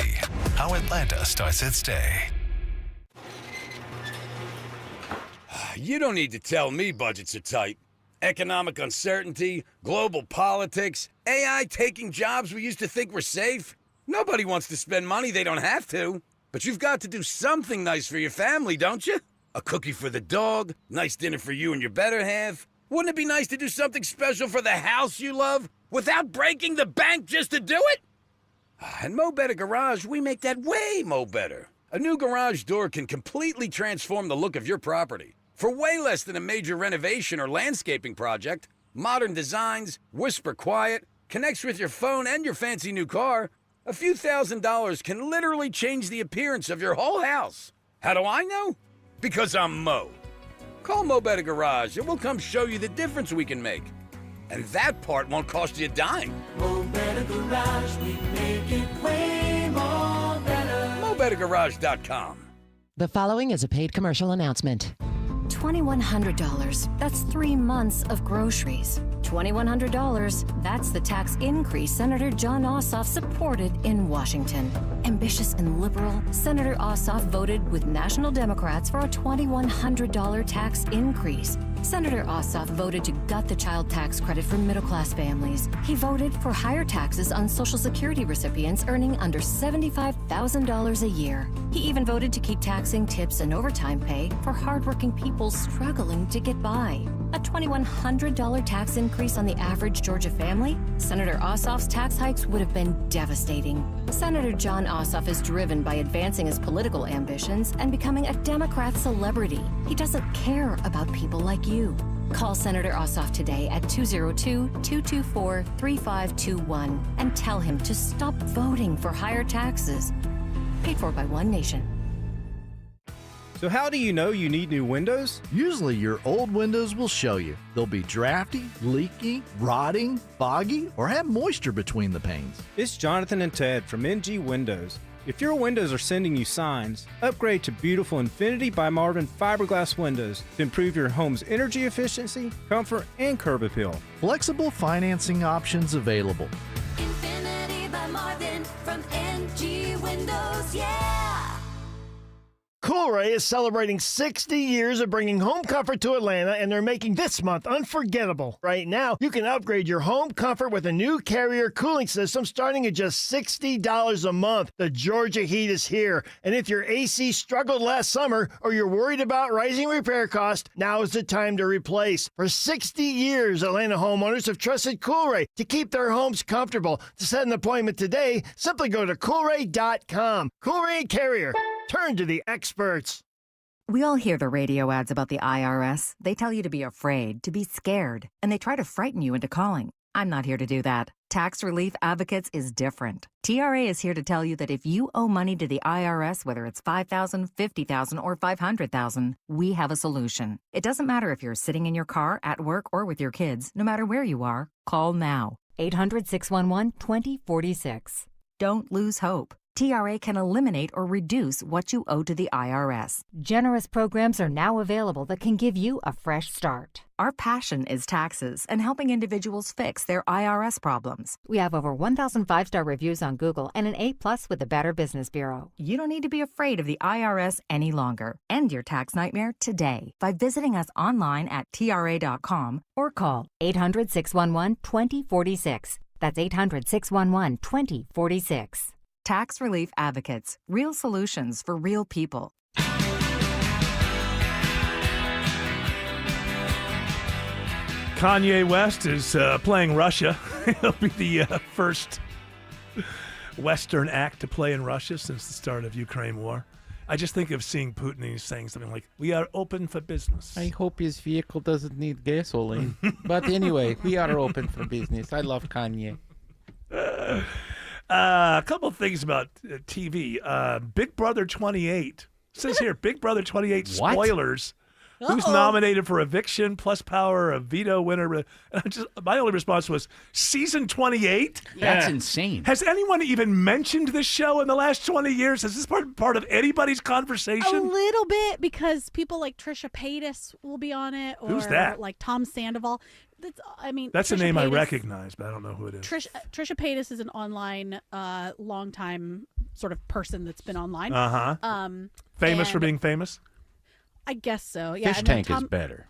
How Atlanta starts its day. You don't need to tell me budgets are tight. Economic uncertainty, global politics, AI taking jobs we used to think were safe. Nobody wants to spend money they don't have to. But you've got to do something nice for your family, don't you? A cookie for the dog, nice dinner for you and your better half. Wouldn't it be nice to do something special for the house you love without breaking the bank just to do it? And Mo Better Garage, we make that way mo better. A new garage door can completely transform the look of your property. For way less than a major renovation or landscaping project, modern designs, whisper quiet, connects with your phone and your fancy new car, a few $1,000s can literally change the appearance of your whole house. How do I know? Because I'm Mo. Call Mo Better Garage and we'll come show you the difference we can make. And that part won't cost you a dime. Mo Better Garage, we make it way more better. MoBetterGarage.com. The following is a paid commercial announcement. $2,100. That's 3 months of groceries. $2,100. That's the tax increase Senator John Ossoff supported in Washington. Ambitious and liberal, Senator Ossoff voted with national Democrats for a $2,100 tax increase. Senator Ossoff voted to gut the child tax credit for middle-class families. He voted for higher taxes on Social Security recipients earning under $75,000 a year. He even voted to keep taxing tips and overtime pay for hardworking people struggling to get by. A $2,100 tax increase on the average Georgia family? Senator Ossoff's tax hikes would have been devastating. Senator John Ossoff is driven by advancing his political ambitions and becoming a Democrat celebrity. He doesn't care about people like you. Call Senator Ossoff today at 202-224-3521 and tell him to stop voting for higher taxes. Paid for by One Nation. So how do you know you need new windows? Usually your old windows will show you. They'll be drafty, leaky, rotting, foggy, or have moisture between the panes. It's Jonathan and Ted from NG Windows. If your windows are sending you signs, upgrade to beautiful Infinity by Marvin fiberglass windows to improve your home's energy efficiency, comfort, and curb appeal. Flexible financing options available. Infinity by Marvin from NG Windows, yeah! Coolray is celebrating 60 years of bringing home comfort to Atlanta, and they're making this month unforgettable. Right now, you can upgrade your home comfort with a new Carrier cooling system starting at just $60 a month. The Georgia heat is here, and if your AC struggled last summer or you're worried about rising repair costs, now is the time to replace. For 60 years, Atlanta homeowners have trusted Coolray to keep their homes comfortable. To set an appointment today, simply go to Coolray.com. Coolray Carrier. Turn to the experts. We all hear the radio ads about the IRS. They tell you to be afraid, to be scared, and they try to frighten you into calling. I'm not here to do that. Tax Relief Advocates is different. TRA is here to tell you that if you owe money to the IRS, whether it's $5,000, $50,000, or $500,000, we have a solution. It doesn't matter if you're sitting in your car, at work, or with your kids. No matter where you are, call now. 800-611-2046. Don't lose hope. TRA can eliminate or reduce what you owe to the IRS. Generous programs are now available that can give you a fresh start. Our passion is taxes and helping individuals fix their IRS problems. We have over 1,000 5-star reviews on Google and an A+ with the Better Business Bureau. You don't need to be afraid of the IRS any longer. End your tax nightmare today by visiting us online at TRA.com or call 800-611-2046. That's 800-611-2046. Tax Relief Advocates. Real solutions for real people. Kanye West is playing Russia. He'll be the first Western act to play in Russia since the start of Ukraine war. I just think of seeing Putin and he's saying something like, "We are open for business." I hope his vehicle doesn't need gasoline. But anyway, we are open for business. I love Kanye. A couple of things about TV. Big Brother 28. It says here, Big Brother 28 spoilers. Who's nominated for eviction, plus power, a veto winner. And my only response was, season 28? That's insane. Has anyone even mentioned this show in the last 20 years? Is this part of anybody's conversation? A little bit, because people like Trisha Paytas will be on it. Or Who's that? like Tom Sandoval. That's Trisha a name Paytas, I recognize, but I don't know who it is. Trisha Paytas is an online, long-time sort of person that's been online. Famous for being famous? I guess so. Yeah. Fish Tank is better.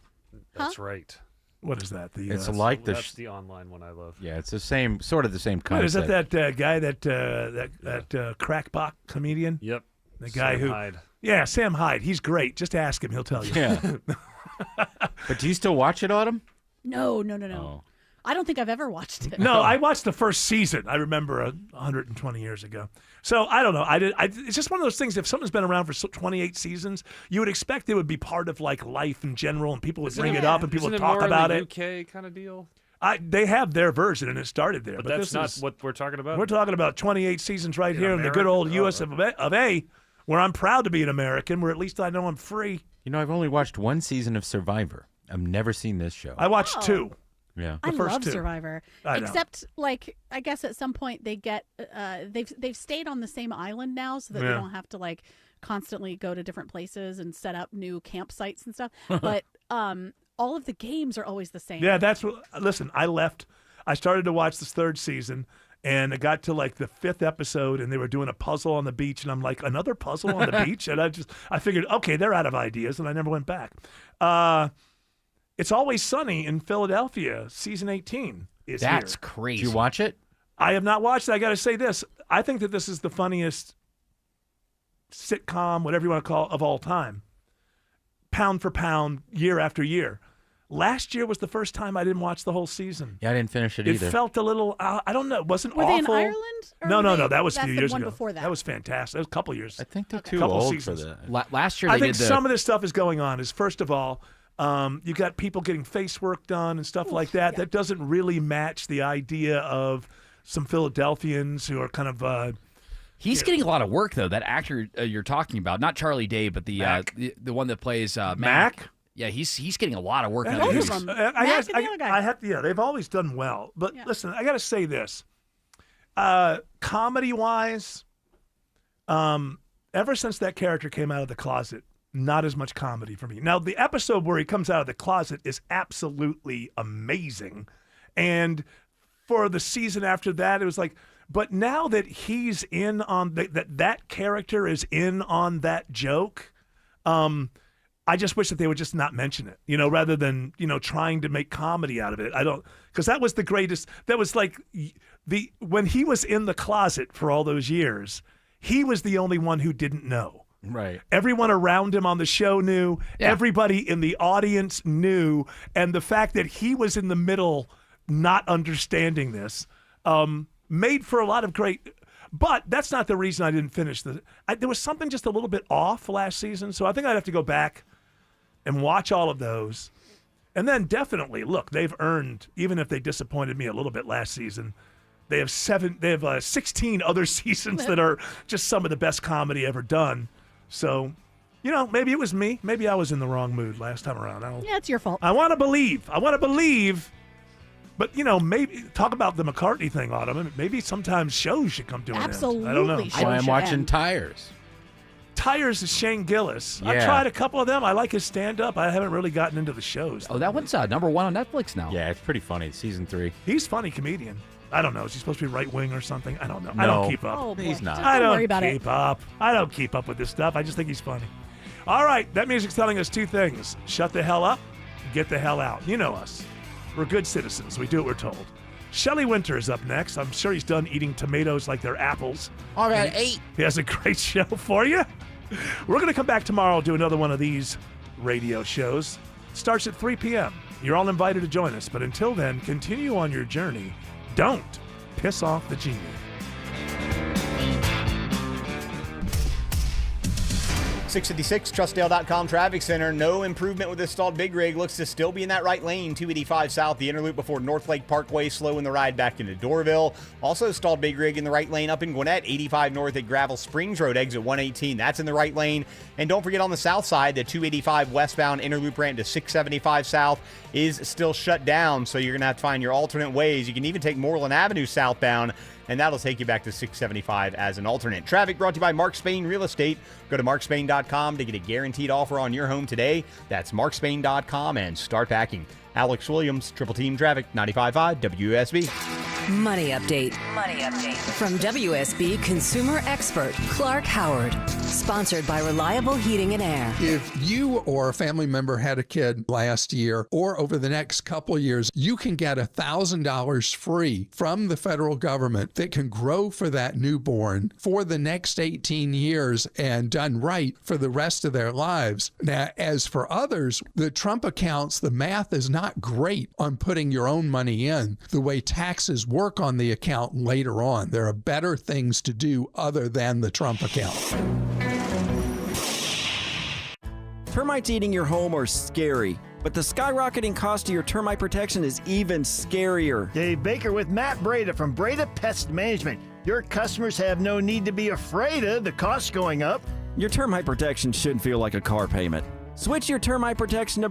That's right. What is that? It's like that's the online one I love. Yeah, it's the same, sort of the same concept. Is that guy that crackpot comedian? Yep. The guy Sam who. Hyde. Yeah, Sam Hyde. He's great. Just ask him; he'll tell you. Yeah. But do you still watch it, Autumn? No. I don't think I've ever watched it. No, I watched the first season. I remember 120 years ago. So I don't know. It's just one of those things. If something's been around for 28 seasons, you would expect it would be part of like life in general, and people would bring it up and people would talk about it. UK kind of deal. They have their version, and it started there. But that's not what we're talking about. We're talking about 28 seasons right here in the good old U.S. of A, where I'm proud to be an American, where at least I know I'm free. You know, I've only watched one season of Survivor. I've never seen this show. I watched two. Yeah, I first love two. Survivor. Except, like, I guess at some point they get they've stayed on the same island now, so that they don't have to like constantly go to different places and set up new campsites and stuff. But all of the games are always the same. Yeah, that's what. Listen, I left. I started to watch this third season, and I got to like the 5th episode, and they were doing a puzzle on the beach, and I'm like, another puzzle on the beach, and I figured, okay, they're out of ideas, and I never went back. It's Always Sunny in Philadelphia, season 18 is That's here. crazy. Did you watch it? I have not watched it. I got to say this. I think that this is the funniest sitcom, whatever you want to call it, of all time. Pound for pound, year after year. Last year was the first time I didn't watch the whole season. Yeah, I didn't finish it either. It felt a little, I don't know, it wasn't Were awful. they in Ireland? No, that was a few that's the years one ago. before that. That was fantastic. That was a couple years. I think they're too Couple old seasons. for that. Last year I they think did some of this stuff is going on is, first of all, you got people getting face work done and stuff like that. That doesn't really match the idea of some Philadelphians who are kind of. He's getting a lot of work though. That actor you're talking about, not Charlie Day, but the one that plays Mac. Yeah, he's getting a lot of work. Both of them. Mac and the other guy. They've always done well. But listen, I got to say this. Comedy wise, ever since that character came out of the closet, not as much comedy for me. Now, the episode where he comes out of the closet is absolutely amazing. And for the season after that, it was like, but now that he's in on that character is in on that joke, I just wish that they would just not mention it, rather than, trying to make comedy out of it. Because that was the greatest, that was like when he was in the closet for all those years, he was the only one who didn't know. Right. Everyone around him on the show knew. Yeah. Everybody in the audience knew. And the fact that he was in the middle not understanding this made for a lot of great. But that's not the reason I didn't finish. There was something just a little bit off last season. So I think I'd have to go back and watch all of those. And then definitely, look, they've earned, even if they disappointed me a little bit last season, they have 16 other seasons that are just some of the best comedy ever done. So, maybe it was me. Maybe I was in the wrong mood last time around. Yeah, it's your fault. I want to believe But, maybe talk about the McCartney thing, Autumn. Maybe sometimes shows should come to an end. Absolutely. I don't know. Shows I'm should watching end. Tires. Tires is Shane Gillis. Yeah. I've tried a couple of them. I like his stand-up. I haven't really gotten into the shows. Oh, that one's number 1 on Netflix now. Yeah, it's pretty funny. Season 3. He's a funny comedian. I don't know. Is he supposed to be right-wing or something? I don't know. No. I don't keep up. Oh, boy. He's not. Just I don't don't worry about it. keep up. I don't keep up with this stuff. I just think he's funny. All right, that music's telling us 2 things. Shut the hell up, get the hell out. You know us. We're good citizens. We do what we're told. Shelley Winter's up next. I'm sure he's done eating tomatoes like they're apples. All right, 8. He has a great show for you. We're going to come back tomorrow, do another one of these radio shows. Starts at 3 p.m. You're all invited to join us, but until then, continue on your journey. Don't piss off the genie. 656, Trustdale.com traffic center. No improvement with this stalled big rig. Looks to still be in that right lane. 285 south, the inner loop before North Lake Parkway. Slow in the ride back into Doraville. Also stalled big rig in the right lane up in Gwinnett. 85 north at Gravel Springs Road, exit 118. That's in the right lane. And don't forget on the south side, the 285 westbound inner loop ramp to 675 south is still shut down. So you're going to have to find your alternate ways. You can even take Moreland Avenue southbound, and that'll take you back to 675 as an alternate. Traffic brought to you by Mark Spain Real Estate. Go to markspain.com to get a guaranteed offer on your home today. That's markspain.com and start packing. Alex Williams, Triple Team Traffic, 95.5 WSB. Money update. From WSB consumer expert Clark Howard. Sponsored by Reliable Heating and Air. If you or a family member had a kid last year or over the next couple years, you can get $1,000 free from the federal government that can grow for that newborn for the next 18 years and done right for the rest of their lives. Now, as for others, the Trump accounts, the math is not great on putting your own money in the way taxes work on the account later on. There are better things to do other than the Trump account. Termites eating your home are scary, but the skyrocketing cost of your termite protection is even scarier. Dave Baker with Matt Breda from Breda Pest Management. Your customers have no need to be afraid of the costs going up. Your termite protection shouldn't feel like a car payment. Switch your termite protection to